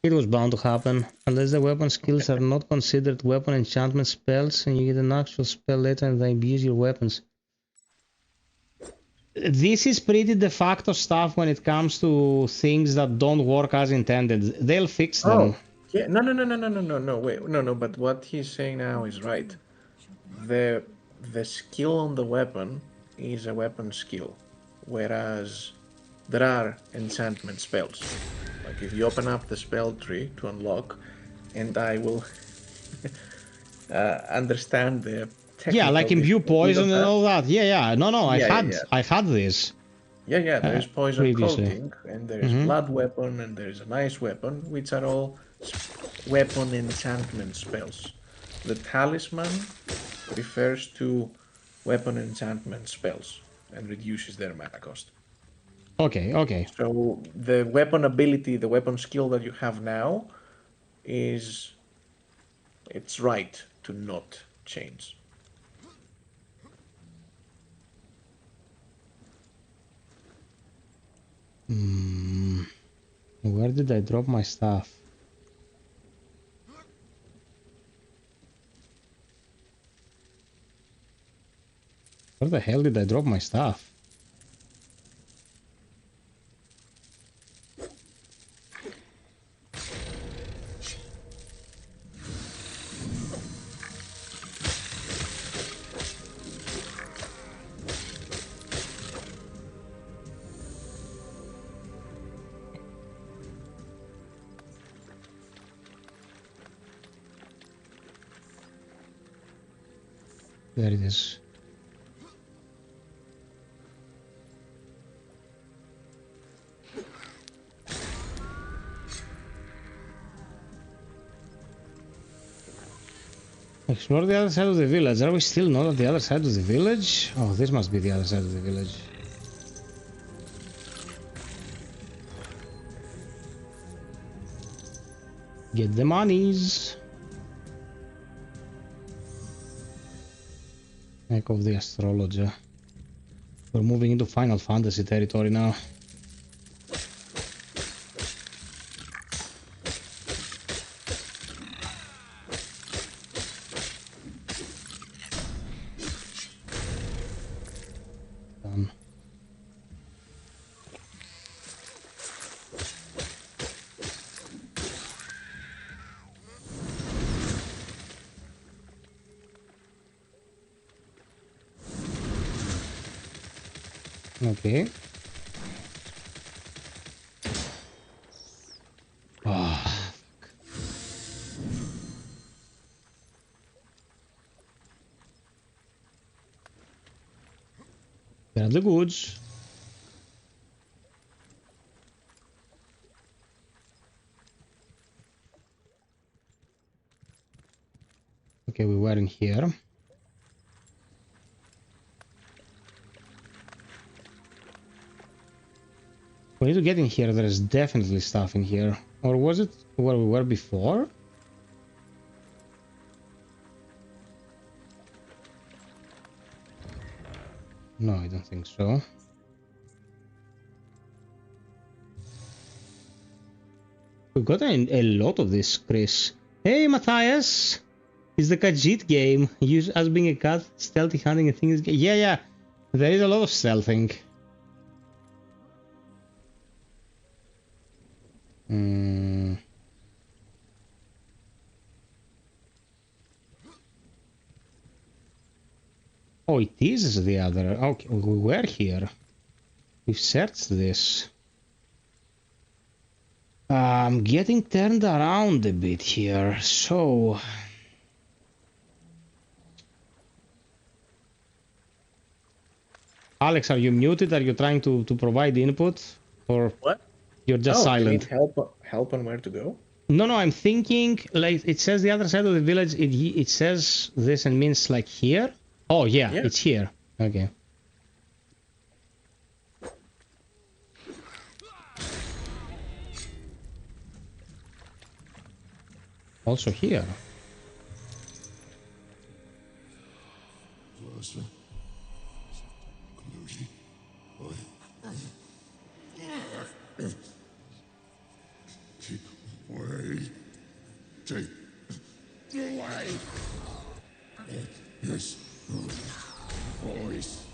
It was bound to happen. Unless the weapon skills are not considered weapon enchantment spells and you get an actual spell later and then abuse your weapons. This is pretty de facto stuff when it comes to things that don't work as intended. They'll fix them. Oh, yeah. No, wait. No, but what he's saying now is right. The skill on the weapon is a weapon skill, whereas there are enchantment spells. Like if you open up the spell tree to unlock, and I will understand the technical... Yeah, like imbue poison and all that. Yeah. No, I had this. Yeah, there is poison previously. coating, and there is blood weapon, and there is an ice weapon, which are all weapon enchantment spells. The talisman refers to weapon enchantment spells and reduces their mana cost. Okay. So the weapon ability, the weapon skill that you have now it's right to not change. Where did I drop my stuff? Where the hell did I drop my stuff? There it is. Explore the other side of the village. Are we still not at the other side of the village? Oh, this must be the other side of the village. Get the monies. Heck of the astrologer. We're moving into Final Fantasy territory now. Done. Okay. Oh, fuck. Grab the goods. Okay, we were in here. We need to get in here. There is definitely stuff in here. Or was it where we were before? No, I don't think so. We've got a lot of this, Chris. Hey, Matthias! It's the Khajiit game. Use as being a cat, stealthy hunting and things. Yeah, yeah. There is a lot of stealthing. Oh, it is the other. Okay, we were here. We've searched this. I'm getting turned around a bit here, so... Alex, are you muted? Are you trying to provide input? Or what? You're just silent? Help on where to go? No, I'm thinking, like, it says the other side of the village, it says this and means, like, here? Oh, yeah, it's here. Okay. Also here. Take away this voice.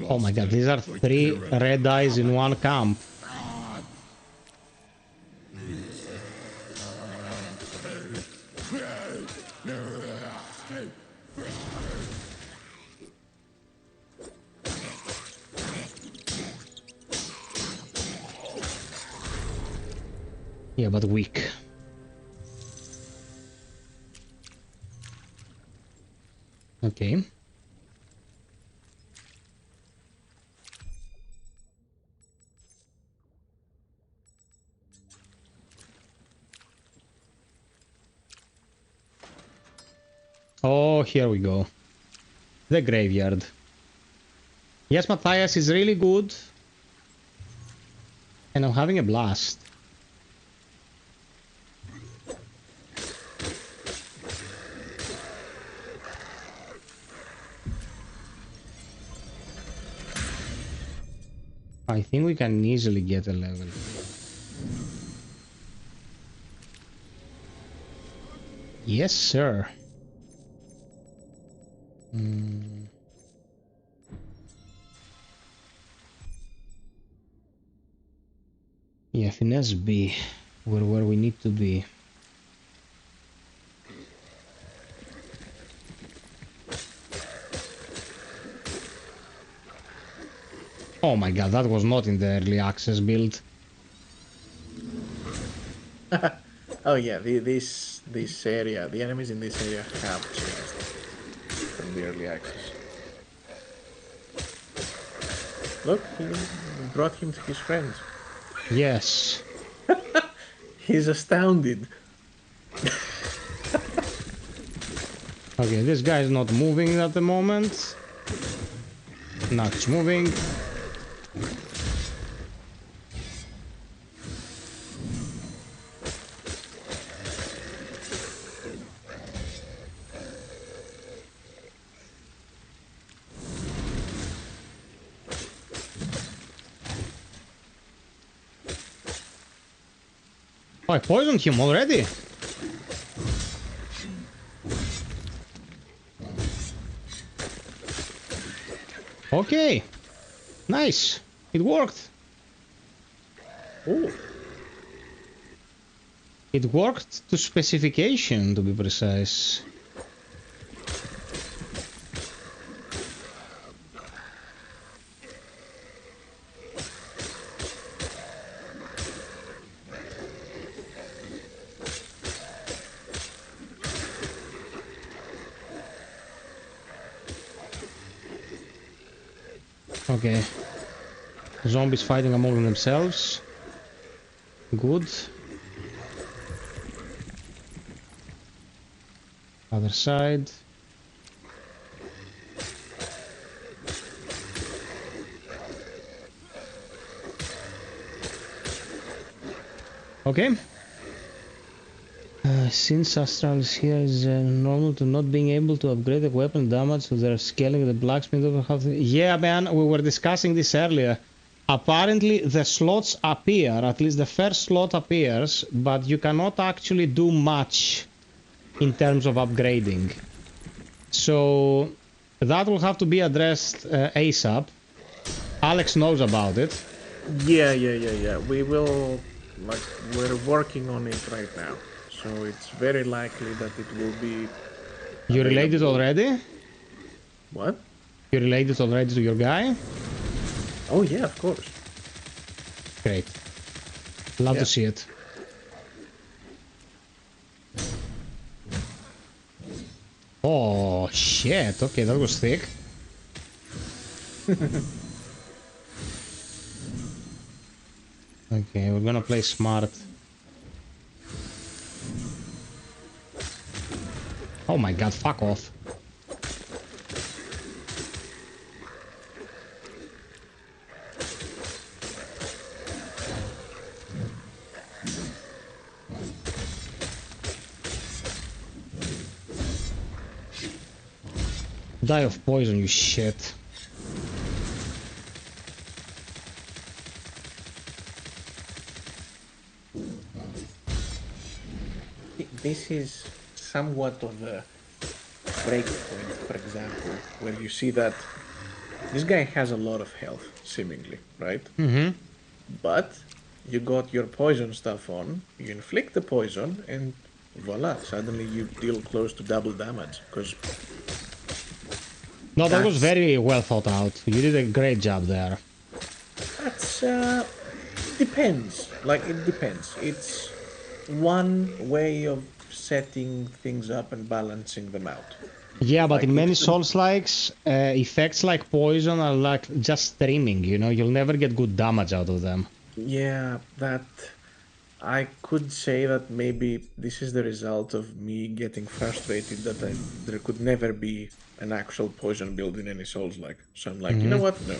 Oh my god, these are 3 red eyes in one camp. Yeah, but weak. Okay. Oh, here we go. The graveyard. Yes, Matthias is really good. And I'm having a blast. I think we can easily get a level. Yes, sir. Yeah, finesse B, where we need to be. Oh my god, that was not in the early access build. Oh yeah, this area, the enemies in this area have changed from the early access. Look, he brought him to his friends. Yes. He's astounded. Okay, this guy is not moving at the moment. Now it's moving. Oh, I poisoned him already. Okay. Nice. It worked. Ooh. It worked to specification, to be precise. Okay. Zombies fighting among themselves. Good. Other side. Okay. Since Astralis here is normal to not being able to upgrade the weapon damage, so they're scaling the blacksmith over half. Yeah, man, we were discussing this earlier. Apparently, the slots appear, at least the first slot appears, but you cannot actually do much in terms of upgrading. So that will have to be addressed ASAP. Alex knows about it. Yeah. We will, like, we're working on it right now. So it's very likely that it will be. You related already? What? You related already to your guy? Oh yeah, of course. Great. Love to see it. Oh shit, okay, that was thick. Okay, we're gonna play smart. Oh my god, fuck off. Die of poison, you shit. This is somewhat of a breakpoint, for example, where you see that this guy has a lot of health, seemingly, right? Mm-hmm. But you got your poison stuff on, you inflict the poison, and voila, suddenly you deal close to double damage, because... No, that was very well thought out. You did a great job there. That's, depends. Like, it depends. It's one way of setting things up and balancing them out. Yeah, but like in many Soulslikes, effects like poison are like just streaming, you know? You'll never get good damage out of them. Yeah, that... I could say that maybe this is the result of me getting frustrated that there could never be an actual poison build in any Souls-like. So I'm like, you know what? No.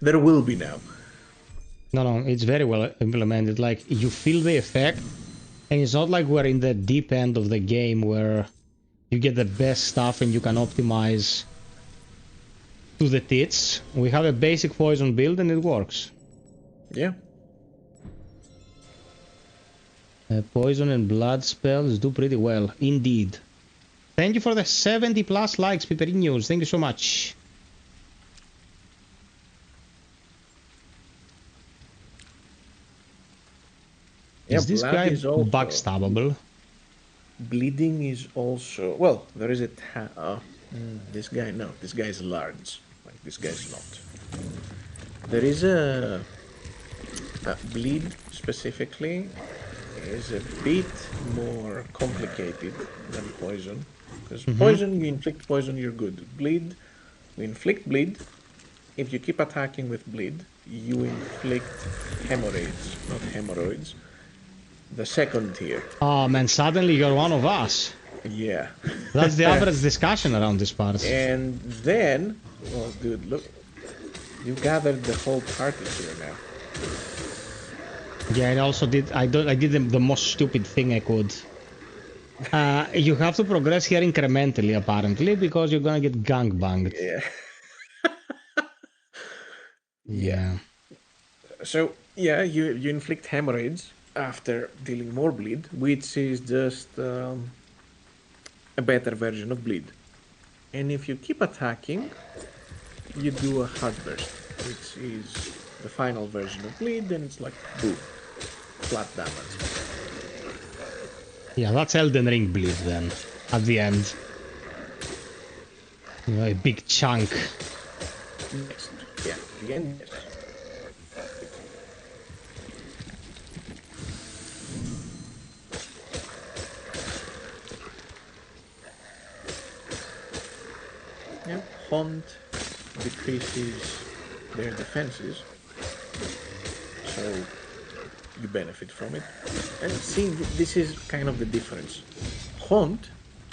there will be now. No, it's very well implemented. Like, you feel the effect, and it's not like we're in the deep end of the game where you get the best stuff and you can optimize to the tits. We have a basic poison build and it works. Yeah. Poison and blood spells do pretty well, indeed. Thank you for the 70 plus likes, Piperinos. Thank you so much. Yeah, Is this guy is also, backstabbable? Bleeding is also... Well, there is a... this guy, no. This guy is large. Like, this guy's not. There is a bleed, specifically, is a bit more complicated than poison. Because poison, you inflict poison, you're good. Bleed, you inflict bleed. If you keep attacking with bleed, you inflict hemorrhoids, not hemorrhoids. The second tier. Oh man, suddenly you're one of us. Yeah. That's the average discussion around this part. And then, well, dude, look, you gathered the whole party here now. Yeah, I also did. I did the most stupid thing I could. You have to progress here incrementally, apparently, because you're gonna get gangbanged. Yeah. Yeah. So yeah, you inflict hemorrhoids after dealing more bleed, which is just a better version of bleed. And if you keep attacking, you do a heartburst, which is the final version of bleed, and it's like boom, flat damage. Yeah, that's Elden Ring bleed then, at the end. You know, a big chunk. Next, yeah, the end, yes. Yeah, Haunt decreases their defenses, so you benefit from it. And see, this is kind of the difference. Haunt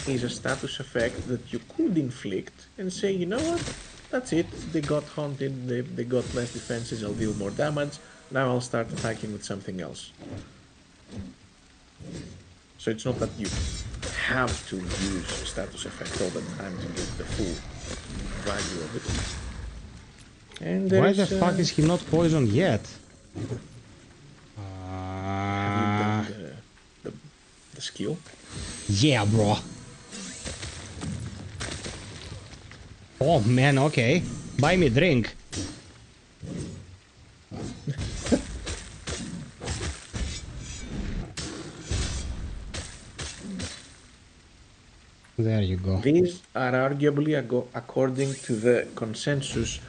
is a status effect that you could inflict and say, you know what, that's it, they got haunted, they got less defenses, I'll deal more damage, now I'll start attacking with something else. So it's not that you have to use a status effect all the time to get the full value of it. And why the fuck is he not poisoned yet? Have you done the skill? Yeah, bro. Oh man, okay. Buy me a drink. There you go. These are arguably, according to the consensus,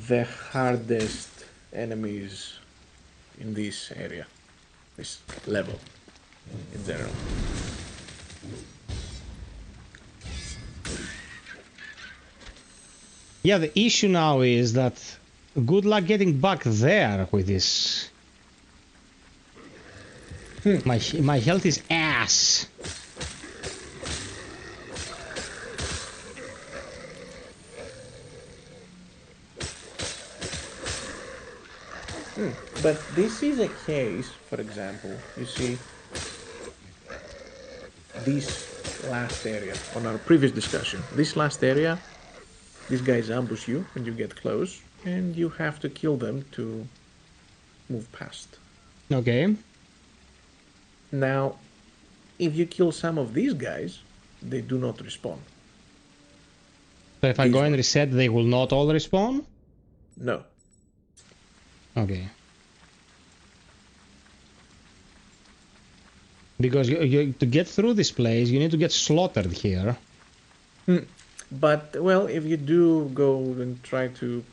the hardest enemies in this area, this level in general. Yeah, the issue now is that good luck getting back there with this. My health is ass. But this is a case, for example, you see, this last area, on our previous discussion, this last area, these guys ambush you when you get close, and you have to kill them to move past. Okay. Now, if you kill some of these guys, they do not respawn. So if I go and reset, they will not all respawn? No. Okay. Because to get through this place, you need to get slaughtered here. But, well, if you do go and try to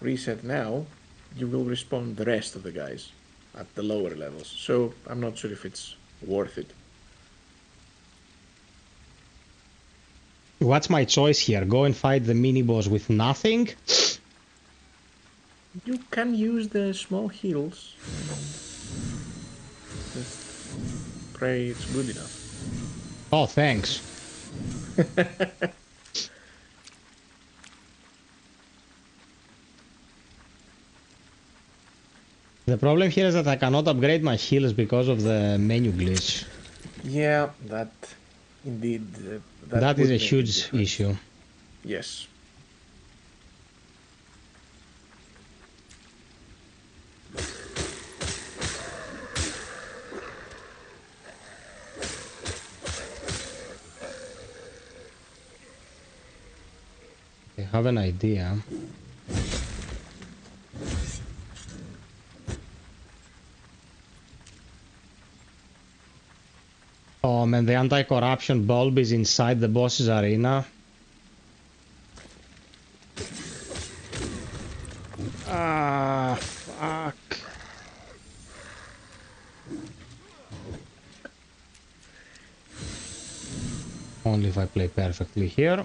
reset now, you will respawn the rest of the guys at the lower levels. So I'm not sure if it's worth it. What's my choice here? Go and fight the mini-boss with nothing? You can use the small heals. Just pray it's good enough. Oh, thanks. The problem here is that I cannot upgrade my heals because of the menu glitch. Yeah, that indeed. That is a huge issue. Yes. I have an idea. Oh man, the anti-corruption bulb is inside the boss's arena. Ah, fuck. Only if I play perfectly here.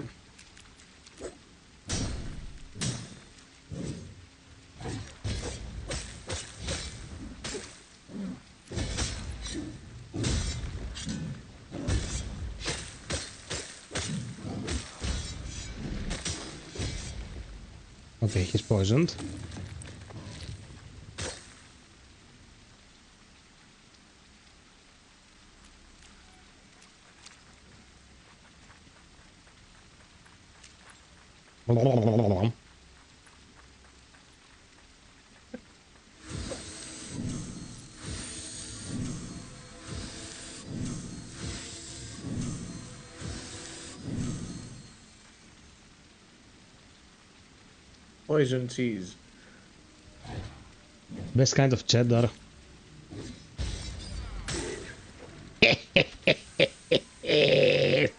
Okay, he's poisoned. Poison cheese. Best kind of cheddar.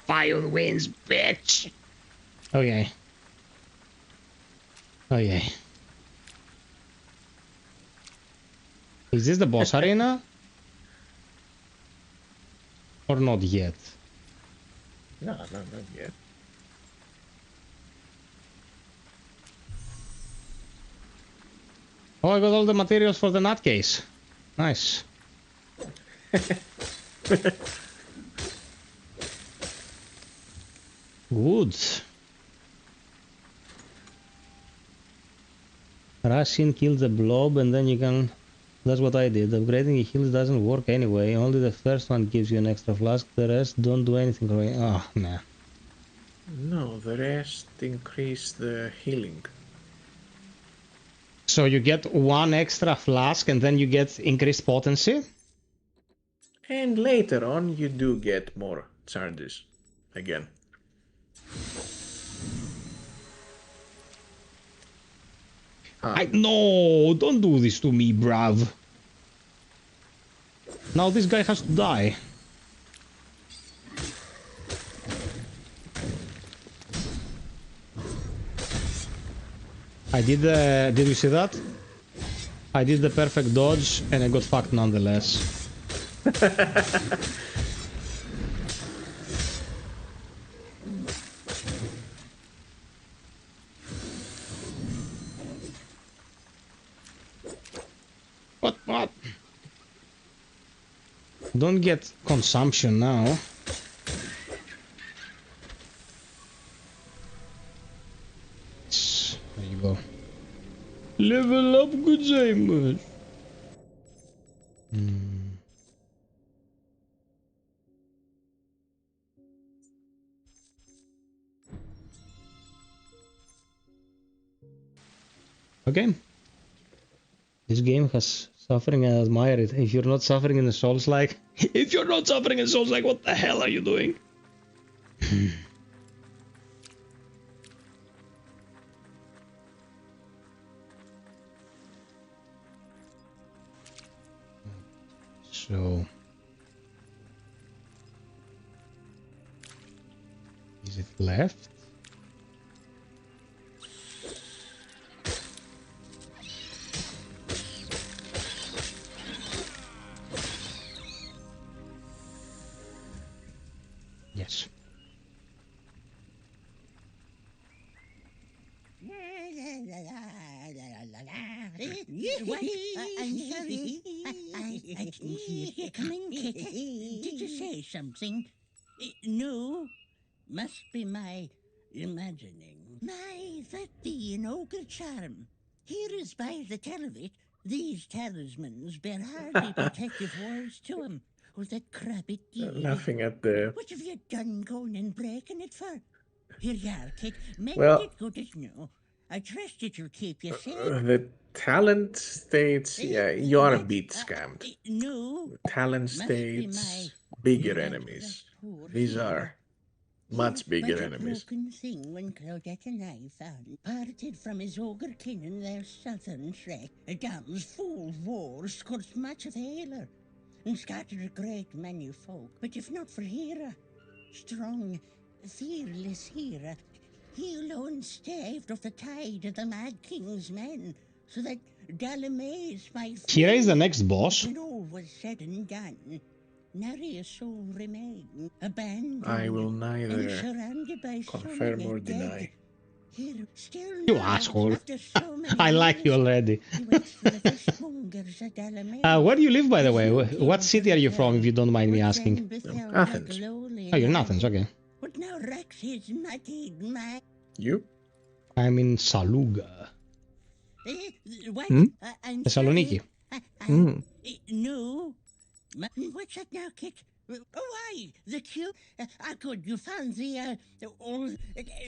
FiOth wins, bitch! Okay. Okay. Is this the boss arena? Or not yet? No, not yet. Oh, I got all the materials for the nutcase. Nice. Good. Rush in, kill the blob, and then you can... That's what I did. Upgrading the heals doesn't work anyway. Only the first one gives you an extra flask. The rest don't do anything. Oh, man. No, the rest increase the healing. So you get one extra flask and then you get increased potency? And later on, you do get more charges again. No, don't do this to me, bruv. Now this guy has to die. I did the... Did you see that? I did the perfect dodge and I got fucked nonetheless. What? Don't get consumption now. There you go. Level up, good James. Okay. This game has suffering and I admire it. If you're not suffering in the Soulslike... If you're not suffering in Soulslike, what the hell are you doing? So... Is it left? Yes. What? I'm sorry. I didn't hear you. Come in, Kit. Did you say something? No. Must be my imagining. My, that be an ogre charm. Here is by the tell of it, these talismans bear hardly protective walls to 'em. Oh, that crabbit deed. Laughing at the... What have you done going and breaking it for? Here you are, Kit. Mend Well, it good as new. I trust it will keep you safe. the talent states, yeah, you are a bit scammed. No. Talent Must be states, my bigger enemies. These are much bigger but enemies. a broken thing when Claudette and I found, parted from his ogre kin in their southern trek. A damn's full war scorched much of Haler, and scattered a great many folk. But if not for Hera, strong, fearless Hera, he alone staved off the tide of the Mad King's men, so that Dalame's my Hera is the next boss. when all was said and done, nary a soul remained, abandoned, I will and neither surrounded by so confirm many or dead. deny. Here, still You now, asshole. after so many I like you years, already. he waits for the fishmongers at Dalame's. Where do you live, by the way? What city are you from, if you don't mind me asking? Athens. Oh, you're in Athens, okay. What now wrecks his muddied mind? You? I'm in Saluga. What? Hmm? I'm Thessaloniki. sorry. No. What's that now, Kit? Oh, aye, the cube. Good, you found the, all,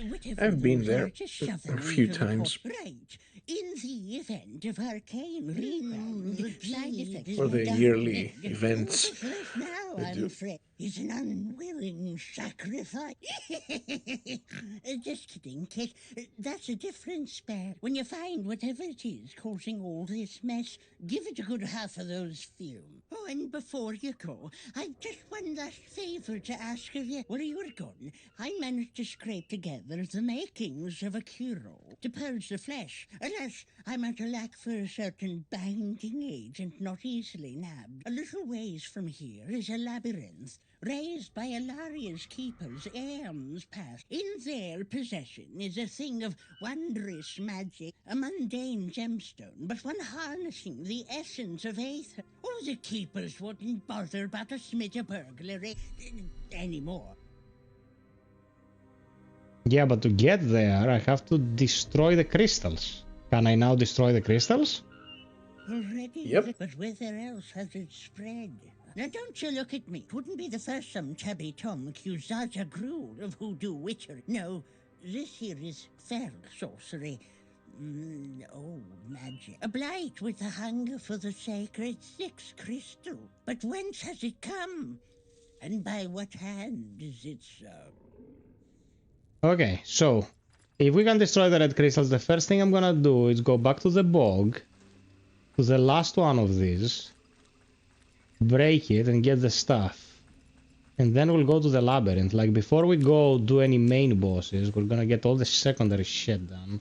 whatever I've been those there are, just shove them a few into the times. pot. Right. In the event of hurricane rebound, side effects For the down yearly dead. events. What's left now, they I'm do. afraid, is an unwilling sacrifice. Just kidding, Kit. That's a different spare. When you find whatever it is causing all this mess, give it a good half of those fumes. Oh, and before you go, I've just one last favour to ask of you. While you were gone, I managed to scrape together the makings of a cure-all to purge the flesh. Alas, I'm at a lack for a certain binding agent not easily nabbed. A little ways from here is a labyrinth, raised by Alaria's keepers aeons past. In their possession is a thing of wondrous magic, a mundane gemstone, but one harnessing the essence of aether. Oh, the keepers wouldn't bother about a smidge of burglary anymore. Yeah, but to get there, I have to destroy the crystals. Can I now destroy the crystals? Already? Yep. But whither else has it spread? Now don't you look at me. It wouldn't be the first some tabby Tom accused Zaza Gruel of hoodoo witchery. No, this here is fair sorcery. Magic. A blight with the hunger for the sacred sixth crystal. But whence has it come? And by what hand is it so? Okay, so if we can destroy the red crystals, the first thing I'm gonna do is go back to the bog, to the last one of these, break it and get the stuff. And then we'll go to the labyrinth. Like, before we go do any main bosses, we're gonna get all the secondary shit done.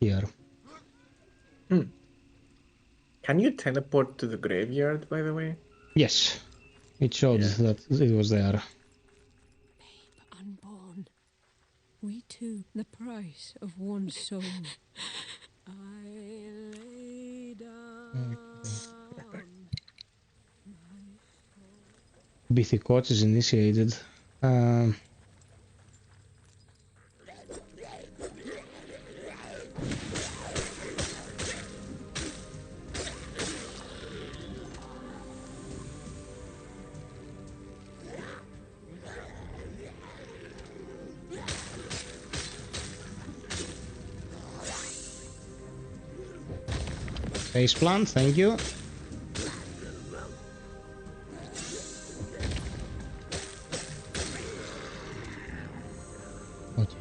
Here. Can you teleport to the graveyard, by the way? Yes. It showed that it was there. Babe unborn. We too, the price of one soul. I lay down. Bithikot is initiated. Face plant, thank you. Okay.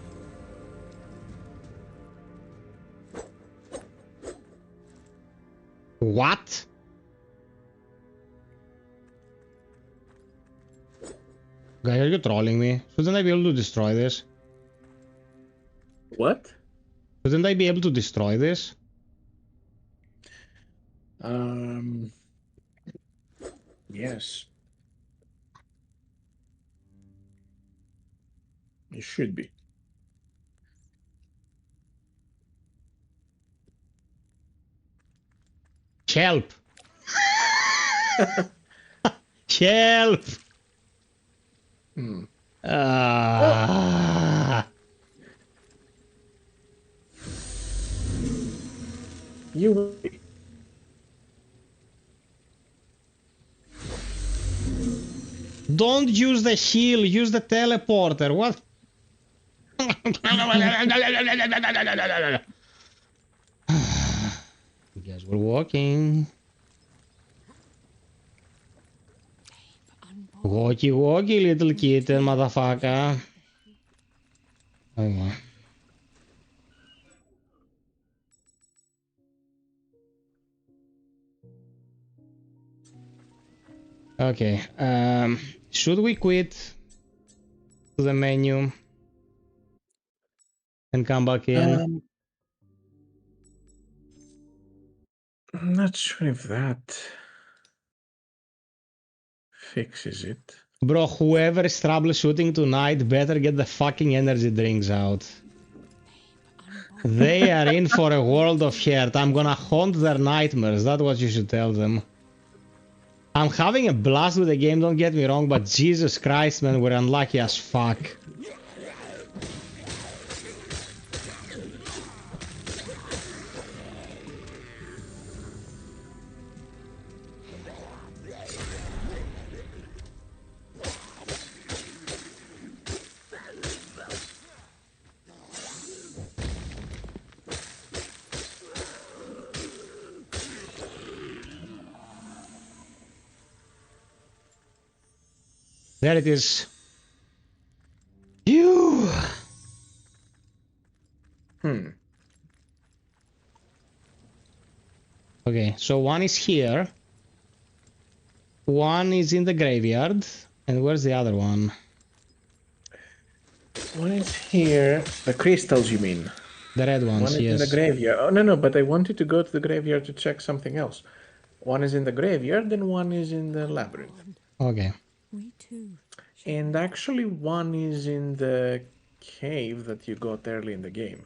What? Guy, are you trolling me? Shouldn't I be able to destroy this? What? Shouldn't I be able to destroy this? Yes. You should be. Help! Help! You will be. Don't use the heal, use the teleporter. What? Guess we're walking. Walkie walkie, little kitten, motherfucker. Okay. Okay, should we quit to the menu and come back in? I'm not sure if that fixes it. Bro, whoever is troubleshooting tonight better get the fucking energy drinks out. They are in for a world of hurt. I'm gonna haunt their nightmares. That's what you should tell them. I'm having a blast with the game, don't get me wrong, but Jesus Christ, man, we're unlucky as fuck. There it is. You. Okay, so one is here. One is in the graveyard. And where's the other one? One is here. The crystals, you mean? The red One ones, is in the yes. graveyard. Oh, no, but I wanted to go to the graveyard to check something else. One is in the graveyard, and one is in the labyrinth. Okay. We too. And actually, one is in the cave that you got early in the game.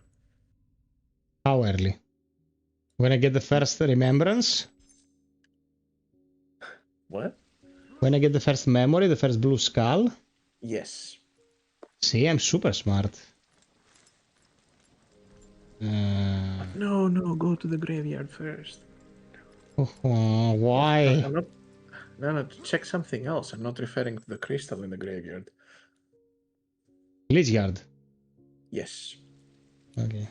How early? When I get the first remembrance? What? When I get the first memory, the first blue skull? Yes. See, I'm super smart. No, go to the graveyard first. Why? I'm not. No, to check something else. I'm not referring to the crystal in the graveyard. Lychguard. Yes. Okay.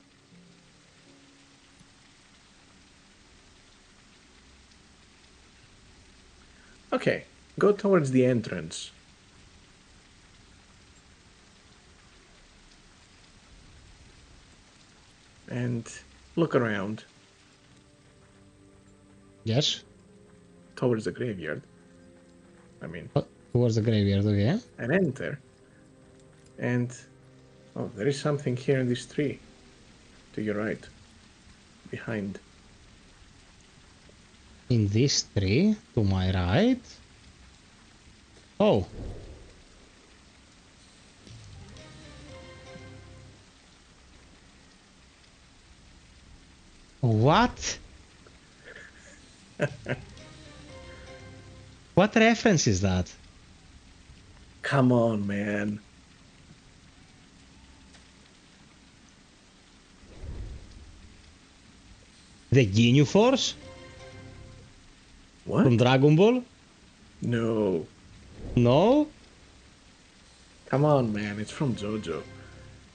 Okay, go towards the entrance. And look around. Yes? Towards the graveyard. I mean... Towards the graveyard, okay. And enter. And... Oh, there is something here in this tree. To your right. Behind. In this tree, to my right? Oh. What? What reference is that? Come on, man. The Ginyu Force? What? From Dragon Ball? No. No? Come on, man. It's from JoJo.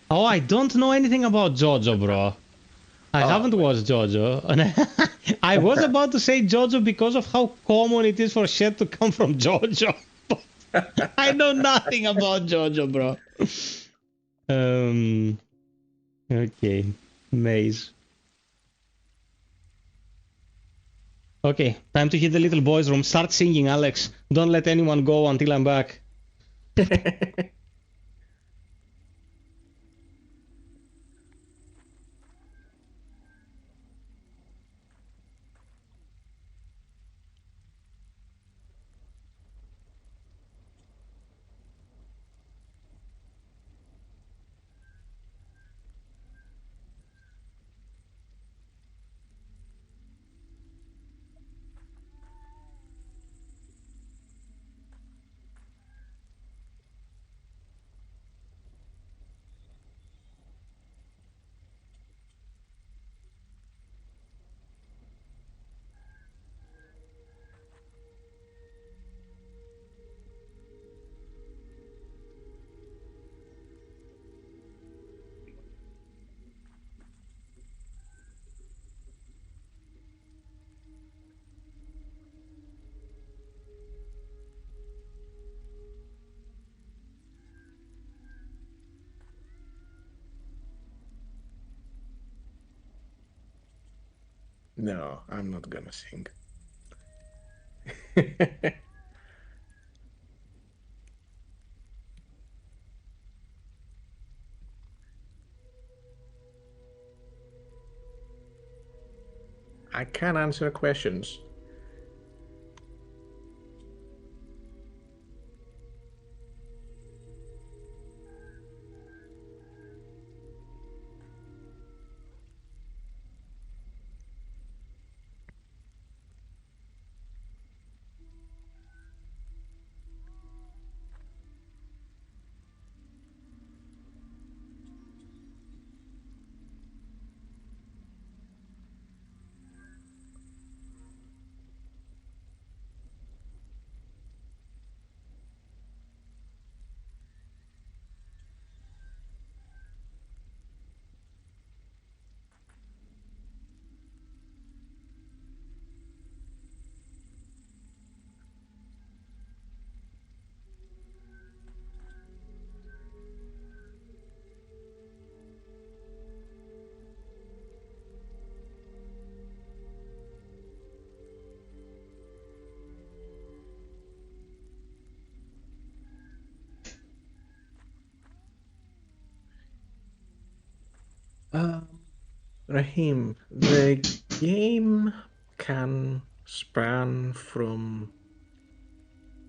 Oh, I don't know anything about JoJo, bro. I haven't watched JoJo. I was about to say JoJo because of how common it is for shit to come from JoJo. I know nothing about JoJo, bro. Okay. Maze. Okay, time to hit the little boys' room. Start singing, Alex. Don't let anyone go until I'm back. No, I'm not gonna sing. I can't answer questions. Rahim, the game can span from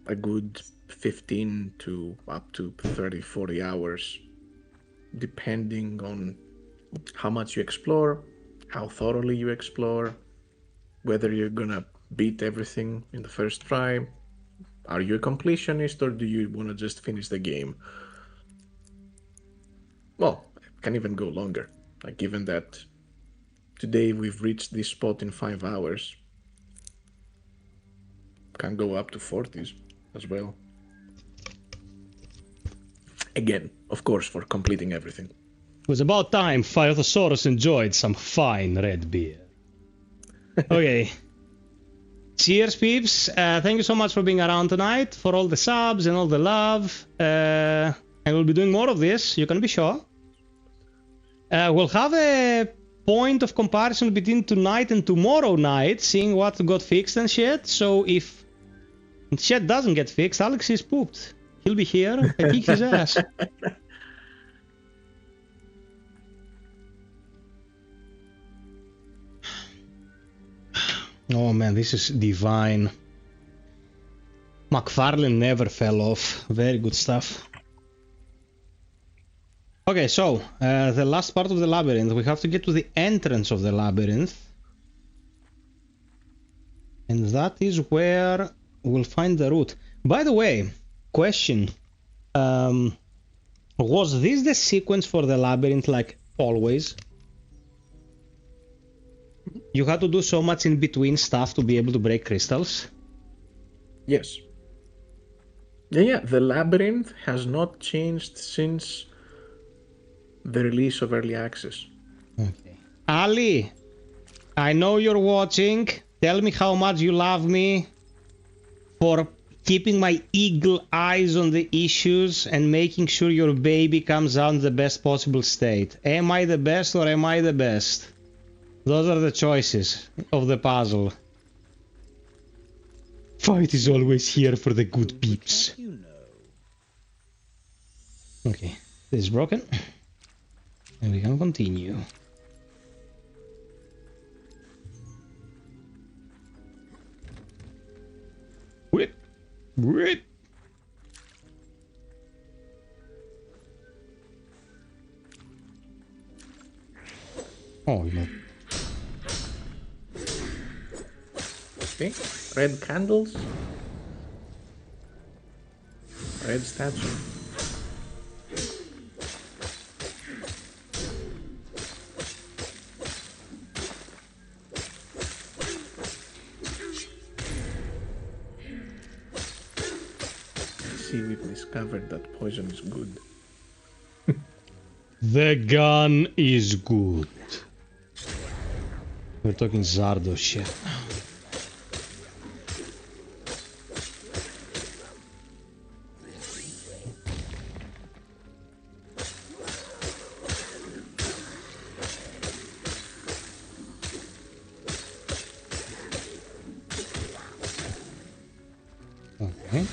a good 15 to up to 30, 40 hours, depending on how much you explore, how thoroughly you explore, whether you're gonna beat everything in the first try. Are you a completionist or do you want to just finish the game? Well, it can even go longer. Like, given that today we've reached this spot in 5 hours, can go up to 40s as well. Again, of course, for completing everything. It was about time FiOth enjoyed some fine red beer. Okay. Cheers, peeps. Thank you so much for being around tonight, for all the subs and all the love. And we'll be doing more of this, you can be sure. We'll have a point of comparison between tonight and tomorrow night, seeing what got fixed and shit. So if shit doesn't get fixed, Alex is pooped. He'll be here, I kick his ass. Oh man, this is divine. McFarlane never fell off. Very good stuff. Okay, so the last part of the labyrinth. We have to get to the entrance of the labyrinth. And that is where we'll find the route. By the way, question. Was this the sequence for the labyrinth, like always? You had to do so much in between stuff to be able to break crystals? Yes. Yeah, the labyrinth has not changed since the release of early access. Okay. Ali, I know you're watching. Tell me how much you love me for keeping my eagle eyes on the issues and making sure your baby comes out in the best possible state. Am I the best or am I the best? Those are the choices of the puzzle. Fight is always here for the good peeps. Okay, this is broken. And we can continue. Wait. Wait. Oh, no. Okay, red candles. Red statue. See, we've discovered that poison is good. The gun is good. We're talking Zardo shit. Okay.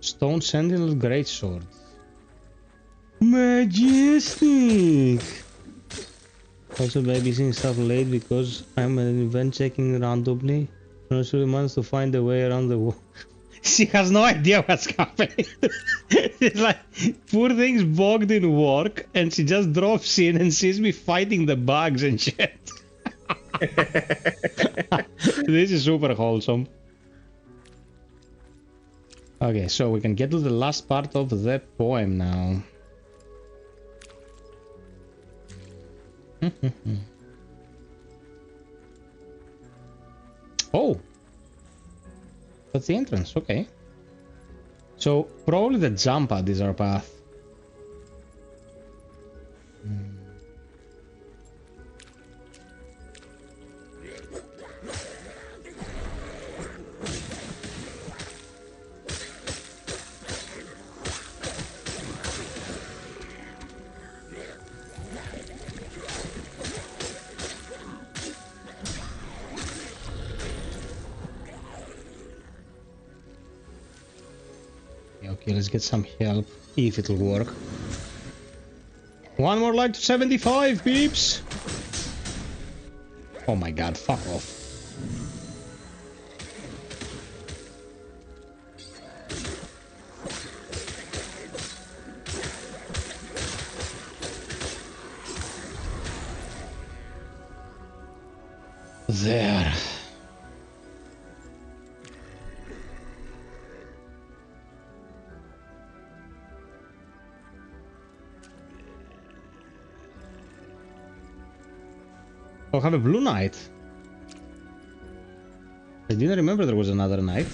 Stone Sentinel Greatsword. Majestic! Also babysitting stuff late because I'm an event checking randomly. I'm sure managed to find a way around the wall. She has no idea what's happening. It's like, poor thing's bogged in work and she just drops in and sees me fighting the bugs and shit. This is super wholesome. Okay, so we can get to the last part of the poem now. Oh! That's the entrance, okay. So, probably the jump pad is our path. Okay, let's get some help, if it'll work. One more like to 75, peeps! Oh my god, fuck off. There. I'll have a blue knight. I didn't remember there was another knight.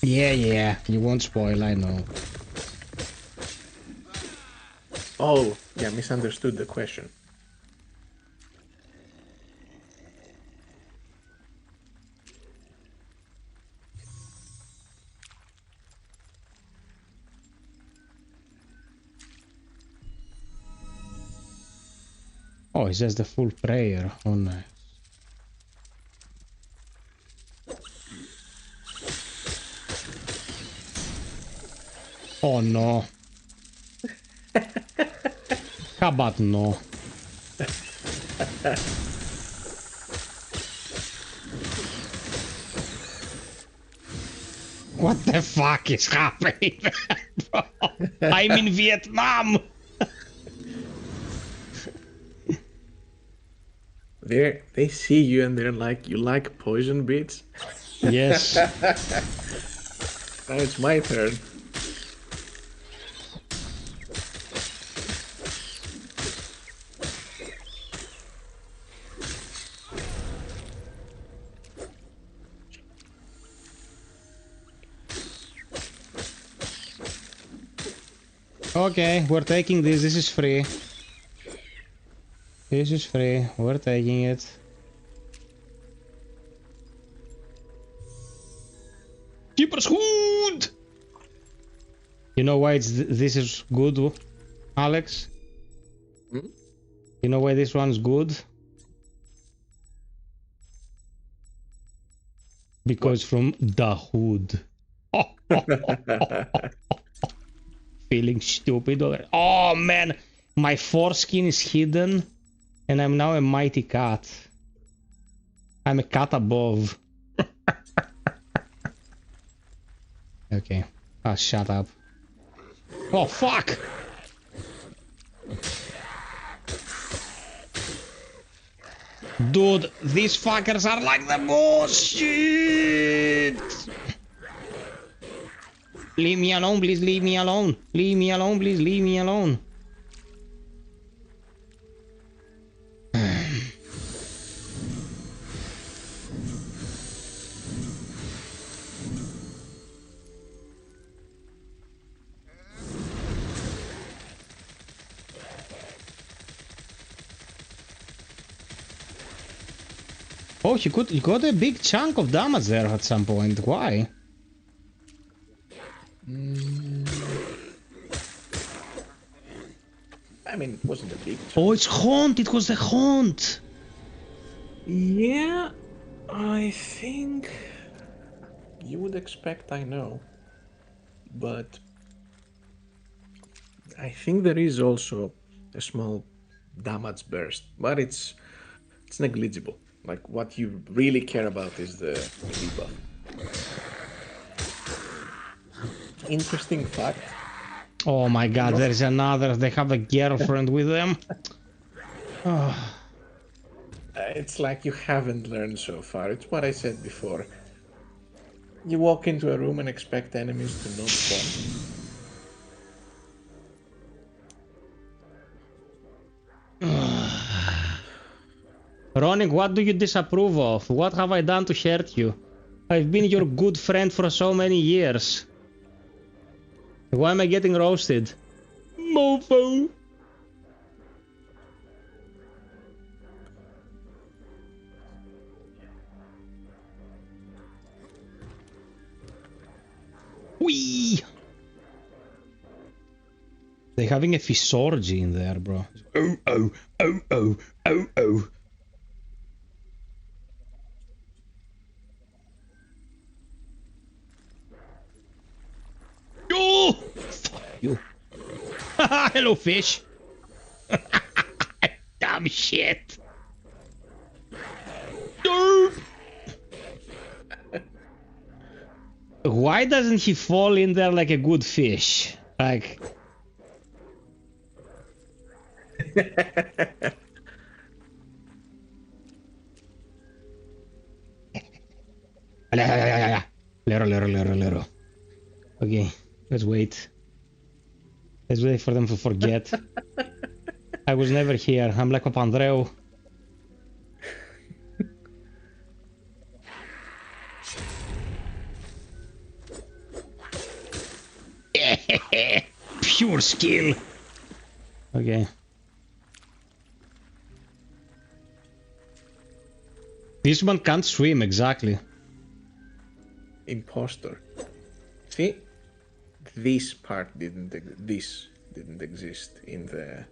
Yeah, you won't spoil, I know. Oh, yeah, misunderstood the question. Oh, it says the full prayer. Oh, nice. Oh no. How about no? What the fuck is happening? I'm in Vietnam! They see you and they're like, you like poison beets? Yes. Now it's my turn. Okay, we're taking this. This is free. This is free. We're taking it. Keeper's Hood! You know why this is good, Alex? Hmm? You know why this one's good? Because from the hood. Feeling stupid already. Oh man, my foreskin is hidden and I'm now a mighty cat. I'm a cat above. Okay. Ah, shut up. Oh fuck! Dude, these fuckers are like the most shit! Leave me alone, please leave me alone. Leave me alone, please leave me alone. Oh, he got a big chunk of damage there at some point. Why? I mean, it wasn't a big chunk. Oh, it's Haunt! It was the Haunt! Yeah, I think you would expect I know. But I think there is also a small damage burst, but it's negligible. Like what you really care about is the debuff. Interesting fact. Oh my god, there is another. They have a girlfriend with them. Oh. It's like you haven't learned so far. It's what I said before. You walk into a room and expect enemies to not spawn. Ronik, what do you disapprove of? What have I done to hurt you? I've been your good friend for so many years. Why am I getting roasted? Mofo! Whee! The They're having a fish orgy in there, bro. Oh, oh, oh, oh, oh, oh. Oh! Fuck you. Hello, fish. Dumb shit. Why doesn't he fall in there like a good fish? Like... Lero. Okay, let's wait. Let's wait for them to forget. I was never here. I'm like Papandreou. Pure skill. Okay. This one can't swim, exactly. Imposter. See? This part didn't exist in the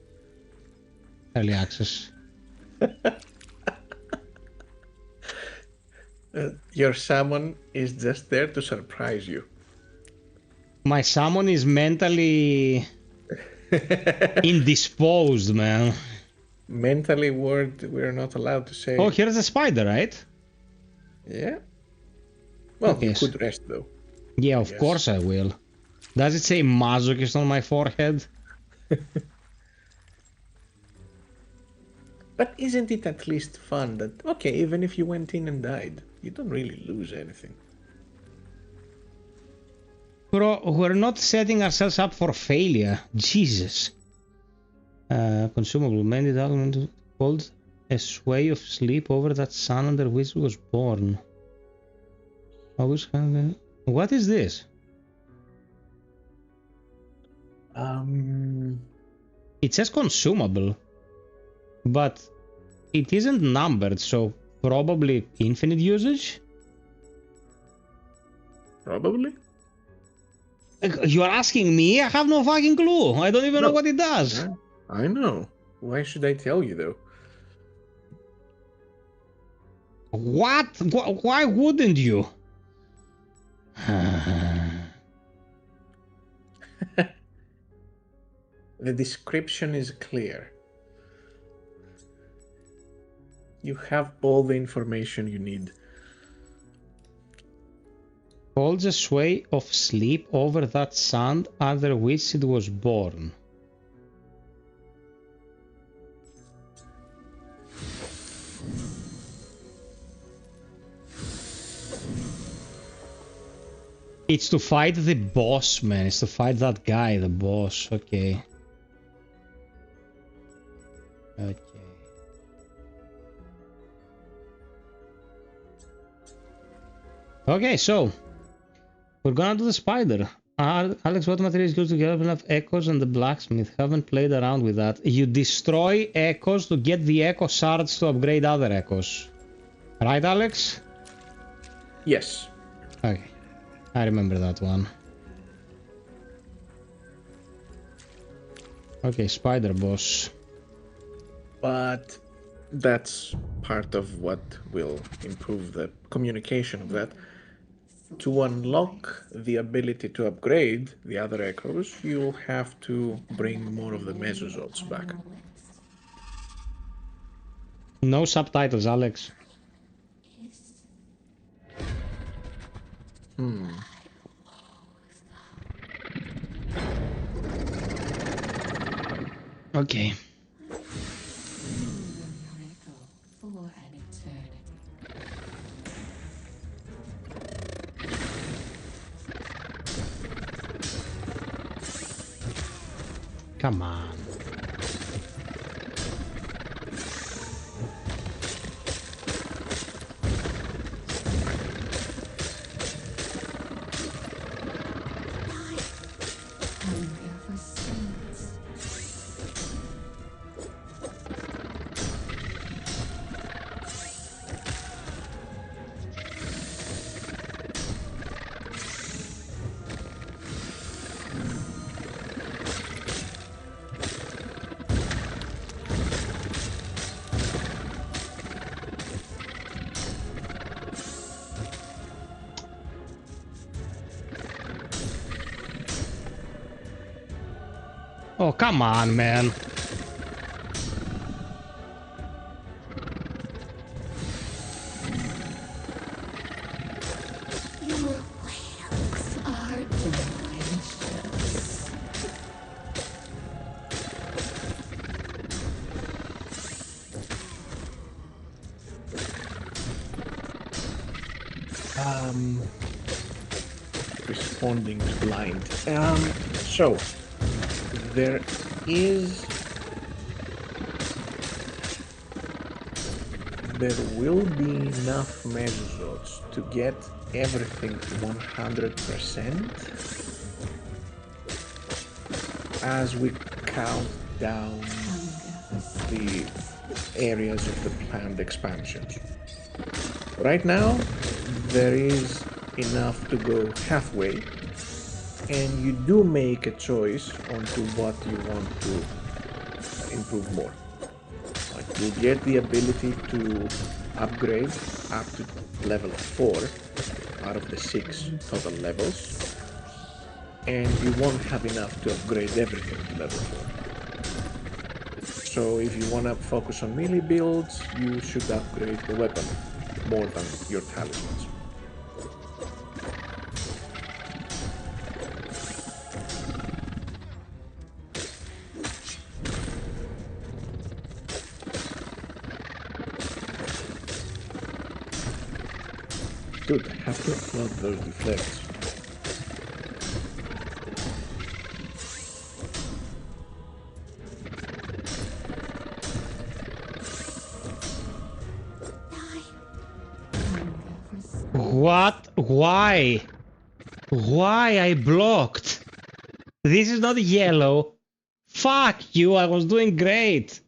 early access. Your summon is just there to surprise you. My summon is mentally indisposed, man. Mentally word we're not allowed to say. Oh, here's a spider, right? Yeah. Well, yes. You could rest though. Yeah, of course I will. Does it say masochist on my forehead? But isn't it at least fun that, okay, even if you went in and died, you don't really lose anything. Bro, we're not setting ourselves up for failure. Jesus. Consumable mended element called a sway of sleep over that sun under which was born. What is this? It says consumable, but it isn't numbered, so probably infinite usage? Probably. You're asking me? I have no fucking clue. I don't even know what it does. Yeah, I know. Why should I tell you though? What? Why wouldn't you? The description is clear. You have all the information you need. Holds a sway of sleep over that sand under which it was born. It's to fight the boss, man. It's to fight that guy, the boss. Okay. Okay. Okay, so we're gonna do the spider. Alex, what materials used to get enough echoes and the blacksmith? Haven't played around with that. You destroy echoes to get the echo shards to upgrade other echoes. Right, Alex? Yes. Okay. I remember that one. Okay, spider boss. But that's part of what will improve the communication of that. To unlock the ability to upgrade the other echoes, you'll have to bring more of the mesozotes back. No subtitles, Alex. Okay. Come on. Oh, come on, man. Your whales are delicious. Responding blind. So there will be enough mesozoids to get everything 100% as we count down the areas of the planned expansions. Right now, there is enough to go halfway, and you do make a choice onto what you want to improve more. Like, you'll get the ability to upgrade up to level 4 out of the 6 total levels, and you won't have enough to upgrade everything to level 4. So if you want to focus on melee builds, you should upgrade the weapon more than your talismans. Dude, I have to upload those deflects. What? Why? Why I blocked? This is not yellow. Fuck you, I was doing great.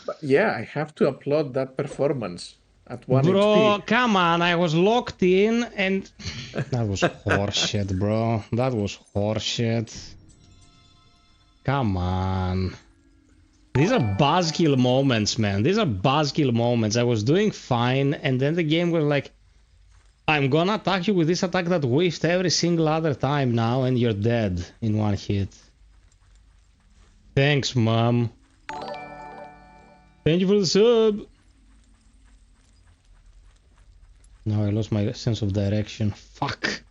But yeah, I have to upload that performance at 1 Bro, HP. come on, I was locked in and... That was horseshit, bro. That was horseshit. Come on. These are buzzkill moments, man. These are buzzkill moments. I was doing fine, and then the game was like, I'm gonna attack you with this attack that whiffed every single other time now, and you're dead in one hit. Thanks, mom. Thank you for the sub. No, I lost my sense of direction. Fuck.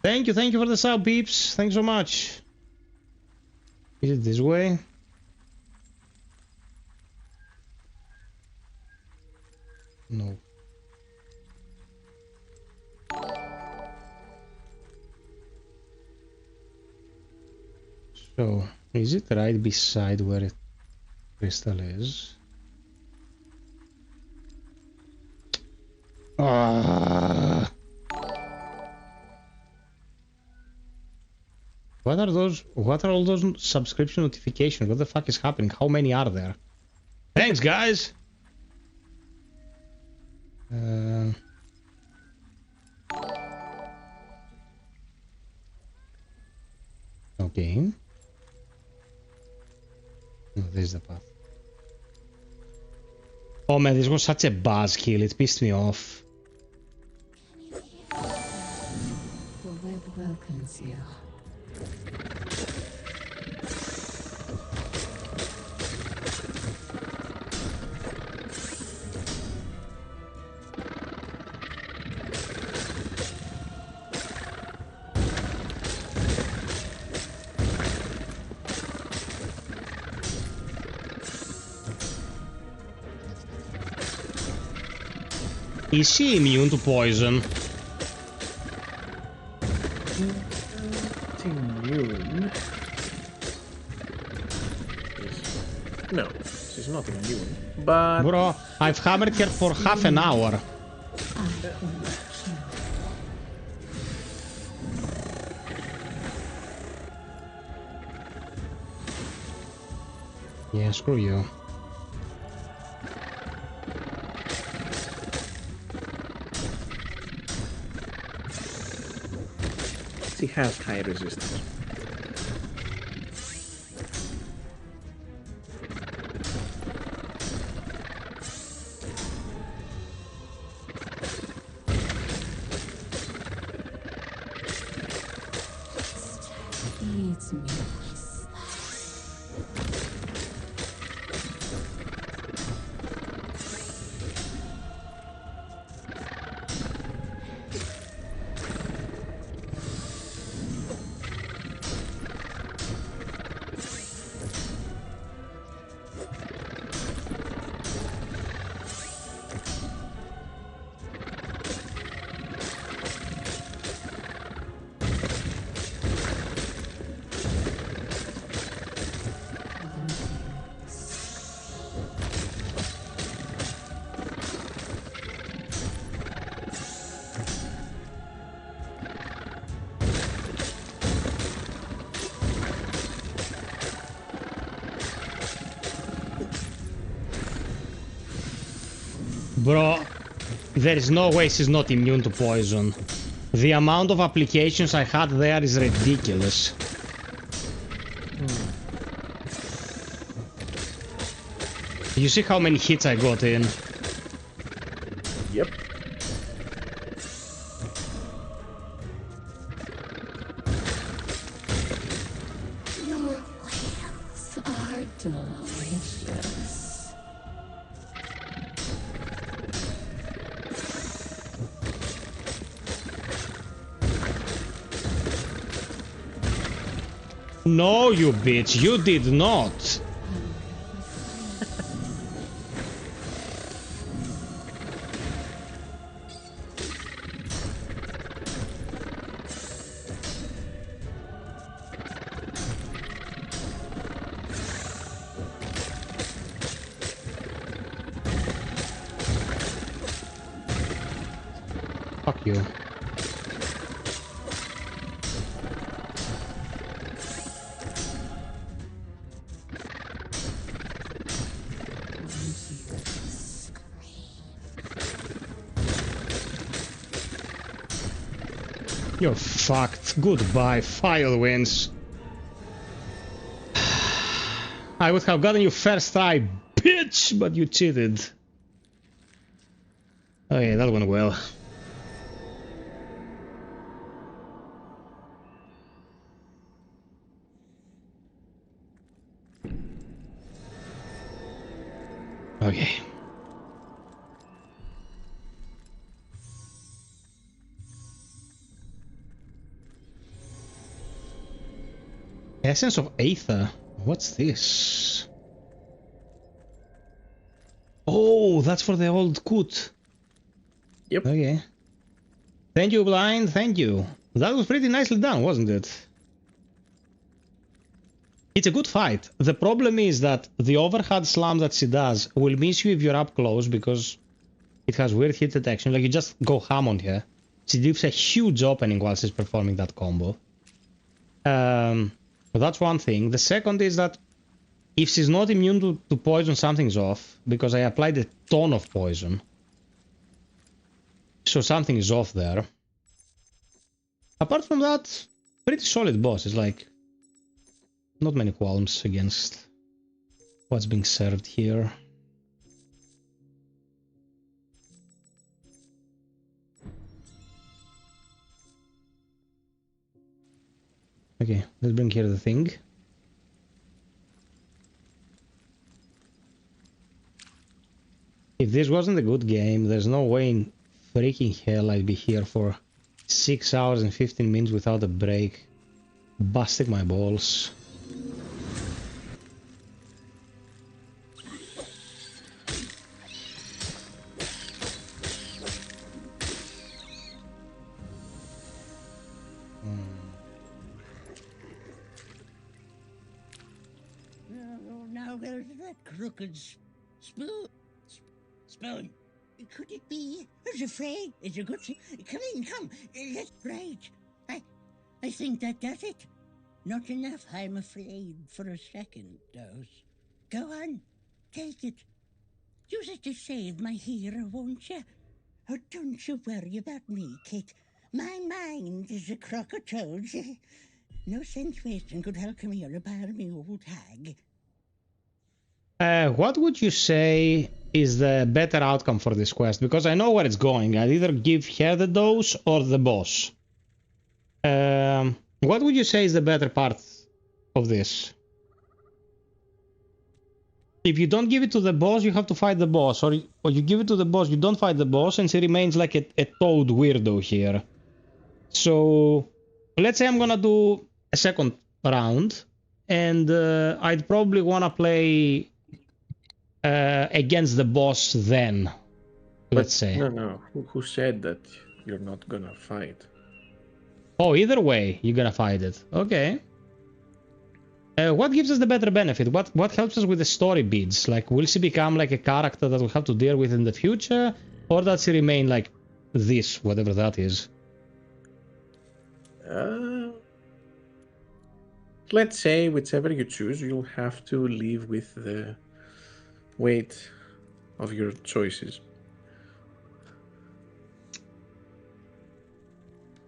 Thank you for the sub, peeps. Thanks so much. Is it this way? No. So, is it right beside where Kristala is? What are those? What are all those subscription notifications? What the fuck is happening? How many are there? Thanks, guys. Okay. No, there's the path. Oh man, this was such a buzzkill. It pissed me off. The web welcomes you. Is she immune to poison? Immune? No, she's not immune, but... Bro, I've hammered her for half an hour. Yeah, screw you. She has high resistance. feeds me. Bro, there is no way she's not immune to poison. The amount of applications I had there is ridiculous. You see how many hits I got in? Yep. Your whales are delicious. No, you bitch, you did not. Fuck you. You're fucked. Goodbye. FiOth wins. I would have gotten you first try, bitch, but you cheated. Okay, that went well. Okay. Essence of Aether. What's this? Oh, that's for the old Kut. Yep. Okay. Thank you, Blind. Thank you. That was pretty nicely done, wasn't it? It's a good fight. The problem is that the overhead slam that she does will miss you if you're up close because it has weird hit detection. Like, you just go ham on her. She leaves a huge opening while she's performing that combo. But that's one thing. The second is that if she's not immune to poison, something's off, because I applied a ton of poison. So something is off there. Apart from that, pretty solid boss. It's like not many qualms against what's being served here. Okay, let's bring here the thing. If this wasn't a good game, there's no way in freaking hell I'd be here for 6 hours and 15 minutes without a break, busting my balls. Now there's that crooked spoon. Spoon. Could it be? I was afraid. It's a good thing. Come in, come. Let's right. I think that does it. Not enough, I'm afraid, for a second dose. Go on. Take it. Use it to save my hero, won't you? Oh, don't you worry about me, Kit. My mind is a crock of toads. No sense wasting good alchemy on a balmy old hag. What would you say is the better outcome for this quest? Because I know where it's going. I'd either give her the dose or the boss. What would you say is the better part of this? If you don't give it to the boss, you have to fight the boss, or you give it to the boss, you don't fight the boss, and she remains like a toad weirdo here. So let's say I'm gonna do a second round, and I'd probably wanna play against the boss then. Let's say. No. Who said that you're not gonna fight? Oh, either way, you're gonna fight it. Okay. What gives us the better benefit? What helps us with the story beats? Like, will she become like a character that we'll have to deal with in the future? Or does she remain like this, whatever that is? Let's say whichever you choose, you'll have to live with the weight of your choices.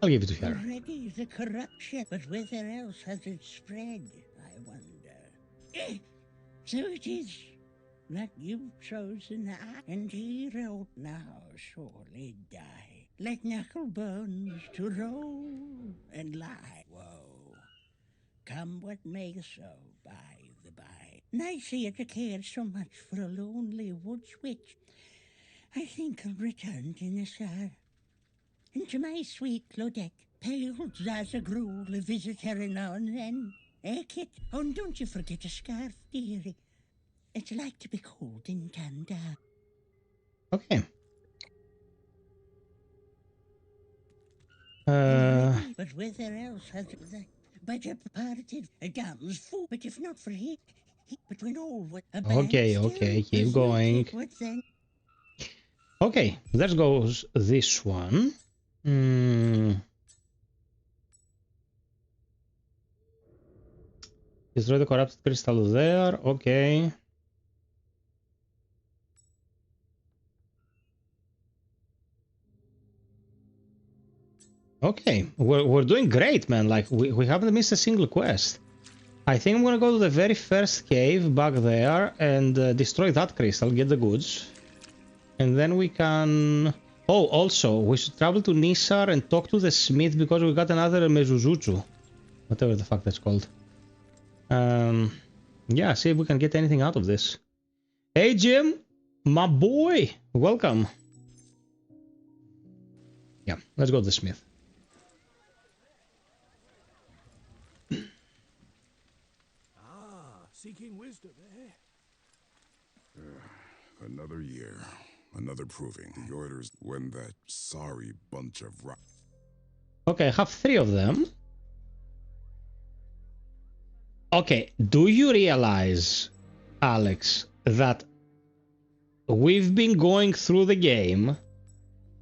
I'll give it to her. Already the corruption, but whither else has it spread, I wonder? So it is that you've chosen and he wrote now surely die. Let knucklebones to roll and lie. Whoa. Come what may so, by the by. Nice of you to care so much for a lonely woods witch. I think I'll return to Nassar. And to my sweet Claudette, pale Zaza Gruel, visit her now and then. Eh, Kit? Oh, and don't you forget a scarf, dearie. It's like to be cold in Tanda. Okay. But whither else has that? But a parted a damn's fool. But if not for he between all what a Okay, keep going. Okay, let's go this one. Destroy the corrupted crystal there. Okay. Okay, we're doing great, man. Like, we haven't missed a single quest. I think I'm gonna go to the very first cave back there and destroy that crystal, get the goods. And then we can... Oh, also, we should travel to Nisar and talk to the smith because we got another Mezuzutsu. Whatever the fuck that's called. Yeah, see if we can get anything out of this. Hey, Jim! My boy! Welcome. Yeah, let's go to the smith. Seeking wisdom, eh? Another year, another proving. The orders when that sorry bunch of Okay, I have 3 of them. Okay, do you realize, Alex, that we've been going through the game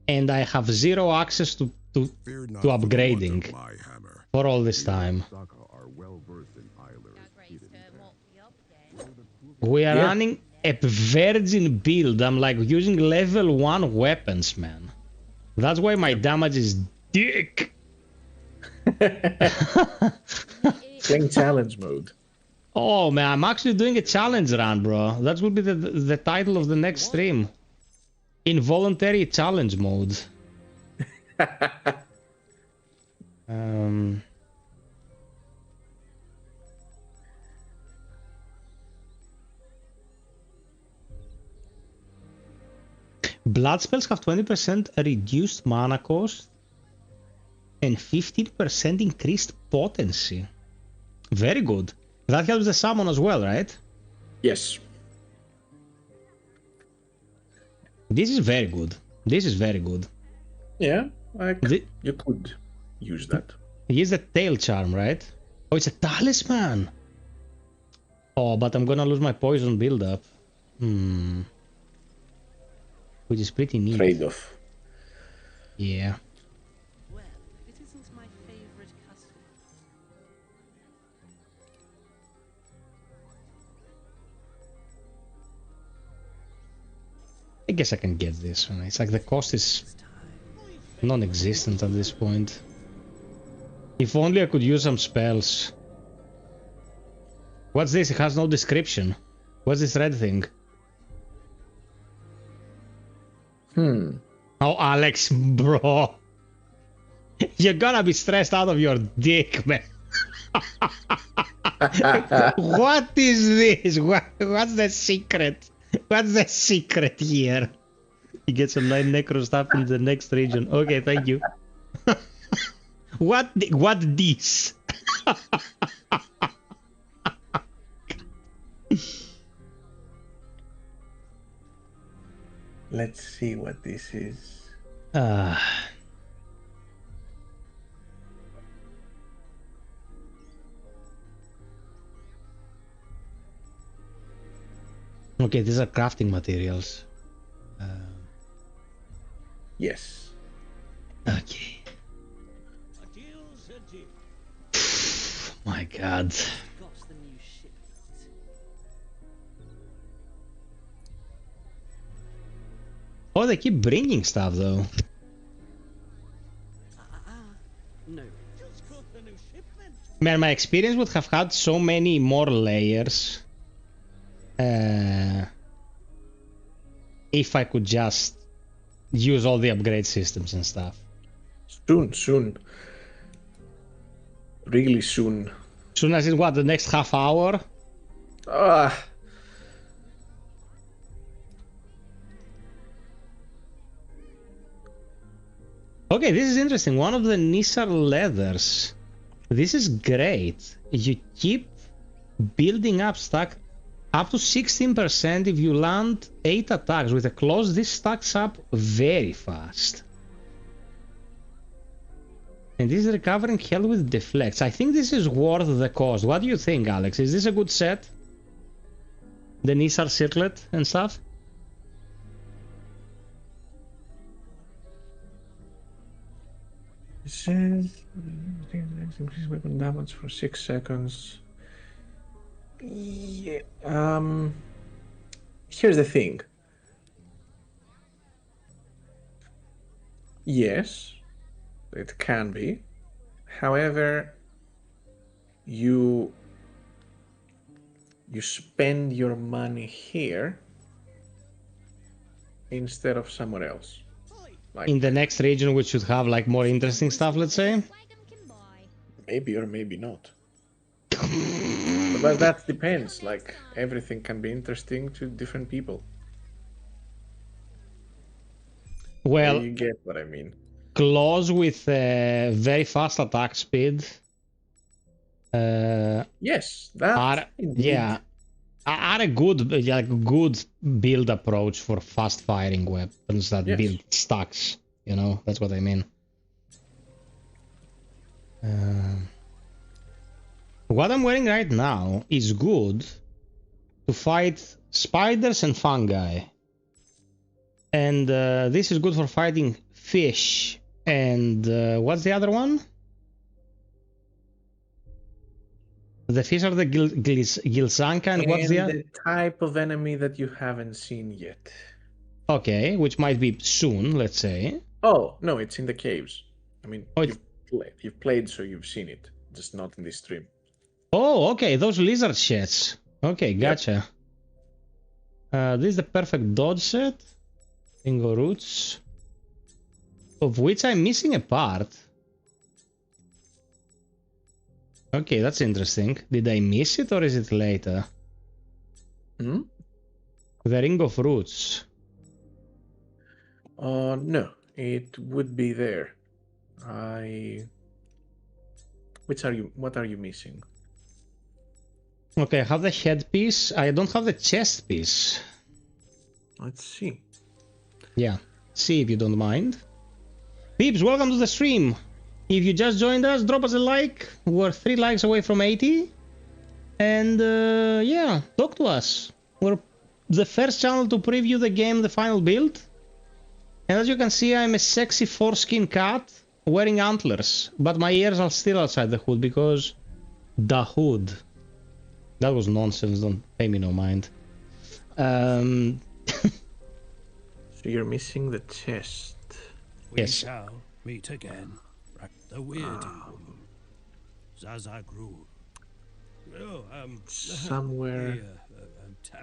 and I have 0 access to upgrading for all this time? We are running a virgin build. I'm like using level 1 weapons, man. That's why my damage is dick. Playing challenge mode. Oh man, I'm actually doing a challenge run, bro. That will be the title of the next stream. Involuntary challenge mode. Blood spells have 20% reduced mana cost and 15% increased potency. Very good. That helps the summon as well, right? Yes. This is very good. This is very good. Yeah, you could use that. Use the tail charm, right? Oh, it's a talisman. Oh, but I'm gonna lose my poison build-up. Which is pretty neat. Trade-off. Yeah. Well, it isn't my favorite custom. I guess I can get this one. It's like the cost is non-existent at this point. If only I could use some spells. What's this? It has no description. What's this red thing? Oh, Alex, bro. You're gonna be stressed out of your dick, man. What is this? What's the secret? What's the secret here? You get some 9 necro stuff in the next region. Okay, thank you. What this? Let's see what this is. Okay, these are crafting materials. Yes. Okay. My God. Oh, they keep bringing stuff though. No. Man, my experience would have had so many more layers. If I could just use all the upgrade systems and stuff. Soon. Really soon. Soon as in what, the next half hour? Okay, this is interesting. One of the Nisar leathers. This is great. You keep building up stack up to 16% if you land 8 attacks. With a close, this stacks up very fast. And this is recovering health with deflects. I think this is worth the cost. What do you think, Alex? Is this a good set? The Nisar circlet and stuff? It says increase weapon damage for 6 seconds. Yeah. Here's the thing. Yes, it can be. However, you spend your money here instead of somewhere else. Like, in the next region, which should have like more interesting stuff, let's say. Maybe or maybe not. But that depends. Like, everything can be interesting to different people. Well, you get what I mean. Claws with very fast attack speed. Yes, that are a good build approach for fast firing weapons that build stacks. You know, that's what I mean. What I'm wearing right now is good to fight spiders and fungi. And this is good for fighting fish. And what's the other one? The fish are the Gilzanka, and what's the type of enemy that you haven't seen yet. Okay, which might be soon, let's say. Oh, no, it's in the caves. I mean, you've played, so you've seen it, just not in this stream. Oh, okay, those lizard shits. Okay, gotcha. This is the perfect dodge set. Bingo roots. Of which I'm missing a part. Okay, that's interesting. Did I miss it or is it later? Hmm? The ring of roots. No, it would be there. What are you missing? Okay, I have the headpiece. I don't have the chest piece. Let's see. Yeah, see if you don't mind. Peeps, welcome to the stream. If you just joined us, drop us a like. We're 3 likes away from 80. And yeah, talk to us. We're the first channel to preview the game, the final build. And as you can see, I'm a sexy foreskin cat wearing antlers. But my ears are still outside the hood because the hood. That was nonsense, don't pay me no mind. So you're missing the chest. We shall meet again. The weird Zazagru. Oh, somewhere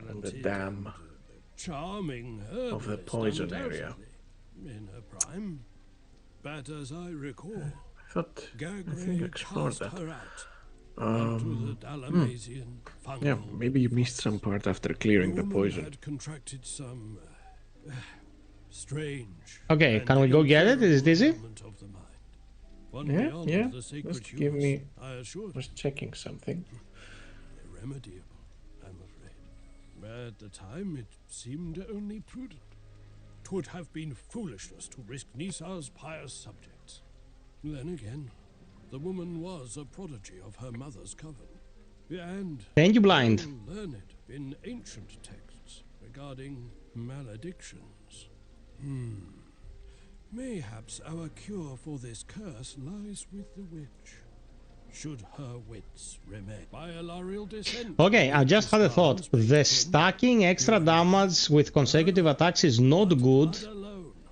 on the dam charming of the poison area. In her prime. But as I recall, I think I explored that. Yeah, maybe you missed some part after clearing the poison. Had contracted some strange. Okay, can we go get it? Is it easy? Yeah. Just give me. I was checking something. Irremediable, I'm afraid. At the time, it seemed only prudent. 'Twould have been foolishness to risk Nisar's pious subjects. Then again, the woman was a prodigy of her mother's coven, and thank you, Blind. Learned in ancient texts regarding maledictions. Mayhaps our cure for this curse lies with the witch. Should her wits remain by Alarial descent. Okay, I just had a thought. The stacking extra damage with consecutive attacks is not good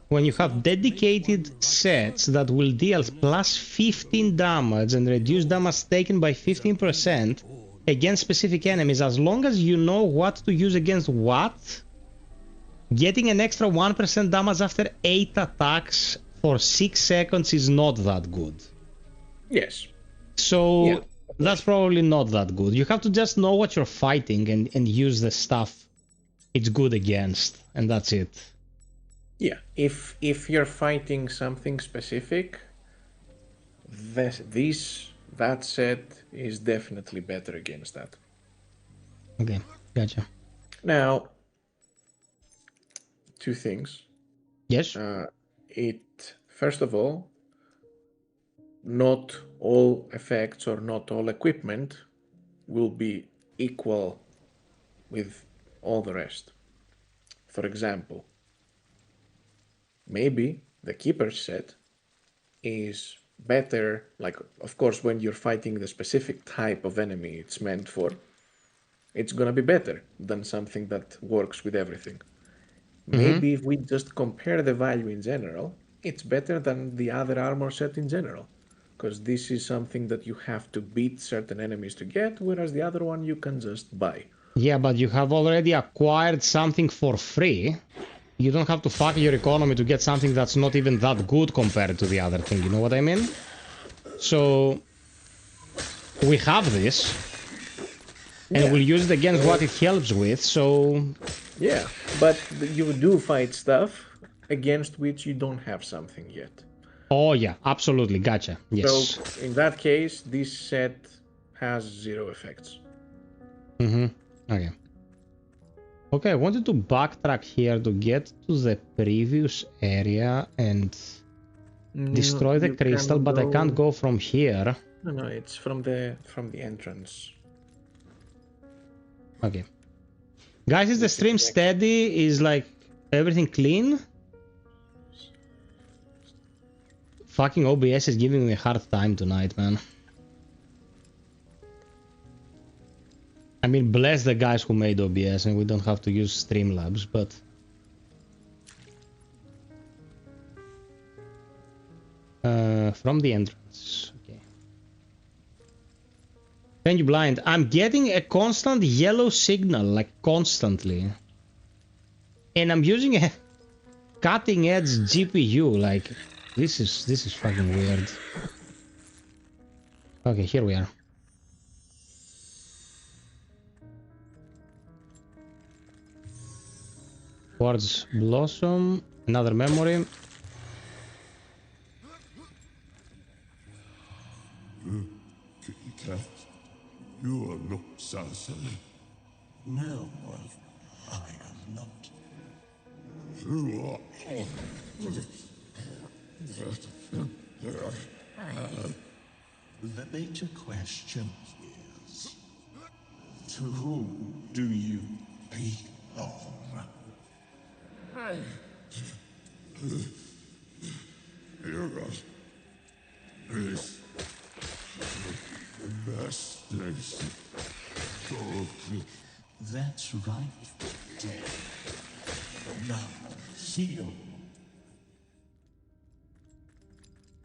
when you have dedicated sets that will deal plus 15 damage and reduce damage taken by 15% against specific enemies. As long as you know what to use against what, getting an extra 1% damage after 8 attacks for 6 seconds is not that good. Yes. So Yeah. that's probably not that good. You have to just know what you're fighting and use the stuff it's good against, and that's it. Yeah, if you're fighting something specific, that set is definitely better against that. Okay, gotcha. Now, two things. Yes. First of all, not all effects or not all equipment will be equal with all the rest. For example, maybe the Keeper's set is better, like, of course, when you're fighting the specific type of enemy it's meant for, it's gonna be better than something that works with everything. Maybe if we just compare the value in general, it's better than the other armor set in general. Because this is something that you have to beat certain enemies to get, whereas the other one you can just buy. Yeah, but you have already acquired something for free. You don't have to fuck your economy to get something that's not even that good compared to the other thing, you know what I mean? So, we have this, and we'll use it against what it helps with, so... Yeah, but you do fight stuff against which you don't have something yet. Oh yeah, absolutely, gotcha, yes. So, in that case, this set has 0 effects. Okay. Okay, I wanted to backtrack here to get to the previous area and destroy the crystal, but I can't go from here. No, it's from the entrance. Okay. Guys, is the stream steady? Is like everything clean? Fucking OBS is giving me a hard time tonight, man. I mean, bless the guys who made OBS and we don't have to use Streamlabs, but... from the entrance, okay. Thank you, Blind. I'm getting a constant yellow signal, like constantly. And I'm using a cutting-edge GPU, like... This is fucking weird. Okay, here we are. Quartz Blossom, another memory. You are not Sassy. No, I am not. You are... The major question is, to whom do you belong? This bastards. That's right, dead. Now, seal.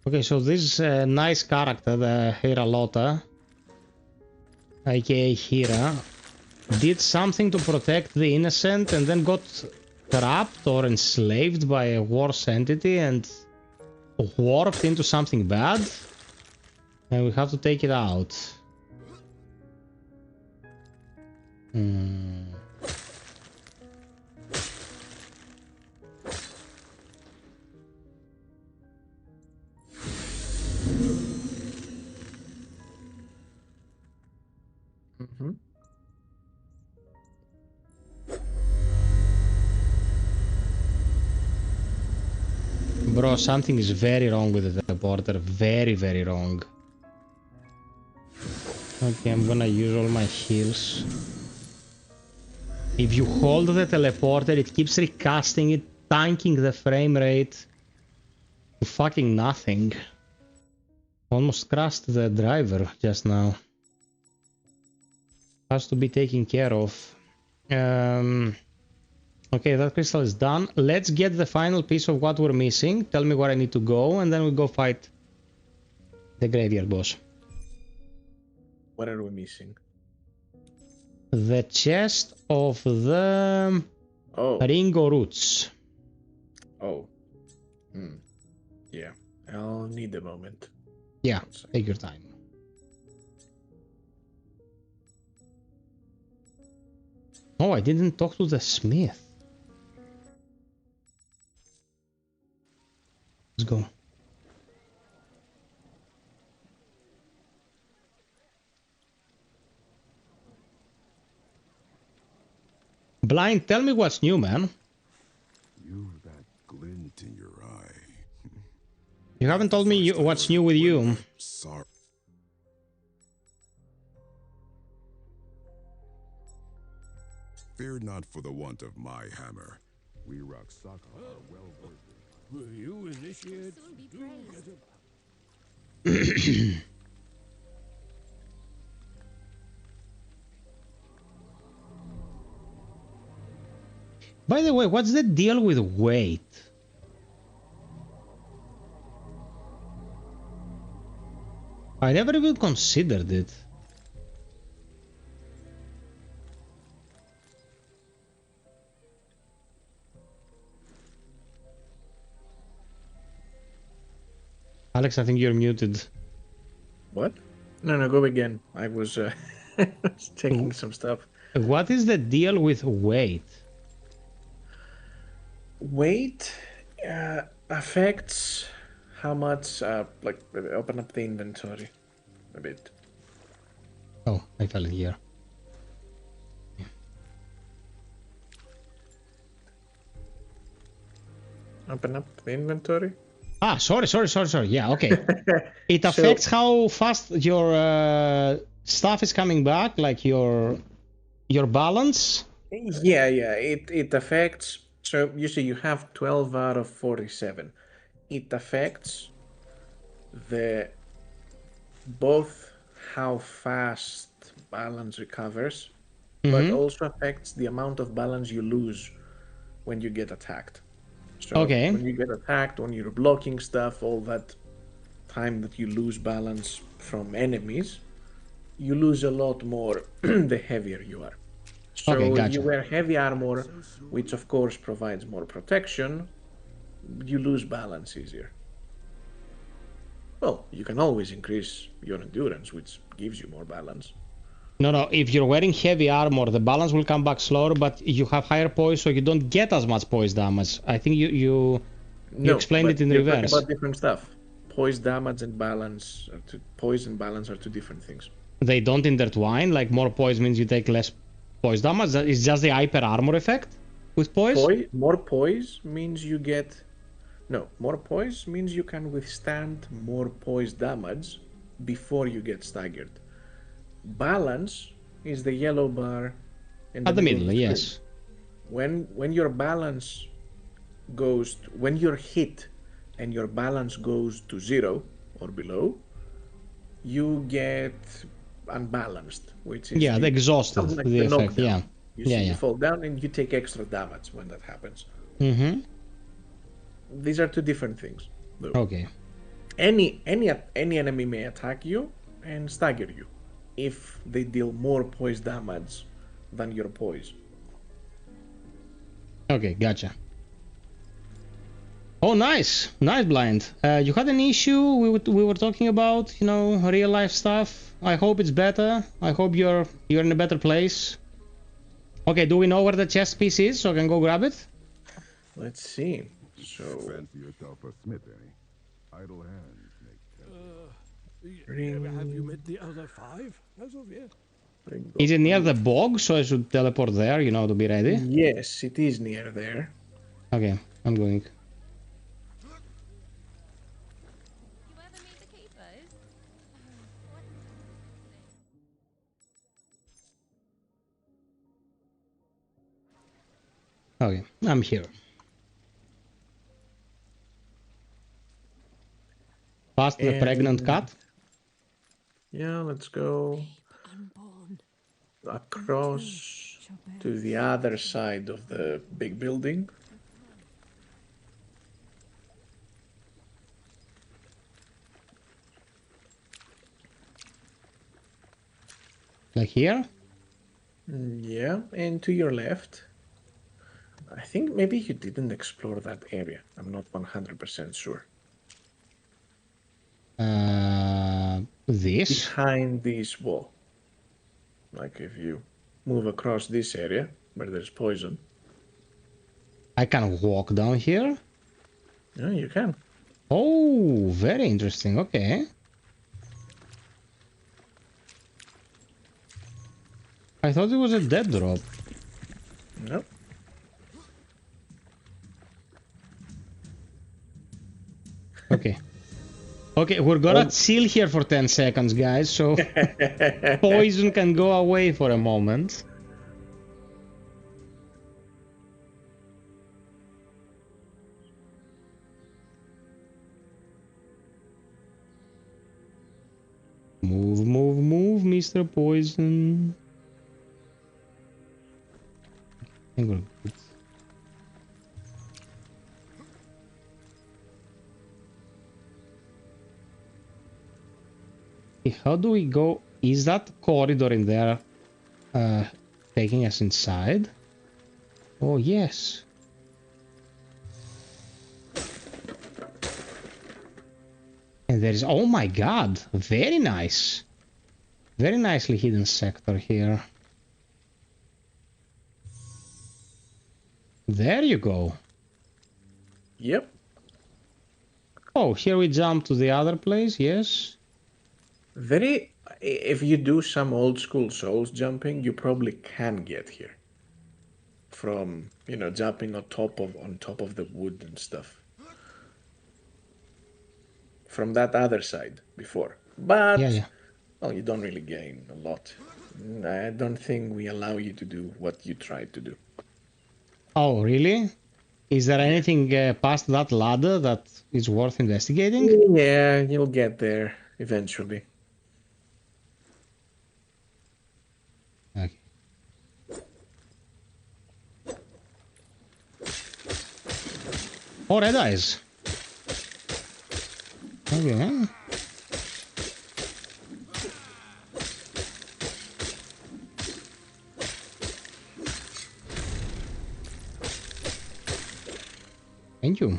Okay, so this nice character, the Hiralota, aka Hira, did something to protect the innocent and then got trapped or enslaved by a worse entity and warped into something bad. And we have to take it out. Bro, something is very wrong with the teleporter. Very, very wrong. Okay, I'm gonna use all my heals. If you hold the teleporter, it keeps recasting it, tanking the frame rate to fucking nothing. Almost crashed the driver just now. Has to be taken care of. Okay, that crystal is done. Let's get the final piece of what we're missing. Tell me where I need to go, and then we go fight the graveyard boss. What are we missing? The chest of the Ringo roots. Oh. Yeah, I'll need a moment. Yeah, take your time. Oh, I didn't talk to the smith. Let's go. Blind, tell me what's new, man. You've that glint in your eye. You haven't told me what's new with you. Sorry. Fear not for the want of my hammer. We Raksaka are well versed. Will you initiate? By the way, what's the deal with weight? I never even considered it. Alex, I think you're muted. What? No, go again. I was checking some stuff. What is the deal with weight? Weight affects how much, like, open up the inventory a bit. Oh, I fell in here. Open up the inventory? Ah, sorry. Yeah, okay. It affects how fast your stuff is coming back, like your balance? Yeah, it affects. So you see, you have 12 out of 47. It affects both how fast balance recovers, but also affects the amount of balance you lose when you get attacked. So when you get attacked, when you're blocking stuff, all that time that you lose balance from enemies, you lose a lot more the heavier you are. So if you wear heavy armor, which of course provides more protection, you lose balance easier. Well, you can always increase your endurance, which gives you more balance. No, if you're wearing heavy armor, the balance will come back slower, but you have higher poise, so you don't get as much poise damage. I think you explained it in reverse. You're talking about different stuff. Poise damage and balance, poise and balance are two different things. They don't intertwine, like more poise means you take less poise damage? It's just the hyper armor effect with poise? More poise means you get... No, more poise means you can withstand more poise damage before you get staggered. Balance is the yellow bar in at the middle, yes. When your balance goes... when you're hit and your balance goes to 0 or below, you get unbalanced, which is the exhausted, like the effect, knockdown. You You fall down and you take extra damage when that happens. These are two different things, though. Okay. Any enemy may attack you and stagger you if they deal more poise damage than your poise. Okay, gotcha. Oh, nice. Nice blind. You had an issue we were talking about, you know, real life stuff. I hope it's better. I hope you're in a better place. Okay, do we know where the chest piece is so I can go grab it? Let's see. So Fancy yourself a smith, eh? Idle hands make Have you met the other 5 as of yet? Is it near the bog so I should teleport there, you know, to be ready? Yes, it is near there. Okay, I'm going. Okay, I'm here. Past the pregnant cat? Yeah, let's go across to the other side of the big building. Like here? Yeah, and to your left. I think maybe you didn't explore that area. I'm not 100% sure. This? Behind this wall. Like if you move across this area where there's poison. I can walk down here? Yeah, you can. Oh, very interesting. Okay. I thought it was a dead drop. Nope. Okay. Okay, we're gonna chill here for 10 seconds, guys, so poison can go away for a moment. Move, move, move, Mr. Poison. How do we go? Is that corridor in there taking us inside? Oh, yes. And there is... Oh my god! Very nice. Very nicely hidden sector here. There you go. Yep. Oh, here we jump to the other place, yes. If you do some old school Souls jumping, you probably can get here. From, you know, jumping on top of the wood and stuff. From that other side before. But well, you don't really gain a lot. I don't think we allow you to do what you tried to do. Oh, really? Is there anything past that ladder that is worth investigating? Yeah, you'll get there eventually. Okay. Oh, red eyes. Okay. Thank you.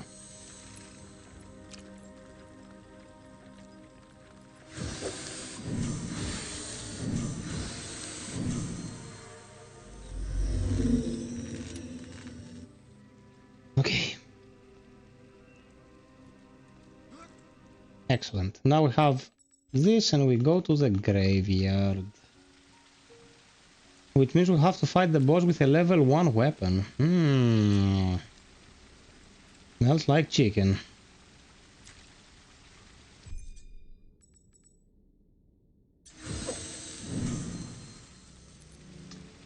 Okay. Excellent. Now we have this and we go to the graveyard. Which means we have to fight the boss with a level 1 weapon. Smells like chicken.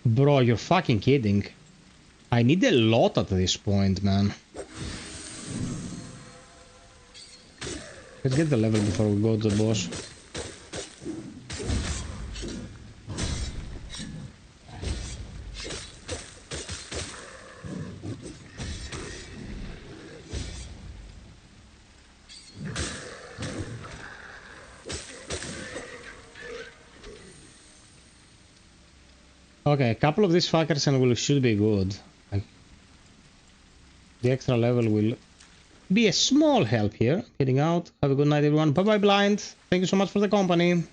Bro, you're fucking kidding. I need a lot at this point, man. Let's get the level before we go to the boss. Okay, a couple of these fuckers and we should be good. The extra level will be a small help here. Heading out. Have a good night, everyone. Bye-bye, Blind. Thank you so much for the company.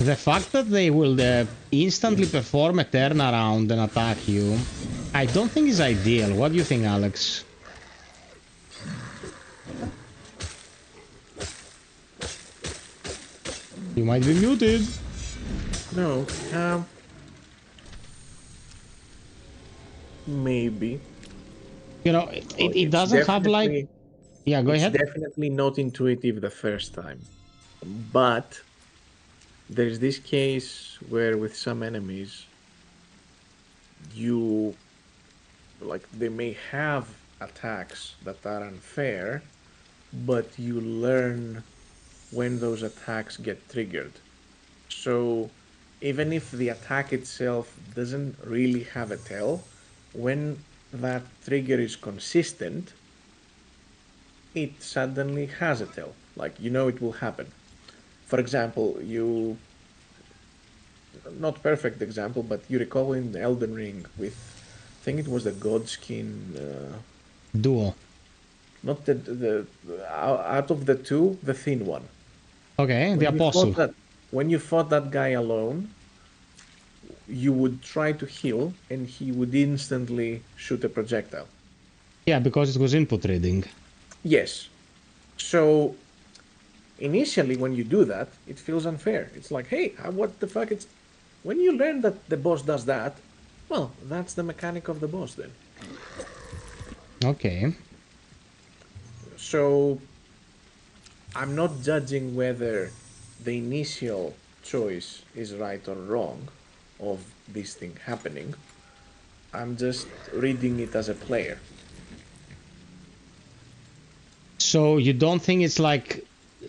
The fact that they will instantly perform a turnaround and attack you, I don't think is ideal. What do you think, Alex? You might be muted. No, maybe. You know, it doesn't have like... Yeah, go ahead. It's definitely not intuitive the first time. But there's this case where with some enemies, you... like, they may have attacks that are unfair, but you learn when those attacks get triggered. So even if the attack itself doesn't really have a tell, when that trigger is consistent, it suddenly has a tell. Like, you know it will happen. For example, you... not perfect example, but you recall in Elden Ring with... I think it was the Godskin... Duo. Not the out of the two, the thin one. Okay, the Apostle. When you fought that guy alone, you would try to heal, and he would instantly shoot a projectile. Yeah, because it was input reading. Yes. So, initially when you do that, it feels unfair. It's like, hey, what the fuck? It's... when you learn that the boss does that, well, that's the mechanic of the boss then. Okay. So, I'm not judging whether the initial choice is right or wrong of this thing happening. I'm just reading it as a player. So you don't think it's like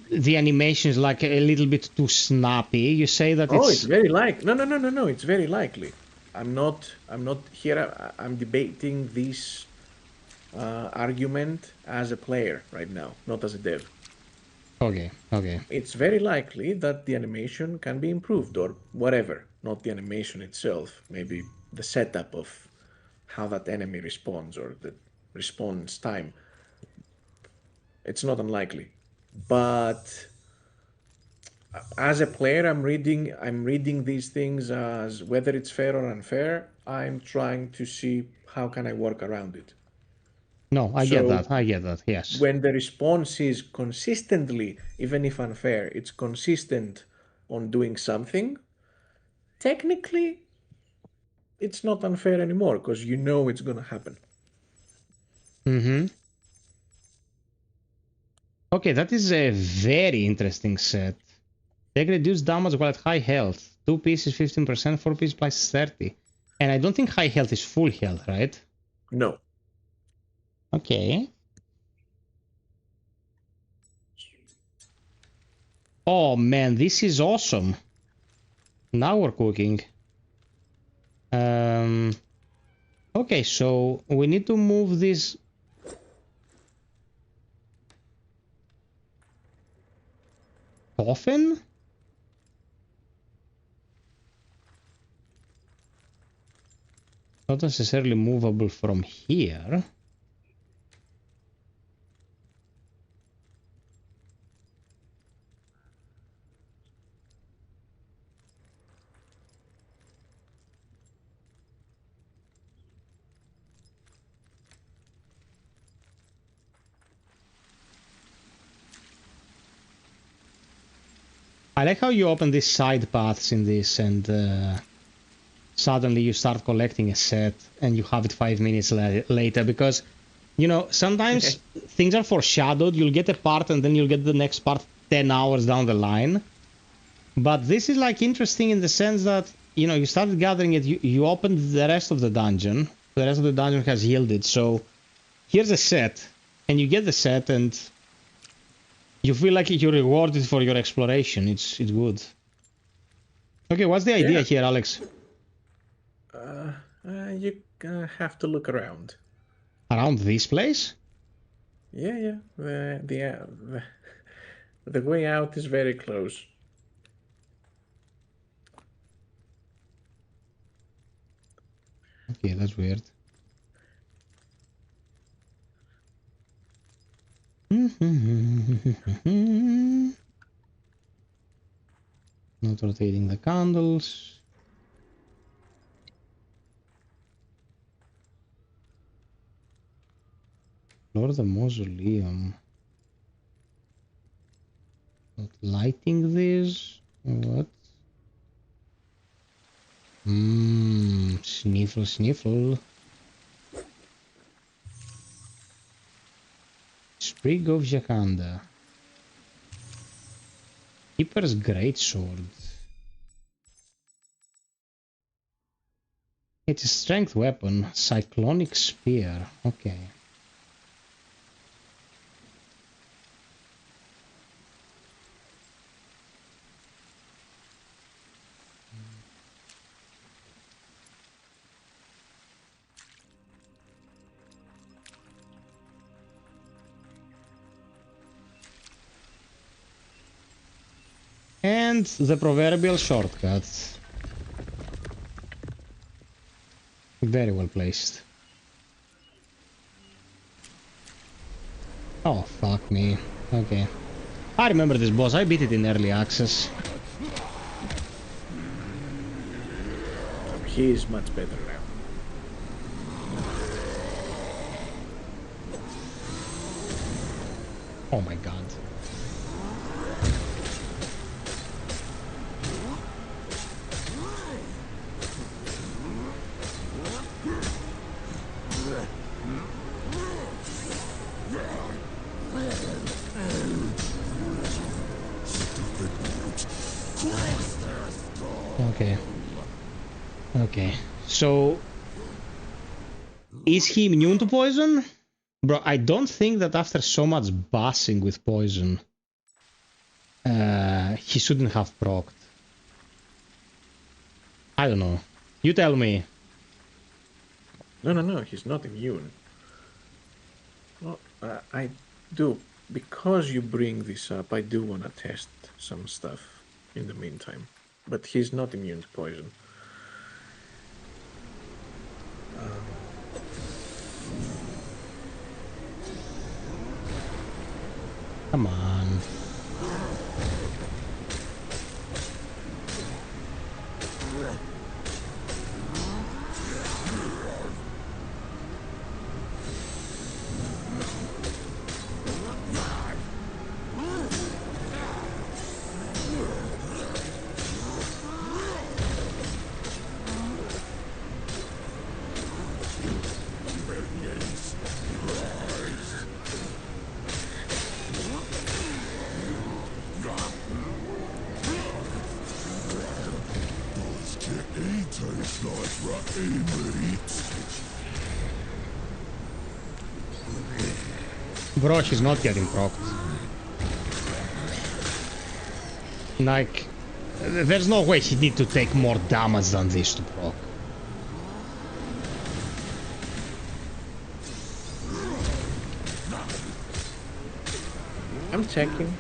the animation is like a little bit too snappy? You say that it's... Oh, it's very likely. No. It's very likely. I'm not here. I'm debating this argument as a player right now, not as a dev. Okay. It's very likely that the animation can be improved or whatever. Not the animation itself, maybe the setup of how that enemy responds or the response time. It's not unlikely. But as a player, I'm reading these things as whether it's fair or unfair. I'm trying to see how can I work around it. No, I get that, yes. When the response is consistently, even if unfair, it's consistent on doing something, technically, it's not unfair anymore, because you know it's going to happen. Mm-hmm. Okay, that is a very interesting set. Take reduced damage while at high health. 2 pieces 15%, 4 pieces plus 30. And I don't think high health is full health, right? No. Okay. Oh man, this is awesome. Now we're cooking. Okay, so we need to move this. Coffin? Not necessarily movable from here. I like how you open these side paths in this and suddenly you start collecting a set and you have it 5 minutes later because, you know, sometimes things are foreshadowed. You'll get a part and then you'll get the next part 10 hours down the line. But this is like interesting in the sense that, you know, you started gathering it, you opened the rest of the dungeon. The rest of the dungeon has yielded. So here's a set and you get the set and you feel like you're rewarded for your exploration. It's good. Okay, what's the idea here, Alex? You have to look around. Around this place? Yeah. The way out is very close. Okay, that's weird. Not rotating the candles. Explore the mausoleum. Not lighting this. What? Sniffle, sniffle. Sprig of Jacanda. Keeper's Greatsword. It's a strength weapon. Cyclonic Spear. Okay. And the proverbial shortcut. Very well placed. Oh, fuck me. Okay. I remember this boss. I beat it in early access. He is much better now. Oh my god. Okay. Okay. So, is he immune to poison? Bro, I don't think that after so much bassing with poison, he shouldn't have procced. I don't know. You tell me. No, he's not immune. Well, I do, because you bring this up, I do want to test some stuff in the meantime. But he's not immune to poison. Come on. Bro, she's not getting procced. Like, there's no way he need to take more damage than this to proc. I'm checking.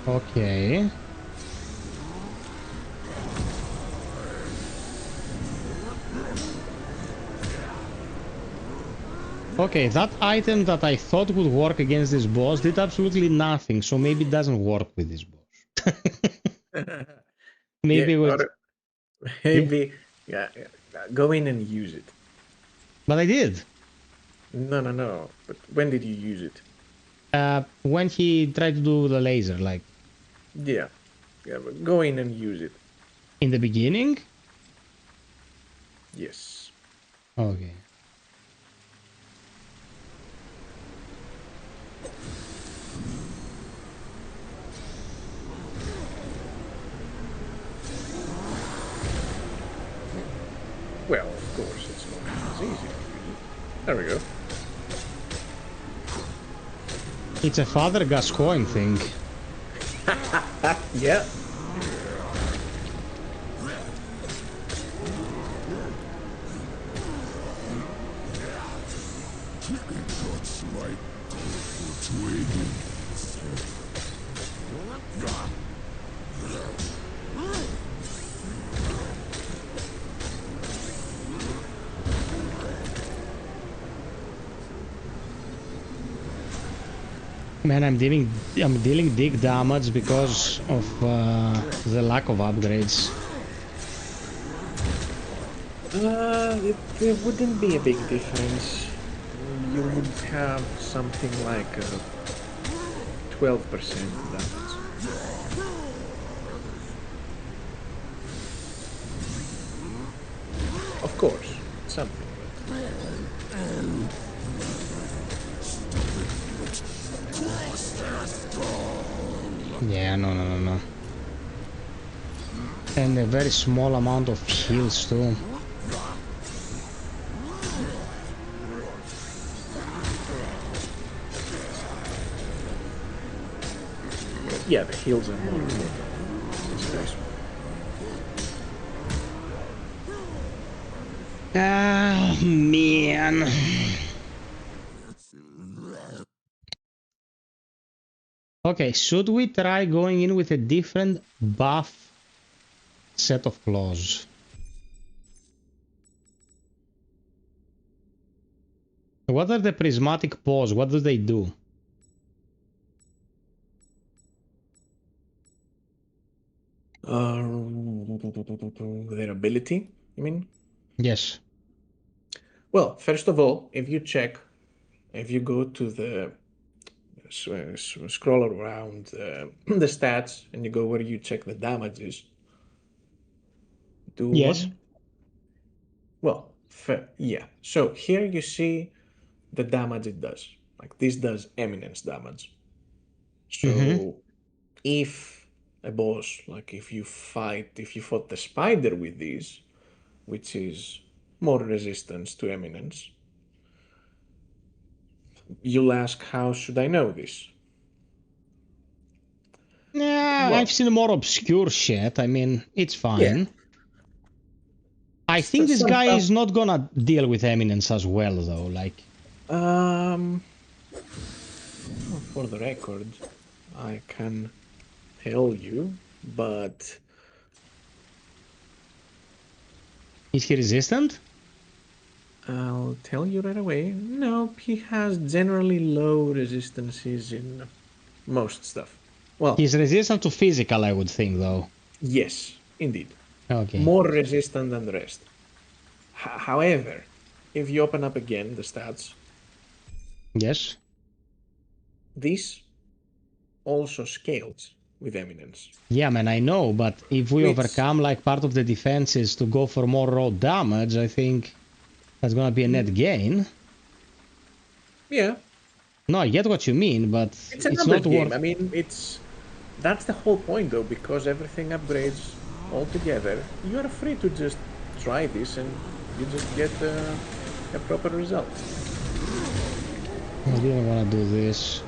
Okay. Okay, that item that I thought would work against this boss did absolutely nothing, so maybe it doesn't work with this boss. Maybe yeah, it was... Maybe, yeah, go in and use it. But I did. No. But when did you use it? When he tried to do the laser, like Yeah. Yeah, but go in and use it. In the beginning? Yes. Okay. Well, of course, it's not as easy to use. There we go. It's a Father Gascoigne thing. Yeah. Man, I'm dealing big damage because of the lack of upgrades. There wouldn't be a big difference. You would have something like 12% damage. Of course, something. Yeah, no. And a very small amount of heals too. Yeah, the heals are more important. This guy's. Ah, man. Okay, should we try going in with a different buff set of claws? What are the prismatic paws? What do they do? Their ability, you mean? Yes. Well, first of all, if you go to the scroll around the stats and you go where you check the damages, do Yes. one. Well, yeah. So here you see the damage it does. Like this does eminence damage. So if a boss, like if you fought the spider with these, which is more resistance to eminence, you'll ask, how should I know this? Yeah, Well, I've seen more obscure shit. I mean, it's fine. Yeah. I think this Some guy stuff- is not gonna deal with eminence as well, though. Like, for the record, I can tell you, but is he resistant? I'll tell you right away. No, he has generally low resistances in most stuff. Well, He's resistant to physical, I would think, though. yes, indeed. Okay. More resistant than the rest. However, if you open up again the stats, Yes. this also scales with eminence. Yeah, man, I know, but if we Which- overcome, like, part of the defenses to go for more raw damage, I think that's gonna be a net gain. Yeah. No, I get what you mean, but It's a it's numbers not game. worth... I mean, that's the whole point, though, because everything upgrades all together. You are free to just try this and you just get a proper result. I didn't want to do this.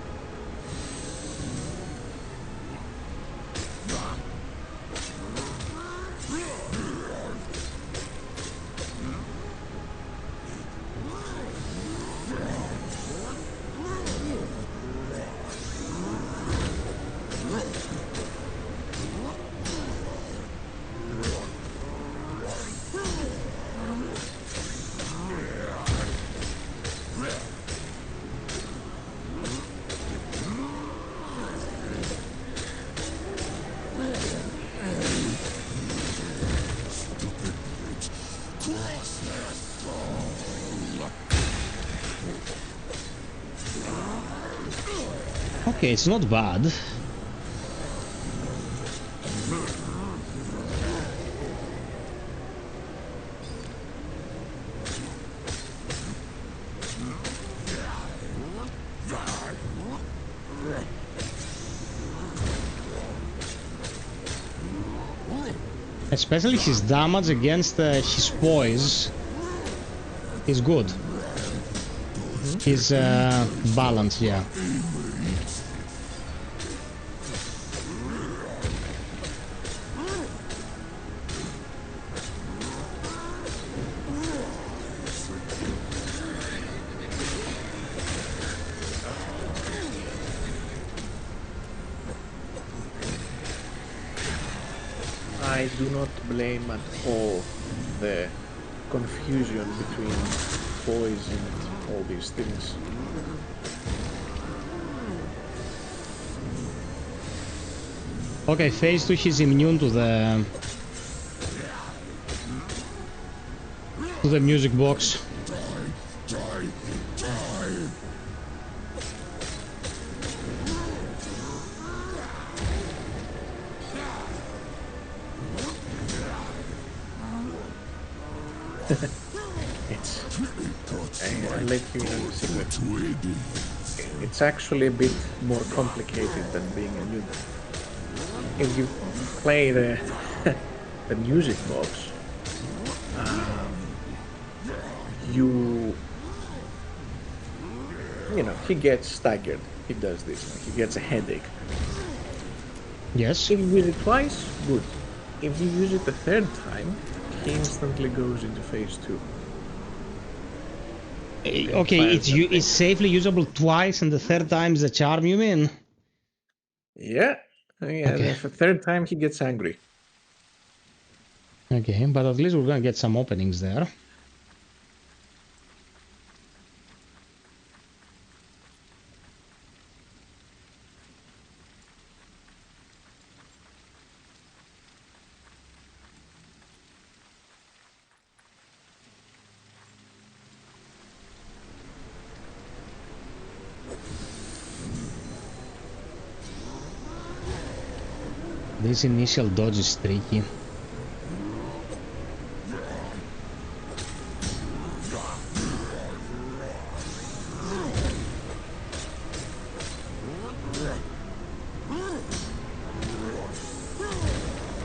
Okay, it's not bad. Especially his damage against his poise is good. His balance, yeah. I do not blame at all the confusion between boys and all these things. Okay, phase 2, he's immune to the music box. I'll let you know the secret. It's actually a bit more complicated than being immune. If you play the the music box, you know, he gets staggered. He does this. He gets a headache. Yes. If you use it twice, good. If you use it the third time, he instantly goes into phase 2. Okay, it's safely usable twice, and the third time is a charm, you mean? Yeah. Okay. The third time he gets angry. Okay, but at least we're gonna get some openings there. This initial dodge is tricky.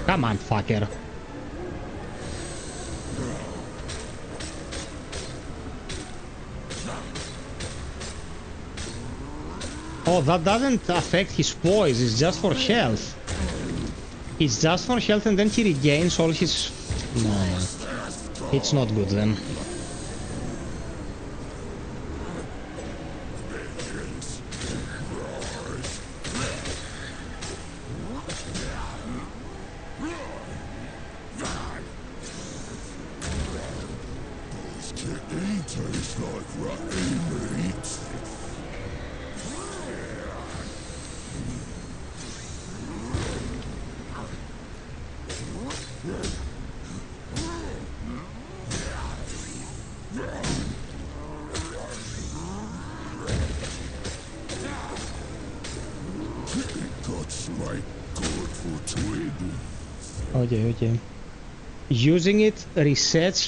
Come on, fucker. Oh, that doesn't affect his poise, it's just for health. It's just for health and then he regains all his... No, it's not good then. Okay. Using it resets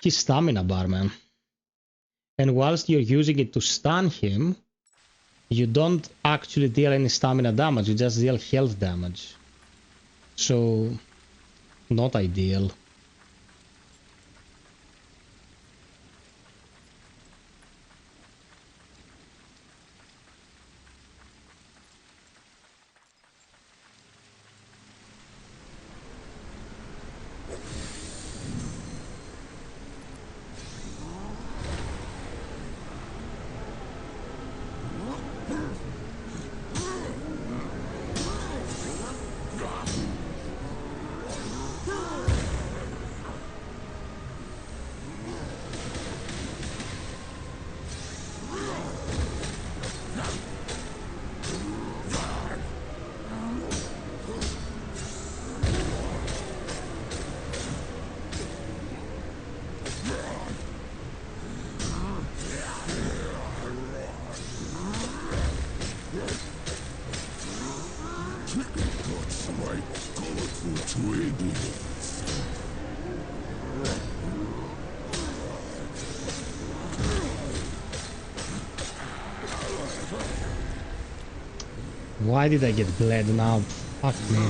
his stamina bar, man. And whilst you're using it to stun him, you don't actually deal any stamina damage, you just deal health damage. So, not ideal. Why did I get bled now? Fuck me.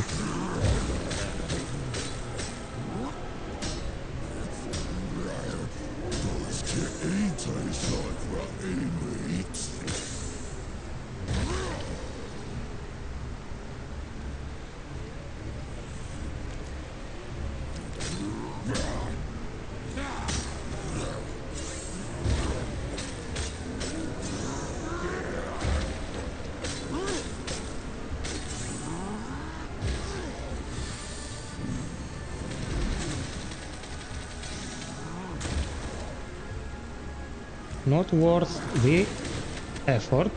Not worth the effort.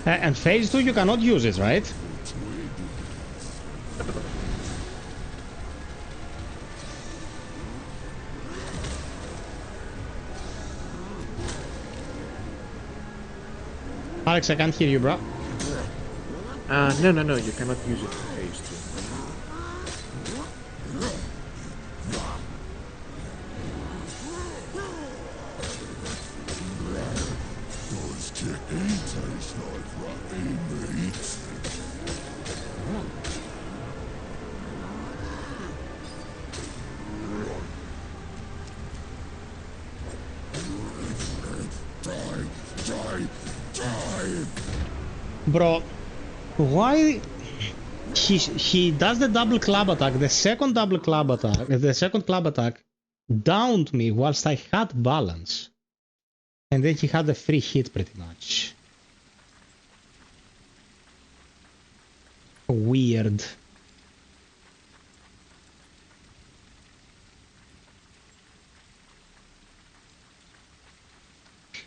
And phase 2 you cannot use it, right? Alex, I can't hear you, bro. No, you cannot use it in phase 2. Bro, why he does the double club attack, the second club attack downed me whilst I had balance. And then he had a free hit pretty much. Weird.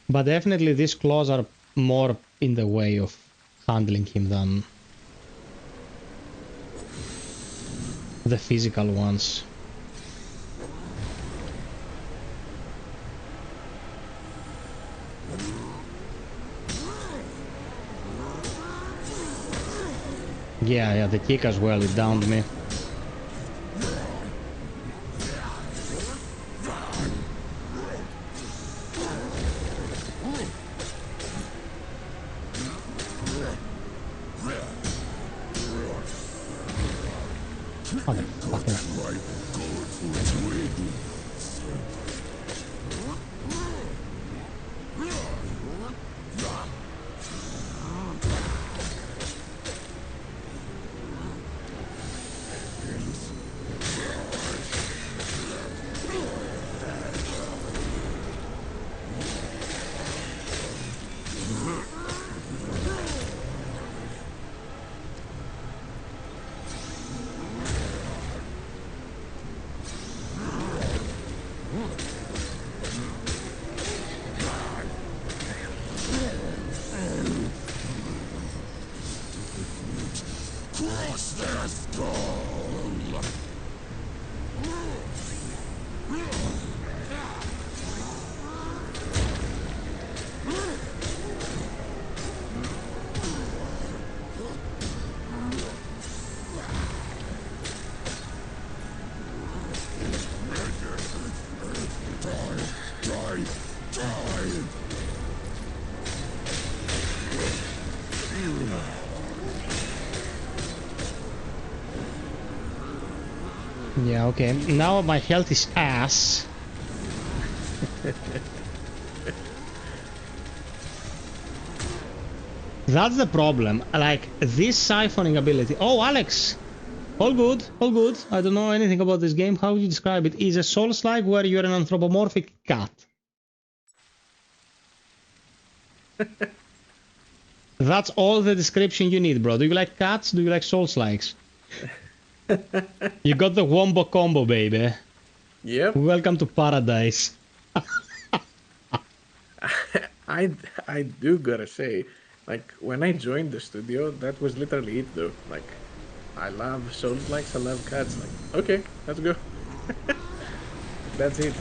But definitely these claws are more in the way of handling him than the physical ones. Yeah, the kick as well, it downed me. Yeah, okay. Now my health is ass. That's the problem. Like, this siphoning ability... Oh, Alex! All good, all good. I don't know anything about this game. How would you describe it? Is a Soulslike where you're an anthropomorphic cat. That's all the description you need, bro. Do you like cats? Do you like Soulslikes? You got the wombo combo, baby. Yep. Welcome to paradise. I do gotta say, like, when I joined the studio, that was literally it, though. Like, I love Soulslikes, I love cats. Like, okay, let's go. That's it.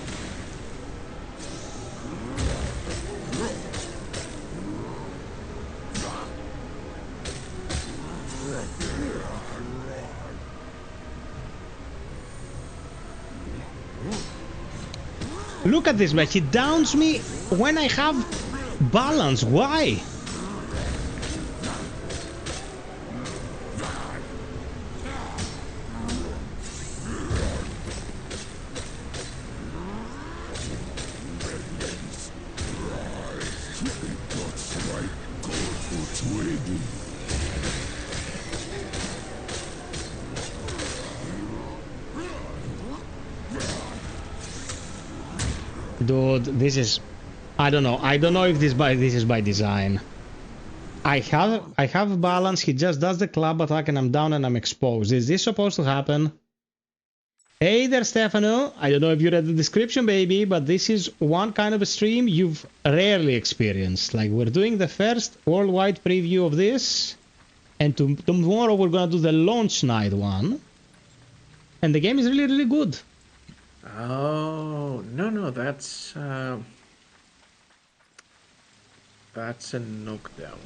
Look at this man, he downs me when I have balance. Why? Dude, this is... I don't know. I don't know if this is by design. I have balance. He just does the club attack and I'm down and I'm exposed. Is this supposed to happen? Hey there, Stefano. I don't know if you read the description, baby, but this is one kind of a stream you've rarely experienced. Like, we're doing the first worldwide preview of this, and tomorrow we're gonna do the launch night one. And the game is really, really good. Oh, no, that's a knockdown.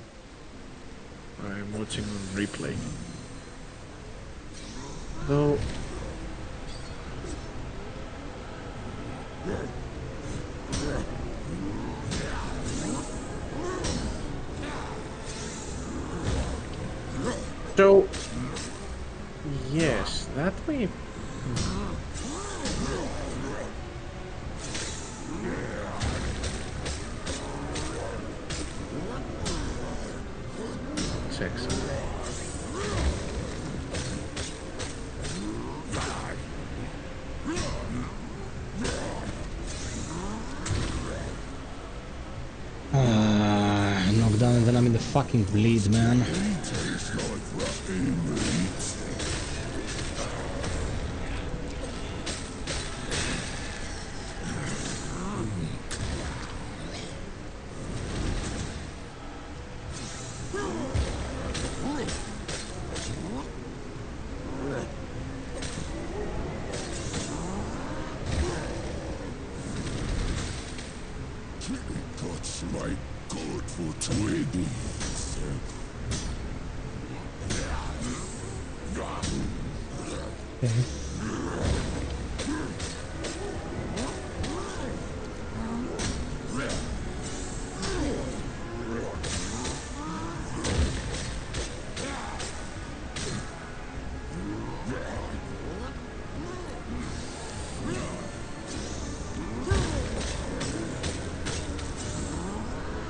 I'm watching on replay. Though... So... Yes, that may... Sexy. Knockdown and then I'm in the fucking bleed, man.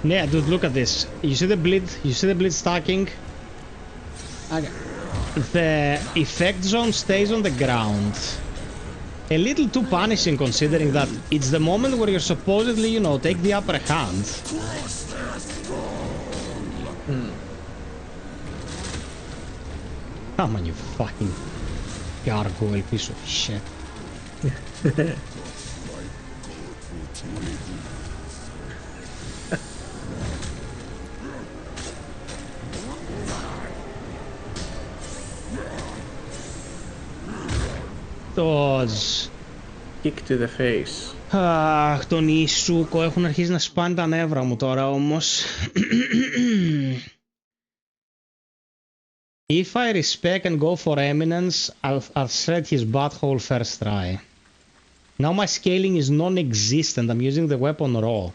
Yeah, dude, look at this. You see the bleed? You see the bleed stacking? Okay. The effect zone stays on the ground. A little too punishing considering that it's the moment where you're supposedly, you know, take the upper hand. Come on, you fucking gargoyle piece of shit. Dodge. Kick to the face. Αχ, τον Ισούκο, έχουν αρχίσει να σπάνε τα νεύρα μου τώρα όμως. If I respect and go for eminence, I'll shred his butthole first try. Now my scaling is non-existent, I'm using the weapon raw.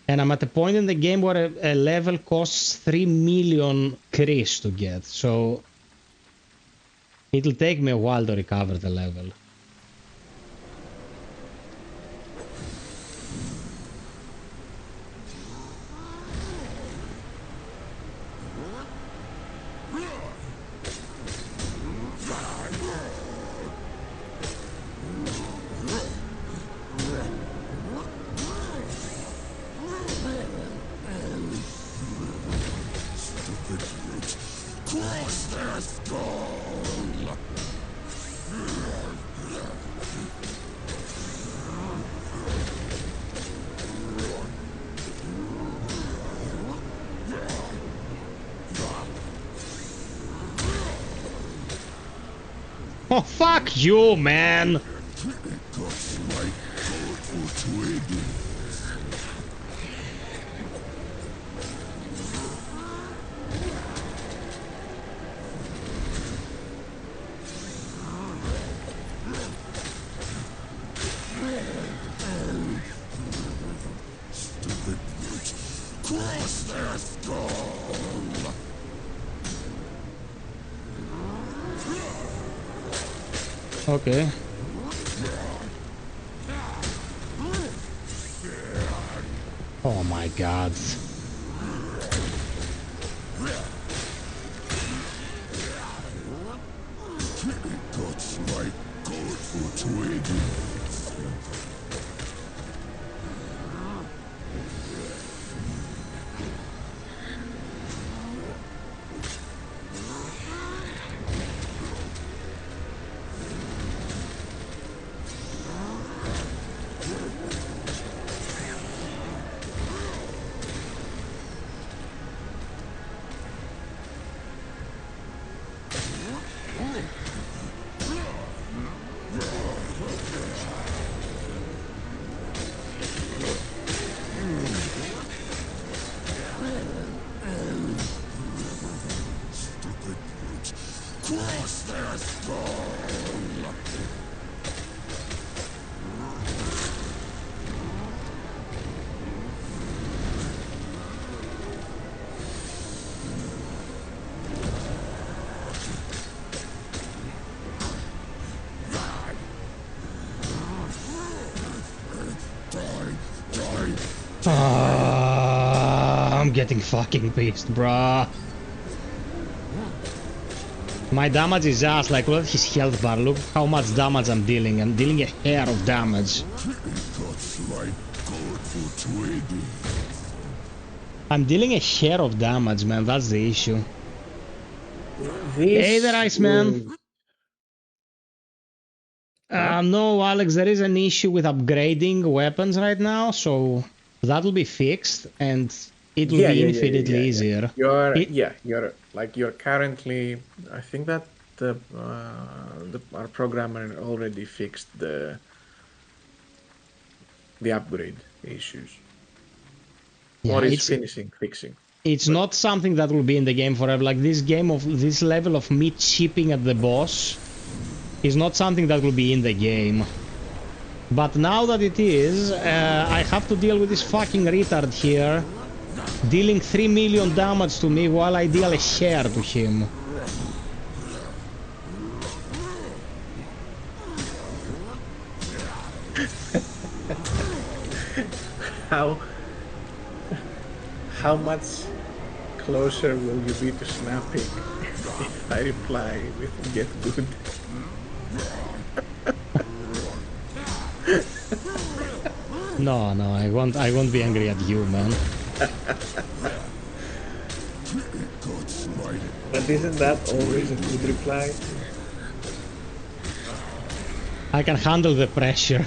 And I'm at a point in the game where a level costs 3 million Kris to get, so... It'll take me a while to recover the level. Oh, fuck you, man! Okay. Oh my god. I'm getting fucking pissed, bruh. My damage is just like, look at his health bar. Look how much damage I'm dealing. I'm dealing a hair of damage. I'm dealing a hair of damage, man. That's the issue. Hey there, Iceman. No, Alex, there is an issue with upgrading weapons right now, so that'll be fixed, and it will be infinitely easier. You're currently. I think that our programmer already fixed the upgrade issues, or is fixing. It's not something that will be in the game forever. Like this level of me chipping at the boss is not something that will be in the game. But now that it is, I have to deal with this fucking retard here, dealing 3 million damage to me while I deal a hair to him. How much closer will you be to snapping if I reply with get good? No, I won't be angry at you, man. But isn't that always a good reply? I can handle the pressure.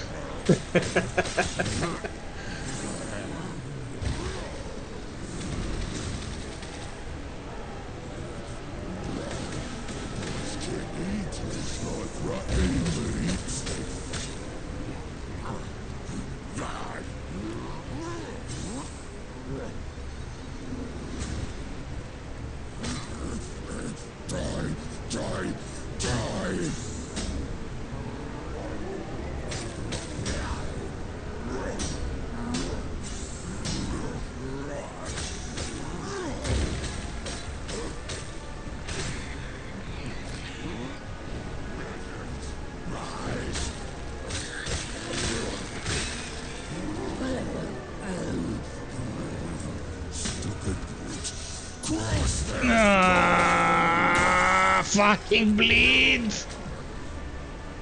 Fucking bleed!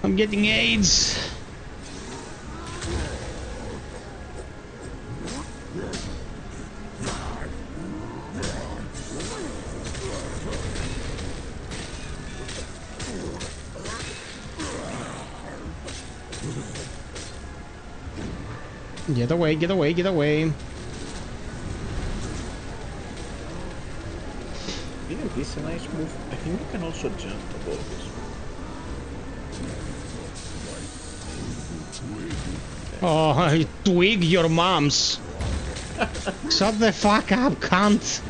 I'm getting AIDS. Get away, get away, get away. Isn't this a nice move? I think you can also jump above this. Oh, twig your moms. Shut the fuck up, cunt.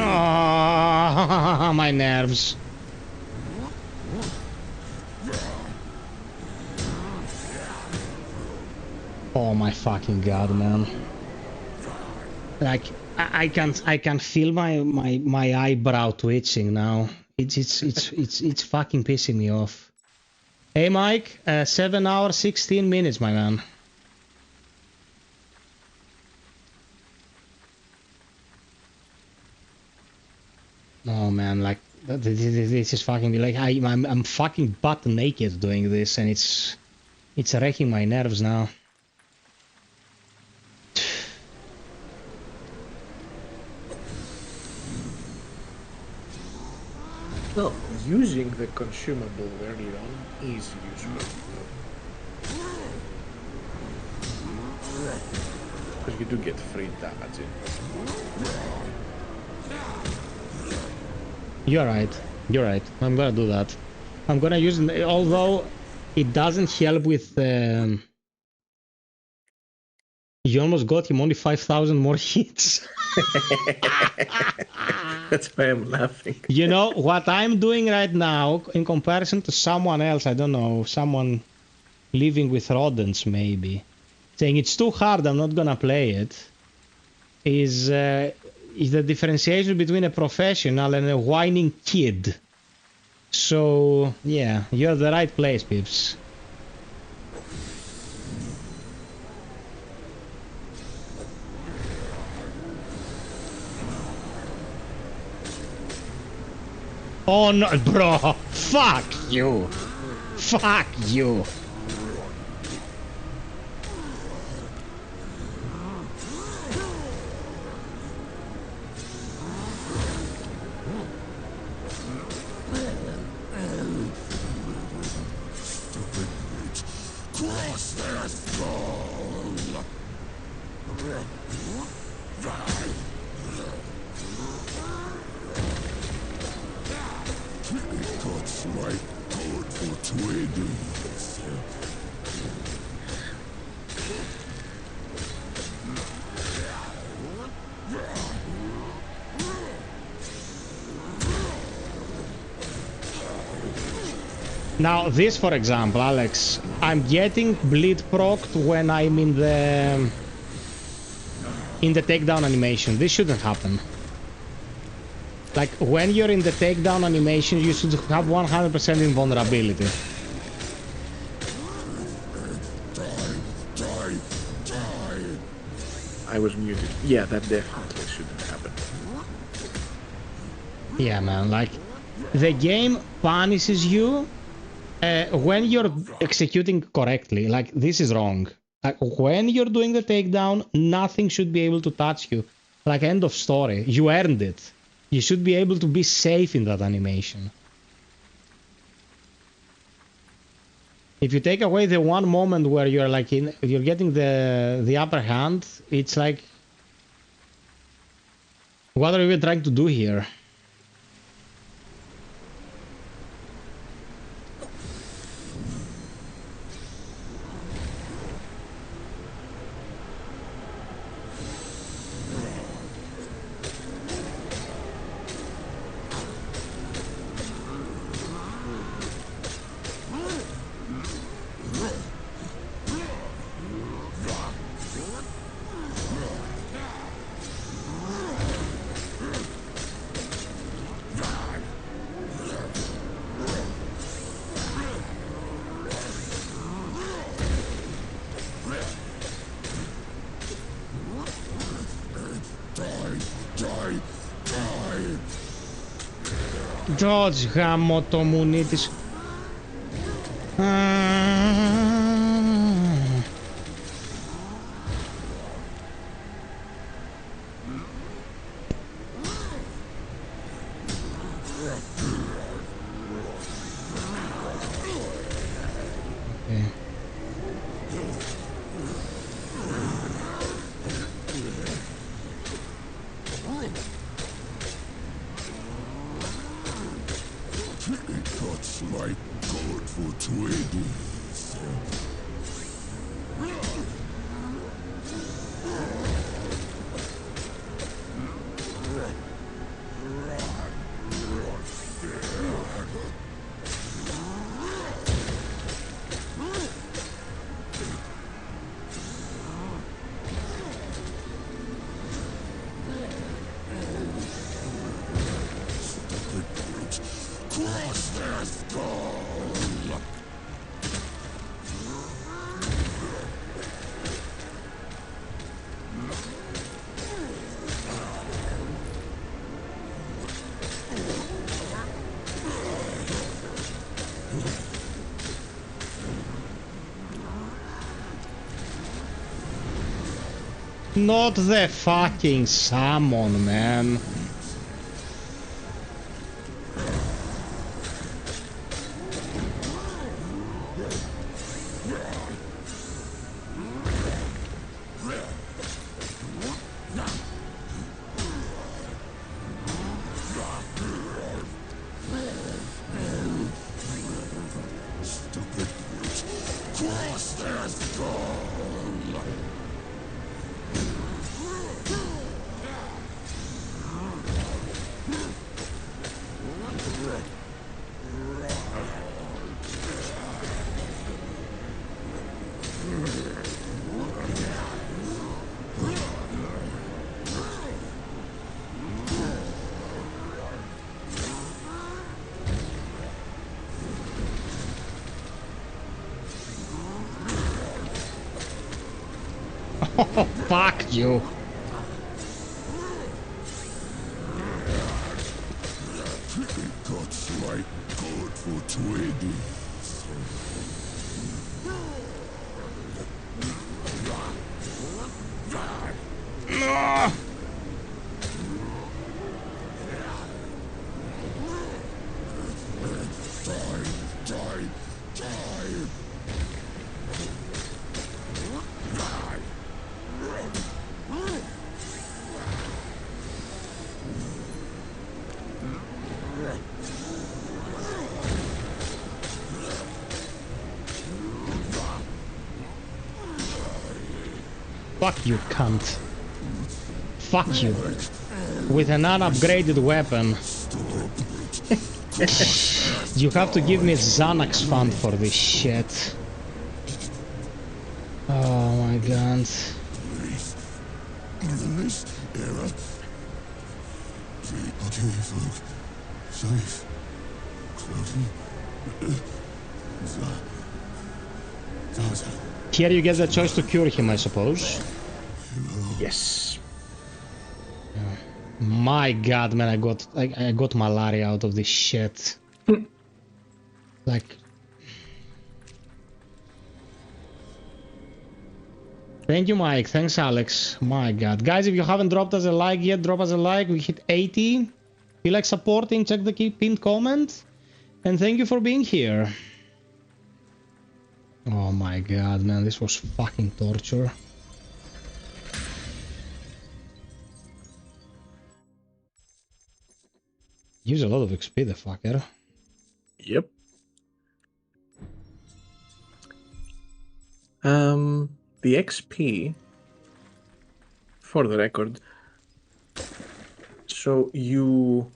Oh, my nerves. Oh my fucking god, man. Like I can feel my eyebrow twitching now. It's fucking pissing me off. Hey Mike, 7 hours 16 minutes, my man. Oh man, like this is fucking like I'm fucking butt naked doing this, and it's It's wrecking my nerves now. Well, using the consumable early on is useful. Because you do get free damage in. You're right. You're right. I'm gonna do that. I'm gonna use it, although it doesn't help with... You almost got him only 5,000 more hits. That's why I'm laughing. You know, what I'm doing right now, in comparison to someone else, I don't know, someone living with rodents maybe, saying it's too hard, I'm not gonna play it, is the differentiation between a professional and a whining kid. So, yeah, you're at the right place, Pips. Oh no, bro! Fuck you! Fuck you! Now this, for example, Alex, I'm getting bleed procced when I'm in the takedown animation. This shouldn't happen. Like, when you're in the takedown animation, you should have 100% invulnerability. I was muted. Yeah, that definitely shouldn't happen. Yeah, man, like, the game punishes you when you're executing correctly. Like, this is wrong. Like, when you're doing the takedown, nothing should be able to touch you. Like, end of story. You earned it. You should be able to be safe in that animation. If you take away the one moment where you're like you're getting the upper hand, it's like, what are we even trying to do here? George, γάμο το μουνί της. Not the fucking salmon, man. Oh, fuck you. Cuts like good for trading. No! Fuck you, cunt. Fuck you. With an unupgraded weapon. You have to give me Xanax fund for this shit. Oh my god. Here you get the choice to cure him, I suppose. Yes. My god, man, I got malaria out of this shit. Like, thank you, Mike. Thanks, Alex. My god, guys, if you haven't dropped us a like yet, drop us a like. We hit 80. Feel like supporting? Check the pinned comment. And thank you for being here. Oh my god, man, this was fucking torture. Use a lot of XP, the fucker. Yep. The XP, for the record, so you...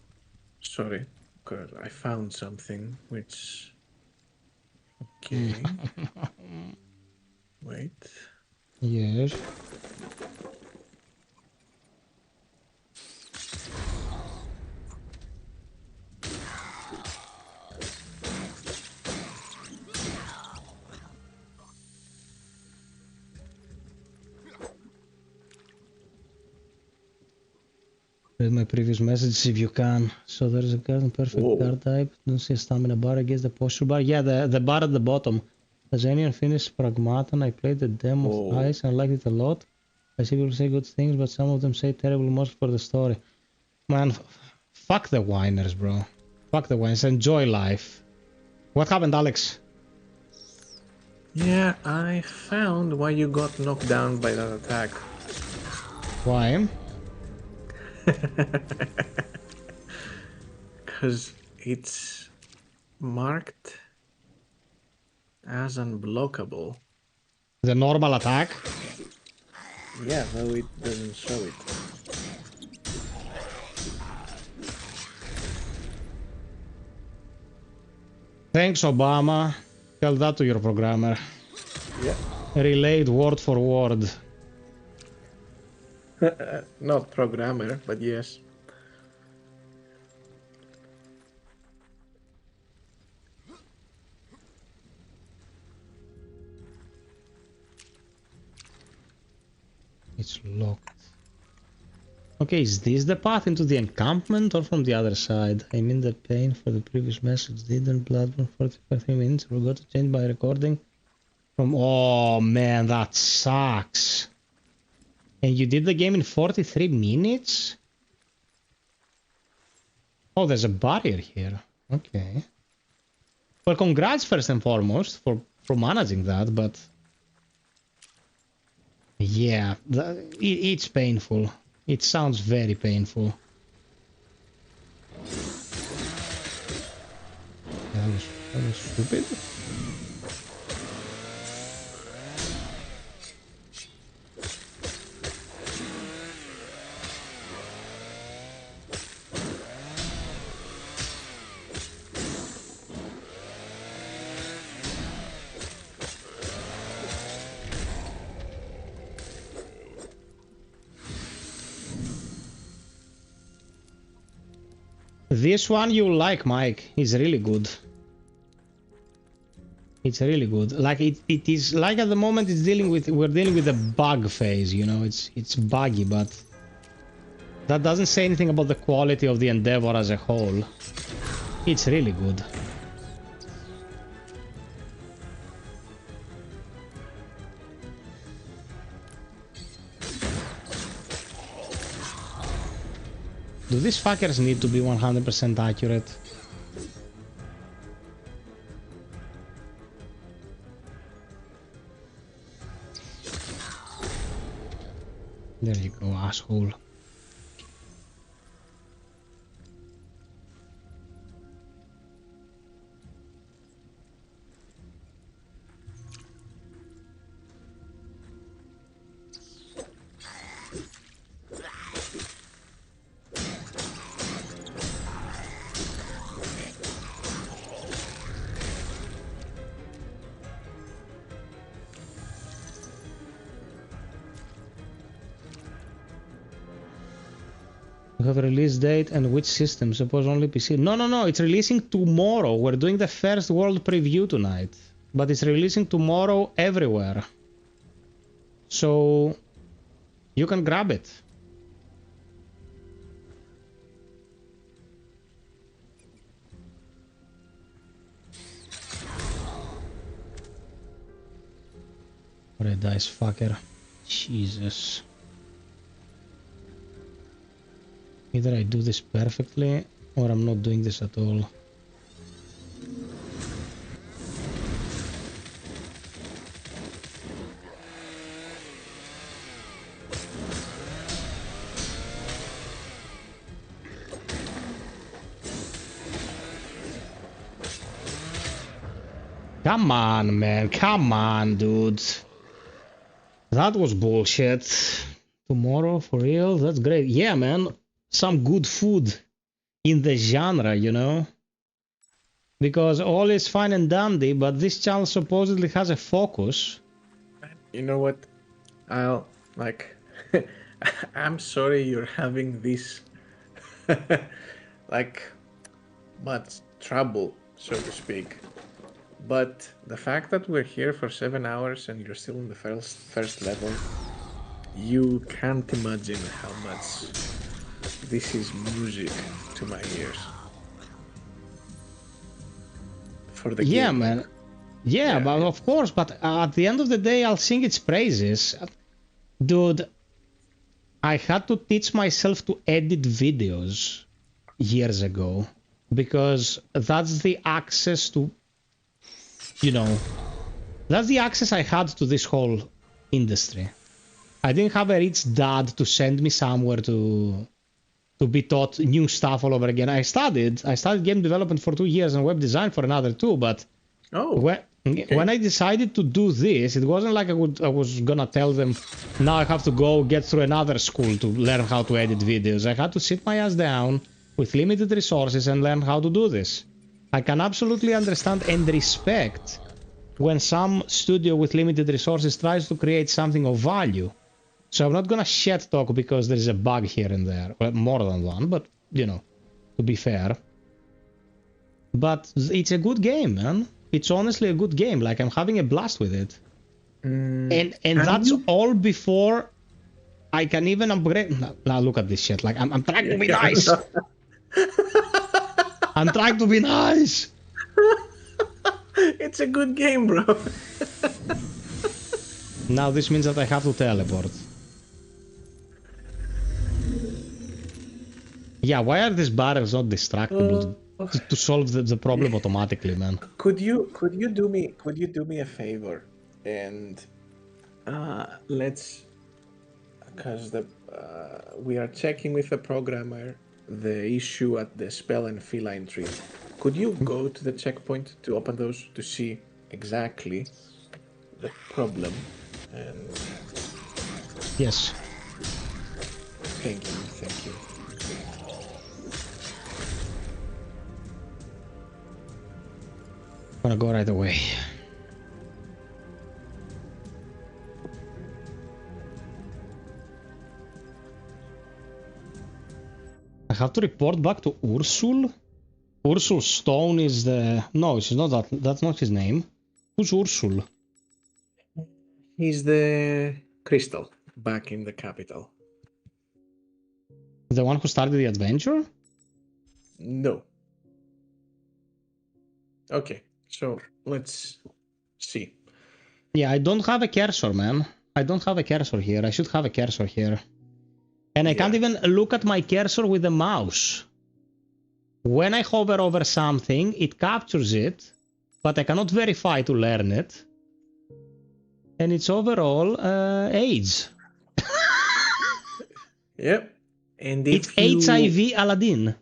Sorry, because I found something which... Okay. Wait. Yes. Read my previous message if you can. So there's a card in perfect card type. Don't see a stamina bar against the posture bar. Yeah, the bar at the bottom. As anyone finished Pragmatan, I played the demo of Ice and I liked it a lot. I see people say good things, but some of them say terrible most for the story. Man, fuck the whiners, bro. Fuck the whiners. Enjoy life. What happened, Alex? Yeah, I found why you got knocked down by that attack. Why? Because it's marked as unblockable. The normal attack? Yeah, no, it doesn't show it. Thanks, Obama. Tell that to your programmer. Yeah. Relayed word for word. Not programmer, but yes. It's locked. Okay, is this the path into the encampment or from the other side? I mean the pain for the previous message. Didn't Bloodborne 45 minutes. Forgot to change my recording from... Oh man, that sucks. And you did the game in 43 minutes? Oh, there's a barrier here. Okay. Well, congrats first and foremost for managing that, but... Yeah, it's painful. It sounds very painful. That was stupid. This one you like, Mike. It's really good. It's really good. Like it is like at the moment we're dealing with a bug phase, you know, it's buggy, but that doesn't say anything about the quality of the endeavor as a whole. It's really good. Do these fuckers need to be 100% accurate? There you go, asshole. You have a release date and which system? Suppose only PC. No, it's releasing tomorrow. We're doing the first world preview tonight. But it's releasing tomorrow everywhere. So you can grab it. Red dice fucker. Jesus. Either I do this perfectly, or I'm not doing this at all. Come on, man. Come on, dude. That was bullshit. Tomorrow, for real? That's great. Yeah, man. Some good food in the genre, you know? Because all is fine and dandy, but this channel supposedly has a focus. You know what? I'll, like... I'm sorry you're having this... like... much trouble, so to speak. But the fact that we're here for 7 hours and you're still in the first level, you can't imagine how much this is music to my ears. For the yeah, game. man. Yeah, but of course, but at the end of the day, I'll sing its praises. Dude, I had to teach myself to edit videos years ago because that's the access to, you know, that's the access I had to this whole industry. I didn't have a rich dad to send me somewhere to be taught new stuff all over again. I studied game development for 2 years and web design for another 2, but when I decided to do this, it wasn't like I was gonna tell them, now I have to go get through another school to learn how to edit videos. I had to sit my ass down with limited resources and learn how to do this. I can absolutely understand and respect when some studio with limited resources tries to create something of value. So I'm not gonna shit talk because there's a bug here and there. Well, more than one, but, you know, to be fair. But it's a good game, man. It's honestly a good game. Like, I'm having a blast with it. And that's all before I can even upgrade. Now look at this shit. Like, I'm trying to be nice. I'm trying to be nice. It's a good game, bro. Now this means that I have to teleport. Yeah, why are these barrels not distractable to solve the problem automatically, man? Could you do me a favor and let's, because the we are checking with the programmer the issue at the spell and feline tree. Could you go to the checkpoint to open those to see exactly the problem? And yes, thank you, thank you. I'm gonna go right away. I have to report back to Ursul. Ursul Stone is the... No, it's not that. That's not his name. Who's Ursul? He's the crystal back in the capital. The one who started the adventure? No. Okay, so let's see. Yeah, I don't have a cursor, man. I don't have a cursor here. I should have a cursor here. And I can't even look at my cursor with the mouse. When I hover over something, it captures it, but I cannot verify to learn it. And it's overall AIDS. Yep. And if it's HIV Aladdin.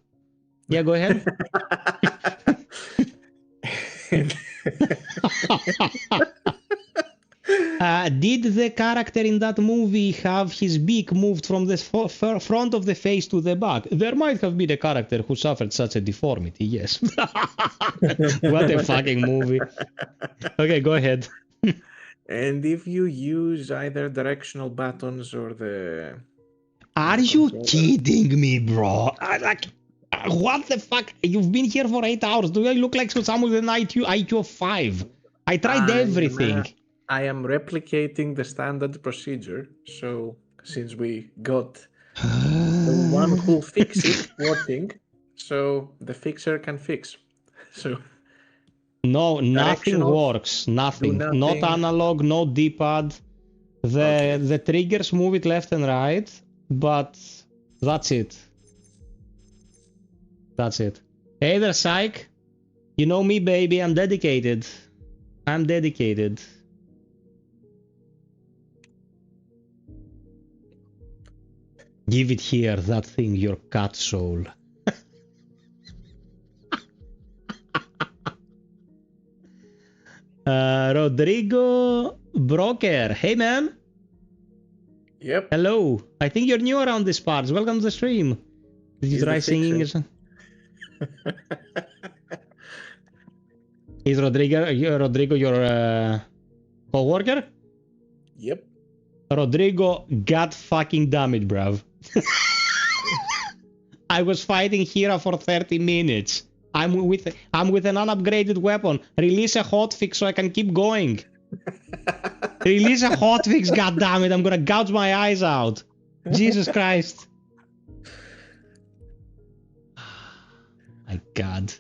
Yeah, go ahead. Did the character in that movie have his beak moved from the front of the face to the back? There might have been a character who suffered such a deformity, yes. What a fucking movie. Okay, go ahead. And if you use either directional buttons or the... Are you kidding me, bro? What the fuck? You've been here for 8 hours. Do I look like someone with an IQ of 5? I tried everything. I am replicating the standard procedure. So since we got the one who fixed it working, so the fixer can fix. So no, nothing works. Nothing. Not analog, no D-pad. The triggers move it left and right, but that's it. That's it. Hey there, Psych. You know me, baby. I'm dedicated. I'm dedicated. Give it here, that thing, your cat soul. Rodrigo Broker. Hey, man. Yep. Hello. I think you're new around these parts. Welcome to the stream. Did you try singing or something? Is Rodrigo your co-worker? Yep. Rodrigo, god fucking damn it, bruv. I was fighting Hera for 30 minutes. I'm with an unupgraded weapon. Release a hotfix so I can keep going. Release a hotfix, god damn it. I'm gonna gouge my eyes out. Jesus Christ. My god.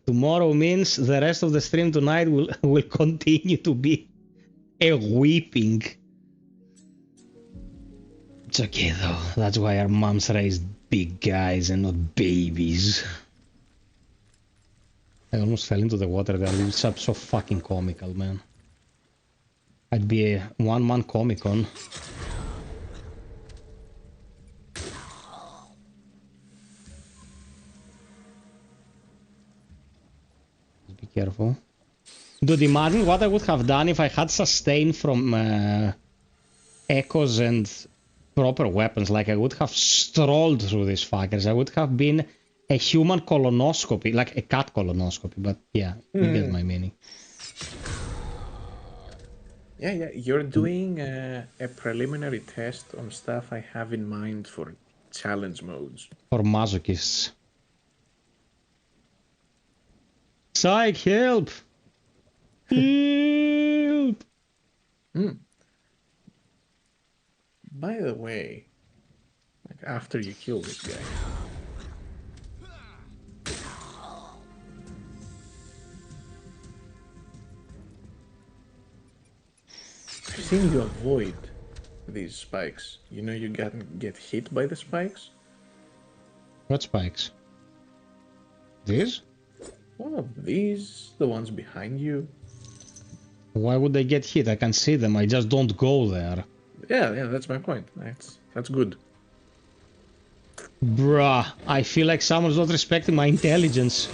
Tomorrow means the rest of the stream tonight will continue to be a weeping. It's okay though. That's why our moms raised big guys and not babies. I almost fell into the water there. It's so fucking comical, man. I'd be a one-man Comic-Con. Be careful. Dude, imagine what I would have done if I had sustain from echoes and proper weapons. Like, I would have strolled through these fuckers. I would have been a human colonoscopy, like a cat colonoscopy. But yeah, you get my meaning. Yeah, you're doing a preliminary test on stuff I have in mind for challenge modes. For masochists. Psych, help! Help! By the way, like after you kill this guy, I've seen you avoid these spikes. You know you get hit by the spikes? What spikes? These? Well, these, the ones behind you. Why would they get hit? I can see them, I just don't go there. Yeah, that's my point. That's good. Bruh, I feel like someone's not respecting my intelligence.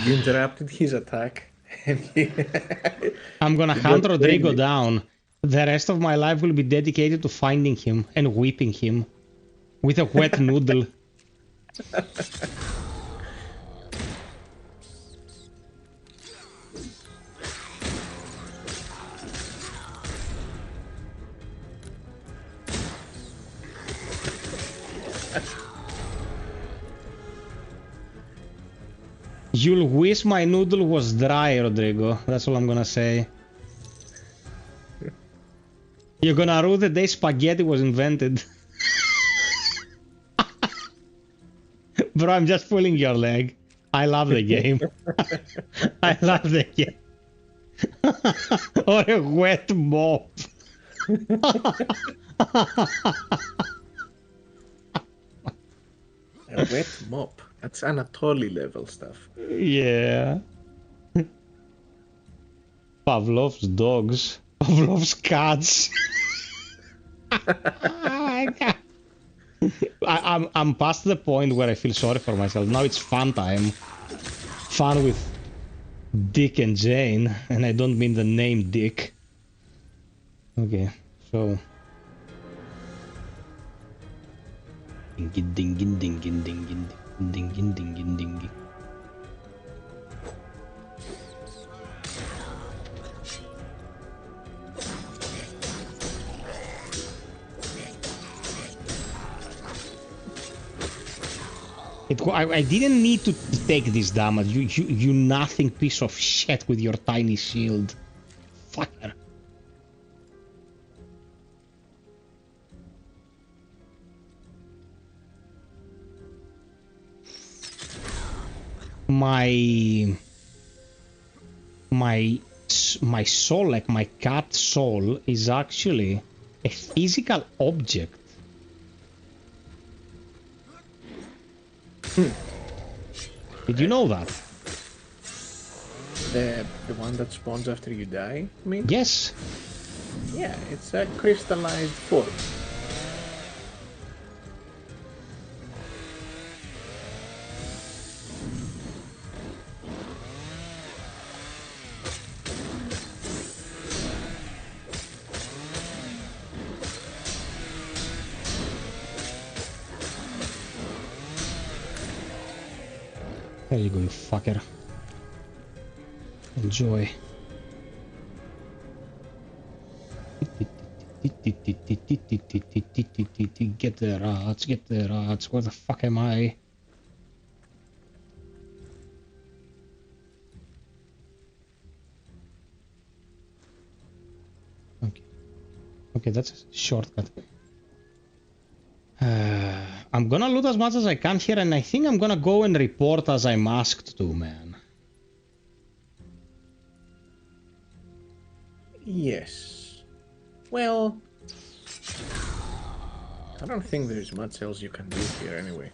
You interrupted his attack. And I'm gonna he hunt got Rodrigo crazy. down. The rest of my life will be dedicated to finding him and whipping him with a wet noodle. You'll wish my noodle was dry, Rodrigo. That's all I'm gonna say. You're gonna rue the day spaghetti was invented. Bro, I'm just pulling your leg. I love the game. I love the game. Or a wet mop. A wet mop. That's Anatoly level stuff. Yeah. Pavlov's dogs. Pavlov's cats. I'm past the point where I feel sorry for myself. Now it's fun time. Fun with Dick and Jane. And I don't mean the name Dick. Okay, so... Dingin dingin dingin dingin dingin dingin dingin. I didn't need to take this damage. You nothing piece of shit with your tiny shield. Fucker. My soul, like my cat soul, is actually a physical object. Did you know that? The one that spawns after you die, I mean? Yes. Yeah, it's a crystallized form. There you go, you fucker. Enjoy. Get the rats, get the rats. Where the fuck am I? Okay. Okay, that's a shortcut. I'm gonna loot as much as I can here, and I think I'm gonna go and report as I'm asked to, man. Yes. Well, I don't think there's much else you can do here anyway.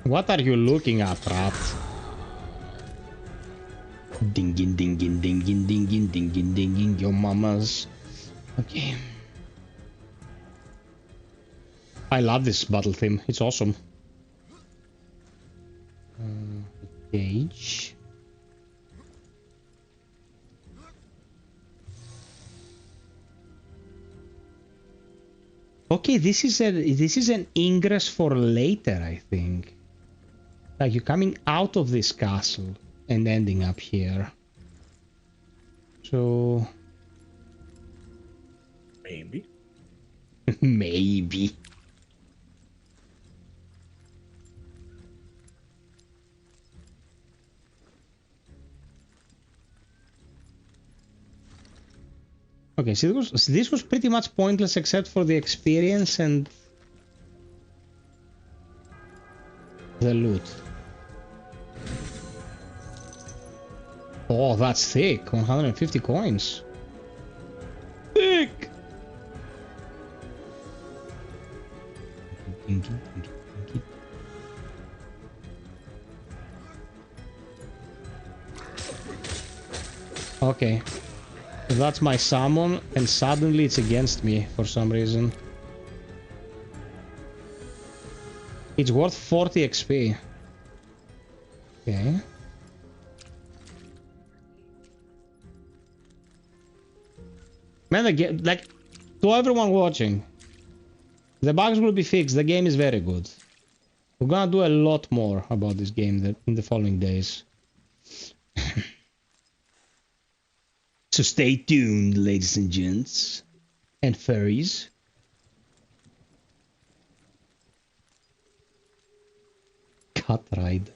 What are you looking at, rat? Dingin, dingin, dingin, dingin, dingin, dingin, your mamas. Okay. I love this battle theme. It's awesome. Cage. Okay, this is an ingress for later, I think. Like you're coming out of this castle and ending up here. So Maybe. maybe. Okay, so this was pretty much pointless except for the experience and the loot. Oh, that's thick. 150 coins. Thick! Okay. That's my summon, and suddenly it's against me for some reason. It's worth 40 XP. Okay. Man, like, to everyone watching, the bugs will be fixed. The game is very good. We're gonna do a lot more about this game in the following days. So stay tuned, ladies and gents, and furries. Cut ride.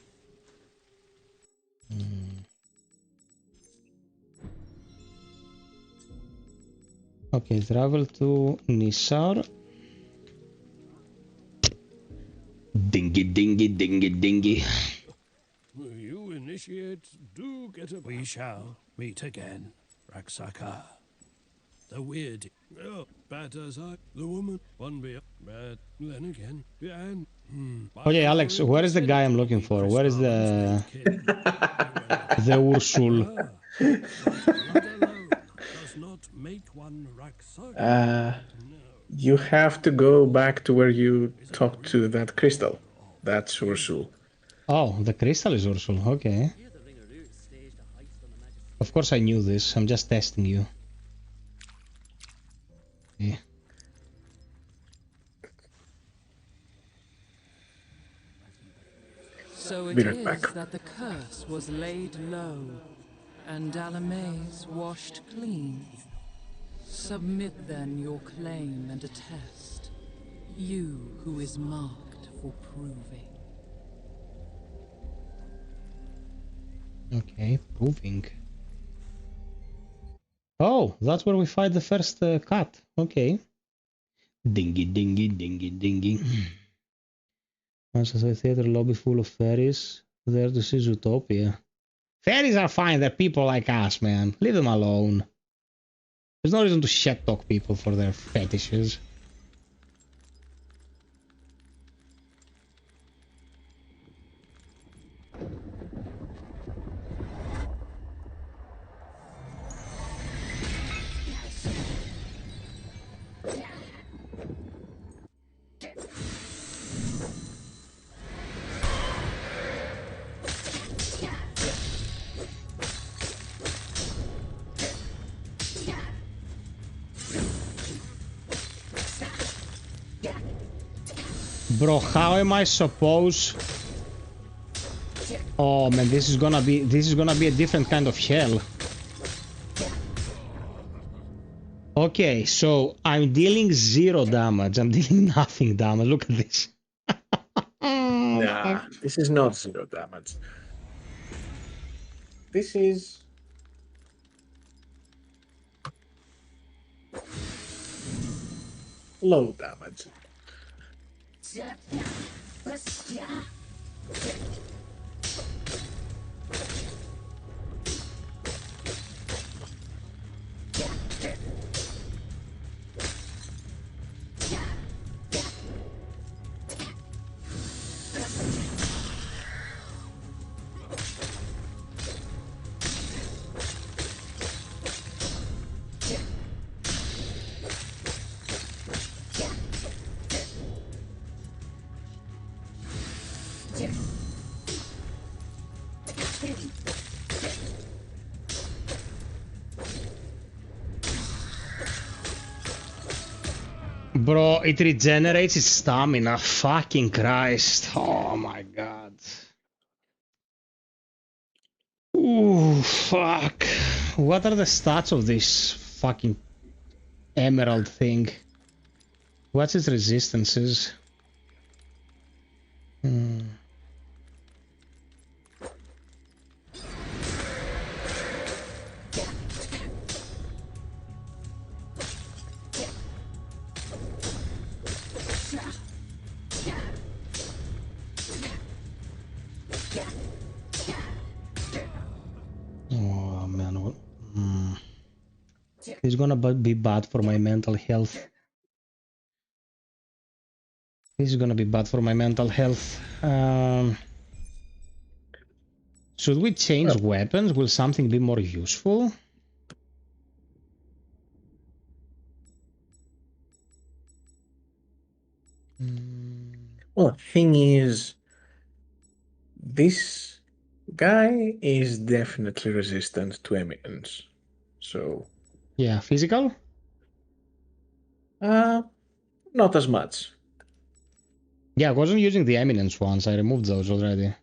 Okay, travel to Nisar. Dingy, dingy, dingy, dingy. You initiates do get a... We shall meet again, Raksaka. The weird... Oh, bad as I... The woman... One be... Bad... Then again... And... Okay, Alex, where is the guy I'm looking for? Where is the... the Ursul? You have to go back to where you talked to that crystal. That's Ursul. Oh, the crystal is Ursul. Okay. Of course I knew this. I'm just testing you. Okay. So it is that the curse was laid low, and Dalame's washed clean. Submit then your claim and attest, you who is marked for proving. Okay, proving. Oh, that's where we fight the first cat. Okay. Dingy, dingy, dingy, dingy. Once a theater lobby full of fairies. There to see Zootopia. Fairies are fine. They're people like us, man. Leave them alone. There's no reason to shit talk people for their fetishes. Bro, how am I supposed... Oh man, this is gonna be a different kind of hell. Okay, so I'm dealing 0 damage. I'm dealing nothing damage. Look at this. Nah, this is not 0 damage. This is... low damage. Bro, it regenerates its stamina. Fucking Christ. Oh my god. Ooh, fuck. What are the stats of this fucking emerald thing? What's its resistances? Oh man, it's gonna be bad for my mental health. This is gonna be bad for my mental health. Should we change weapons? Will something be more useful? Well, thing is, this guy is definitely resistant to eminence. So. Yeah, physical? Not as much. Yeah, I wasn't using the eminence ones. I removed those already.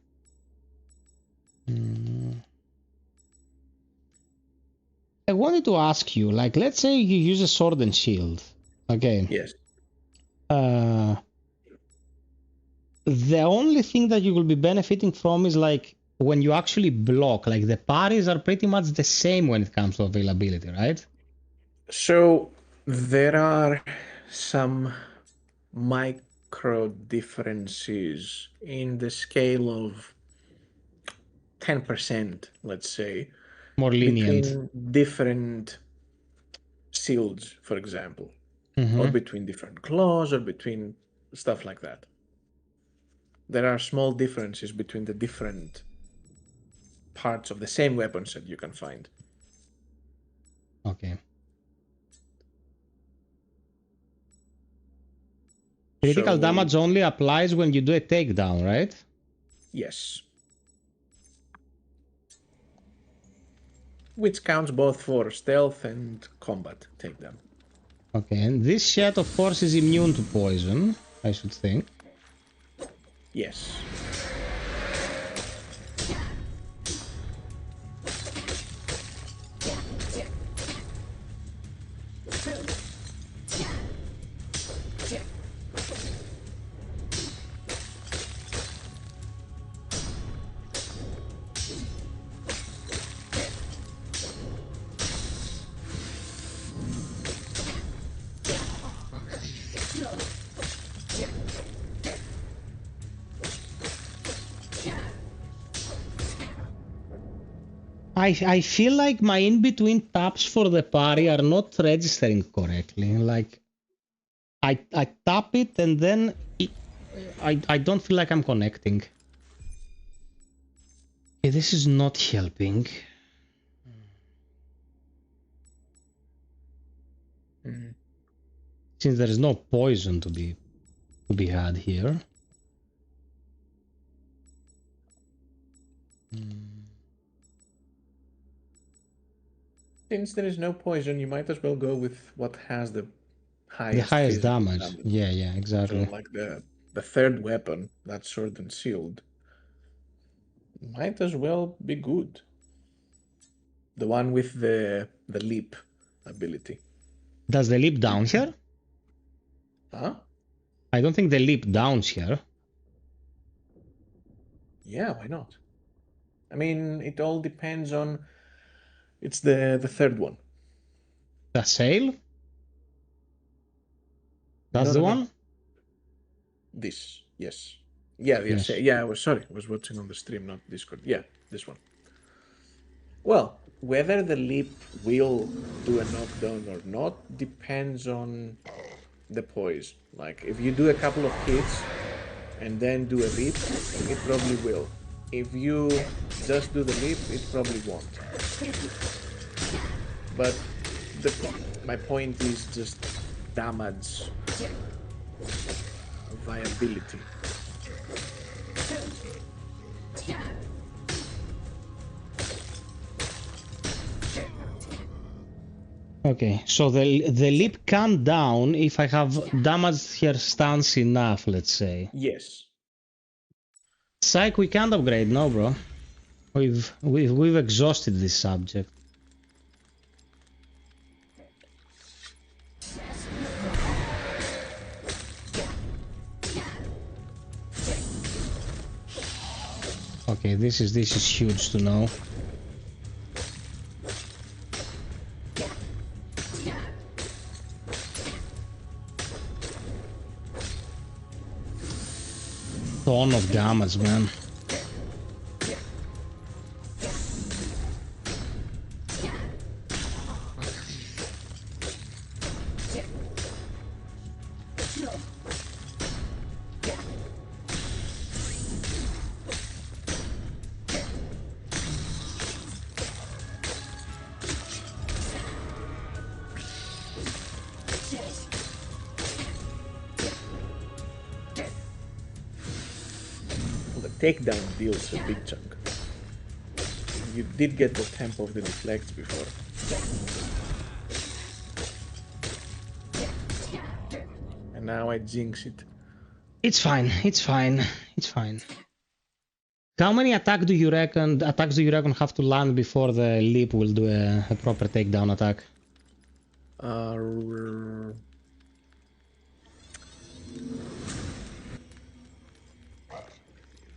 I wanted to ask you, like, let's say you use a sword and shield. Okay. Yes. The only thing that you will be benefiting from is like when you actually block, like the parries are pretty much the same when it comes to availability, right? So there are some micro differences in the scale of 10%, let's say, more lenient between different shields, for example, or between different claws, or between stuff like that. There are small differences between the different parts of the same weapon set you can find. Okay. Critical damage only applies when you do a takedown, right? Yes. Which counts both for stealth and combat takedown. Okay, and this shed, of course, is immune to poison, I should think. Yes. I feel like my in-between taps for the parry are not registering correctly. Like, I tap it and then I don't feel like I'm connecting. Okay, this is not helping. Since there is no poison to be had here. Since there is no poison, you might as well go with what has the highest damage. Yeah, exactly. So like the third weapon, that sword and shield, might as well be good. The one with the leap ability. Does the leap down here? Huh? I don't think the leap downs here. Yeah, why not? I mean, it all depends on. It's the third one. The sail? That's the one? This, yes. Yeah, Yes. Yeah, I was watching on the stream, not Discord. Yeah, this one. Well, whether the leap will do a knockdown or not depends on the poise. Like, if you do a couple of hits and then do a leap, it probably will. If you just do the leap, it probably won't. But my point is just damage viability. Okay, so the leap can down if I have damaged her stance enough, let's say. Yes. Psych, we can't upgrade, no, bro. We've exhausted this subject. Okay, this is huge to know. Ton of damage, man. Takedown deals a big chunk. You did get the tempo of the deflects before. And now I jinx it. It's fine, it's fine, it's fine. How many attacks do you reckon have to land before the leap will do a proper takedown attack?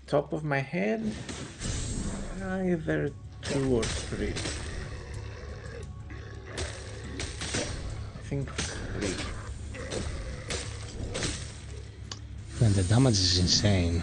Top of my head, either 2 or 3. I think 3. Man, the damage is insane.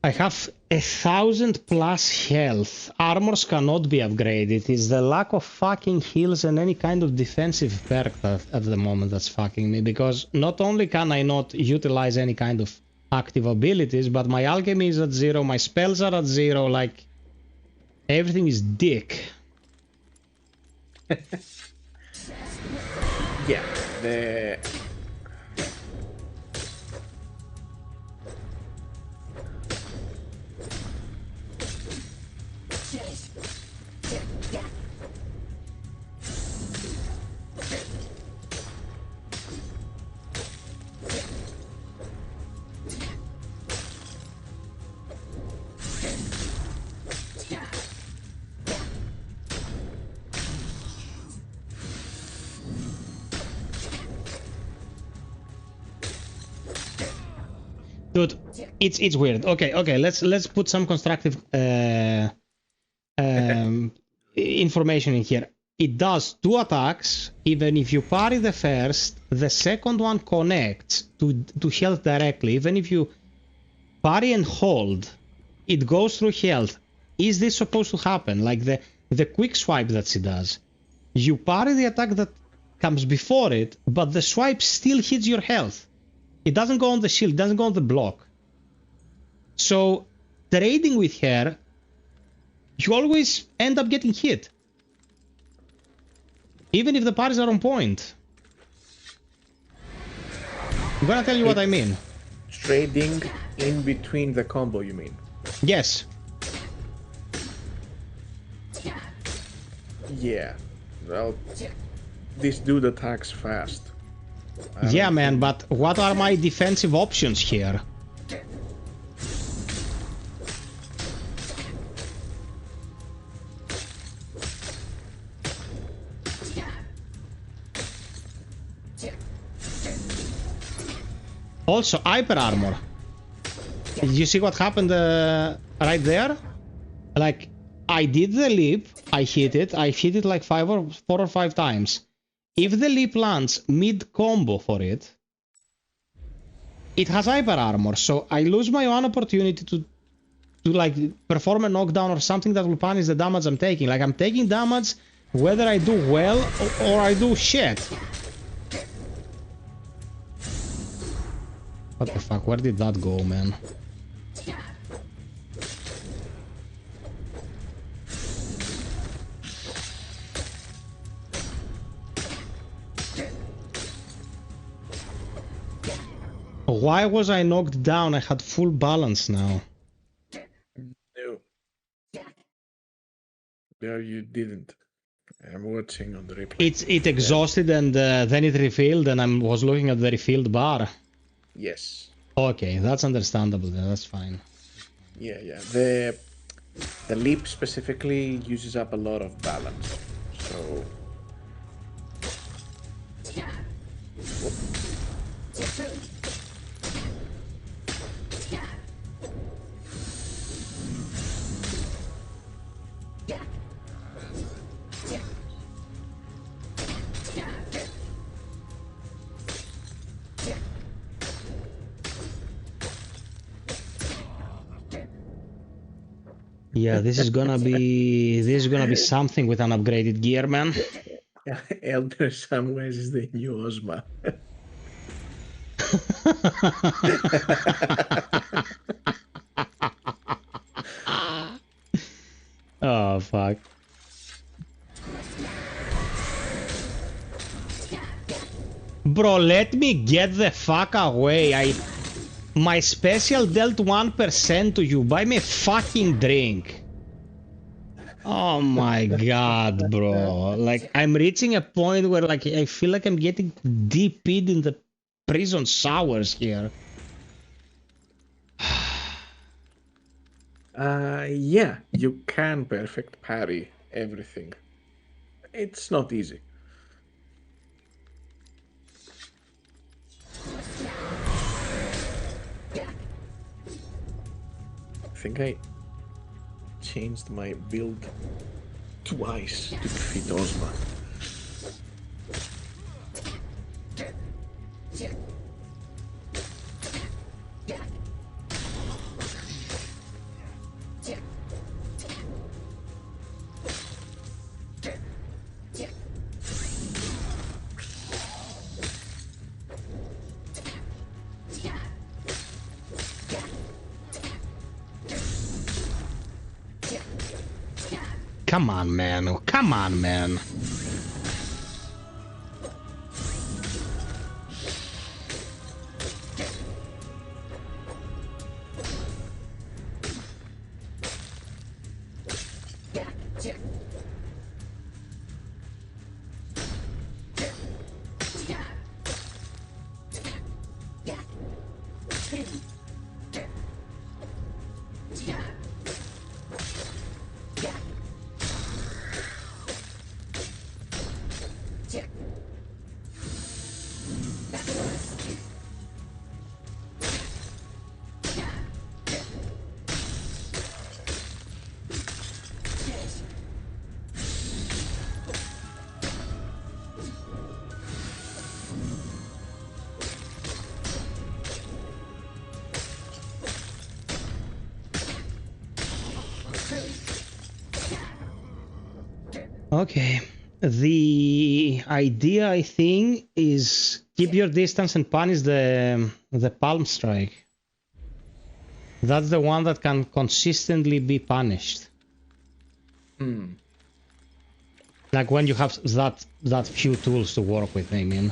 I have 1,000+ health. Armors cannot be upgraded. It's the lack of fucking heals and any kind of defensive perk at the moment that's fucking me. Because not only can I not utilize any kind of active abilities, but my alchemy is at 0, my spells are at 0, like... everything is dick. Yeah, the... Dude, it's weird. Okay, let's put some constructive information in here. It does 2 attacks, even if you parry the first, the second one connects to health directly. Even if you parry and hold, it goes through health. Is this supposed to happen? Like the quick swipe that she does. You parry the attack that comes before it, but the swipe still hits your health. It doesn't go on the shield, it doesn't go on the block. So, trading with her, you always end up getting hit. Even if the parries are on point. I'm gonna tell you what I mean. Trading in between the combo, you mean? Yes. Yeah. Well, this dude attacks fast. Yeah, man, but what are my defensive options here? Also, hyper armor. You see what happened right there? Like, I did the leap, I hit it like 4 or 5 times. If the leap lands mid-combo for it, it has hyper armor, so I lose my one opportunity to like perform a knockdown or something that will punish the damage I'm taking. Like, I'm taking damage whether I do well or I do shit. What the fuck, where did that go, man? Why was I knocked down? I had full balance now. No. No, you didn't. I'm watching on the replay. It exhausted and then it refilled, and I was looking at the refilled bar. Yes. Okay, that's understandable. Then. That's fine. Yeah, yeah. The leap specifically uses up a lot of balance, so. Yeah, this is gonna be something with an upgraded gear, man. Elder Samwise is the new Ozma. Oh fuck. Bro, let me get the fuck away. My special dealt 1% to you. Buy me a fucking drink. Oh my god, bro. Like, I'm reaching a point where, like, I feel like I'm getting DP'd in the prison showers here. Yeah, you can perfect parry everything. It's not easy. I think I changed my build twice to defeat Ozma. Come on, man. Oh, come on, man. Okay. The idea, I think, is keep your distance and punish the palm strike. That's the one that can consistently be punished. Hmm. Like when you have that few tools to work with, I mean.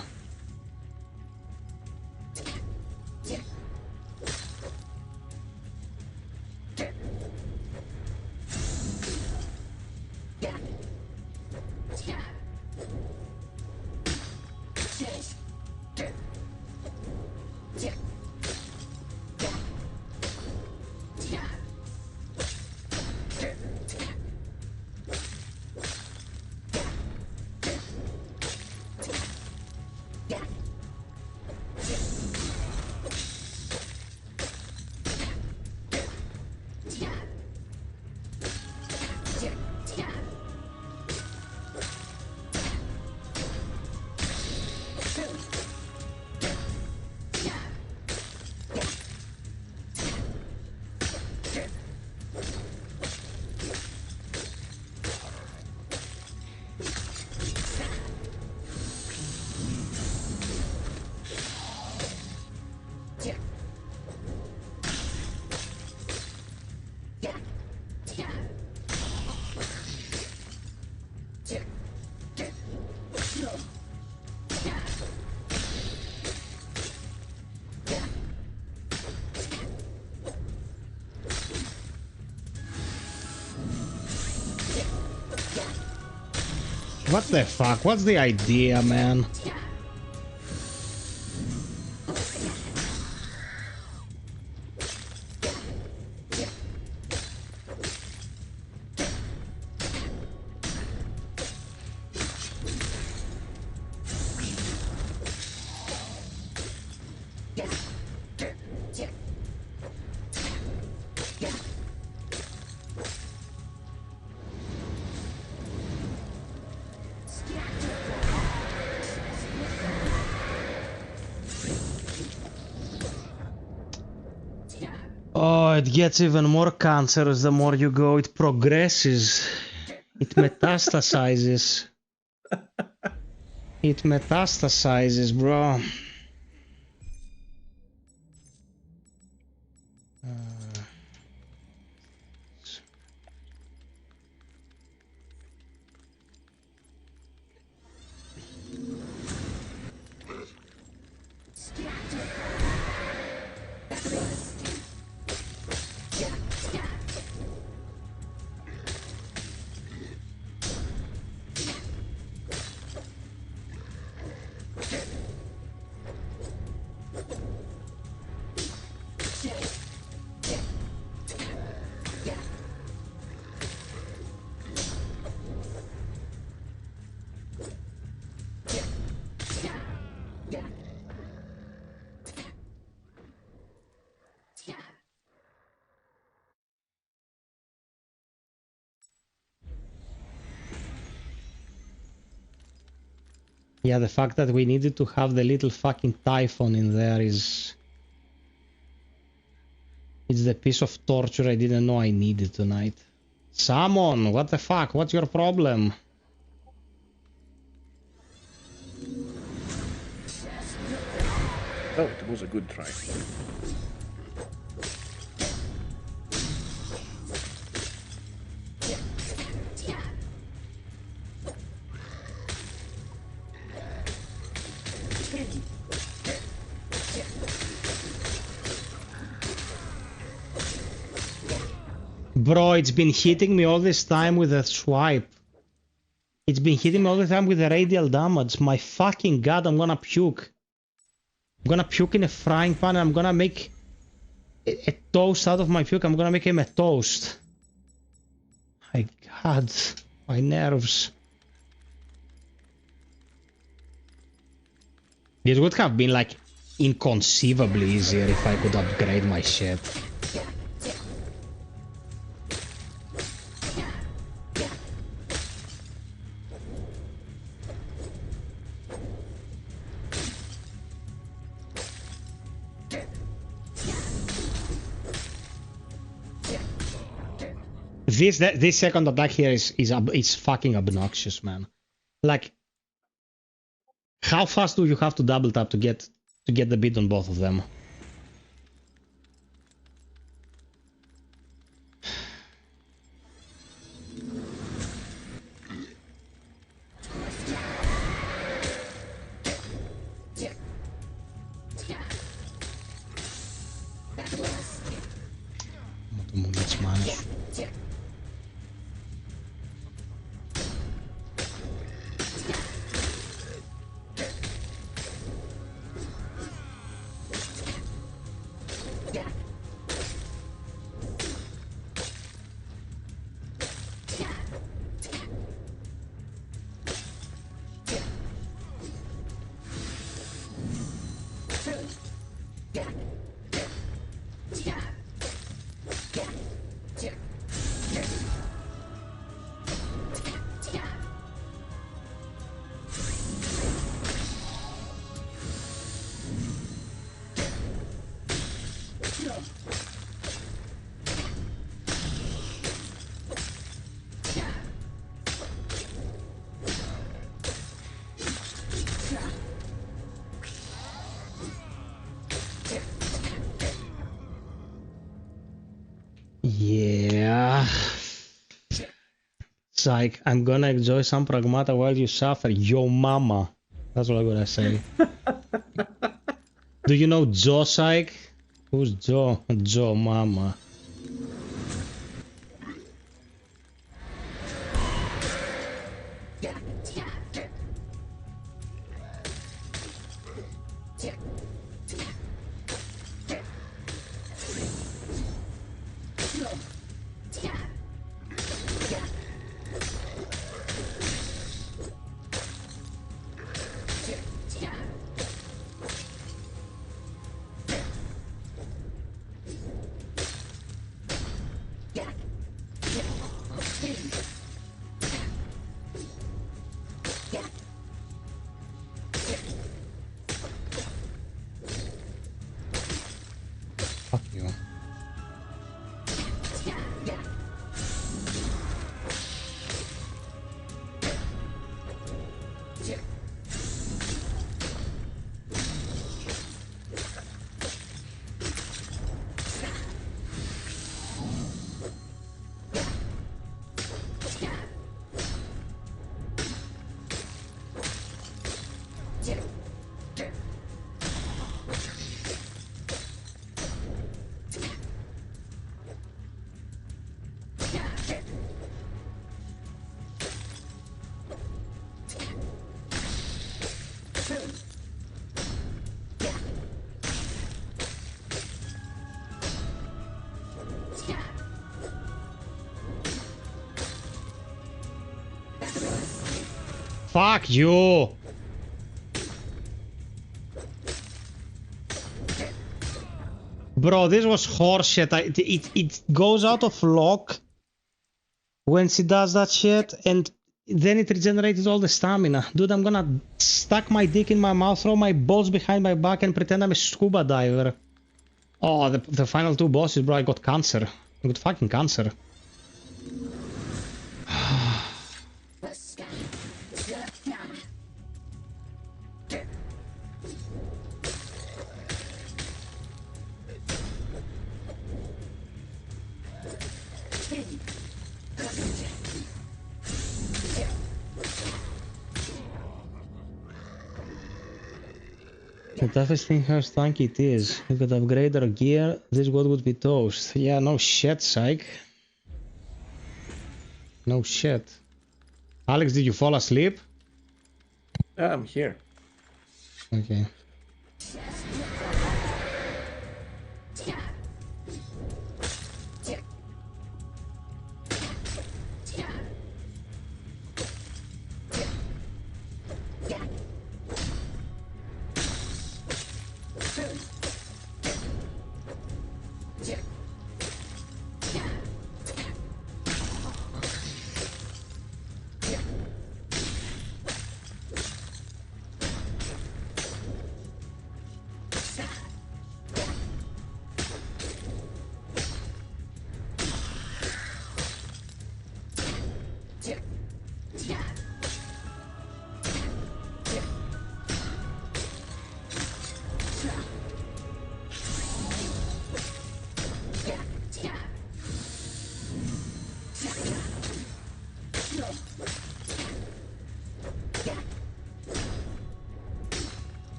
What the fuck? What's the idea, man? Oh, it gets even more cancerous the more you go. It progresses. It metastasizes. It metastasizes, bro. Yeah, the fact that we needed to have the little fucking typhon in there is... It's the piece of torture I didn't know I needed tonight. Salmon, what the fuck? What's your problem? Oh, it was a good try. Bro, it's been hitting me all this time with a swipe. It's been hitting me all the time with the radial damage. My fucking god, I'm gonna puke. I'm gonna puke in a frying pan and I'm gonna make a toast out of my puke. I'm gonna make him a toast. My god, my nerves. This would have been like inconceivably easier if I could upgrade my shit. This second attack here is fucking obnoxious, man. Like, how fast do you have to double tap to get the beat on both of them? Yeah. Psych, I'm gonna enjoy some pragmata while you suffer. Yo mama. That's what I'm gonna say. Do you know Joe, Psych? Who's Joe? Joe mama. Fuck you. Fuck you! Bro, this was horseshit. It goes out of lock when she does that shit, and then it regenerated all the stamina. Dude, I'm gonna stuck my dick in my mouth, throw my balls behind my back, and pretend I'm a scuba diver. Oh, the final two bosses, bro, I got cancer. I got fucking cancer. The toughest thing how stanky it is. We could upgrade our gear, this god would be toast. Yeah, no shit, psych. No shit. Alex, did you fall asleep? I'm here. Okay.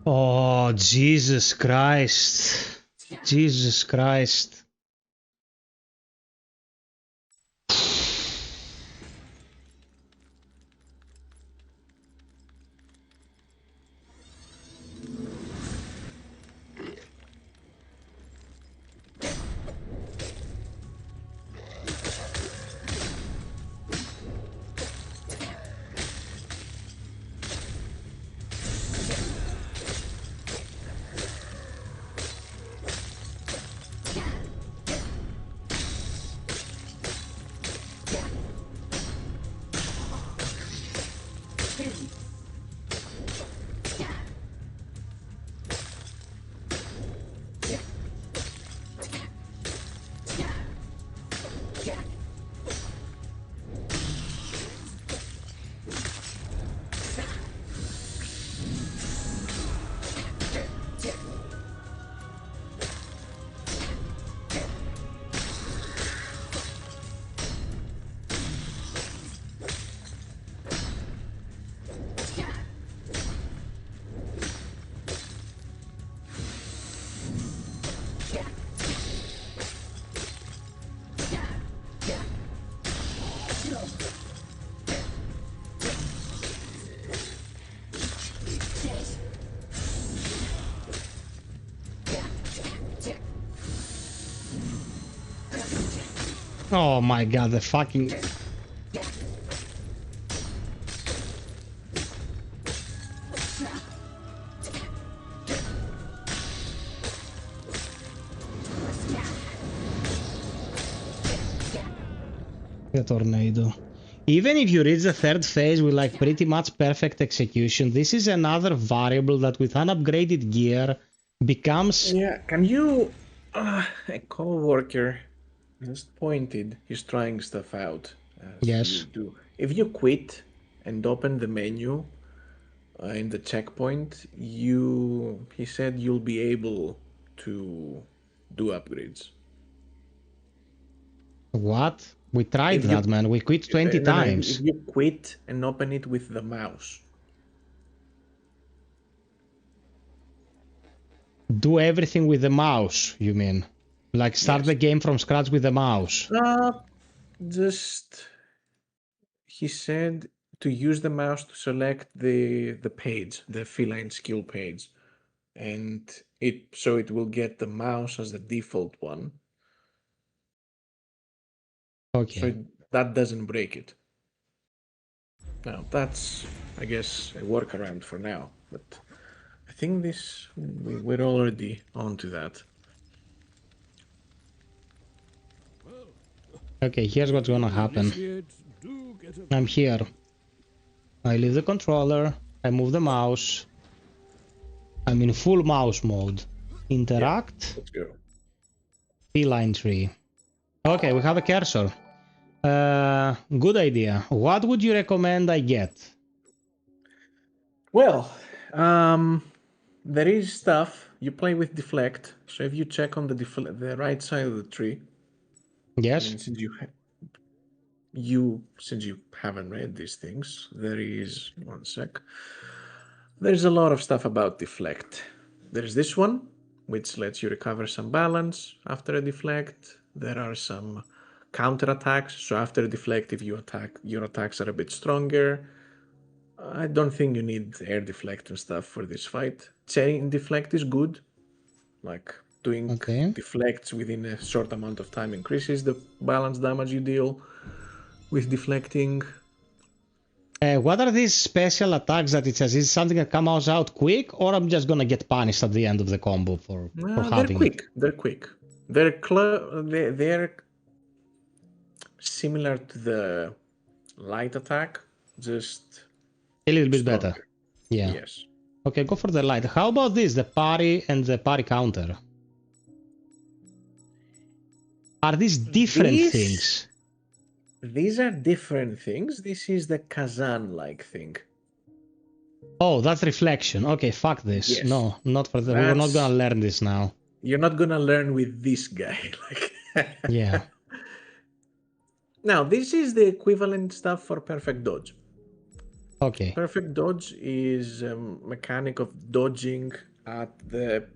Oh, Jesus Christ. Jesus Christ. Oh my god, the fucking... The tornado. Even if you reach the third phase with like pretty much perfect execution, this is another variable that with unupgraded gear becomes... Yeah, can you... a co-worker just pointed, he's trying stuff out as Yes. you do. If you quit and open the menu in the checkpoint, he said you'll be able to do upgrades. What? We tried If that, you- man. We quit 20 No, times. if you quit and open it with the mouse. Do everything with the mouse, you mean? Like start Yes. the game from scratch with the mouse. Just... He said to use the mouse to select the page, the feline skill page. And so it will get the mouse as the default one. Okay. So that doesn't break it. Now that's, I guess, a workaround for now. But I think we're already on to that. Okay, here's what's gonna happen. I'm here. I leave the controller. I move the mouse. I'm in full mouse mode. Interact. Let's go. Feline tree. Okay, we have a cursor. Good idea. What would you recommend I get? Well, there is stuff. You play with deflect. So if you check on the right side of the tree. Yes. And since you haven't read these things, there is one sec. There's a lot of stuff about deflect. There's this one, which lets you recover some balance after a deflect. There are some counter attacks. So after a deflect, if you attack, your attacks are a bit stronger. I don't think you need air deflect and stuff for this fight. Chain deflect is good. Like doing deflects within a short amount of time increases the balance damage you deal with deflecting. What are these special attacks that it says? Is it something that comes out quick, or I'm just gonna get punished at the end of the combo for having quick. They're quick. They're similar to the light attack, just a little bit stronger. better. Yeah. Yes. Okay, go for the light. How about this? The parry and the parry counter. Are these different things? These are different things. This is the Kazan-like thing. Oh, that's reflection. Okay, fuck this. Yes. No, not for the. We're not gonna learn this now. You're not gonna learn with this guy. Yeah. Now, this is the equivalent stuff for perfect dodge. Okay. Perfect dodge is a mechanic of dodging at the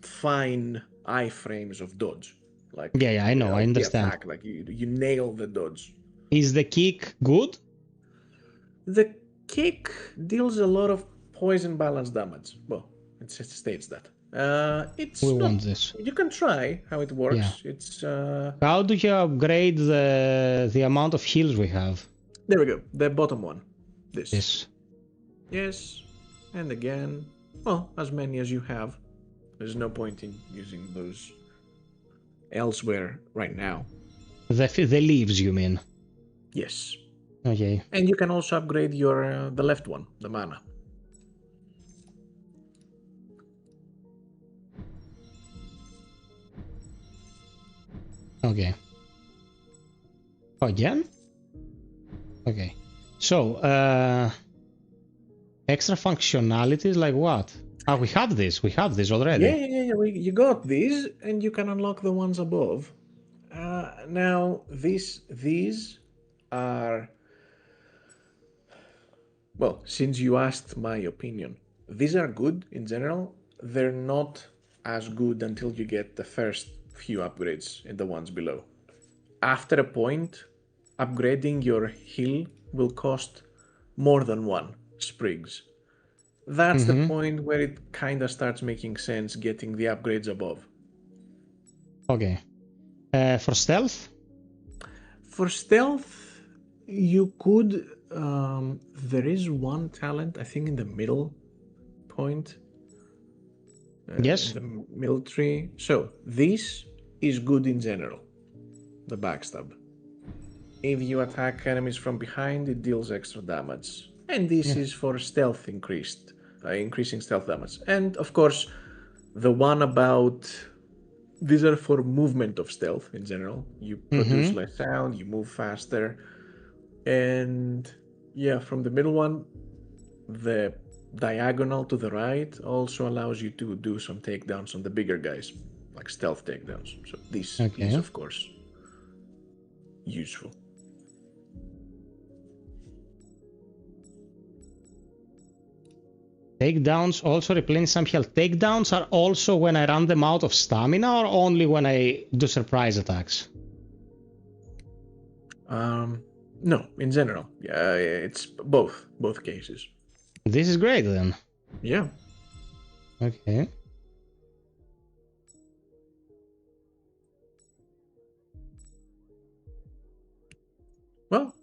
fine iframes of dodge. Like Yeah, I know, I understand. Attack, like you nail the dodge. Is the kick good? The kick deals a lot of poison balance damage. Well, it states that. It's We not, want this. You can try how it works. Yeah. It's How do you upgrade the amount of heals we have? there we go. The bottom one. This. Yes. Yes. And again. Well, as many as you have. There's no point in using those elsewhere right now. The leaves, you mean? Yes. Okay. And you can also upgrade your the left one, the mana. Okay. Again? Okay. So, extra functionalities like what? Ah, we have this. We have this already. Yeah. You got these, and you can unlock the ones above. Now, these are... Well, since you asked my opinion, these are good in general. They're not as good until you get the first few upgrades in the ones below. After a point, upgrading your heal will cost more than one sprigs. That's the point where it kind of starts making sense getting the upgrades above. Okay. For stealth? For stealth, you could. There is one talent, I think, in the middle point. Yes. In the middle tree. So, this is good in general. The backstab. If you attack enemies from behind, it deals extra damage. And this is for stealth increasing stealth damage. And of course, the one about these are for movement of stealth in general. You produce less sound, you move faster. And yeah, from the middle one, the diagonal to the right also allows you to do some takedowns on the bigger guys, like stealth takedowns. So this is, of course, useful. Takedowns also replenish some health. Takedowns are also when I run them out of stamina or only when I do surprise attacks? No, in general. Yeah, it's both cases. This is great then. Yeah. Okay. Well,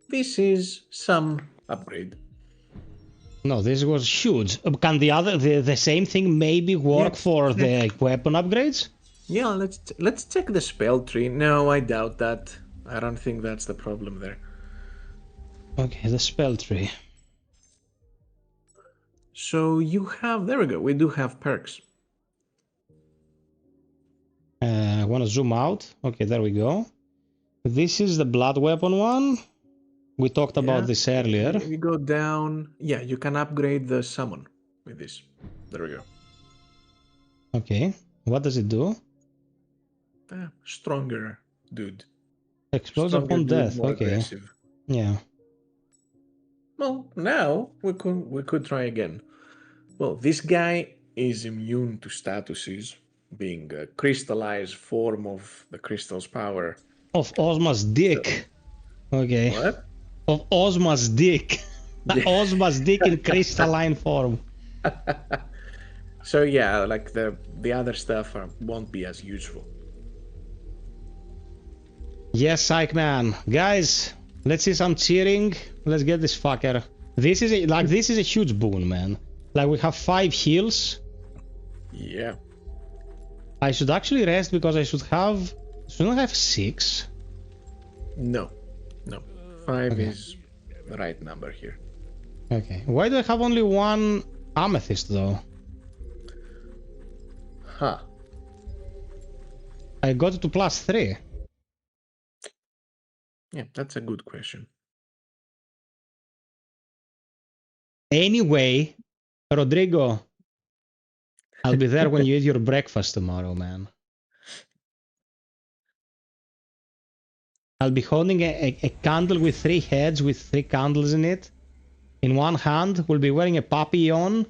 this is some upgrade. No, this was huge. Can the same thing maybe work for the weapon upgrades? Yeah, let's check the spell tree. No, I doubt that. I don't think that's the problem there. Okay, the spell tree. So you have, there we go, we do have perks. I want to zoom out. Okay, there we go. This is the blood weapon one. We talked about this earlier. If you go down, yeah, you can upgrade the summon with this. There we go. Okay, what does it do? Stronger dude. Explodes upon death. More okay. aggressive. Yeah. Well, now we could try again. Well, this guy is immune to statuses, being a crystallized form of the crystal's power. Of Ozma's dick. Okay. What? Of Ozma's dick. Ozma's dick in crystalline form. So yeah, like the other stuff won't be as useful. Yes, Psych Man. Guys, let's see some cheering. Let's get this fucker. This is a huge boon, man. Like we have 5 heals. Yeah. I should actually rest because shouldn't I have 6? No. 5 is the right number here. Okay. Why do I have only 1 amethyst though? Huh. I got it to +3. Yeah, that's a good question. Anyway, Rodrigo, I'll be there when you eat your breakfast tomorrow, man. I'll be holding a candle with 3 heads with 3 candles in it. In one hand, we'll be wearing a papillon,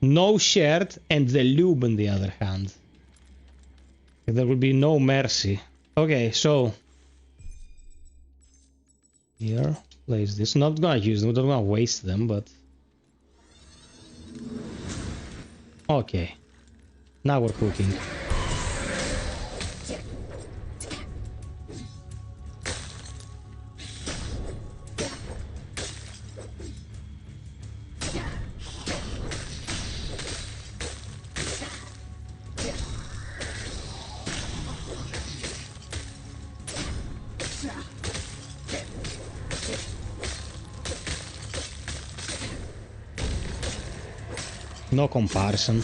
no shirt, and the lube in the other hand. There will be no mercy. Okay, so here, place this. Not gonna use them, don't gonna waste them, but okay. Now we're cooking. No comparison.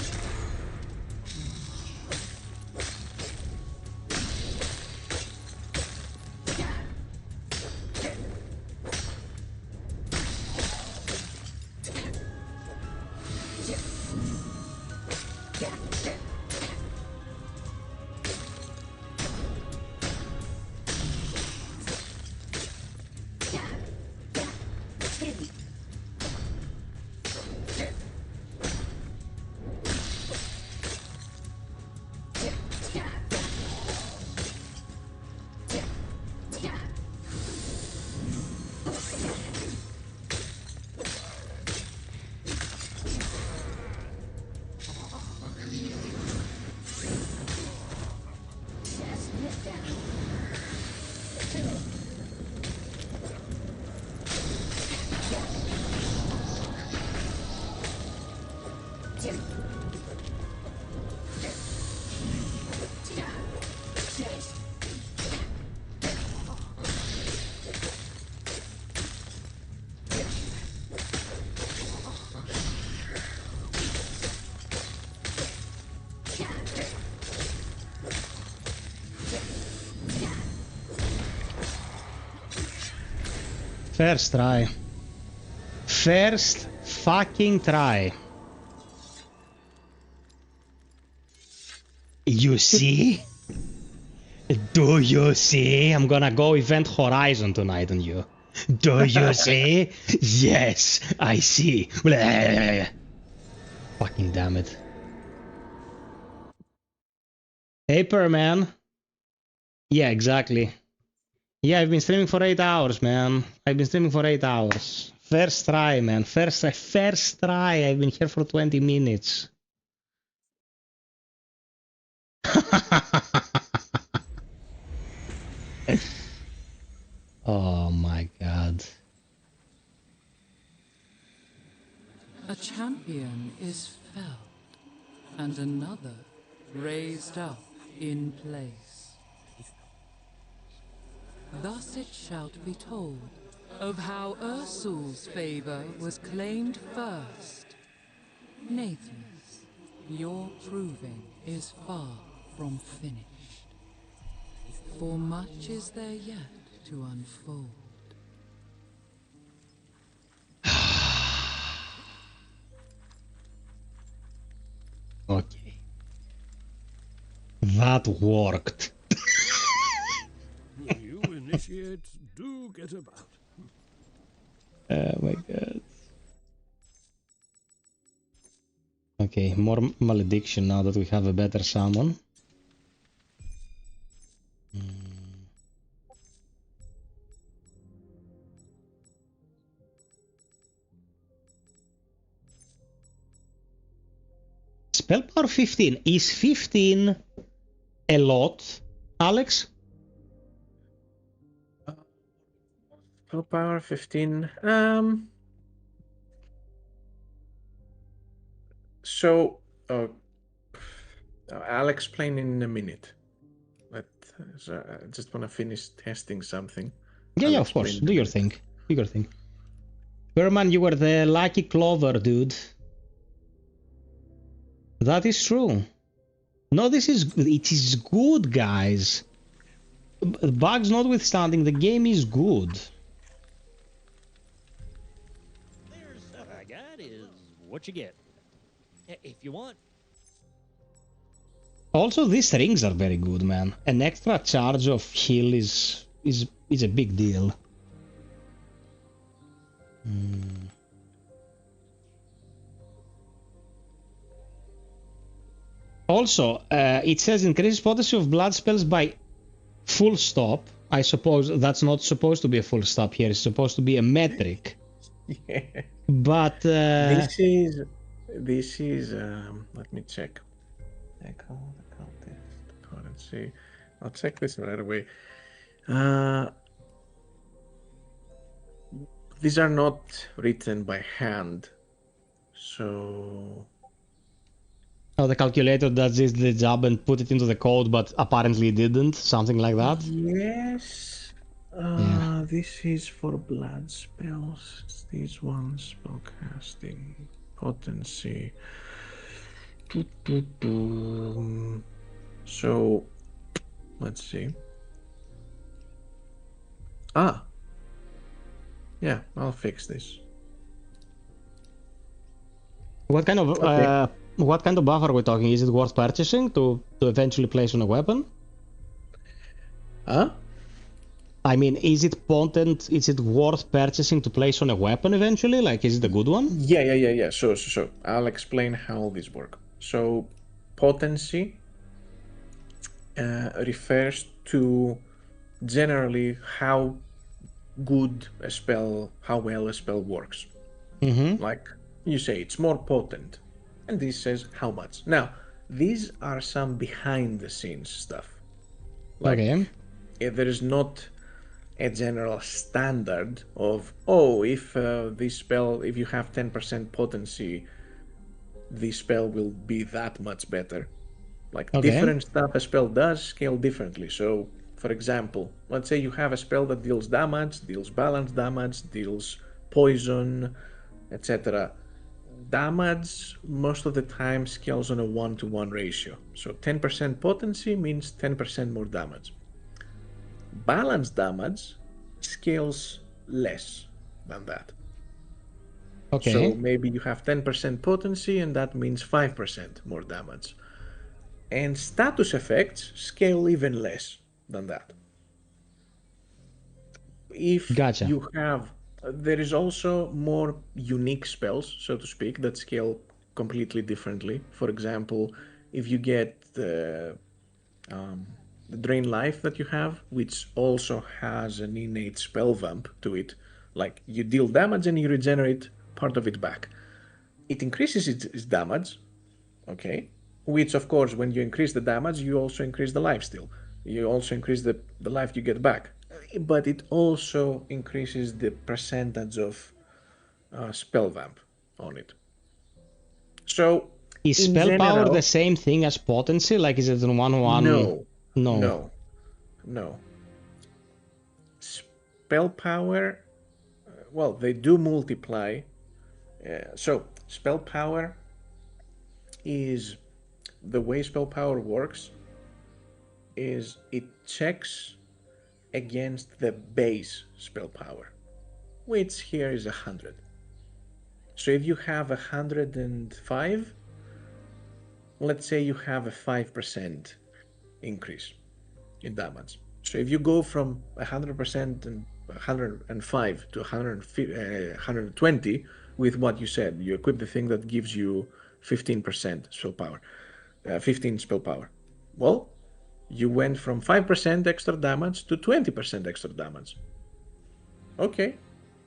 First try. First fucking try. You see? Do you see? I'm gonna go Event Horizon tonight on you. Do you see? Yes, I see. Blah. Fucking damn it. Hey, man. Yeah, exactly. Yeah, I've been streaming for 8 hours, man. I've been streaming for 8 hours. First try, man. First try. I've been here for 20 minutes. Oh my god. A champion is felled, and another raised up in place. Thus it shall be told of how Ursul's favor was claimed first. Nathanus, your proving is far from finished, for much is there yet to unfold. Okay. That worked. You initiates do get about. Oh my god. Okay, more malediction now that we have a better summon. Spell power 15. Is 15 a lot, Alex? Spell power 15. So, I'll explain in a minute. But I just want to finish testing something. Yeah, of course. Do your thing. Do your thing. Berman, you were the lucky clover, dude. That is true. No, it is good, guys. Bugs notwithstanding, the game is good. There's stuff I got is what you get. If you want. Also, these rings are very good, man. An extra charge of heal is a big deal. Also, it says increases potency of blood spells by full stop. I suppose that's not supposed to be a full stop here. It's supposed to be a metric. Yeah. But this is let me check. Currency. I'll check this right away. These are not written by hand, so. Oh, the calculator does the job and put it into the code, but apparently didn't. Something like that. Yes. This is for blood spells. It's these ones, spellcasting, potency. So, let's see. Yeah, I'll fix this. What kind of buff are we talking? Is it worth purchasing to eventually place on a weapon? Huh? I mean, is it potent? Is it worth purchasing to place on a weapon eventually? Like, is it a good one? Yeah. So I'll explain how these work. So, potency refers to generally how good a spell, how well a spell works. Like you say, it's more potent, and this says how much. Now, these are some behind the scenes stuff. Like, there is not a general standard of, if this spell, if you have 10% potency, the spell will be that much better. Like, different stuff a spell does scale differently. So, for example, let's say you have a spell that deals damage, deals balance damage, deals poison, etc. Damage most of the time scales on a 1-to-1 ratio. So 10% potency means 10% more damage. Balance damage scales less. than that. Okay. So maybe you have 10% potency, and that means 5% more damage. And status effects scale even less than that. If Gotcha. you have, there is also more unique spells, so to speak, that scale completely differently. For example, if you get the drain life that you have, which also has an innate spell vamp to it, like you deal damage and you regenerate part of it back. It increases its damage, okay? Which, of course, when you increase the damage, you also increase the life steal. You also increase the life you get back. But it also increases the percentage of spell vamp on it. So, is in spell power general, the same thing as potency? Like, is it in 1-1? no, No. no, no. Spell power, well, they do multiply. So, spell power is the way spell power works is it checks against the base spell power, which here is 100. So if you have 105, let's say you have a 5% increase in damage. So if you go from 100% and 105 to 120 with what you said, you equip the thing that gives you 15% spell power, 15 spell power. Well, you went from 5% extra damage to 20% extra damage. Okay,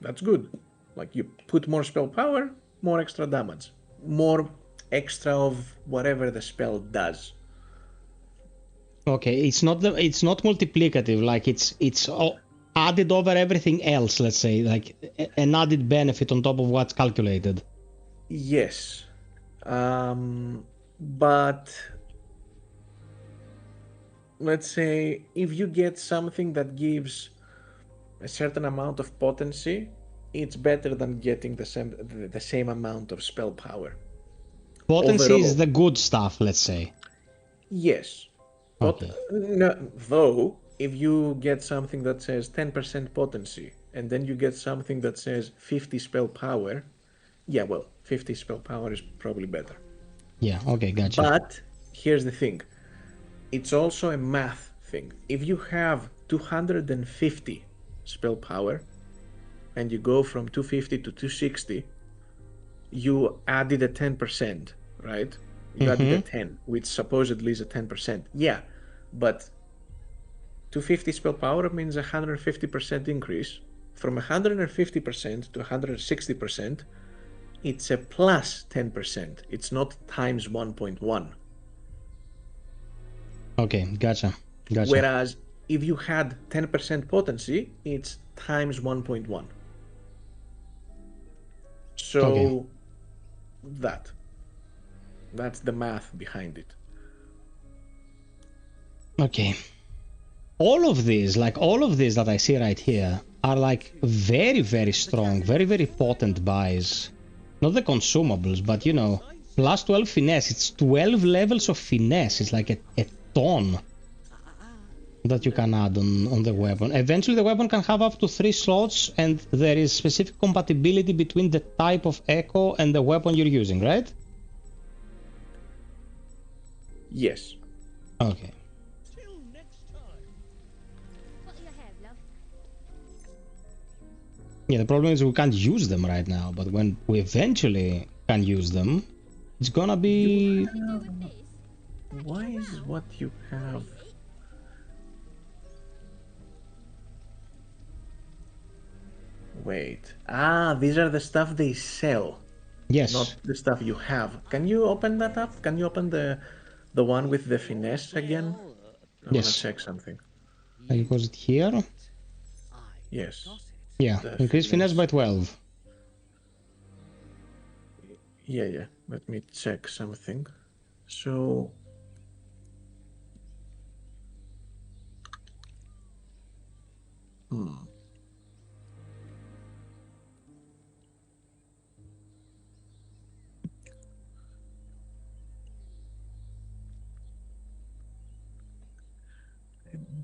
that's good. Like you put more spell power, more extra damage, more extra of whatever the spell does. Okay, it's not multiplicative. Like it's added over everything else. Let's say like an added benefit on top of what's calculated. Yes, but let's say if you get something that gives a certain amount of potency, it's better than getting the same amount of spell power. Potency is Overall. the good stuff, let's say. Yes. But Okay. no, though, if you get something that says 10% potency, and then you get something that says 50 spell power, yeah, well, 50 spell power is probably better. Yeah, okay, gotcha. But here's the thing. It's also a math thing. If you have 250 spell power, and you go from 250 to 260, you added a 10%, right? You added a 10, which supposedly is a 10%. Yeah, but 250 spell power means a 150% increase. From 150% to 160%, it's a plus 10%. It's not times 1.1. Okay, gotcha. Whereas if you had 10% potency, it's times 1.1. So that's the math behind it. Okay. All of these that I see right here are like very, very strong, very, very potent buys. Not the consumables, but you know, plus 12 finesse. It's 12 levels of finesse. It's like a ton that you can add on the weapon. Eventually the weapon can have up to 3 slots, and there is specific compatibility between the type of echo and the weapon you're using, right? Yes. Okay. Yeah, the problem is we can't use them right now, but when we eventually can use them, it's gonna be... Why is what you have... Wait. Ah, these are the stuff they sell. Yes. Not the stuff you have. Can you open that up? Can you open the one with the finesse again? I want to check something. Was it here? Yes. Yeah, increase finesse by 12. Yeah. Let me check something. So... I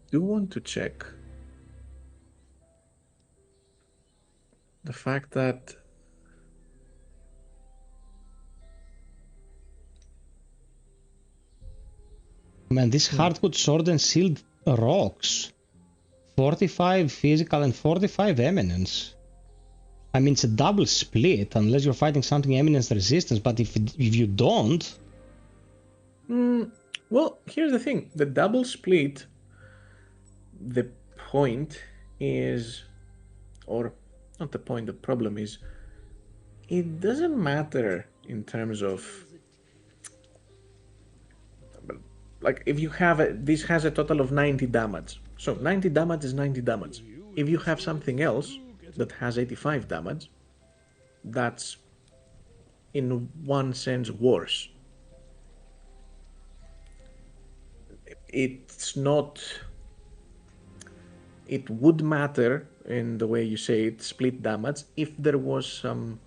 do want to check The fact that Man, this hardwood sword and shield rocks. 45 physical and 45 eminence. I mean, it's a double split, unless you're fighting something eminence resistance, but if you don't... Well, here's the thing. The double split, the point is... Or, not the point, the problem is... It doesn't matter in terms of... Like, if you have this has a total of 90 damage. So 90 damage is 90 damage. If you have something else that has 85 damage, that's in one sense worse. It's not... It would matter in the way you say it, split damage, if there was some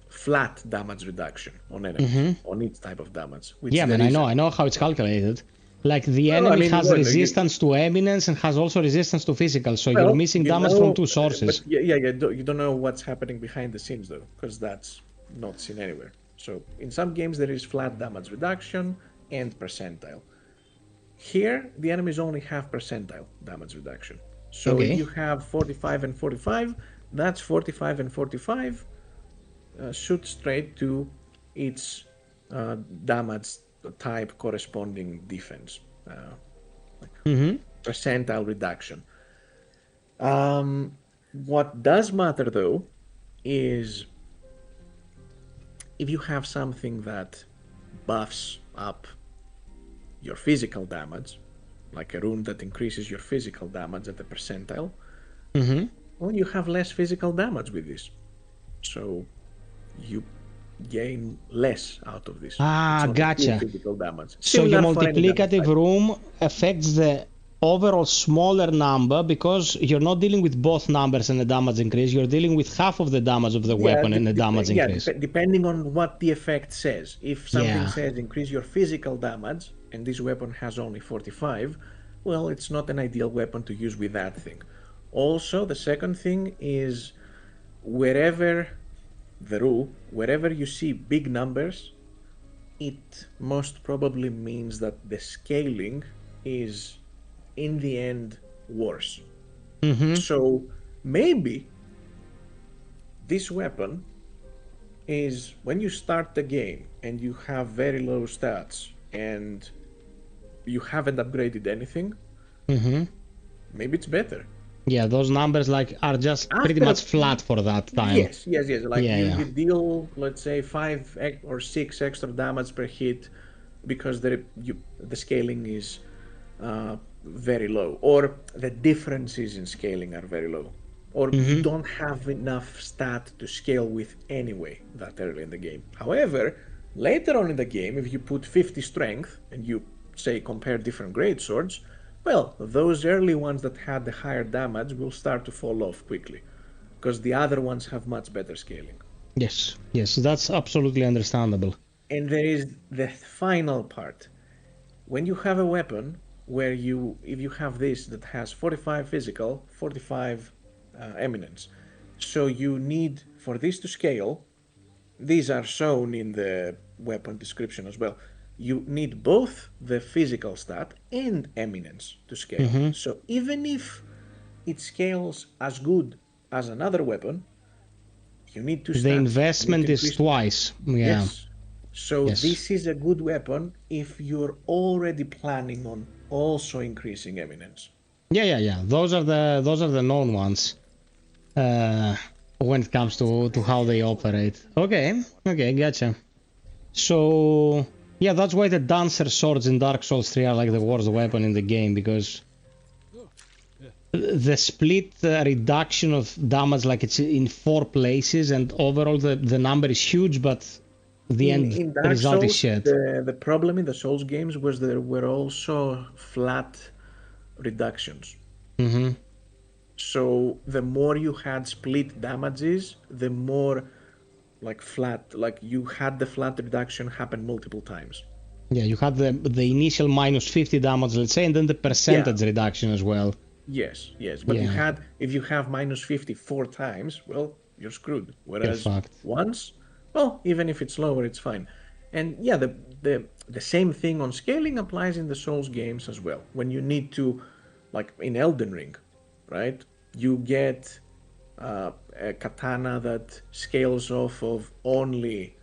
flat damage reduction on enemies, on each type of damage. Yeah, man, I know how it's calculated. Like, the enemy has resistance to eminence and has also resistance to physical, so you're missing damage from two sources. But you don't know what's happening behind the scenes, though, because that's not seen anywhere. So, in some games, there is flat damage reduction and percentile. Here, the enemies only have percentile damage reduction. So, if you have 45 and 45, that's 45 and 45. Shoot straight to its damage type corresponding defense, percentile reduction. What does matter though is if you have something that buffs up your physical damage, like a rune that increases your physical damage at the percentile, well, you have less physical damage with this. So you gain less out of this. Gotcha. Physical damage. So your multiplicative rune affects the overall smaller number because you're not dealing with both numbers and the damage increase. You're dealing with half of the damage of the weapon and the damage increase. Depending on what the effect says. If something says increase your physical damage and this weapon has only 45, well, it's not an ideal weapon to use with that thing. Also, the second thing is wherever you see big numbers, it most probably means that the scaling is in the end worse. So maybe this weapon is when you start the game and you have very low stats and you haven't upgraded anything, maybe it's better. Yeah, those numbers are just pretty much flat for that time. Yes. Like you deal, let's say, 5 or 6 extra damage per hit because the scaling is very low, or the differences in scaling are very low, or you don't have enough stat to scale with anyway that early in the game. However, later on in the game, if you put 50 strength and you say compare different great swords, well, those early ones that had the higher damage will start to fall off quickly because the other ones have much better scaling. Yes, that's absolutely understandable. And there is the final part. When you have a weapon where if you have this that has 45 physical, 45 eminence, so you need, for this to scale, these are shown in the weapon description as well, you need both the physical stat and eminence to scale. So even if it scales as good as another weapon, you need to... The investment is twice. Yes. So this is a good weapon if you're already planning on also increasing eminence. Yeah. Those are the known ones when it comes to how they operate. Okay, gotcha. So... yeah, that's why the Dancer swords in Dark Souls 3 are like the worst weapon in the game, because the split reduction of damage, like it's in 4 places, and overall the number is huge, but the end result is shit. The problem in the Souls games was there were also flat reductions. So the more you had split damages, the more you had the flat reduction happen multiple times. Yeah, you had the initial minus 50 damage, let's say, and then the percentage reduction as well. Yes. But if you have minus 50 4 times, well, you're screwed. You're Whereas fucked. once, well, even if it's lower, it's fine. And yeah, the same thing on scaling applies in the Souls games as well. When you need to, like in Elden Ring, right? You get a katana that scales off of only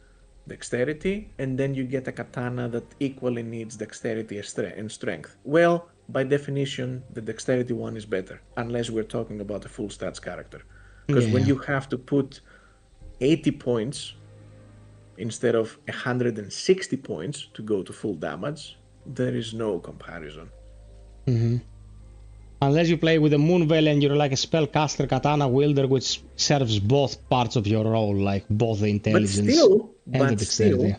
dexterity, and then you get a katana that equally needs dexterity and strength. Well, by definition, the dexterity one is better, unless we're talking about a full stats character. Because when you have to put 80 points instead of 160 points to go to full damage, there is no comparison. Unless you play with a Moonveil and you're like a spellcaster katana wielder, which serves both parts of your role, like both the intelligence and the dexterity.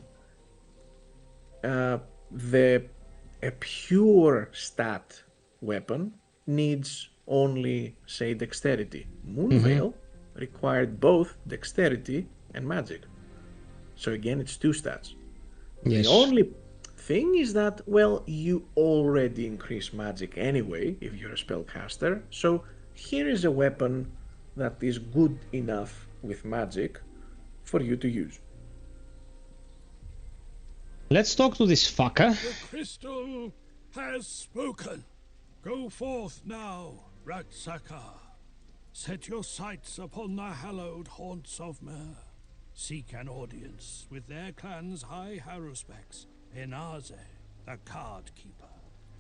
A pure stat weapon needs only, say, dexterity. Moonveil required both dexterity and magic. So again, it's two stats. Yes. The only thing is that, well, you already increase magic anyway if you're a spellcaster. So here is a weapon that is good enough with magic for you to use. Let's talk to this fucker. The crystal has spoken. Go forth now, Raksaka. Set your sights upon the hallowed haunts of Mer. Seek an audience with their clan's high haruspecs, Enaze, the card keeper.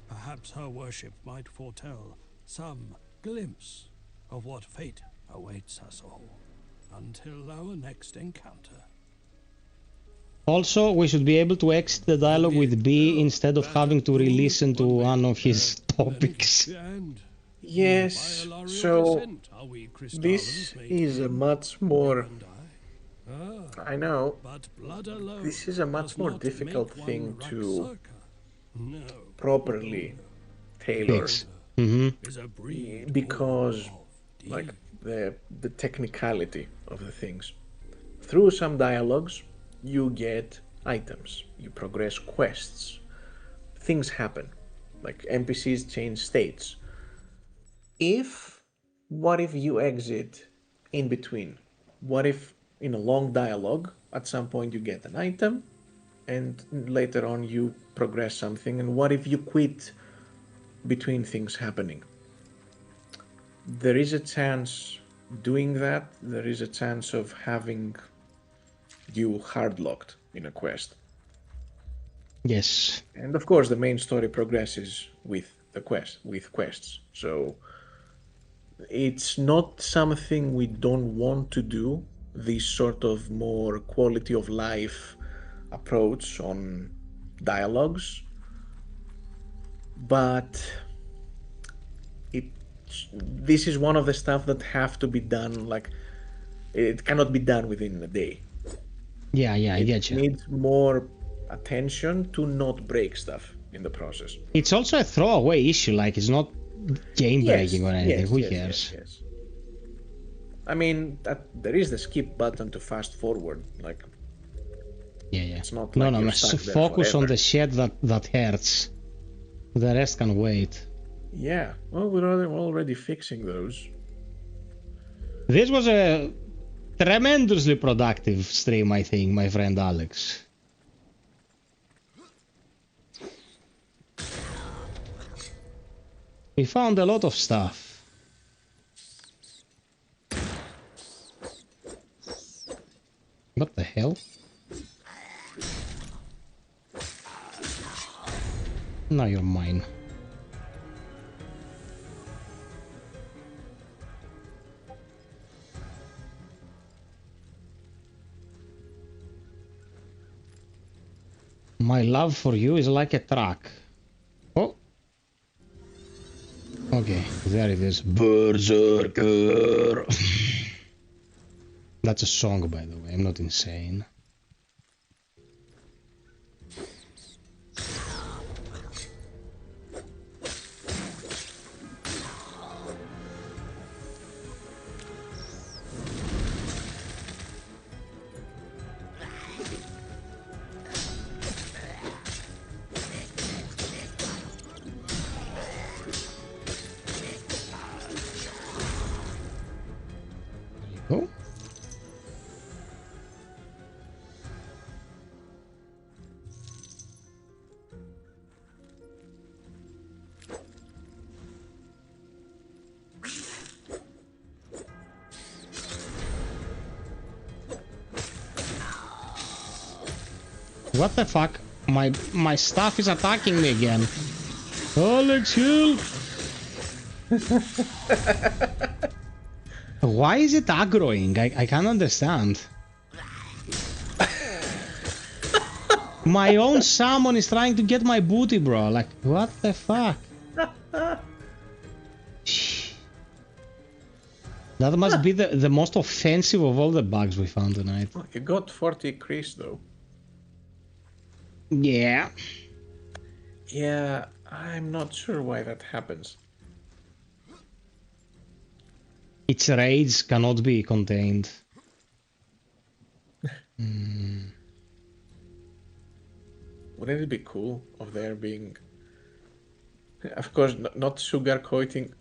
Perhaps her worship might foretell some glimpse of what fate awaits us all. Until our next encounter. Also, we should be able to exit the dialogue with B instead of having to re-listen to one of his topics. Yes, so this is a much more... I know, this is a much more difficult thing to properly tailor. Because, like, the technicality of the things. Through some dialogues, you get items, you progress quests, things happen, like NPCs change states. What if you exit in between? What if in a long dialogue, at some point you get an item, and later on you progress something, and what if you quit between things happening? There is a chance doing that, there is a chance of having you hard-locked in a quest. Yes. And of course the main story progresses with the quests. So it's not something we don't want to do, this sort of more quality of life approach on dialogues, but this is one of the stuff that have to be done, like, it cannot be done within a day. Yeah, I get you. It needs more attention to not break stuff in the process. It's also a throwaway issue, like it's not game breaking or anything. Who cares? Yes. I mean, there is the skip button to fast forward. Like, yeah. It's not No, like focus on the shit that hurts. The rest can wait. Yeah. Well, we're already fixing those. This was a tremendously productive stream, I think, my friend Alex. We found a lot of stuff. What the hell? Now you're mine. My love for you is like a truck. Oh. Okay, there it is. Berserker. That's a song, by the way. I'm not insane. What the fuck? My stuff is attacking me again. Alex, help! Why is it aggroing? I can't understand. My own summon is trying to get my booty, bro. Like, what the fuck? That must be the most offensive of all the bugs we found tonight. Oh, you got 40 Chris though. Yeah. Yeah, I'm not sure why that happens. Its rage cannot be contained. Wouldn't it be cool of there being, of course, not sugarcoating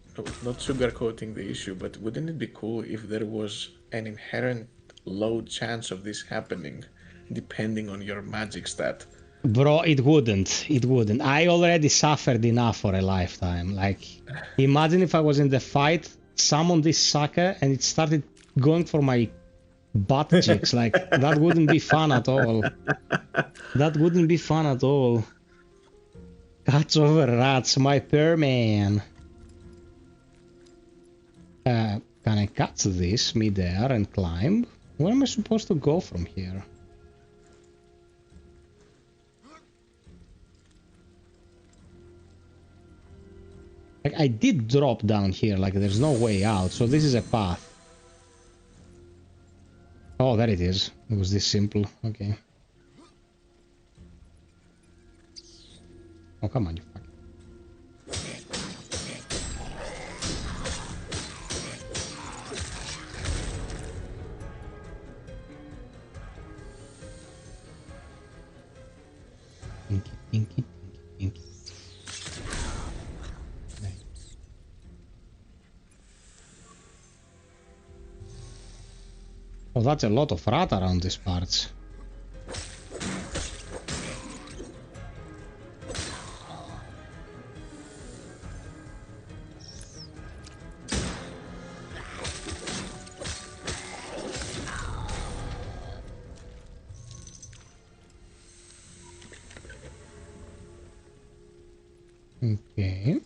the issue, but wouldn't it be cool if there was an inherent low chance of this happening, depending on your magic stat? Bro, it wouldn't. It wouldn't. I already suffered enough for a lifetime. Like, imagine if I was in the fight, summoned this sucker, and it started going for my butt cheeks. Like, that wouldn't be fun at all. That wouldn't be fun at all. Cats over rats, my pear man. Can I catch this mid-air and climb? Where am I supposed to go from here? Like, I did drop down here, like there's no way out, so this is a path. Oh, there it is. It was this simple. Okay. Oh, come on, you fuck. Pinky, pinky, pinky, pinky. Oh, that's a lot of rat around these parts. Okay.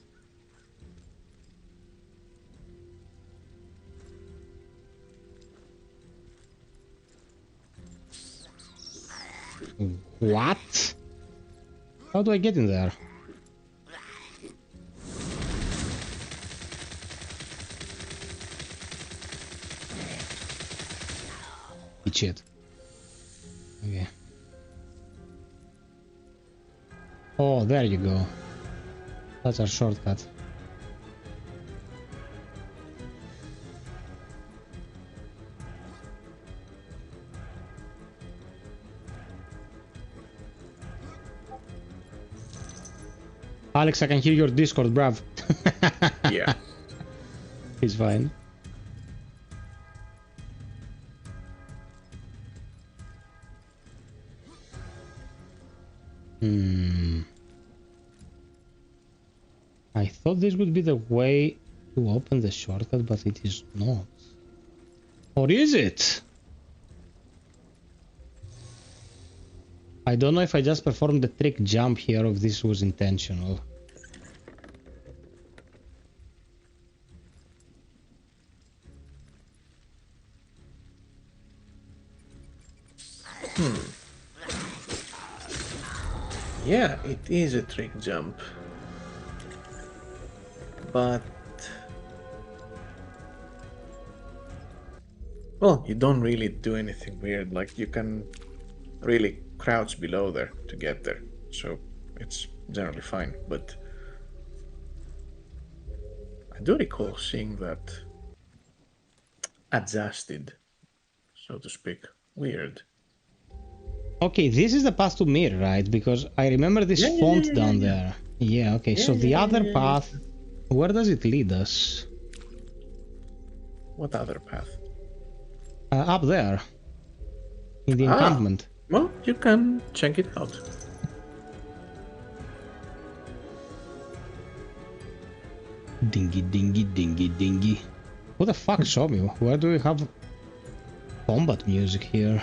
What? How do I get in there? Shit. Okay. Oh, there you go. That's our shortcut. Alex, I can hear your Discord, bruv. Yeah. It's fine. I thought this would be the way to open the shortcut, but it is not. Or is it? I don't know if I just performed the trick jump here or if this was intentional. Yeah, it is a trick jump. But... well, you don't really do anything weird. Like, you can really crouch below there to get there. So, it's generally fine. But... I do recall seeing that adjusted, so to speak. Weird. Okay, this is the path to Mir, right? Because I remember this font down there. Yeah, okay, so the other path, where does it lead us? What other path? Up there. In the encampment. Well, you can check it out. Dingy, dingy, dingy, dingy. Who the fuck saw me? Where do we have combat music here?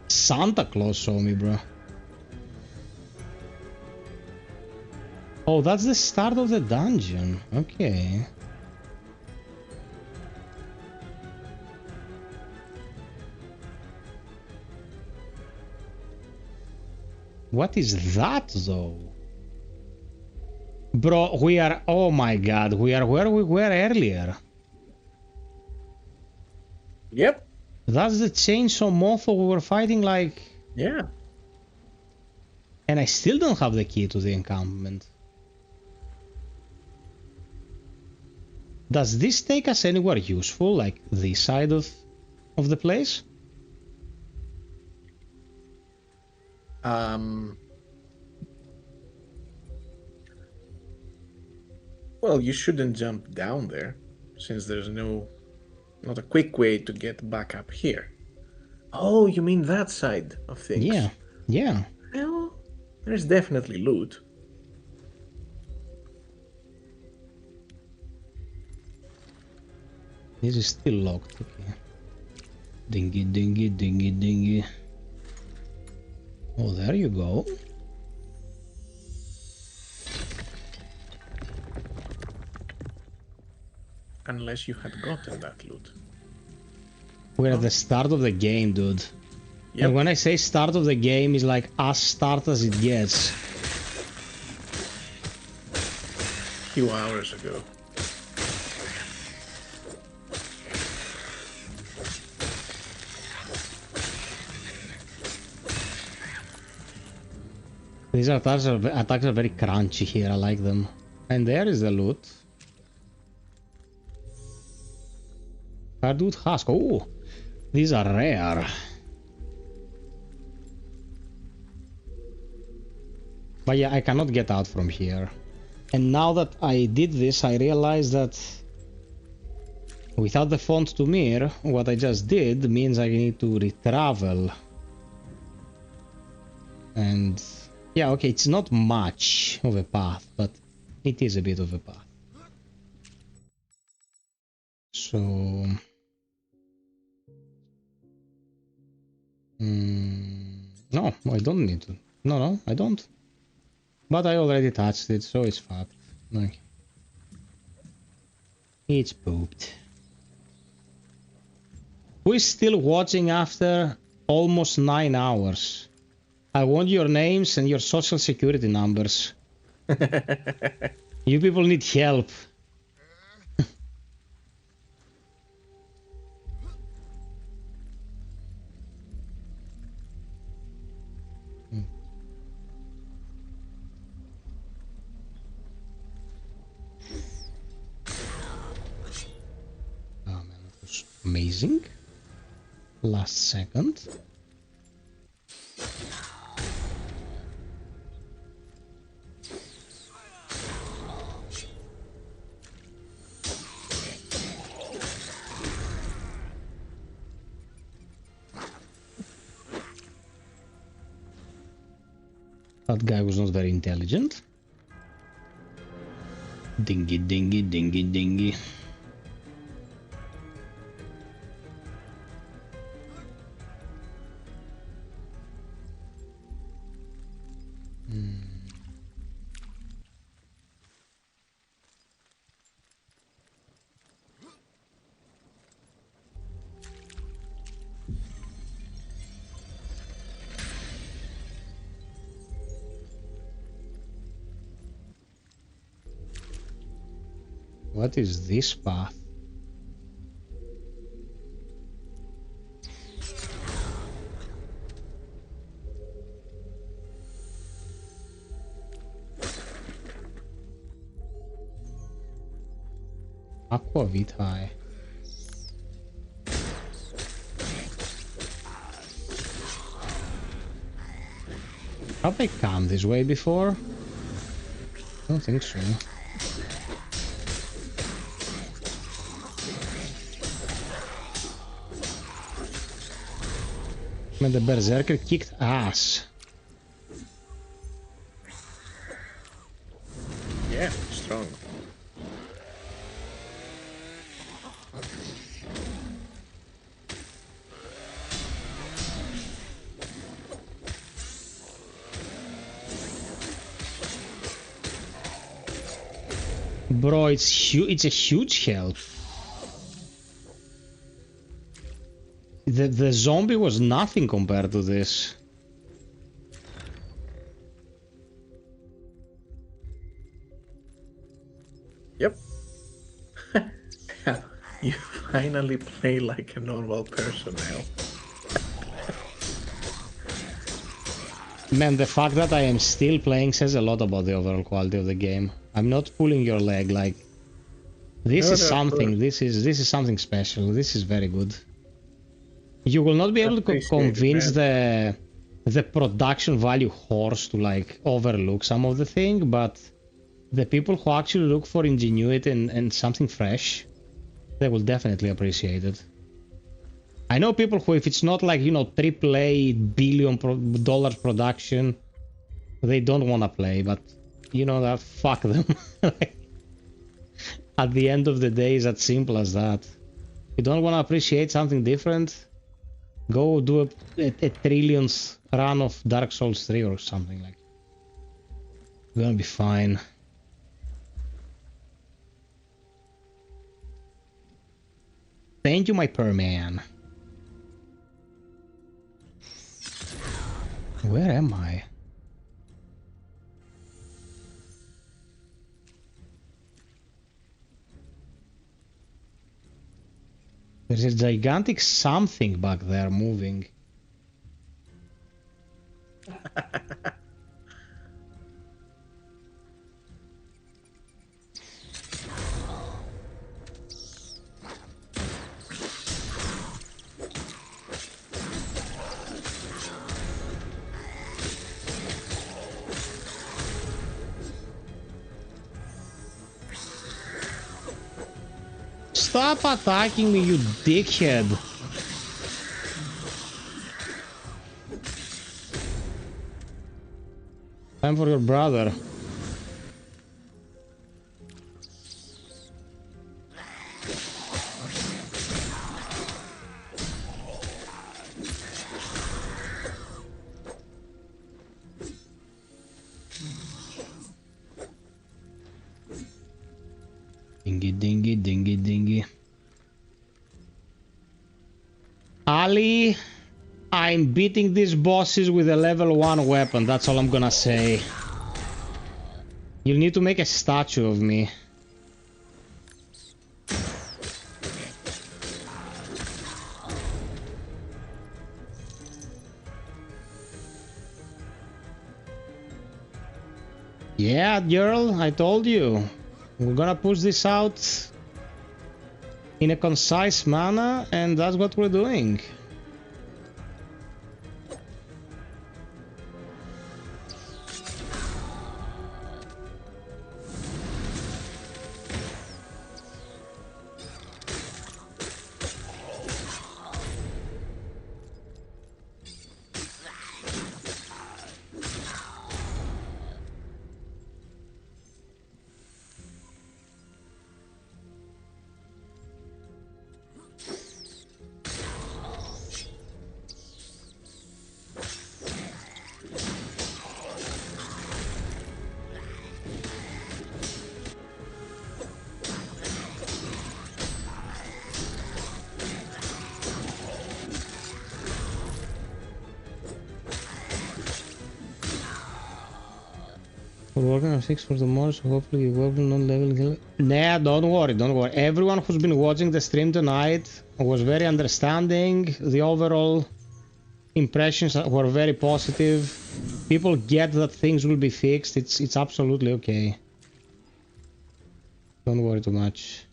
Santa Claus saw me, bro. Oh, that's the start of the dungeon. Okay. What is that, though? Bro, we are... Oh my god, we are where we were earlier. Yep. That's the chainsaw moth we were fighting, like... Yeah. And I still don't have the key to the encampment. Does this take us anywhere useful, like this side of the place? Well, you shouldn't jump down there, since there's not a quick way to get back up here. Oh, you mean that side of things? Yeah, yeah. Well, there's definitely loot. This is still locked, okay. Dingy, dingy, dingy, dingy. Oh, there you go. Unless you had gotten that loot. We're at the start of the game, dude. Yep. And when I say start of the game, it's like as start as it gets. A few hours ago. These attacks are very crunchy here, I like them. And there is the loot. Hardwood husk. Oh, these are rare. But yeah, I cannot get out from here. And now that I did this, I realized that without the font to mirror, what I just did means I need to retravel. And yeah, okay, it's not much of a path, but it is a bit of a path. So... no, I don't need to. No, I don't. But I already touched it, so it's fucked. Okay. It's pooped. Who is still watching after almost 9 hours? I want your names and your social security numbers. You people need help. Amazing. Last second. That guy was not very intelligent. Dingy, dingy, dingy, dingy. What is this path? Aqua Vitae. Have I come this way before? I don't think so. Man, the Berserker kicked ass. Yeah, strong. Bro, it's a huge help. The zombie was nothing compared to this. Yep. You finally play like a normal person now. Man, the fact that I am still playing says a lot about the overall quality of the game. I'm not pulling your leg, like this is something. This is something special. This is very good. You will not be able to convince the production value horse to like overlook some of the thing, but the people who actually look for ingenuity and something fresh, they will definitely appreciate it. I know people who, if it's not like, you know, AAA billion dollars production, they don't want to play, but you know that, fuck them. At the end of the day, it's as simple as that. You don't want to appreciate something different, go do a trillionth run of Dark Souls 3 or something like that. You're gonna be fine. Thank you, my per man. Where am I? There's a gigantic something back there moving. Stop attacking me, you dickhead! Time for your brother. Dingy, dingy, dingy, dingy. Ali, I'm beating these bosses with a level 1 weapon, that's all I'm gonna say. You'll need to make a statue of me. Yeah, girl, I told you. We're gonna push this out in a concise manner, and that's what we're doing. We're working on 6 for the more, so hopefully you will not level. Nah, don't worry, don't worry. Everyone who's been watching the stream tonight was very understanding. The overall impressions were very positive. People get that things will be fixed. It's absolutely okay. Don't worry too much.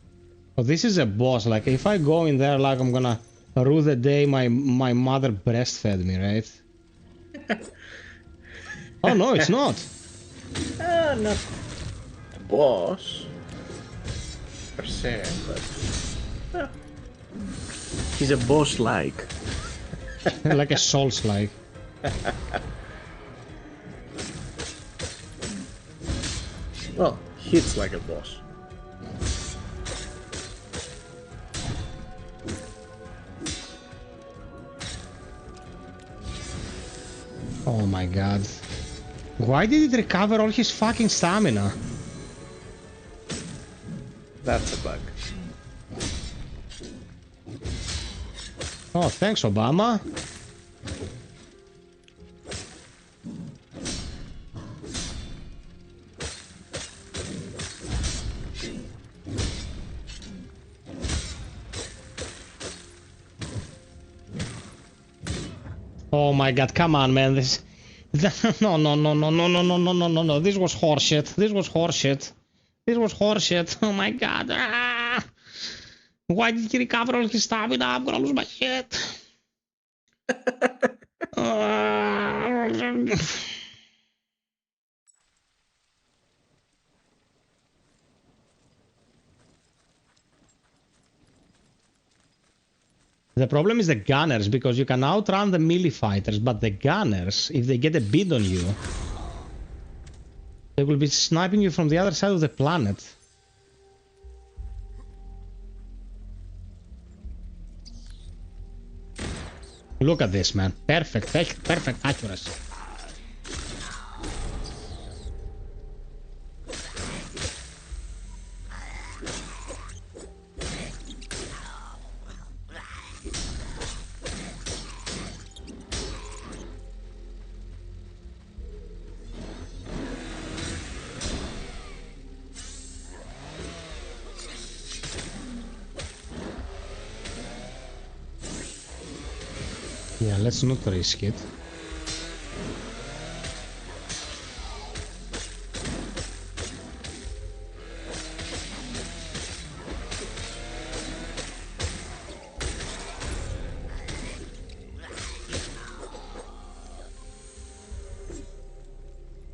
But this is a boss. Like, if I go in there like I'm gonna rue the day my mother breastfed me, right? Oh no, it's not. Not a boss per se, but he's a boss-like. Like a Soulslike. Well, hits like a boss. Oh my god. Why did it recover all his fucking stamina? That's a bug. Oh, thanks, Obama. Oh my god, come on, man. This no. This was horseshit. This was horseshit. This was horseshit. Oh my god. Ah! Why did he recover all his stamina? I'm gonna lose my shit. The problem is the gunners, because you can outrun the melee fighters, but the gunners, if they get a bead on you, they will be sniping you from the other side of the planet. Look at this, man. Perfect accuracy. Yeah, let's not risk it.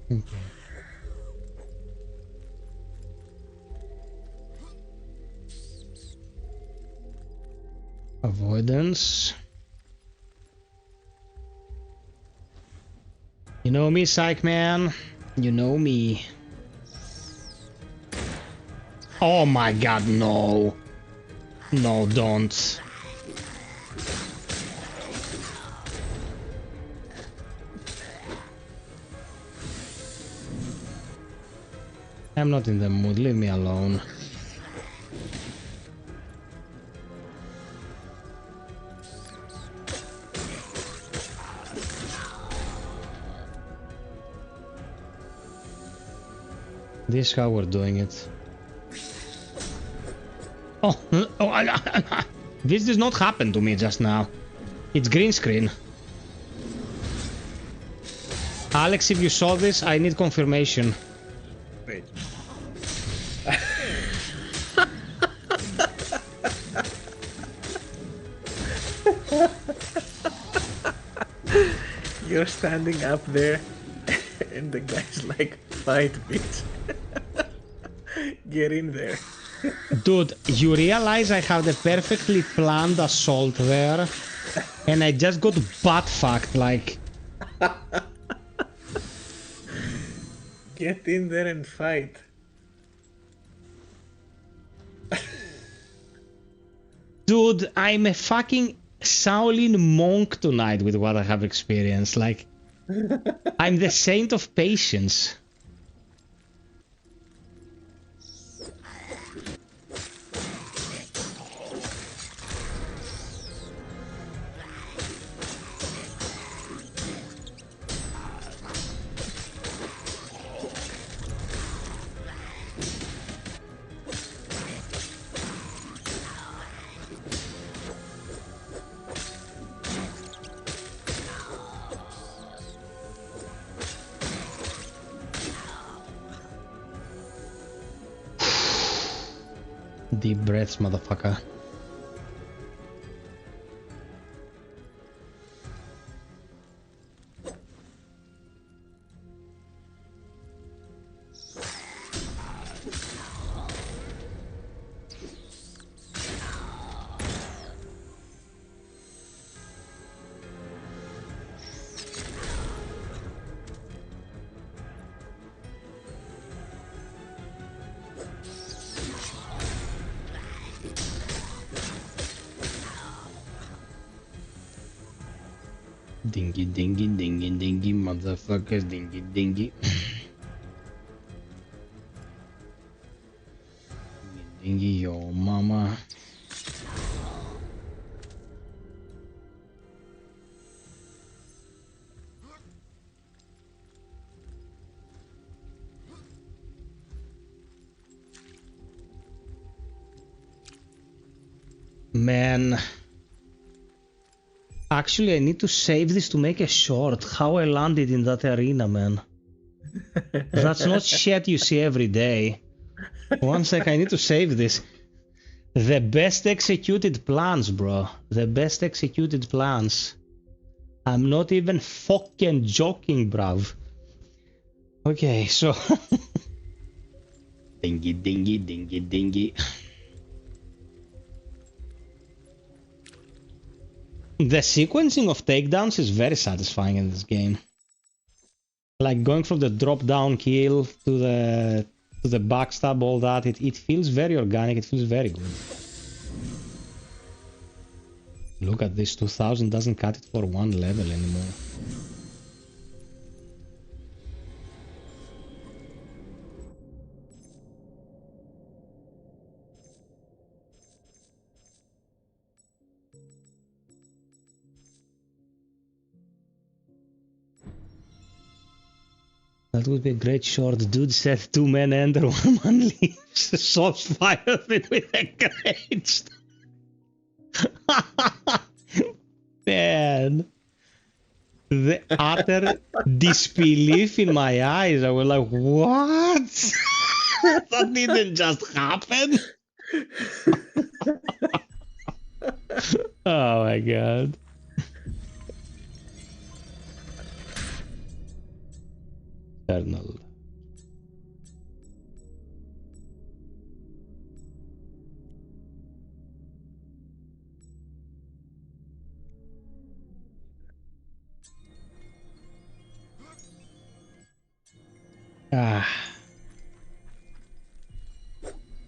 Okay. Avoidance. You know me, Psych Man. You know me. Oh my god, no. No, don't. I'm not in the mood, leave me alone. This is how we're doing it. Oh, this does not happen to me just now. It's green screen. Alex, if you saw this, I need confirmation. Wait. You're standing up there and the guy's like, fight, bitch. Get in there. Dude, you realize I have the perfectly planned assault there, and I just got butt-fucked, like... Get in there and fight. Dude, I'm a fucking Shaolin monk tonight with what I have experienced, like... I'm the saint of patience. Deep breaths, motherfucker. Dingy, dingy, dingy, dingy, motherfuckers, dingy, dingy. Dingy, Yo, mama. Man. Actually, I need to save this to make a short. How I landed in that arena, man. That's not shit you see every day. One sec, I need to save this. The best executed plans, bro. The best executed plans. I'm not even fucking joking, bruv. Okay, so... dingy, dingy, dingy, dingy. The sequencing of takedowns is very satisfying in this game. Like going from the drop-down kill to the backstab, all that, it feels very organic, it feels very good. Look at this, 2000 doesn't cut it for one level anymore. That would be a great short. Dude said 2 men enter, 1 man leaves. Shots fired with a great. Man. The utter disbelief in my eyes. I was like, what? That didn't just happen. Oh my god. Eternal.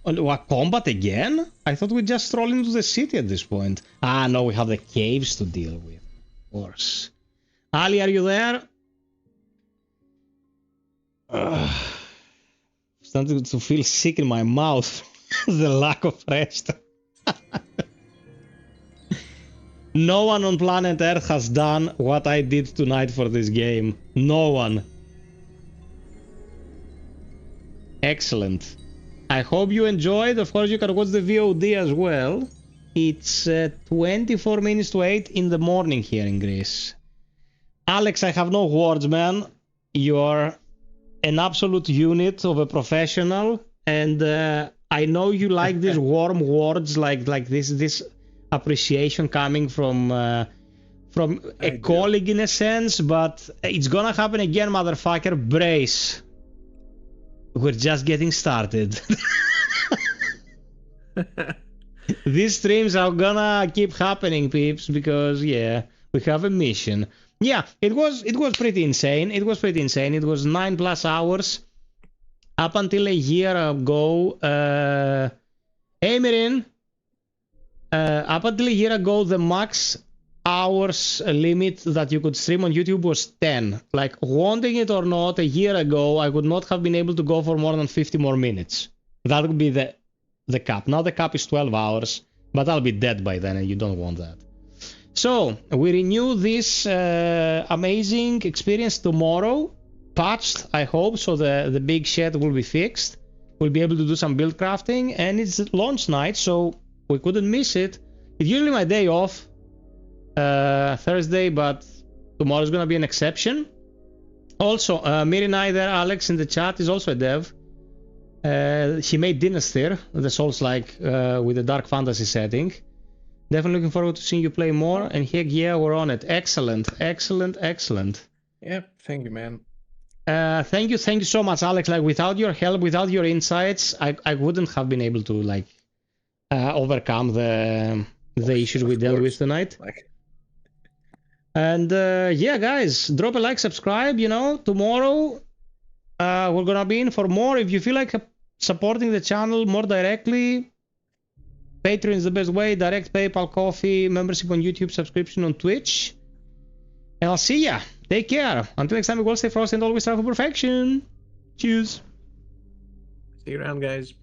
What, combat again? I thought we'd just stroll into the city at this point. Ah, no, we have the caves to deal with. Of course. Ali, are you there? Starting to feel sick in my mouth. The lack of rest. No one on planet Earth has done what I did tonight for this game. No one. Excellent. I hope you enjoyed. Of course, you can watch the VOD as well. It's 24 minutes to 8 in the morning here in Greece. Alex, I have no words, man. You're an absolute unit of a professional, and I know you like these warm words, like this appreciation coming from a colleague in a sense, but it's gonna happen again, motherfucker. Brace. We're just getting started. These streams are gonna keep happening, peeps, because yeah, we have a mission. Yeah, it was pretty insane. It was pretty insane. It was 9+ hours. Up until a year ago, hey Mirin, up until a year ago, the max hours limit that you could stream on YouTube was 10. Like, wanting it or not, a year ago, I would not have been able to go for more than 50 more minutes. That would be the cap. Now the cap is 12 hours, but I'll be dead by then, and you don't want that. So, we renew this amazing experience tomorrow. Patched, I hope, so the big shed will be fixed. We'll be able to do some build crafting, and it's launch night, so we couldn't miss it. It's usually my day off, Thursday, but tomorrow is going to be an exception. Also, Mirinai there, Alex in the chat, is also a dev. He made Dynasty, the Soulslike with the dark fantasy setting. Definitely looking forward to seeing you play more, and heck yeah, we're on it. Excellent, excellent, excellent. Yep, thank you, man. Thank you so much, Alex. Like, without your help, without your insights, I wouldn't have been able to like overcome the issues we dealt with tonight. And yeah, guys, drop a like, subscribe. You know, tomorrow we're gonna be in for more. If you feel like supporting the channel more directly, Patreon is the best way. Direct PayPal, coffee, membership on YouTube, subscription on Twitch. And I'll see ya. Take care. Until next time, we will stay frosty and always strive for perfection. Cheers. See you around, guys.